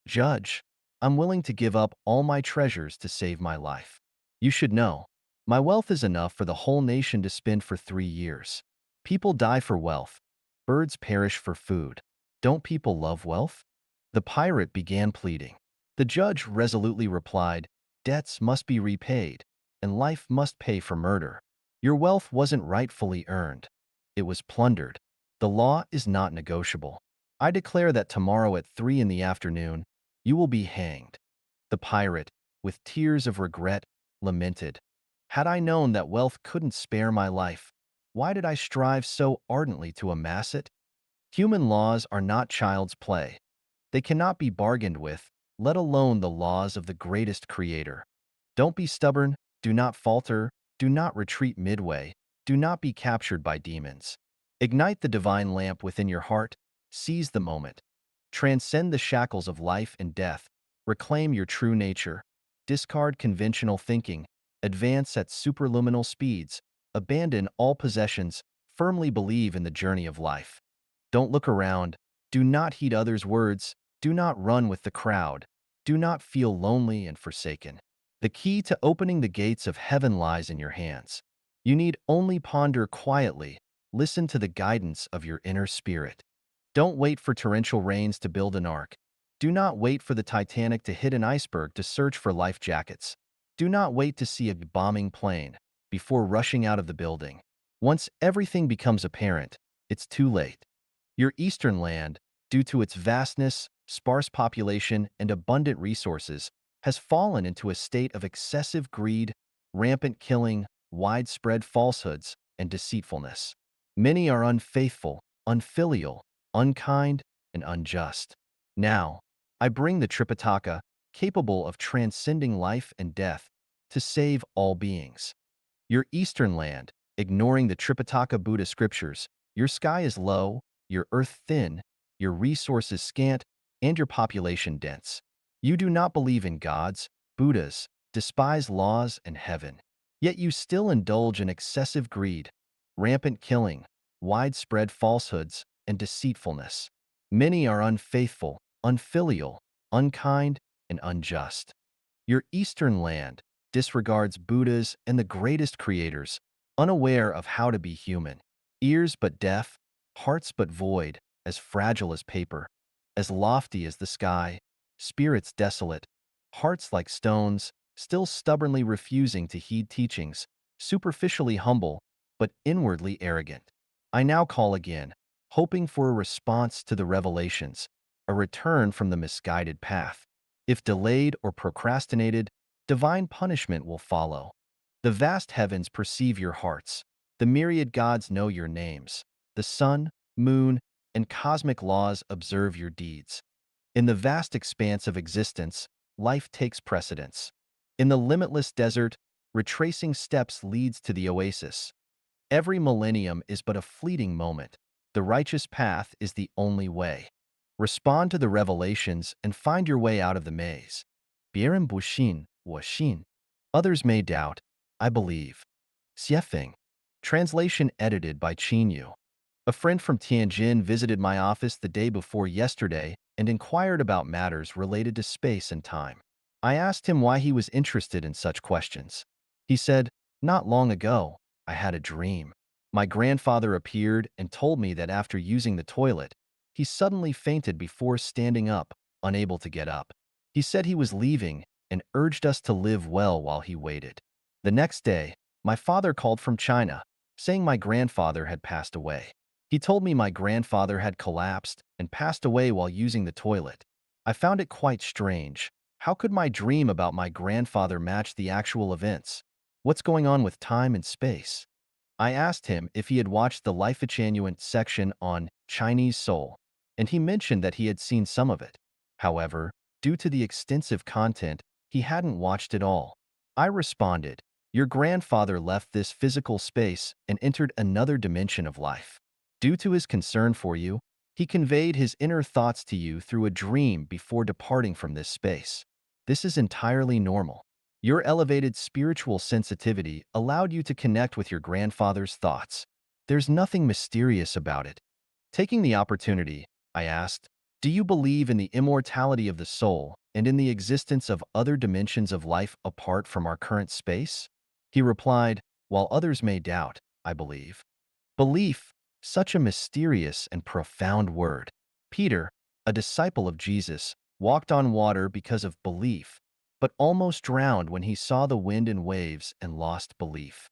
"Judge, I'm willing to give up all my treasures to save my life. You should know, my wealth is enough for the whole nation to spend for 3 years. People die for wealth. Birds perish for food. Don't people love wealth?" The pirate began pleading. The judge resolutely replied, "Debts must be repaid, and life must pay for murder. Your wealth wasn't rightfully earned. It was plundered. The law is not negotiable. I declare that tomorrow at 3 in the afternoon, you will be hanged." The pirate, with tears of regret, lamented, "Had I known that wealth couldn't spare my life, why did I strive so ardently to amass it?" Human laws are not child's play. They cannot be bargained with, let alone the laws of the greatest creator. Don't be stubborn, do not falter, do not retreat midway, do not be captured by demons. Ignite the divine lamp within your heart, seize the moment. Transcend the shackles of life and death, reclaim your true nature, discard conventional thinking, advance at superluminal speeds, abandon all possessions, firmly believe in the journey of life. Don't look around, do not heed others' words, do not run with the crowd, do not feel lonely and forsaken. The key to opening the gates of heaven lies in your hands. You need only ponder quietly, listen to the guidance of your inner spirit. Don't wait for torrential rains to build an ark. Do not wait for the Titanic to hit an iceberg to search for life jackets. Do not wait to see a bombing plane before rushing out of the building. Once everything becomes apparent, it's too late. Your eastern land, due to its vastness, sparse population, and abundant resources, has fallen into a state of excessive greed, rampant killing, widespread falsehoods, and deceitfulness. Many are unfaithful, unfilial, unkind, and unjust. Now, I bring the Tripitaka, capable of transcending life and death, to save all beings. Your eastern land, ignoring the Tripitaka Buddha scriptures, your sky is low, your earth thin, your resources scant, and your population dense. You do not believe in gods, Buddhas, despise laws and heaven. Yet you still indulge in excessive greed, rampant killing, widespread falsehoods, and deceitfulness. Many are unfaithful, unfilial, unkind, and unjust. Your eastern land disregards Buddhas and the greatest creators, unaware of how to be human. Ears but deaf, hearts but void, as fragile as paper, as lofty as the sky, spirits desolate, hearts like stones, still stubbornly refusing to heed teachings, superficially humble, but inwardly arrogant. I now call again, hoping for a response to the revelations, a return from the misguided path. If delayed or procrastinated, divine punishment will follow. The vast heavens perceive your hearts. The myriad gods know your names. The sun, moon, and cosmic laws observe your deeds. In the vast expanse of existence, life takes precedence. In the limitless desert, retracing steps leads to the oasis. Every millennium is but a fleeting moment. The righteous path is the only way. Respond to the revelations and find your way out of the maze. 别人不信,我信. Others may doubt, I believe. Xiefeng. Translation edited by Qin Yu. A friend from Tianjin visited my office the day before yesterday and inquired about matters related to space and time. I asked him why he was interested in such questions. He said, "Not long ago, I had a dream. My grandfather appeared and told me that after using the toilet, he suddenly fainted before standing up, unable to get up. He said he was leaving and urged us to live well while he waited. The next day, my father called from China, saying my grandfather had passed away. He told me my grandfather had collapsed and passed away while using the toilet. I found it quite strange. How could my dream about my grandfather match the actual events? What's going on with time and space?" I asked him if he had watched the Life Echanuant section on Chinese Soul, and he mentioned that he had seen some of it. However, due to the extensive content, he hadn't watched it all. I responded, "Your grandfather left this physical space and entered another dimension of life. Due to his concern for you, he conveyed his inner thoughts to you through a dream before departing from this space. This is entirely normal. Your elevated spiritual sensitivity allowed you to connect with your grandfather's thoughts. There's nothing mysterious about it." Taking the opportunity, I asked, "Do you believe in the immortality of the soul and in the existence of other dimensions of life apart from our current space?" He replied, "While others may doubt, I believe." Belief, such a mysterious and profound word. Peter, a disciple of Jesus, walked on water because of belief, but almost drowned when he saw the wind and waves and lost belief.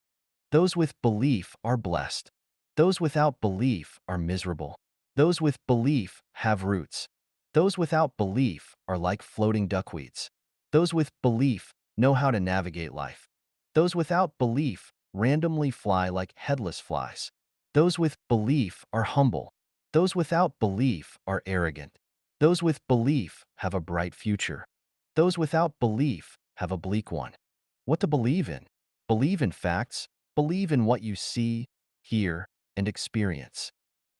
Those with belief are blessed. Those without belief are miserable. Those with belief have roots. Those without belief are like floating duckweeds. Those with belief know how to navigate life. Those without belief randomly fly like headless flies. Those with belief are humble. Those without belief are arrogant. Those with belief have a bright future. Those without belief have a bleak one. What to believe in? Believe in facts. Believe in what you see, hear, and experience.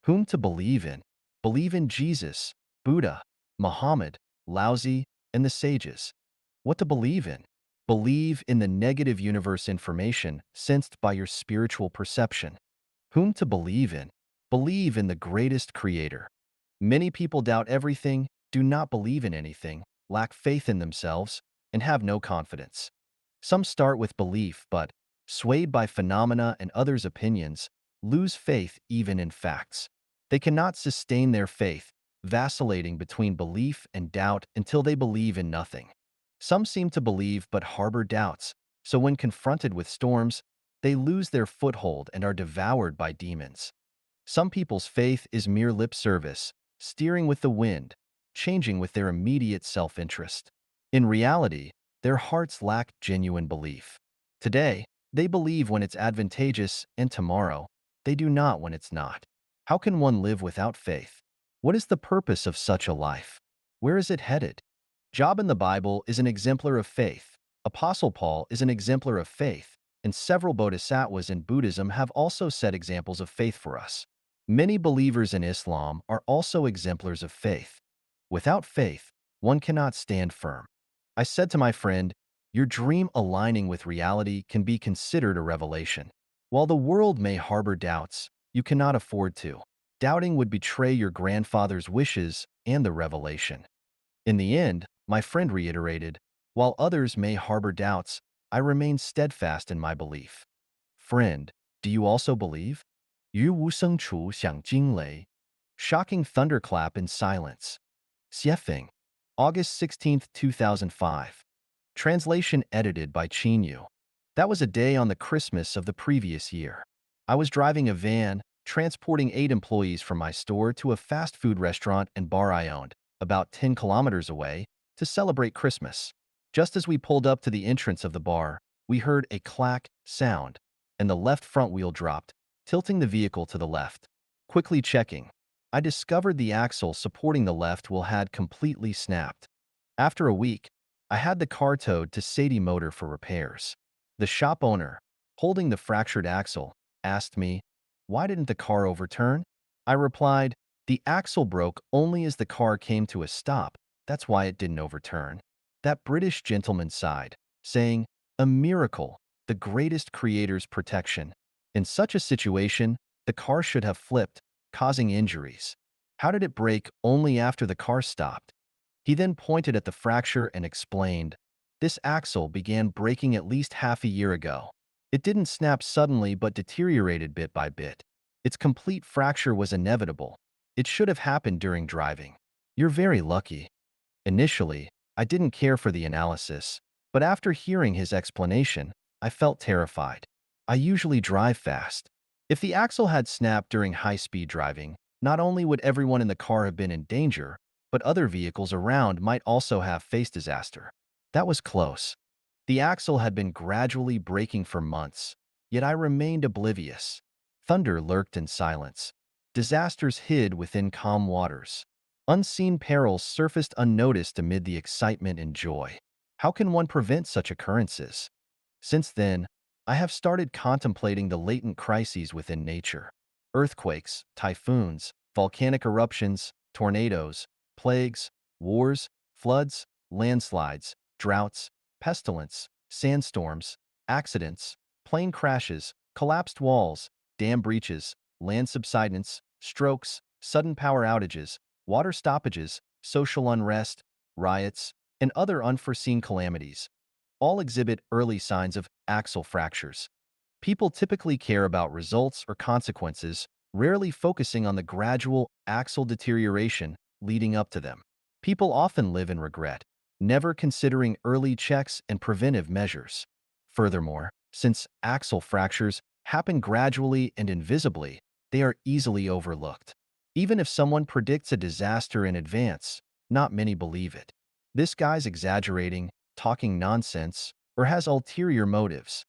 Whom to believe in? Believe in Jesus, Buddha, Muhammad, Laozi, and the sages. What to believe in? Believe in the negative universe information sensed by your spiritual perception. Whom to believe in? Believe in the greatest creator. Many people doubt everything, do not believe in anything, lack faith in themselves, and have no confidence. Some start with belief, but, swayed by phenomena and others' opinions, lose faith even in facts. They cannot sustain their faith, vacillating between belief and doubt until they believe in nothing. Some seem to believe but harbor doubts, so when confronted with storms, they lose their foothold and are devoured by demons. Some people's faith is mere lip service, steering with the wind, changing with their immediate self-interest. In reality, their hearts lack genuine belief. Today, they believe when it's advantageous, and tomorrow, they do not when it's not. How can one live without faith? What is the purpose of such a life? Where is it headed? Job in the Bible is an exemplar of faith. Apostle Paul is an exemplar of faith, and several bodhisattvas in Buddhism have also set examples of faith for us. Many believers in Islam are also exemplars of faith. Without faith, one cannot stand firm. I said to my friend, Your dream aligning with reality can be considered a revelation. While the world may harbor doubts, you cannot afford to. Doubting would betray your grandfather's wishes and the revelation. In the end, my friend reiterated, while others may harbor doubts, I remain steadfast in my belief. Friend, do you also believe? 于无声处响惊雷. Shocking thunderclap in silence. Xiefeng. August 16, 2005. Translation edited by Qin Yu. That was a day on the Christmas of the previous year. I was driving a van, transporting 8 employees from my store to a fast food restaurant and bar I owned, about 10 kilometers away, to celebrate Christmas. Just as we pulled up to the entrance of the bar, we heard a clack sound, and the left front wheel dropped, tilting the vehicle to the left. Quickly checking, I discovered the axle supporting the left wheel had completely snapped. After a week, I had the car towed to Sadie Motor for repairs. The shop owner, holding the fractured axle, asked me, "Why didn't the car overturn?" I replied, "The axle broke only as the car came to a stop. That's why it didn't overturn." That British gentleman sighed, saying, "A miracle, the greatest creator's protection. In such a situation, the car should have flipped, causing injuries. How did it break only after the car stopped?" He then pointed at the fracture and explained, "This axle began breaking at least half a year ago. It didn't snap suddenly but deteriorated bit by bit. Its complete fracture was inevitable. It should have happened during driving. You're very lucky." Initially, I didn't care for the analysis, but after hearing his explanation, I felt terrified. I usually drive fast. If the axle had snapped during high-speed driving, not only would everyone in the car have been in danger, but other vehicles around might also have faced disaster. That was close. The axle had been gradually breaking for months, yet I remained oblivious. Thunder lurked in silence. Disasters hid within calm waters. Unseen perils surfaced unnoticed amid the excitement and joy. How can one prevent such occurrences? Since then, I have started contemplating the latent crises within nature. Earthquakes, typhoons, volcanic eruptions, tornadoes, plagues, wars, floods, landslides, droughts, pestilence, sandstorms, accidents, plane crashes, collapsed walls, dam breaches, land subsidence, strokes, sudden power outages, water stoppages, social unrest, riots, and other unforeseen calamities all exhibit early signs of axle fractures. People typically care about results or consequences, rarely focusing on the gradual axle deterioration leading up to them. People often live in regret, never considering early checks and preventive measures. Furthermore, since axle fractures happen gradually and invisibly, they are easily overlooked. Even if someone predicts a disaster in advance, not many believe it. This guy's exaggerating, talking nonsense, or has ulterior motives.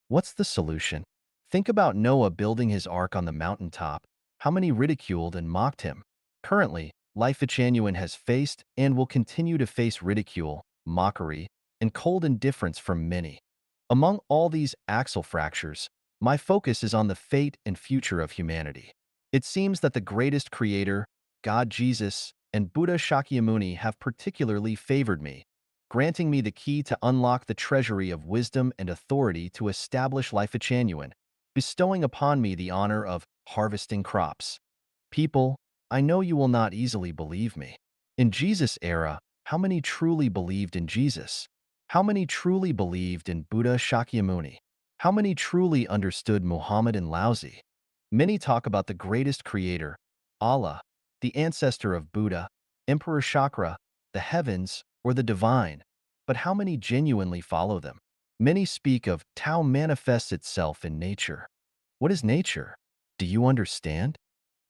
What's the solution? Think about Noah building his ark on the mountaintop. How many ridiculed and mocked him? Currently, Life Genuine has faced and will continue to face ridicule, mockery, and cold indifference from many. Among all these axle fractures, my focus is on the fate and future of humanity. It seems that the greatest creator, God Jesus, and Buddha Shakyamuni have particularly favored me, granting me the key to unlock the treasury of wisdom and authority to establish Life Genuine, bestowing upon me the honor of harvesting crops. People, I know you will not easily believe me. In Jesus' era, how many truly believed in Jesus? How many truly believed in Buddha Shakyamuni? How many truly understood Muhammad and Laozi? Many talk about the greatest creator, Allah, the ancestor of Buddha, Emperor Chakra, the heavens, or the divine, but how many genuinely follow them? Many speak of Tao manifests itself in nature. What is nature? Do you understand?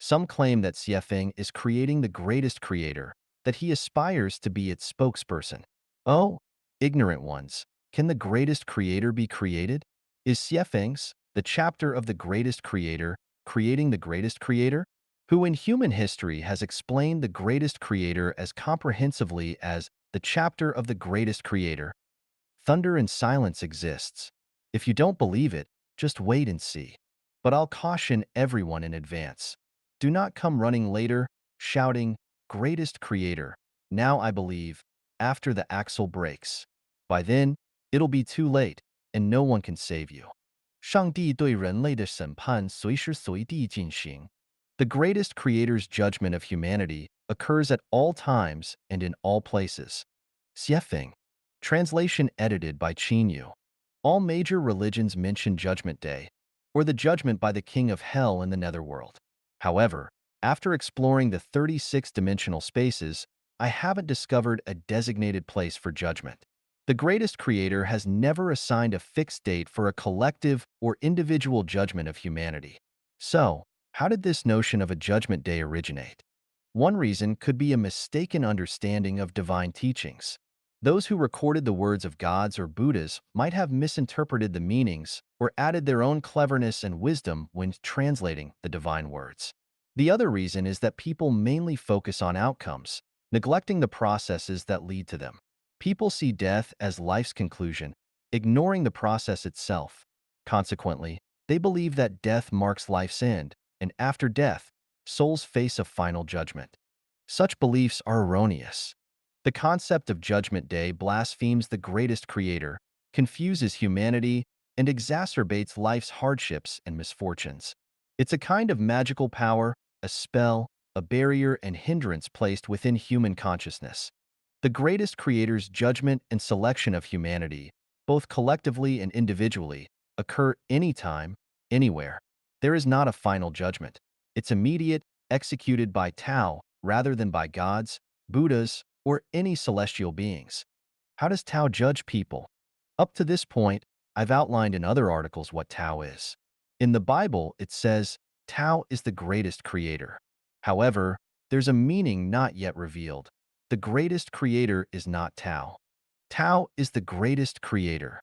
Some claim that Xiefeng is creating the greatest creator, that he aspires to be its spokesperson. Oh, ignorant ones, can the greatest creator be created? Is Xiefeng's, the chapter of the greatest creator, creating the greatest creator? Who in human history has explained the greatest creator as comprehensively as the chapter of the greatest creator? Thunder and silence exists. If you don't believe it, just wait and see. But I'll caution everyone in advance. Do not come running later, shouting, "Greatest creator, now I believe," after the axle breaks. By then, It'll be too late, and no one can save you. 上帝对人类的审判随时随地进行。The greatest creator's judgment of humanity occurs at all times and in all places. Xiefeng. Translation edited by Qin Yu. All major religions mention Judgment Day, or the judgment by the king of hell in the netherworld. However, after exploring the 36-dimensional spaces, I haven't discovered a designated place for judgment. The greatest creator has never assigned a fixed date for a collective or individual judgment of humanity. So, how did this notion of a judgment day originate? One reason could be a mistaken understanding of divine teachings. Those who recorded the words of gods or Buddhas might have misinterpreted the meanings or added their own cleverness and wisdom when translating the divine words. The other reason is that people mainly focus on outcomes, neglecting the processes that lead to them. People see death as life's conclusion, ignoring the process itself. Consequently, they believe that death marks life's end, and after death, souls face a final judgment. Such beliefs are erroneous. The concept of Judgment Day blasphemes the greatest creator, confuses humanity, and exacerbates life's hardships and misfortunes. It's a kind of magical power, a spell, a barrier and hindrance placed within human consciousness. The greatest creator's judgment and selection of humanity, both collectively and individually, occur anytime, anywhere. There is not a final judgment. It's immediate, executed by Tao rather than by gods, Buddhas, or any celestial beings. How does Tao judge people? Up to this point, I've outlined in other articles what Tao is. In the Bible, it says, Tao is the greatest creator. However, there's a meaning not yet revealed. The greatest creator is not Tao. Tao is the greatest creator.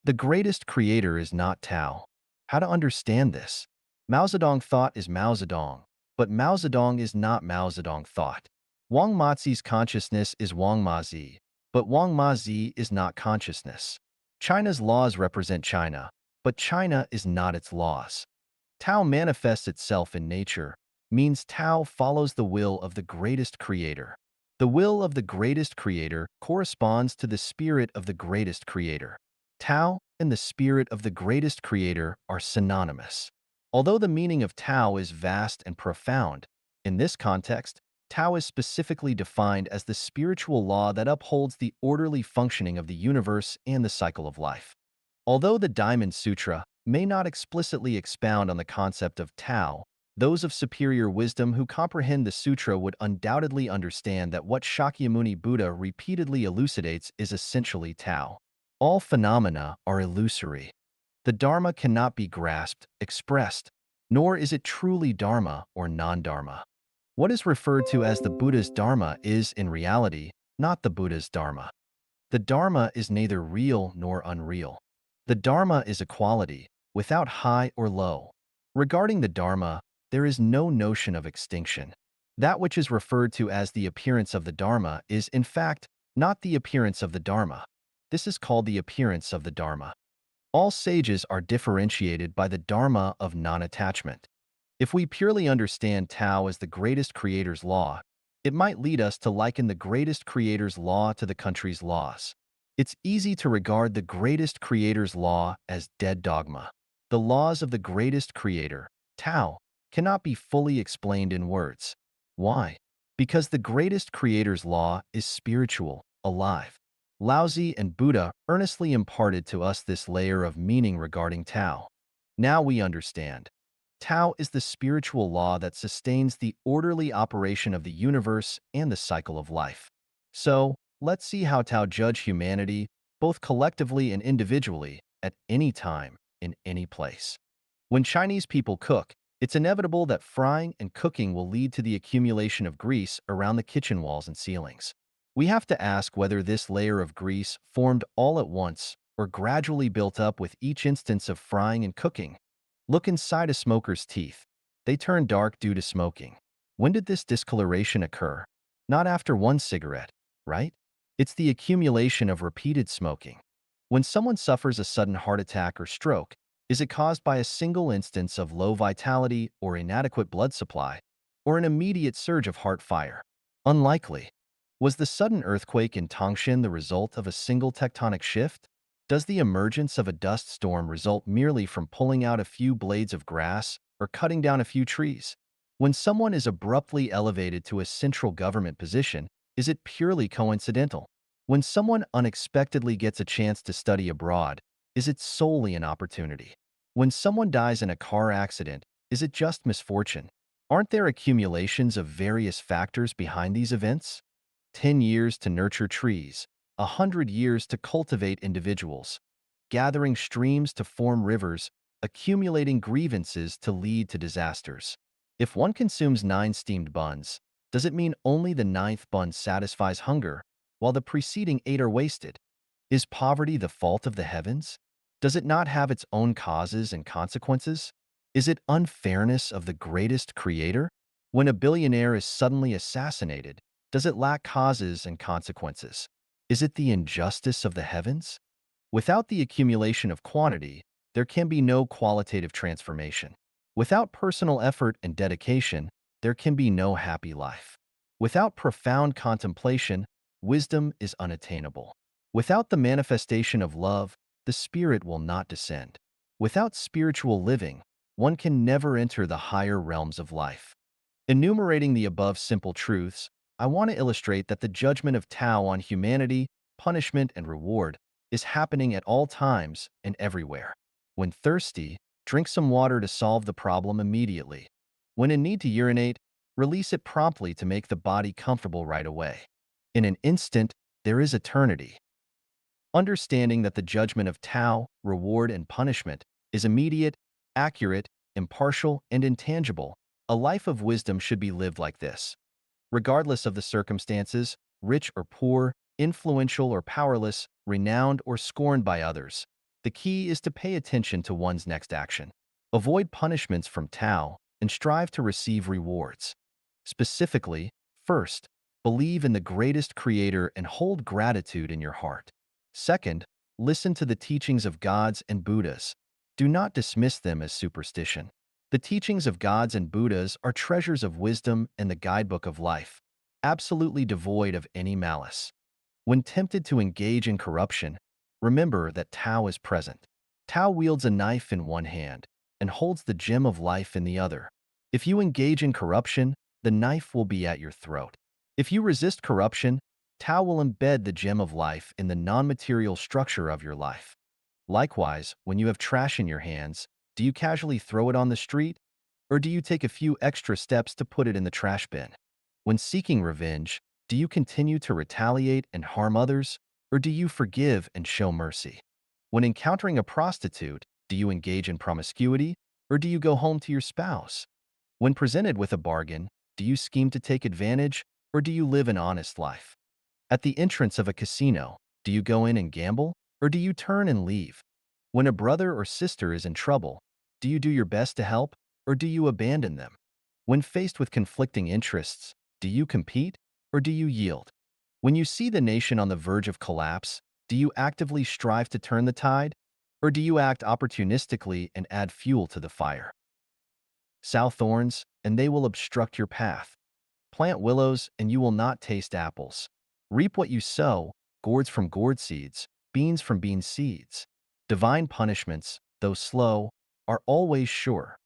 The greatest creator is not Tao. How to understand this? Mao Zedong thought is Mao Zedong, but Mao Zedong is not Mao Zedong thought. Wang Mazi's consciousness is Wang Mazi, but Wang Mazi is not consciousness. China's laws represent China, but China is not its laws. Tao manifests itself in nature, means Tao follows the will of the greatest creator. The will of the greatest creator corresponds to the spirit of the greatest creator. Tao and the spirit of the greatest creator are synonymous. Although the meaning of Tao is vast and profound, in this context, Tao is specifically defined as the spiritual law that upholds the orderly functioning of the universe and the cycle of life. Although the Diamond Sutra may not explicitly expound on the concept of Tao, those of superior wisdom who comprehend the sutra would undoubtedly understand that what Shakyamuni Buddha repeatedly elucidates is essentially Tao. All phenomena are illusory. The Dharma cannot be grasped, expressed, nor is it truly Dharma or non-Dharma. What is referred to as the Buddha's Dharma is, in reality, not the Buddha's Dharma. The Dharma is neither real nor unreal. The Dharma is a quality, without high or low. Regarding the Dharma, there is no notion of extinction. That which is referred to as the appearance of the Dharma is, in fact, not the appearance of the Dharma. This is called the appearance of the Dharma. All sages are differentiated by the Dharma of non-attachment. If we purely understand Tao as the greatest creator's law, it might lead us to liken the greatest creator's law to the country's laws. It's easy to regard the greatest creator's law as dead dogma. The laws of the greatest creator, Tao, cannot be fully explained in words. Why? Because the greatest creator's law is spiritual, alive. Laozi and Buddha earnestly imparted to us this layer of meaning regarding Tao. Now we understand. Tao is the spiritual law that sustains the orderly operation of the universe and the cycle of life. So, let's see how Tao judge humanity, both collectively and individually, at any time, in any place. When Chinese people cook, it's inevitable that frying and cooking will lead to the accumulation of grease around the kitchen walls and ceilings. We have to ask whether this layer of grease formed all at once or gradually built up with each instance of frying and cooking. Look inside a smoker's teeth. They turn dark due to smoking. When did this discoloration occur? Not after one cigarette, right? It's the accumulation of repeated smoking. When someone suffers a sudden heart attack or stroke, is it caused by a single instance of low vitality or inadequate blood supply, or an immediate surge of heart fire? Unlikely. Was the sudden earthquake in Tangshan the result of a single tectonic shift? Does the emergence of a dust storm result merely from pulling out a few blades of grass or cutting down a few trees? When someone is abruptly elevated to a central government position, is it purely coincidental? When someone unexpectedly gets a chance to study abroad, is it solely an opportunity? When someone dies in a car accident, is it just misfortune? Aren't there accumulations of various factors behind these events? 10 years to nurture trees, 100 years to cultivate individuals, gathering streams to form rivers, accumulating grievances to lead to disasters. If one consumes 9 steamed buns, does it mean only the ninth bun satisfies hunger, while the preceding 8 are wasted? Is poverty the fault of the heavens? Does it not have its own causes and consequences? Is it unfairness of the greatest creator? When a billionaire is suddenly assassinated, does it lack causes and consequences? Is it the injustice of the heavens? Without the accumulation of quantity, there can be no qualitative transformation. Without personal effort and dedication, there can be no happy life. Without profound contemplation, wisdom is unattainable. Without the manifestation of love, the Spirit will not descend. Without spiritual living, one can never enter the higher realms of life. Enumerating the above simple truths, I want to illustrate that the judgment of Tao on humanity, punishment, and reward is happening at all times and everywhere. When thirsty, drink some water to solve the problem immediately. When in need to urinate, release it promptly to make the body comfortable right away. In an instant, there is eternity. Understanding that the judgment of Tao, reward, and punishment is immediate, accurate, impartial, and intangible, a life of wisdom should be lived like this. Regardless of the circumstances, rich or poor, influential or powerless, renowned or scorned by others, the key is to pay attention to one's next action. Avoid punishments from Tao and strive to receive rewards. Specifically, first, believe in the greatest creator and hold gratitude in your heart. Second, listen to the teachings of gods and Buddhas. Do not dismiss them as superstition. The teachings of gods and Buddhas are treasures of wisdom and the guidebook of life, absolutely devoid of any malice. When tempted to engage in corruption, remember that Tao is present. Tao wields a knife in one hand and holds the gem of life in the other. If you engage in corruption, the knife will be at your throat. If you resist corruption, Tao will embed the gem of life in the non-material structure of your life. Likewise, when you have trash in your hands, do you casually throw it on the street, or do you take a few extra steps to put it in the trash bin? When seeking revenge, do you continue to retaliate and harm others, or do you forgive and show mercy? When encountering a prostitute, do you engage in promiscuity, or do you go home to your spouse? When presented with a bargain, do you scheme to take advantage, or do you live an honest life? At the entrance of a casino, do you go in and gamble, or do you turn and leave? When a brother or sister is in trouble, do you do your best to help, or do you abandon them? When faced with conflicting interests, do you compete, or do you yield? When you see the nation on the verge of collapse, do you actively strive to turn the tide, or do you act opportunistically and add fuel to the fire? Sow thorns, and they will obstruct your path. Plant willows, and you will not taste apples. Reap what you sow, gourds from gourd seeds, beans from bean seeds. Divine punishments, though slow, are always sure.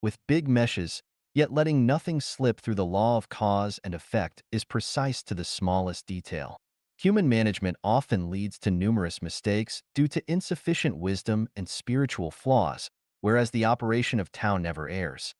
With big meshes, yet letting nothing slip through the law of cause and effect is precise to the smallest detail. Human management often leads to numerous mistakes due to insufficient wisdom and spiritual flaws, whereas the operation of Tao never errs.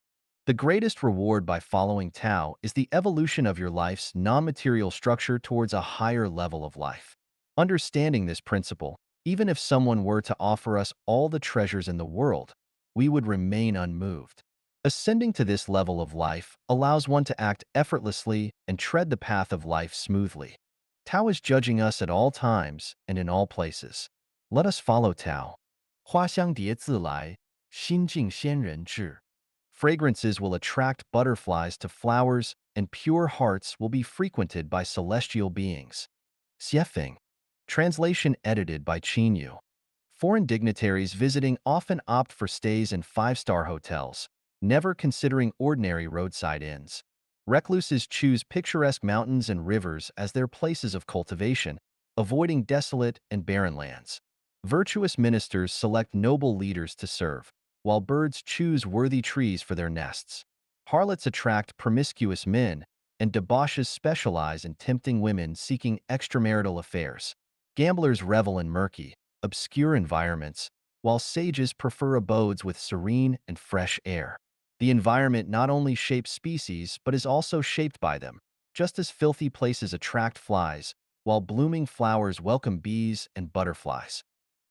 The greatest reward by following Tao is the evolution of your life's non-material structure towards a higher level of life. Understanding this principle, even if someone were to offer us all the treasures in the world, we would remain unmoved. Ascending to this level of life allows one to act effortlessly and tread the path of life smoothly. Tao is judging us at all times and in all places. Let us follow Tao. 花香蝶自来，心境仙人至. Fragrances will attract butterflies to flowers, and pure hearts will be frequented by celestial beings. Xiefeng. Translation edited by Qin Yu. Foreign dignitaries visiting often opt for stays in five-star hotels, never considering ordinary roadside inns. Recluses choose picturesque mountains and rivers as their places of cultivation, avoiding desolate and barren lands. Virtuous ministers select noble leaders to serve, while birds choose worthy trees for their nests. Harlots attract promiscuous men, and debauches specialize in tempting women seeking extramarital affairs. Gamblers revel in murky, obscure environments, while sages prefer abodes with serene and fresh air. The environment not only shapes species but is also shaped by them, just as filthy places attract flies, while blooming flowers welcome bees and butterflies.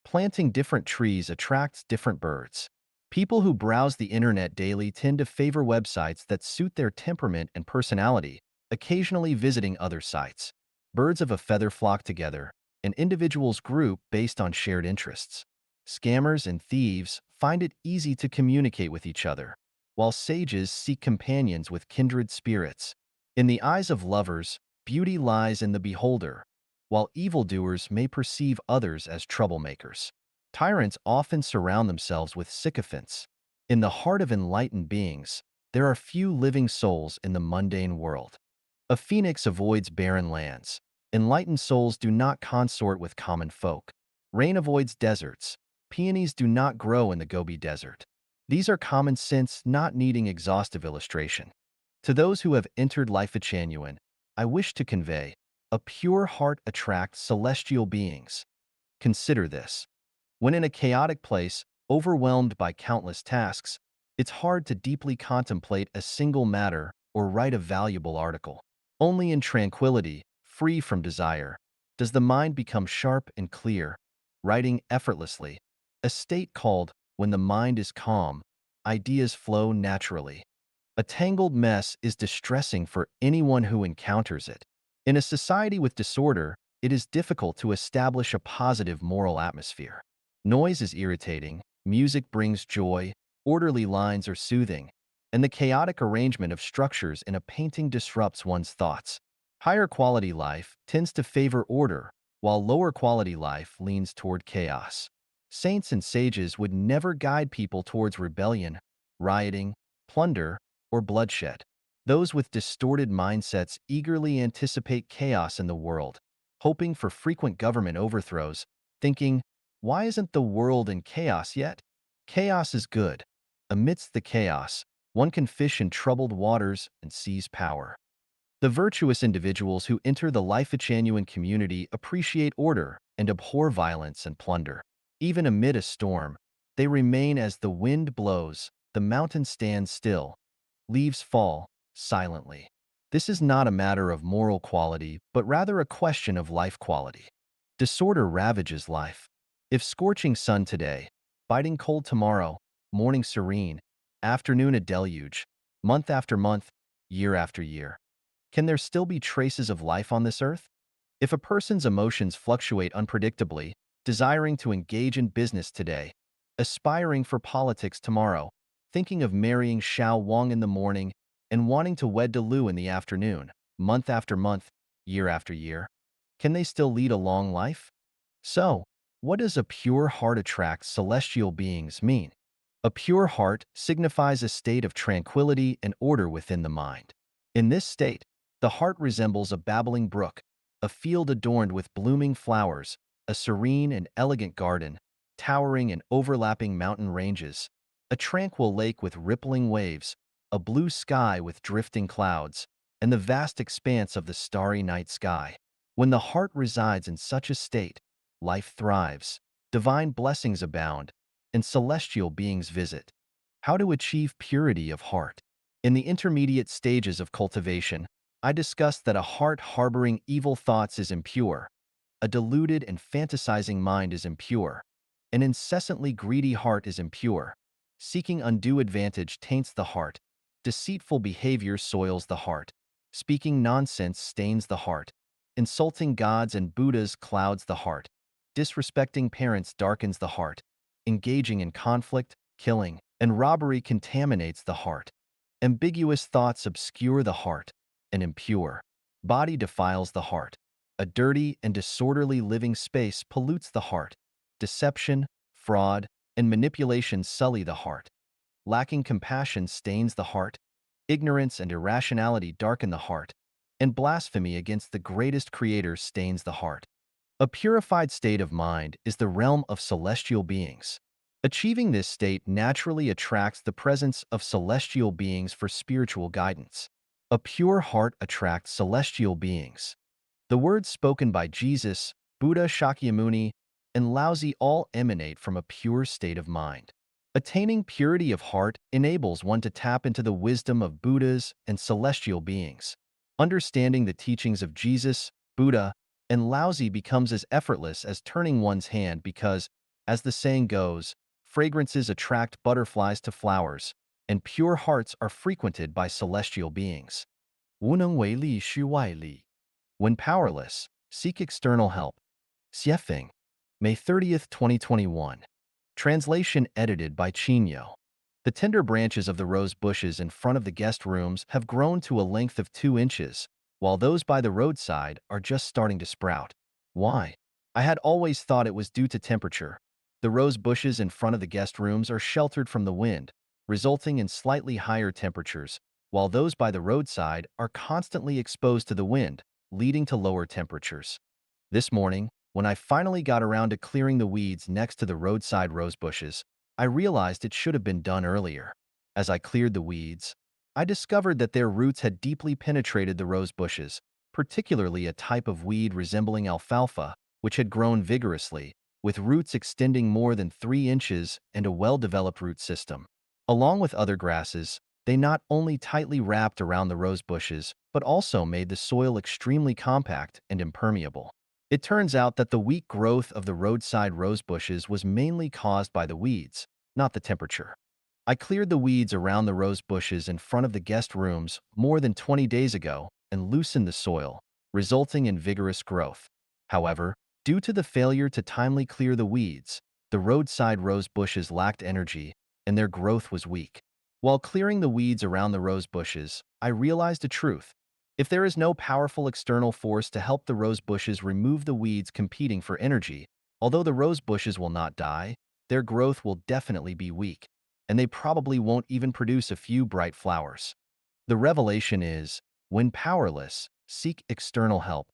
Planting different trees attracts different birds. People who browse the internet daily tend to favor websites that suit their temperament and personality, occasionally visiting other sites. Birds of a feather flock together, and individuals group based on shared interests. Scammers and thieves find it easy to communicate with each other, while sages seek companions with kindred spirits. In the eyes of lovers, beauty lies in the beholder, while evildoers may perceive others as troublemakers. Tyrants often surround themselves with sycophants. In the heart of enlightened beings, there are few living souls in the mundane world. A phoenix avoids barren lands. Enlightened souls do not consort with common folk. Rain avoids deserts. Peonies do not grow in the Gobi Desert. These are common sense, not needing exhaustive illustration. To those who have entered life genuine, I wish to convey, a pure heart attracts celestial beings. Consider this. When in a chaotic place, overwhelmed by countless tasks, it's hard to deeply contemplate a single matter or write a valuable article. Only in tranquility, free from desire, does the mind become sharp and clear, writing effortlessly, a state called, when the mind is calm, ideas flow naturally. A tangled mess is distressing for anyone who encounters it. In a society with disorder, it is difficult to establish a positive moral atmosphere. Noise is irritating, music brings joy, orderly lines are soothing, and the chaotic arrangement of structures in a painting disrupts one's thoughts. Higher quality life tends to favor order, while lower quality life leans toward chaos. Saints and sages would never guide people towards rebellion, rioting, plunder, or bloodshed. Those with distorted mindsets eagerly anticipate chaos in the world, hoping for frequent government overthrows, thinking, why isn't the world in chaos yet? Chaos is good. Amidst the chaos, one can fish in troubled waters and seize power. The virtuous individuals who enter the Life-Genuine community appreciate order and abhor violence and plunder. Even amid a storm, they remain as the wind blows, the mountain stands still, leaves fall silently. This is not a matter of moral quality, but rather a question of life quality. Disorder ravages life. If scorching sun today, biting cold tomorrow, morning serene, afternoon a deluge, month after month, year after year, can there still be traces of life on this earth? If a person's emotions fluctuate unpredictably, desiring to engage in business today, aspiring for politics tomorrow, thinking of marrying Xiao Wang in the morning, and wanting to wed Lu in the afternoon, month after month, year after year, can they still lead a long life? So, what does a pure heart attracts celestial beings mean? A pure heart signifies a state of tranquility and order within the mind. In this state, the heart resembles a babbling brook, a field adorned with blooming flowers, a serene and elegant garden, towering and overlapping mountain ranges, a tranquil lake with rippling waves, a blue sky with drifting clouds, and the vast expanse of the starry night sky. When the heart resides in such a state, life thrives, divine blessings abound, and celestial beings visit. How to achieve purity of heart? In the intermediate stages of cultivation, I discussed that a heart harboring evil thoughts is impure, a deluded and fantasizing mind is impure, an incessantly greedy heart is impure, seeking undue advantage taints the heart, deceitful behavior soils the heart, speaking nonsense stains the heart, insulting gods and Buddhas clouds the heart, disrespecting parents darkens the heart, engaging in conflict, killing, and robbery contaminates the heart. Ambiguous thoughts obscure the heart, and impure body defiles the heart. A dirty and disorderly living space pollutes the heart. Deception, fraud, and manipulation sully the heart. Lacking compassion stains the heart. Ignorance and irrationality darken the heart. And blasphemy against the greatest creator stains the heart. A purified state of mind is the realm of celestial beings. Achieving this state naturally attracts the presence of celestial beings for spiritual guidance. A pure heart attracts celestial beings. The words spoken by Jesus, Buddha Shakyamuni, and Laozi all emanate from a pure state of mind. Attaining purity of heart enables one to tap into the wisdom of Buddhas and celestial beings. Understanding the teachings of Jesus, Buddha, and Laozi becomes as effortless as turning one's hand because, as the saying goes, fragrances attract butterflies to flowers, and pure hearts are frequented by celestial beings. 无能为力需外力. When powerless, seek external help. Xiefeng, May 30th, 2021. Translation edited by Chinyo. The tender branches of the rose bushes in front of the guest rooms have grown to a length of 2 inches, while those by the roadside are just starting to sprout. Why? I had always thought it was due to temperature. The rose bushes in front of the guest rooms are sheltered from the wind, resulting in slightly higher temperatures, while those by the roadside are constantly exposed to the wind, leading to lower temperatures. This morning, when I finally got around to clearing the weeds next to the roadside rose bushes, I realized it should have been done earlier. As I cleared the weeds, I discovered that their roots had deeply penetrated the rose bushes, particularly a type of weed resembling alfalfa, which had grown vigorously, with roots extending more than 3 inches and a well-developed root system. Along with other grasses, they not only tightly wrapped around the rose bushes, but also made the soil extremely compact and impermeable. It turns out that the weak growth of the roadside rose bushes was mainly caused by the weeds, not the temperature. I cleared the weeds around the rose bushes in front of the guest rooms more than 20 days ago and loosened the soil, resulting in vigorous growth. However, due to the failure to timely clear the weeds, the roadside rose bushes lacked energy and their growth was weak. While clearing the weeds around the rose bushes, I realized a truth. If there is no powerful external force to help the rose bushes remove the weeds competing for energy, although the rose bushes will not die, their growth will definitely be weak, and they probably won't even produce a few bright flowers. The revelation is, when powerless, seek external help.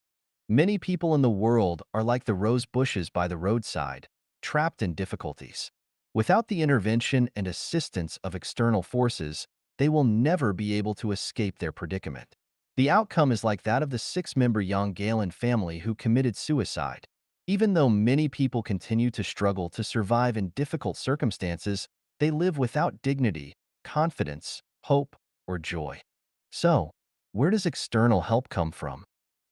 Many people in the world are like the rose bushes by the roadside, trapped in difficulties. Without the intervention and assistance of external forces, they will never be able to escape their predicament. The outcome is like that of the 6-member Yang Galen family who committed suicide. Even though many people continue to struggle to survive in difficult circumstances, they live without dignity, confidence, hope, or joy. So, where does external help come from?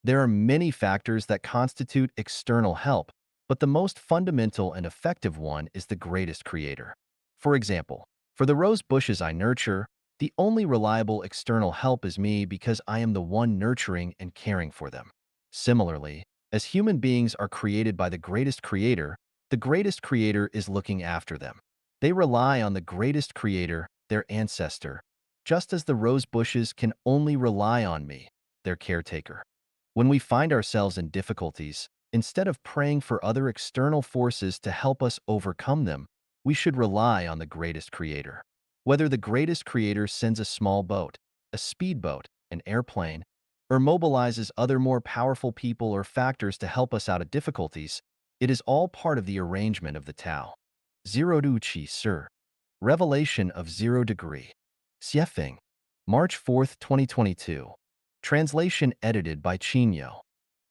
There are many factors that constitute external help, but the most fundamental and effective one is the greatest creator. For example, for the rose bushes I nurture, the only reliable external help is me because I am the one nurturing and caring for them. Similarly, as human beings are created by the greatest creator is looking after them. They rely on the greatest creator, their ancestor, just as the rose bushes can only rely on me, their caretaker. When we find ourselves in difficulties, instead of praying for other external forces to help us overcome them, we should rely on the greatest creator. Whether the greatest creator sends a small boat, a speedboat, an airplane, or mobilizes other more powerful people or factors to help us out of difficulties, it is all part of the arrangement of the Tao. Zero Du Qi Sir. Revelation of Zero Degree. Xiefeng. March 4th, 2022. Translation edited by Chinyo.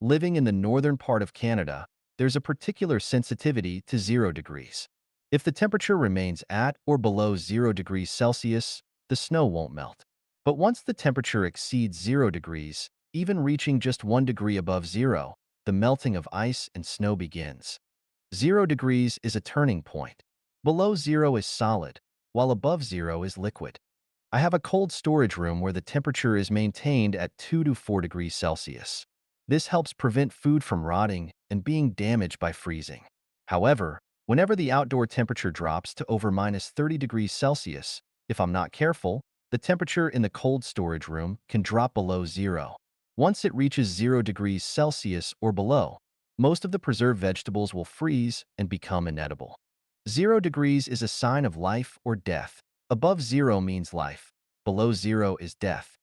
Living in the northern part of Canada, there's a particular sensitivity to 0 degrees. If the temperature remains at or below 0 degrees Celsius, the snow won't melt. But once the temperature exceeds 0 degrees, even reaching just 1 degree above zero, the melting of ice and snow begins. 0 degrees is a turning point. Below zero is solid, while above zero is liquid. I have a cold storage room where the temperature is maintained at 2 to 4 degrees Celsius. This helps prevent food from rotting and being damaged by freezing. However, whenever the outdoor temperature drops to over minus 30 degrees Celsius, if I'm not careful, the temperature in the cold storage room can drop below zero. Once it reaches 0 degrees Celsius or below, most of the preserved vegetables will freeze and become inedible. 0 degrees is a sign of life or death. Above zero means life. Below zero is death.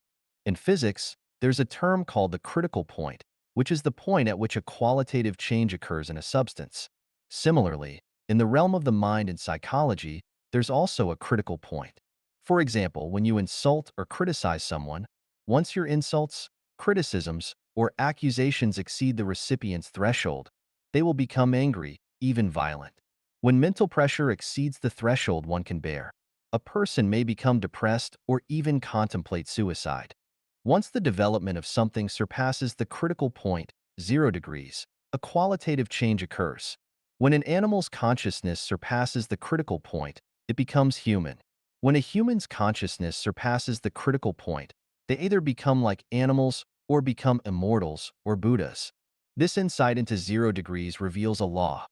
In physics, there's a term called the critical point, which is the point at which a qualitative change occurs in a substance. Similarly, in the realm of the mind and psychology, there's also a critical point. For example, when you insult or criticize someone, once your insults, criticisms, or accusations exceed the recipient's threshold, they will become angry, even violent. When mental pressure exceeds the threshold one can bear, a person may become depressed or even contemplate suicide. Once the development of something surpasses the critical point, 0 degrees, a qualitative change occurs. When an animal's consciousness surpasses the critical point, it becomes human. When a human's consciousness surpasses the critical point, they either become like animals or become immortals or Buddhas. This insight into 0 degrees reveals a law.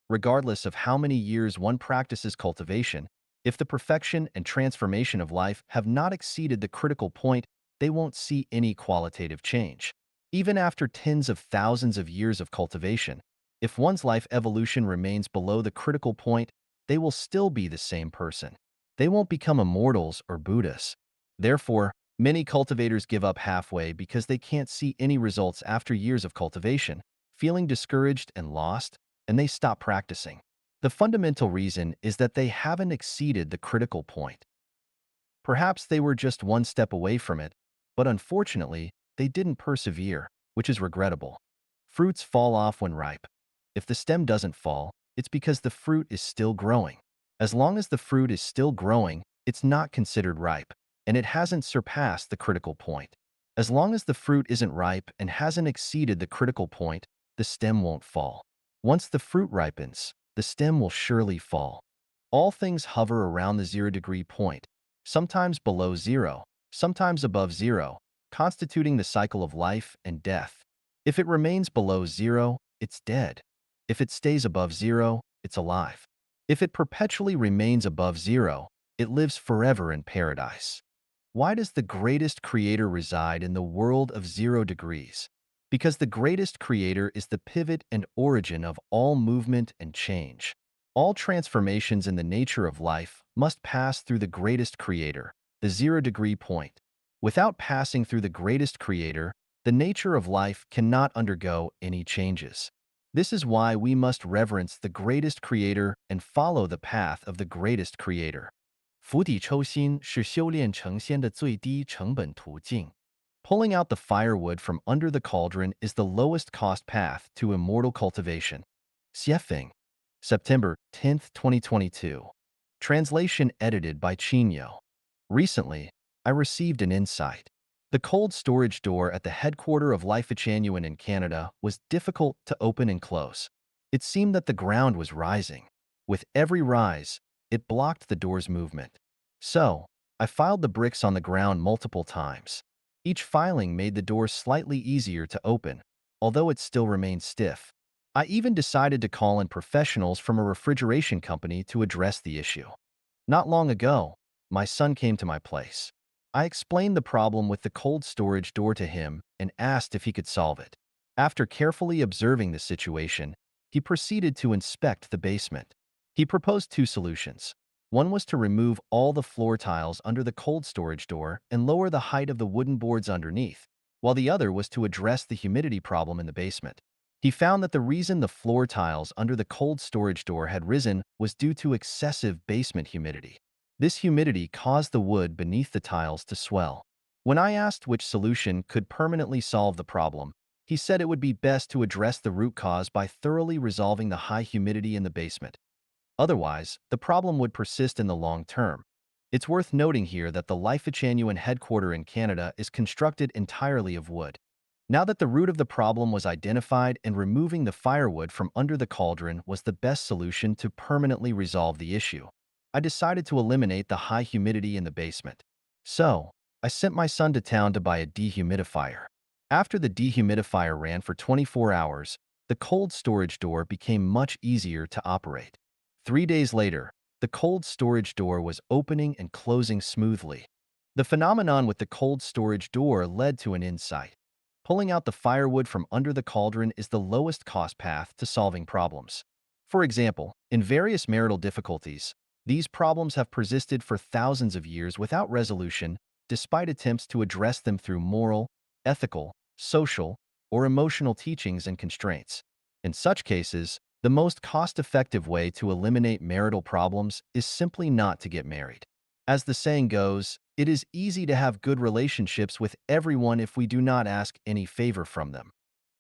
Regardless of how many years one practices cultivation, if the perfection and transformation of life have not exceeded the critical point, they won't see any qualitative change. Even after tens of thousands of years of cultivation, if one's life evolution remains below the critical point, they will still be the same person. They won't become immortals or Buddhas. Therefore, many cultivators give up halfway because they can't see any results after years of cultivation, feeling discouraged and lost, and they stop practicing. The fundamental reason is that they haven't exceeded the critical point. Perhaps they were just one step away from it, but unfortunately, they didn't persevere, which is regrettable. Fruits fall off when ripe. If the stem doesn't fall, it's because the fruit is still growing. As long as the fruit is still growing, it's not considered ripe, and it hasn't surpassed the critical point. As long as the fruit isn't ripe and hasn't exceeded the critical point, the stem won't fall. Once the fruit ripens, the stem will surely fall. All things hover around the 0 degree point, sometimes below 0, sometimes above 0, constituting the cycle of life and death. If it remains below 0, it's dead. If it stays above 0, it's alive. If it perpetually remains above 0, it lives forever in paradise. Why does the greatest creator reside in the world of 0 degrees? Because the greatest creator is the pivot and origin of all movement and change. All transformations in the nature of life must pass through the greatest creator, the 0 degree point. Without passing through the greatest creator, the nature of life cannot undergo any changes. This is why we must reverence the greatest creator and follow the path of the greatest creator. 釜底抽薪是修炼成仙的最低成本途径. Pulling out the firewood from under the cauldron is the lowest cost path to immortal cultivation. Xiefeng, September 10, 2022. Translation edited by Chinyo. Recently, I received an insight. The cold storage door at the headquarters of Life-Genuine in Canada was difficult to open and close. It seemed that the ground was rising. With every rise, it blocked the door's movement. So, I filed the bricks on the ground multiple times. Each filing made the door slightly easier to open, although it still remained stiff. I even decided to call in professionals from a refrigeration company to address the issue. Not long ago, my son came to my place. I explained the problem with the cold storage door to him and asked if he could solve it. After carefully observing the situation, he proceeded to inspect the basement. He proposed two solutions. One was to remove all the floor tiles under the cold storage door and lower the height of the wooden boards underneath, while the other was to address the humidity problem in the basement. He found that the reason the floor tiles under the cold storage door had risen was due to excessive basement humidity. This humidity caused the wood beneath the tiles to swell. When I asked which solution could permanently solve the problem, he said it would be best to address the root cause by thoroughly resolving the high humidity in the basement. Otherwise, the problem would persist in the long term. It's worth noting here that the Life-Genuine headquarters in Canada is constructed entirely of wood. Now that the root of the problem was identified and removing the firewood from under the cauldron was the best solution to permanently resolve the issue, I decided to eliminate the high humidity in the basement. So, I sent my son to town to buy a dehumidifier. After the dehumidifier ran for 24 hours, the cold storage door became much easier to operate. 3 days later, the cold storage door was opening and closing smoothly. The phenomenon with the cold storage door led to an insight. Pulling out the firewood from under the cauldron is the lowest cost path to solving problems. For example, in various marital difficulties, these problems have persisted for thousands of years without resolution, despite attempts to address them through moral, ethical, social, or emotional teachings and constraints. In such cases, the most cost-effective way to eliminate marital problems is simply not to get married. As the saying goes, it is easy to have good relationships with everyone if we do not ask any favor from them.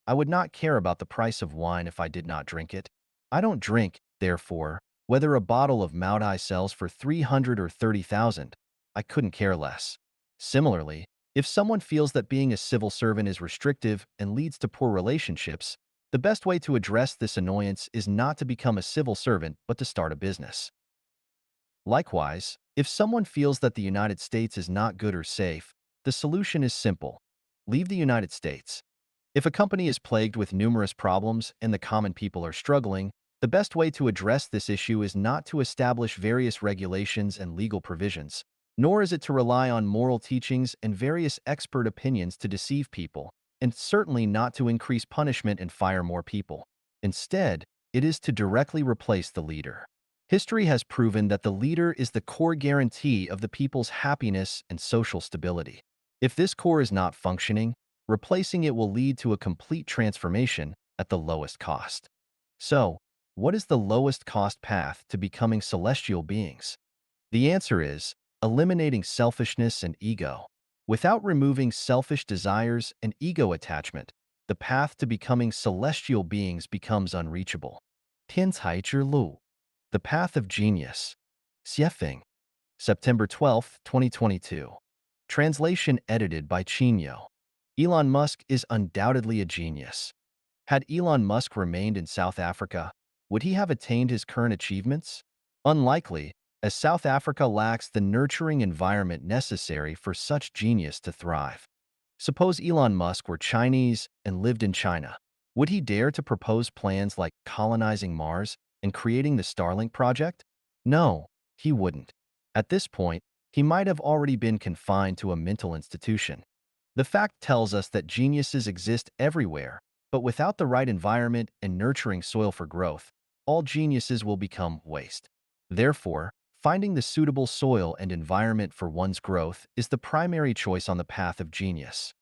I would not care about the price of wine if I did not drink it. I don't drink, therefore, whether a bottle of Maudai sells for 300 or 30,000, I couldn't care less. Similarly, if someone feels that being a civil servant is restrictive and leads to poor relationships, the best way to address this annoyance is not to become a civil servant but to start a business. Likewise, if someone feels that the United States is not good or safe, the solution is simple. Leave the United States. If a company is plagued with numerous problems and the common people are struggling, the best way to address this issue is not to establish various regulations and legal provisions, nor is it to rely on moral teachings and various expert opinions to deceive people, and certainly not to increase punishment and fire more people. Instead, it is to directly replace the leader. History has proven that the leader is the core guarantee of the people's happiness and social stability. If this core is not functioning, replacing it will lead to a complete transformation at the lowest cost. So, what is the lowest cost path to becoming celestial beings? The answer is eliminating selfishness and ego. Without removing selfish desires and ego attachment, the path to becoming celestial beings becomes unreachable. 天才之路, the path of genius. Xiefeng, September 12, 2022. Translation edited by Chinyo. Elon Musk is undoubtedly a genius. Had Elon Musk remained in South Africa, would he have attained his current achievements? Unlikely, as South Africa lacks the nurturing environment necessary for such genius to thrive. Suppose Elon Musk were Chinese and lived in China. Would he dare to propose plans like colonizing Mars and creating the Starlink project? No, he wouldn't. At this point, he might have already been confined to a mental institution. The fact tells us that geniuses exist everywhere, but without the right environment and nurturing soil for growth, all geniuses will become waste. Therefore, finding the suitable soil and environment for one's growth is the primary choice on the path of genius.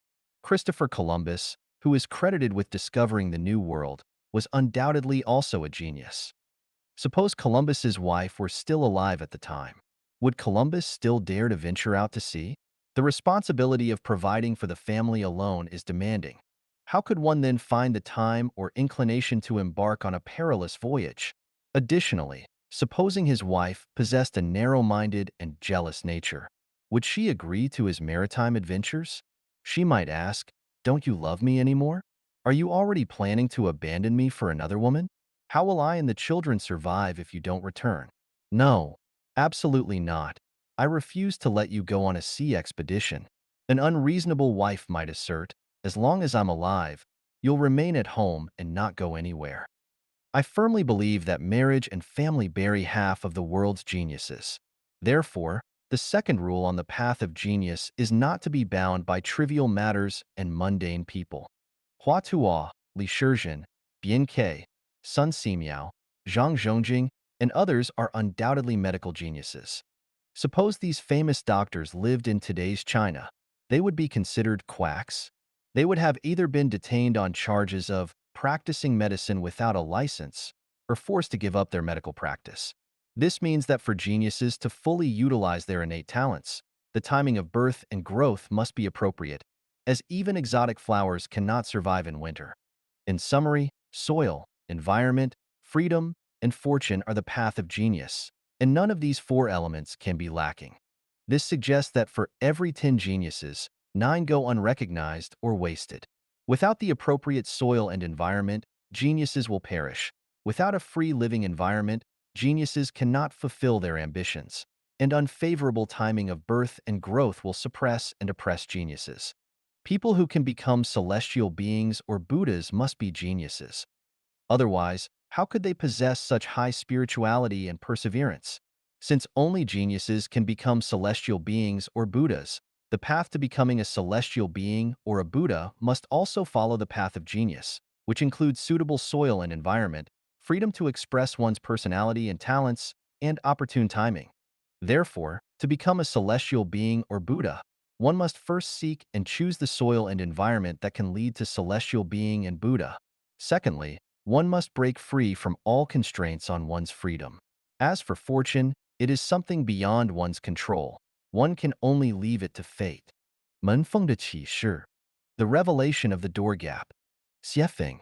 Christopher Columbus, who is credited with discovering the New World, was undoubtedly also a genius. Suppose Columbus's wife were still alive at the time. Would Columbus still dare to venture out to sea? The responsibility of providing for the family alone is demanding. How could one then find the time or inclination to embark on a perilous voyage? Additionally, supposing his wife possessed a narrow-minded and jealous nature, would she agree to his maritime adventures? She might ask, "Don't you love me anymore? Are you already planning to abandon me for another woman? How will I and the children survive if you don't return?" No, absolutely not. I refuse to let you go on a sea expedition. An unreasonable wife might assert, as long as I'm alive, you'll remain at home and not go anywhere. I firmly believe that marriage and family bury half of the world's geniuses. Therefore, the second rule on the path of genius is not to be bound by trivial matters and mundane people. Hua Tuo, Li Shizhen, Bian Ke, Sun Simiao, Zhang Zhongjing, and others are undoubtedly medical geniuses. Suppose these famous doctors lived in today's China. They would be considered quacks. They would have either been detained on charges of practicing medicine without a license or forced to give up their medical practice. This means that for geniuses to fully utilize their innate talents, the timing of birth and growth must be appropriate, as even exotic flowers cannot survive in winter. In summary, soil, environment, freedom, and fortune are the path of genius, and none of these four elements can be lacking. This suggests that for every 10 geniuses, 9 go unrecognized or wasted. Without the appropriate soil and environment, geniuses will perish. Without a free living environment, geniuses cannot fulfill their ambitions, and unfavorable timing of birth and growth will suppress and oppress geniuses. People who can become celestial beings or Buddhas must be geniuses. Otherwise, how could they possess such high spirituality and perseverance? Since only geniuses can become celestial beings or Buddhas, the path to becoming a celestial being or a Buddha must also follow the path of genius, which includes suitable soil and environment, freedom to express one's personality and talents, and opportune timing. Therefore, to become a celestial being or Buddha, one must first seek and choose the soil and environment that can lead to celestial being and Buddha. Secondly, one must break free from all constraints on one's freedom. As for fortune, it is something beyond one's control. One can only leave it to fate. 门缝的启示, The Revelation of the Door Gap. Xiefeng,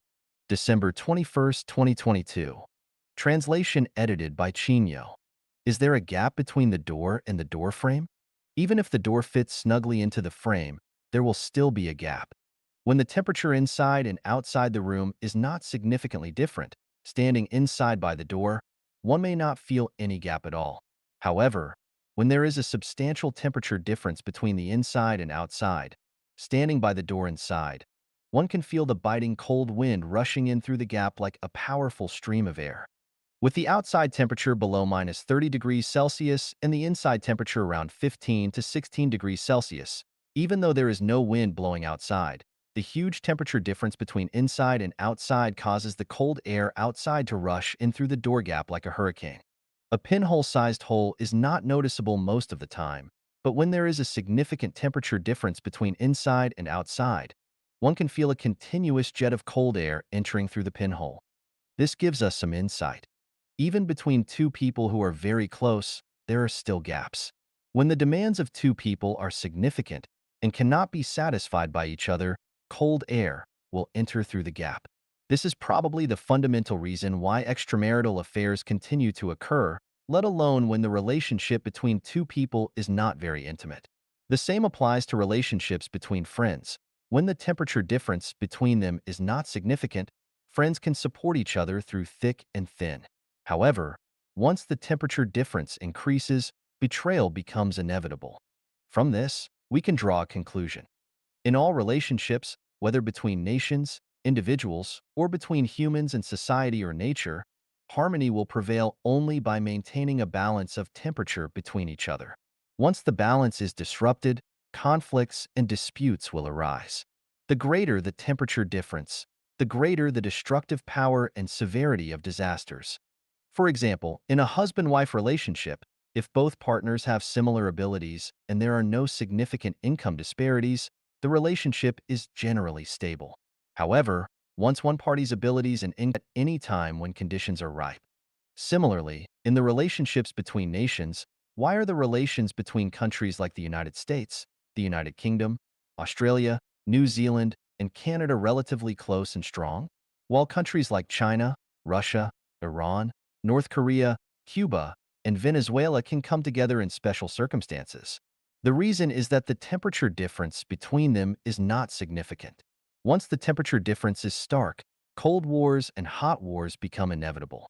December 21st, 2022. Translation edited by Chinyo. Is there a gap between the door and the door frame? Even if the door fits snugly into the frame, there will still be a gap. When the temperature inside and outside the room is not significantly different, standing inside by the door, one may not feel any gap at all. However, when there is a substantial temperature difference between the inside and outside, standing by the door inside, one can feel the biting cold wind rushing in through the gap like a powerful stream of air. With the outside temperature below -30 degrees Celsius and the inside temperature around 15 to 16 degrees Celsius, even though there is no wind blowing outside, the huge temperature difference between inside and outside causes the cold air outside to rush in through the door gap like a hurricane. A pinhole-sized hole is not noticeable most of the time, but when there is a significant temperature difference between inside and outside, one can feel a continuous jet of cold air entering through the pinhole. This gives us some insight. Even between two people who are very close, there are still gaps. When the demands of two people are significant and cannot be satisfied by each other, cold air will enter through the gap. This is probably the fundamental reason why extramarital affairs continue to occur, let alone when the relationship between two people is not very intimate. The same applies to relationships between friends. When the temperature difference between them is not significant, friends can support each other through thick and thin. However, once the temperature difference increases, betrayal becomes inevitable. From this, we can draw a conclusion. In all relationships, whether between nations, individuals, or between humans and society or nature, harmony will prevail only by maintaining a balance of temperature between each other. Once the balance is disrupted, conflicts and disputes will arise. The greater the temperature difference, the greater the destructive power and severity of disasters. For example, in a husband-wife relationship, if both partners have similar abilities and there are no significant income disparities, the relationship is generally stable. However, once one party's abilities and income at any time when conditions are ripe. Similarly, in the relationships between nations, why are the relations between countries like the United States, the United Kingdom, Australia, New Zealand, and Canada relatively close and strong, while countries like China, Russia, Iran, North Korea, Cuba, and Venezuela can come together in special circumstances? The reason is that the temperature difference between them is not significant. Once the temperature difference is stark, cold wars and hot wars become inevitable.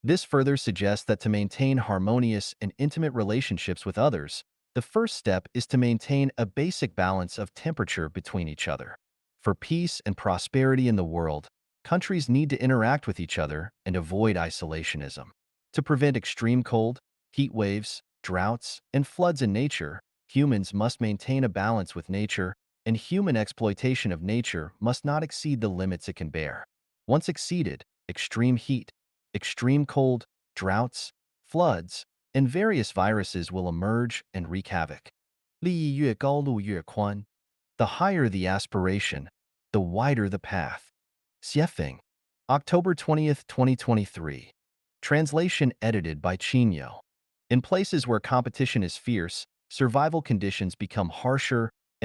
This further suggests that to maintain harmonious and intimate relationships with others, the first step is to maintain a basic balance of temperature between each other. For peace and prosperity in the world, countries need to interact with each other and avoid isolationism. To prevent extreme cold, heat waves, droughts, and floods in nature, humans must maintain a balance with nature, and human exploitation of nature must not exceed the limits it can bear. Once exceeded, extreme heat, extreme cold, droughts, floods, and various viruses will emerge and wreak havoc. 利益越高路越宽. The higher the aspiration, the wider the path. Xiefeng, October 20th, 2023. Translation edited by Chinyo. In places where competition is fierce, survival conditions become harsher